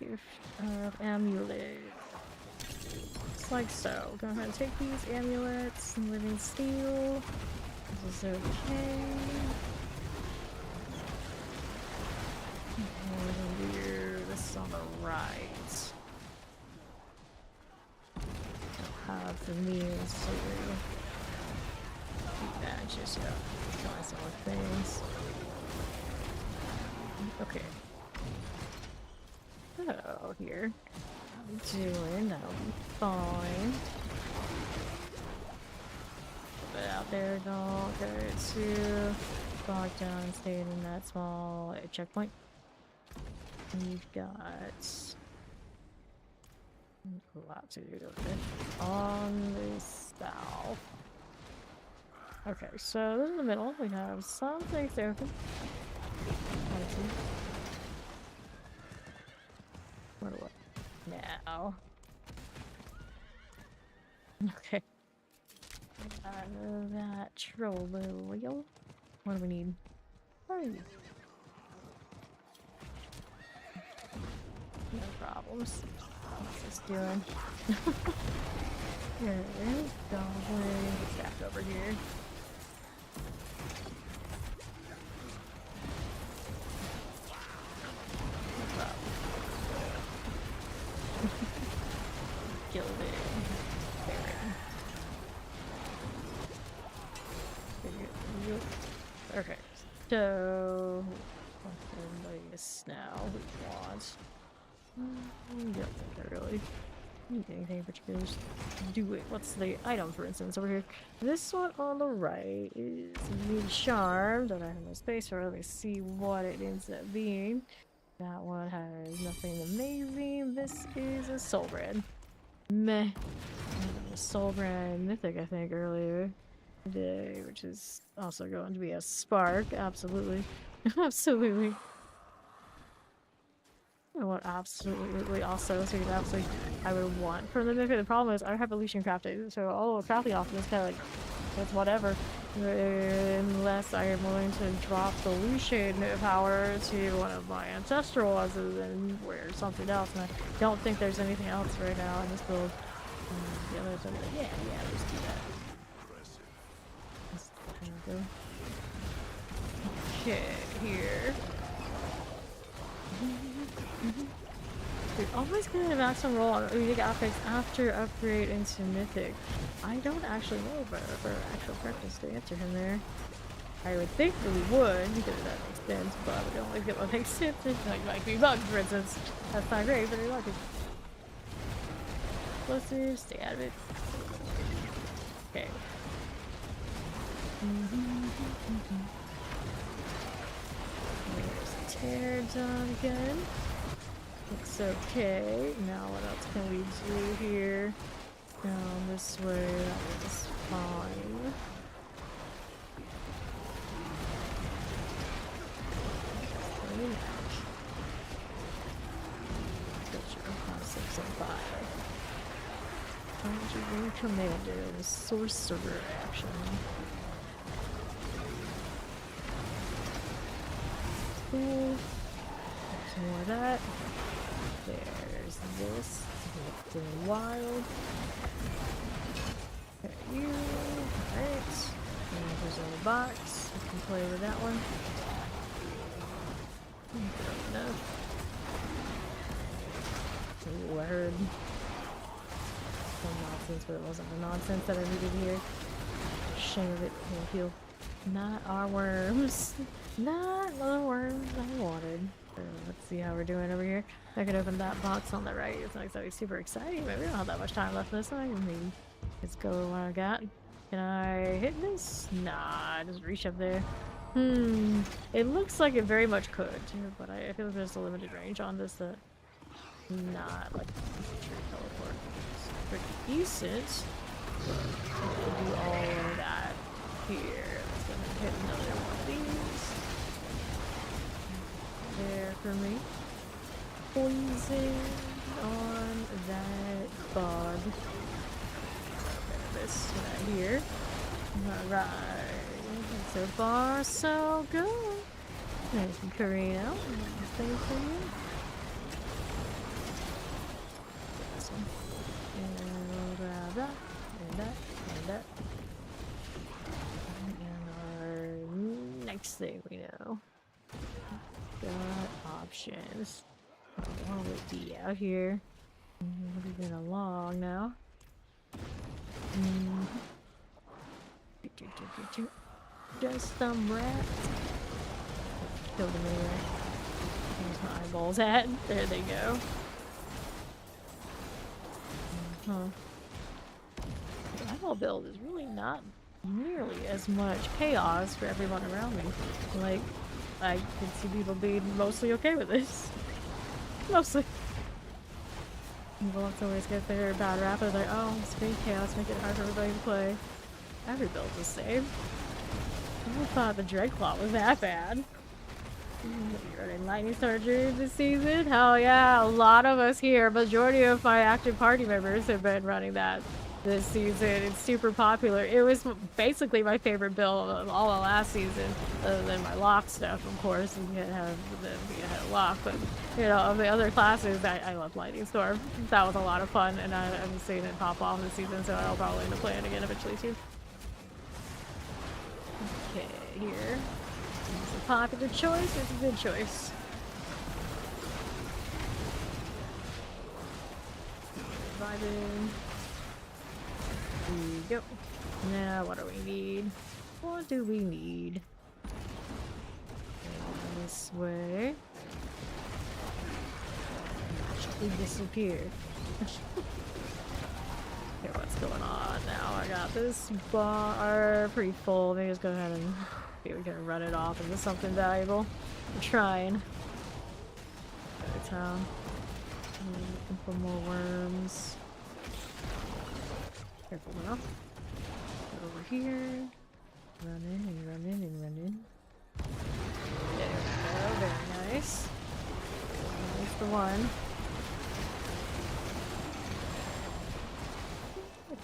A: Gift of amulet. Just like so. Go ahead and take these amulets. Living steel. This is okay. And here, this is on the right. Have for me so that just try some more things. Okay. Oh, here. How we doing? That'll be fine. But out there, don't go too bogged down and staying in that small checkpoint. We've got a lot to do on the south. Okay, so this is the middle. We have some things to open. What do I now? Okay. Out of that troll wheel. What do we need? Oh. No problems. What's this doing? There it is. Goblin. Back over here. No problem. Killed it. Okay. So this now we want. I don't think I really need anything in particular. Just do it. What's the item, for instance, over here? This one on the right is the charm. Don't have no space for. Let me see what it ends up being. That one has nothing amazing. This is a soul brand. Meh. A soul brand mythic, I think, earlier today, which is also going to be a spark. Absolutely. Absolutely. I want absolutely also, so absolutely I would want from the mythic. The problem is I have illusion crafted, so all crafting off is kind of like it's whatever. Unless I am willing to drop the illusion power to one of my ancestral ones and wear something else. And I don't think there's anything else right now in this build. The others are like, yeah, let's do that. Okay, here. Dude, always getting a maximum roll on unique outfits after upgrade into mythic. I don't actually know about actual practice to answer him there. I would think that we would, because that makes sense, but I would only get what makes sense. Like 3 bucks, for instance. That's not great, but I like it. Explosives, stay out of it. Okay. There's a tear done again. Looks okay. Now what else can we do here? Down this way, that is fine. Gotcha. 6 and 5. Conjuring Commander, Sorcerer action. Cool. There's more of that. There's this. Looking wild. There you. Alright. And there's a little box. I can play with that one. Good enough. Ooh, I heard some nonsense, but it wasn't the nonsense that I needed here. Shame of it. Thank you. Not our worms. Not the worms I wanted. So let's see how we're doing over here. I could open that box on the right. It's not exactly super exciting, but we don't have that much time left this one. Let's go with what I got. Can I hit this? Nah, just reach up there. It looks like it very much could, but I feel like there's a limited range on this that not like teleport. It's pretty decent. But I can do all of that here. Let's go ahead and hit another one of these. There for me. Poison on that bug. This right here. Alright. So far, so good. There's some Carino. Thank you. This one. And we'll grab that, and that, and that. And our next thing we know. Got options. I want to let D out here. We've been along now. Just some rats. Killed him anyway. Where's my eyeballs at? There they go. The eyeball build is really not nearly as much chaos for everyone around me. Like, I can see people being mostly okay with this. Mostly. People have to always get their bad rap. They're like, oh, screen chaos, make it hard for everybody to play. Every build's the same. I thought the Dreadclaw was that bad. You're running Lightning Surgery this season? Hell yeah, a lot of us here. Majority of my active party members have been running that this season. It's super popular. It was basically my favorite build of all of last season, other than my lock stuff, of course. You can't have the lock, but you know, of the other classes, I love Lightning Storm. That was a lot of fun, and I'm seeing it pop off this season, so I'll probably end up playing again eventually too. Okay, here. It's a popular choice. It's a good choice. Vibing. There we go. Now, what do we need? What do we need? This way. We disappeared. Okay, what's going on now? I got this bar pretty full. Maybe just go ahead and see if we can run it off into something valuable. I'm trying. Go to town. Looking for more worms. Careful now. Over here. Running and running and running. There we go. Very nice. There's the one.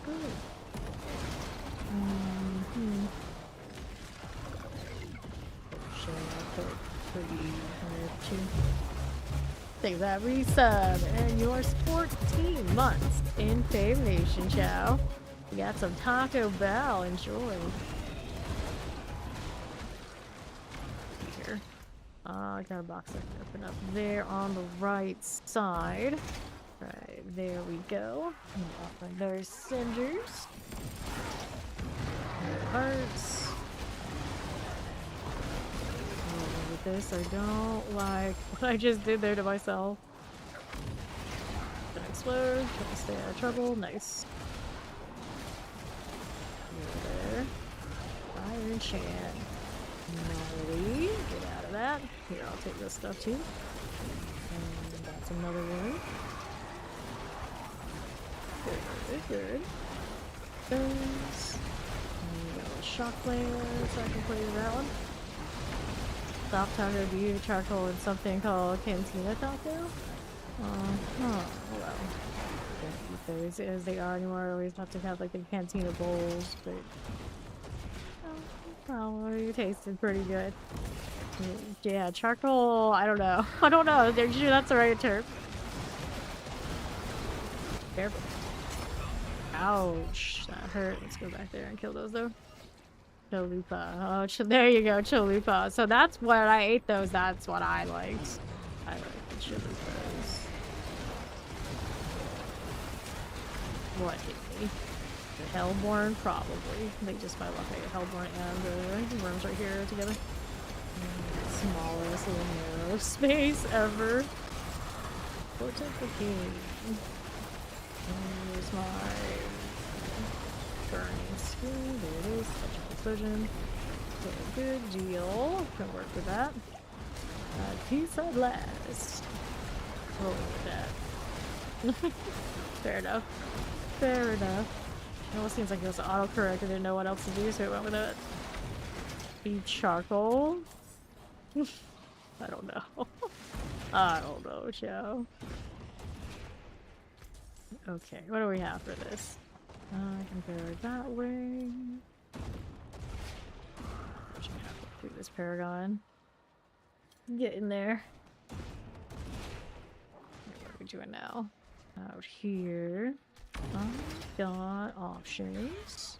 A: Good. Take that resub and your 14 months in Fave Nation, chow. We got some Taco Bell, enjoy. Here. I got a box I can open up there on the right side. Right, there we go. Off another cinders. Hearts. With this, I don't like what I just did there to myself. Gonna explode. Try to stay out of trouble. Nice. There. Fire. enchant. Gnarly. Get out of that. Here, I'll take this stuff too. And that's another one. Good. Those. And we got a shock layer, so I can play with that one. Soft taco, beef, charcoal, and something called cantina taco. Well. Can't eat those as they are anymore. I always have to have like the cantina bowls, but probably tasted pretty good. Yeah, charcoal, I don't know. I don't know. They're sure that's the right term. Careful. Ouch. That hurt. Let's go back there and kill those though. Chalupa. Oh, there you go, chalupa. So that's what I ate those. That's what I liked. I like the chalupas. What hit me? The Hellborn? Probably. I think just by luck I get Hellborn and the worms right here together. Smallest little narrow space ever. Fortification. Here's my burning screen. There it is. Touch explosion. Okay, good deal. Can work with that. Peace at last. Roll with that. Fair enough. Fair enough. It almost seems like it was autocorrect. I didn't know what else to do, so it went with it. Beef charcoal. I don't know. I don't know, Joe. Okay, what do we have for this? I can go that way. Through this Paragon. Get in there. What are we doing now? Out here. I've got options.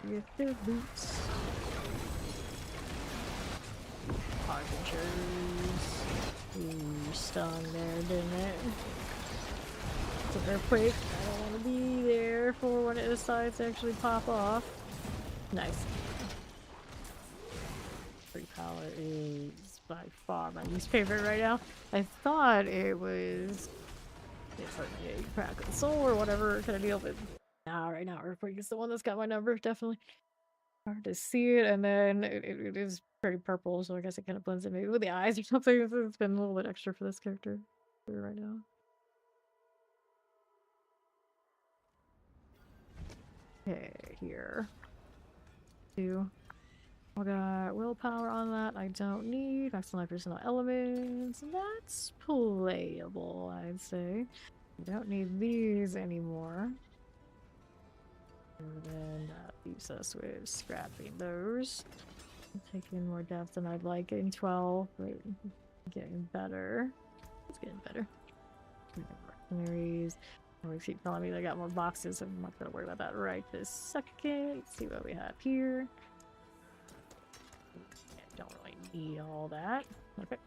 A: Get the boots. Harbingers. Ooh, stung there, didn't it? It's an earthquake. I don't want to be there for when it decides to actually pop off. Nice. Free power is by far my least favorite right now. I thought it was it's like a crack of the soul or whatever kind of deal, but nah, right now earthquake is the one that's got my number, definitely. Hard to see it, and then it is pretty purple, so I guess it kind of blends in maybe with the eyes or something. It's been a little bit extra for this character right now. Okay, here. Two. I got willpower on that. I don't need maximum personal elements. That's playable, I'd say. I don't need these anymore. And then that leaves us with scrapping those. I'm taking more depth than I'd like in 12, but getting better. It's getting better. Mercenaries. Always keep telling me they got more boxes. I'm not gonna worry about that right this second. Let's see what we have here. Yeah, don't really need all that. Okay.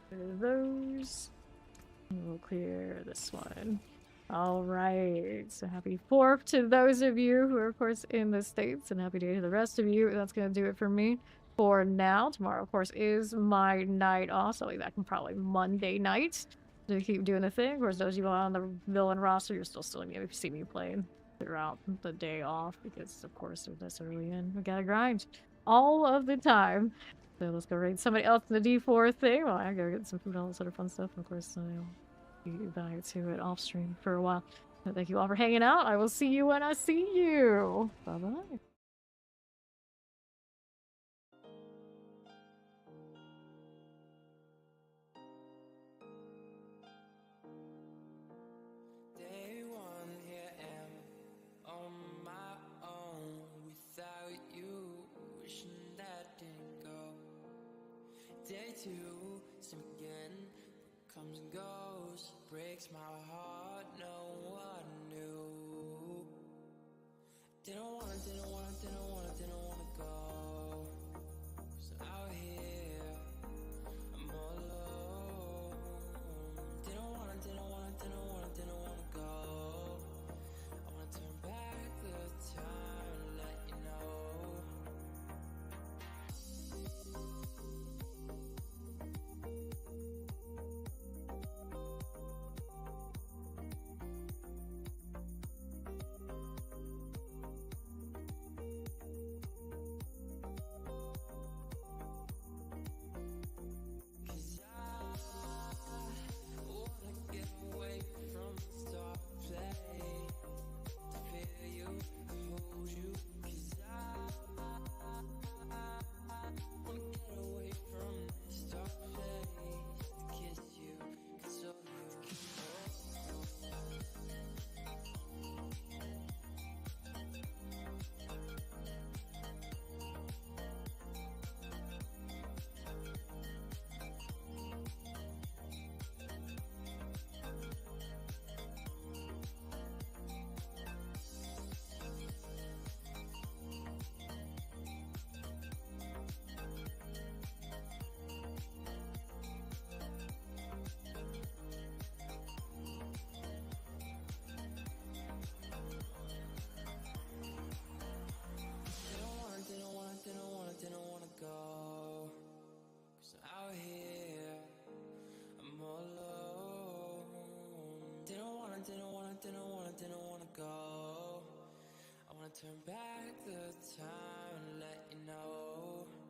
A: Clear those. And we'll clear this one. Alright, so happy 4th to those of you who are of course in the States, and happy day to the rest of you. That's gonna do it for me for now. Tomorrow of course is my night off, so I'll be back on probably Monday night to keep doing the thing. Of course, those of you on the villain roster, you're still gonna be able to see me playing throughout the day off, because of course we're this early in. We gotta grind all of the time. So let's go raid somebody else in the D4 thing. Well, I gotta get some food, all this other fun stuff, of course. Be back to it off stream for a while. But thank you all for hanging out. I will see you when I see you. Bye bye.
E: Day one, here am on my own without you, wishing that didn't go. Day two, same again, comes and goes, breaks my heart, no one knew. Didn't wanna go. So out here, I'm all alone. Didn't wanna go. I wanna turn back the time and let you know. wanna go. I wanna turn back the time and let you know